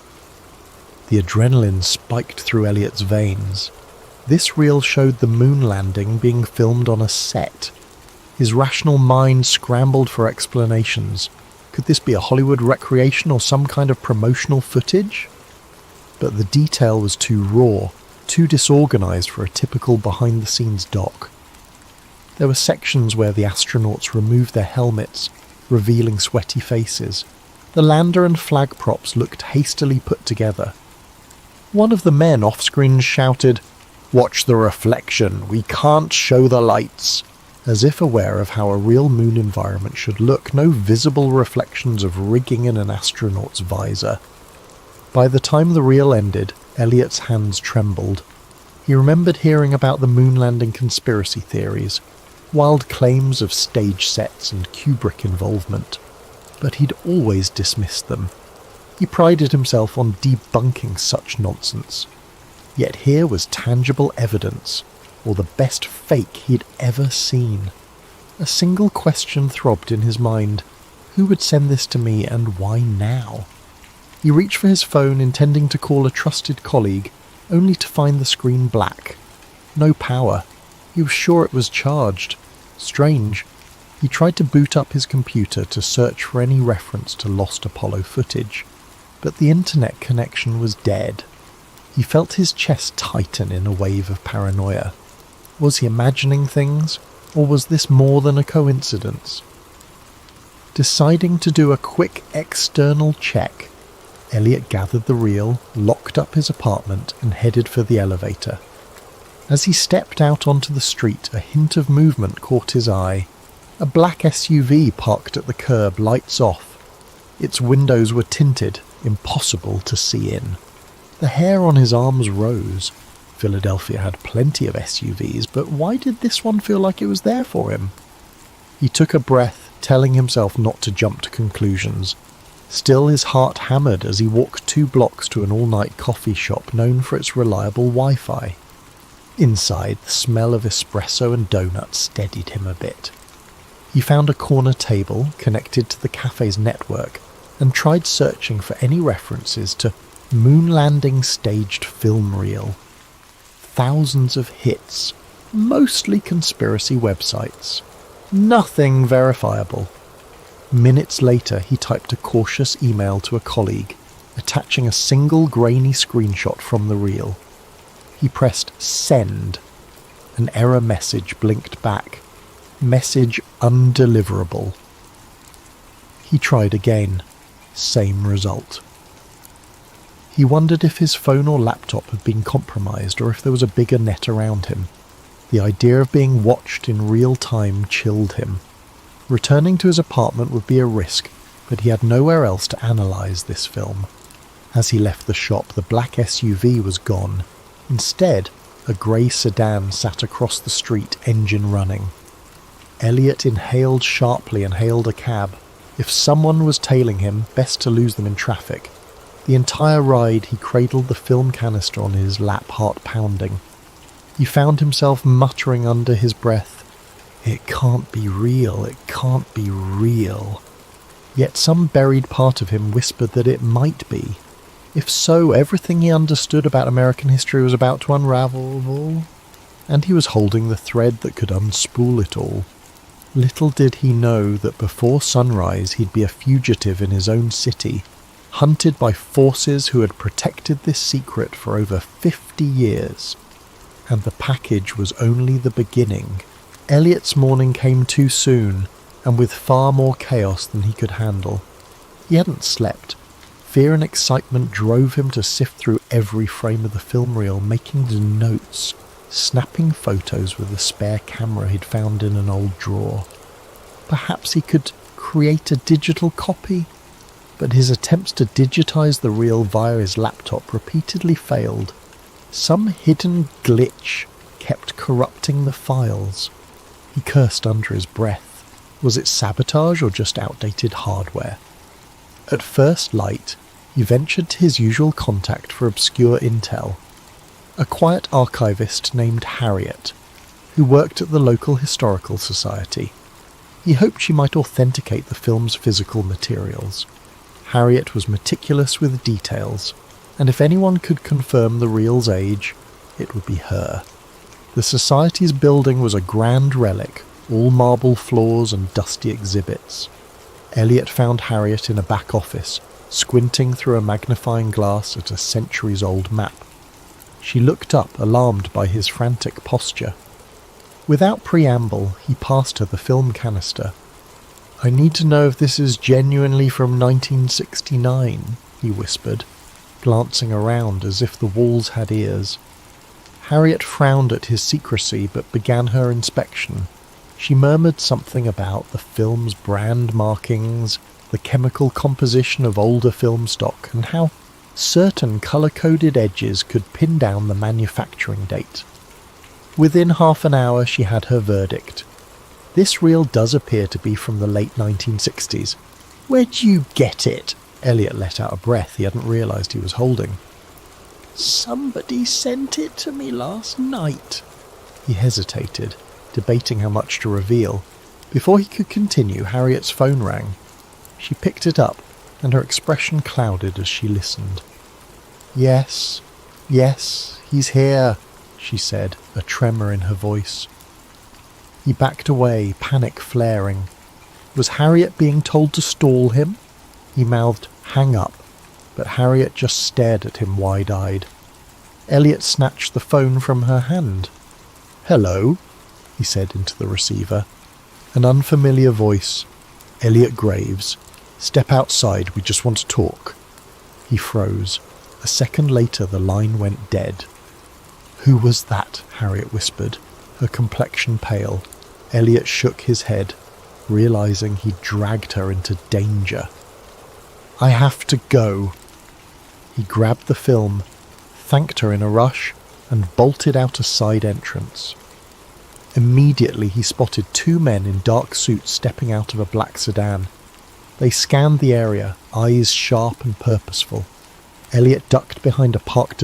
The adrenaline spiked through Elliot's veins. This reel showed the moon landing being filmed on a set. His rational mind scrambled for explanations. Could this be a Hollywood recreation or some kind of promotional footage? But the detail was too raw, too disorganized for a typical behind-the-scenes doc. There were sections where the astronauts removed their helmets, revealing sweaty faces. The lander and flag props looked hastily put together. One of the men off-screen shouted, "Watch the reflection, we can't show the lights," as if aware of how a real moon environment should look, no visible reflections of rigging in an astronaut's visor. By the time the reel ended, Elliot's hands trembled. He remembered hearing about the moon landing conspiracy theories, wild claims of stage sets and Kubrick involvement, but he'd always dismissed them. He prided himself on debunking such nonsense. Yet here was tangible evidence, or the best fake he'd ever seen. A single question throbbed in his mind. Who would send this to me, and why now? He reached for his phone, intending to call a trusted colleague, only to find the screen black. No power. He was sure it was charged. Strange. He tried to boot up his computer to search for any reference to lost Apollo footage, but the internet connection was dead. He felt his chest tighten in a wave of paranoia. Was he imagining things, or was this more than a coincidence? Deciding to do a quick external check, Elliot gathered the reel, locked up his apartment, and headed for the elevator. As he stepped out onto the street, a hint of movement caught his eye. A black SUV parked at the curb, lights off. Its windows were tinted, impossible to see in. The hair on his arms rose. Philadelphia had plenty of SUVs, but why did this one feel like it was there for him? He took a breath, telling himself not to jump to conclusions. Still, his heart hammered as he walked 2 blocks to an all-night coffee shop known for its reliable Wi-Fi. Inside, the smell of espresso and donuts steadied him a bit. He found a corner table connected to the cafe's network and tried searching for any references to moon landing staged film reel. Thousands of hits, mostly conspiracy websites. Nothing verifiable. Minutes later, he typed a cautious email to a colleague, attaching a single grainy screenshot from the reel. He pressed send. An error message blinked back. Message undeliverable. He tried again. Same result. He wondered if his phone or laptop had been compromised or if there was a bigger net around him. The idea of being watched in real time chilled him. Returning to his apartment would be a risk, but he had nowhere else to analyse this film. As he left the shop, the black SUV was gone. Instead, a grey sedan sat across the street, engine running. Elliot inhaled sharply and hailed a cab. If someone was tailing him, best to lose them in traffic. The entire ride he cradled the film canister on his lap, heart pounding. He found himself muttering under his breath, "It can't be real, it can't be real." Yet some buried part of him whispered that it might be. If so, everything he understood about American history was about to unravel, and he was holding the thread that could unspool it all. Little did he know that before sunrise he'd be a fugitive in his own city, hunted by forces who had protected this secret for over 50 years. And the package was only the beginning. Elliot's morning came too soon, and with far more chaos than he could handle. He hadn't slept. Fear and excitement drove him to sift through every frame of the film reel, making notes, snapping photos with a spare camera he'd found in an old drawer. Perhaps he could create a digital copy, but his attempts to digitize the reel via his laptop repeatedly failed. Some hidden glitch kept corrupting the files. He cursed under his breath. Was it sabotage or just outdated hardware? At first light, he ventured to his usual contact for obscure intel, a quiet archivist named Harriet, who worked at the local historical society. He hoped she might authenticate the film's physical materials. Harriet was meticulous with details, and if anyone could confirm the reel's age, it would be her. The society's building was a grand relic, all marble floors and dusty exhibits. Elliot found Harriet in a back office, squinting through a magnifying glass at a centuries-old map. She looked up, alarmed by his frantic posture. Without preamble, he passed her the film canister. "I need to know if this is genuinely from 1969, he whispered, glancing around as if the walls had ears. Harriet frowned at his secrecy but began her inspection. She murmured something about the film's brand markings, the chemical composition of older film stock, and how certain colour-coded edges could pin down the manufacturing date. Within half an hour she had her verdict. "This reel does appear to be from the late 1960s. "Where'd you get it?" Elliot let out a breath he hadn't realised he was holding. "Somebody sent it to me last night." He hesitated, debating how much to reveal. Before he could continue, Harriet's phone rang. She picked it up, and her expression clouded as she listened. Yes, he's here," she said, a tremor in her voice. He backed away, panic flaring. Was Harriet being told to stall him? He mouthed, "Hang up," but Harriet just stared at him wide-eyed. Elliot snatched the phone from her hand. "Hello," he said into the receiver. An unfamiliar voice. "Elliot Graves. Step outside, we just want to talk." He froze. A second later the line went dead. "Who was that?" Harriet whispered, her complexion pale. Elliot shook his head, realizing he'd dragged her into danger. "I have to go." He grabbed the film, thanked her in a rush, and bolted out a side entrance. Immediately he spotted two men in dark suits stepping out of a black sedan. They scanned the area, eyes sharp and purposeful. Elliot ducked behind a parked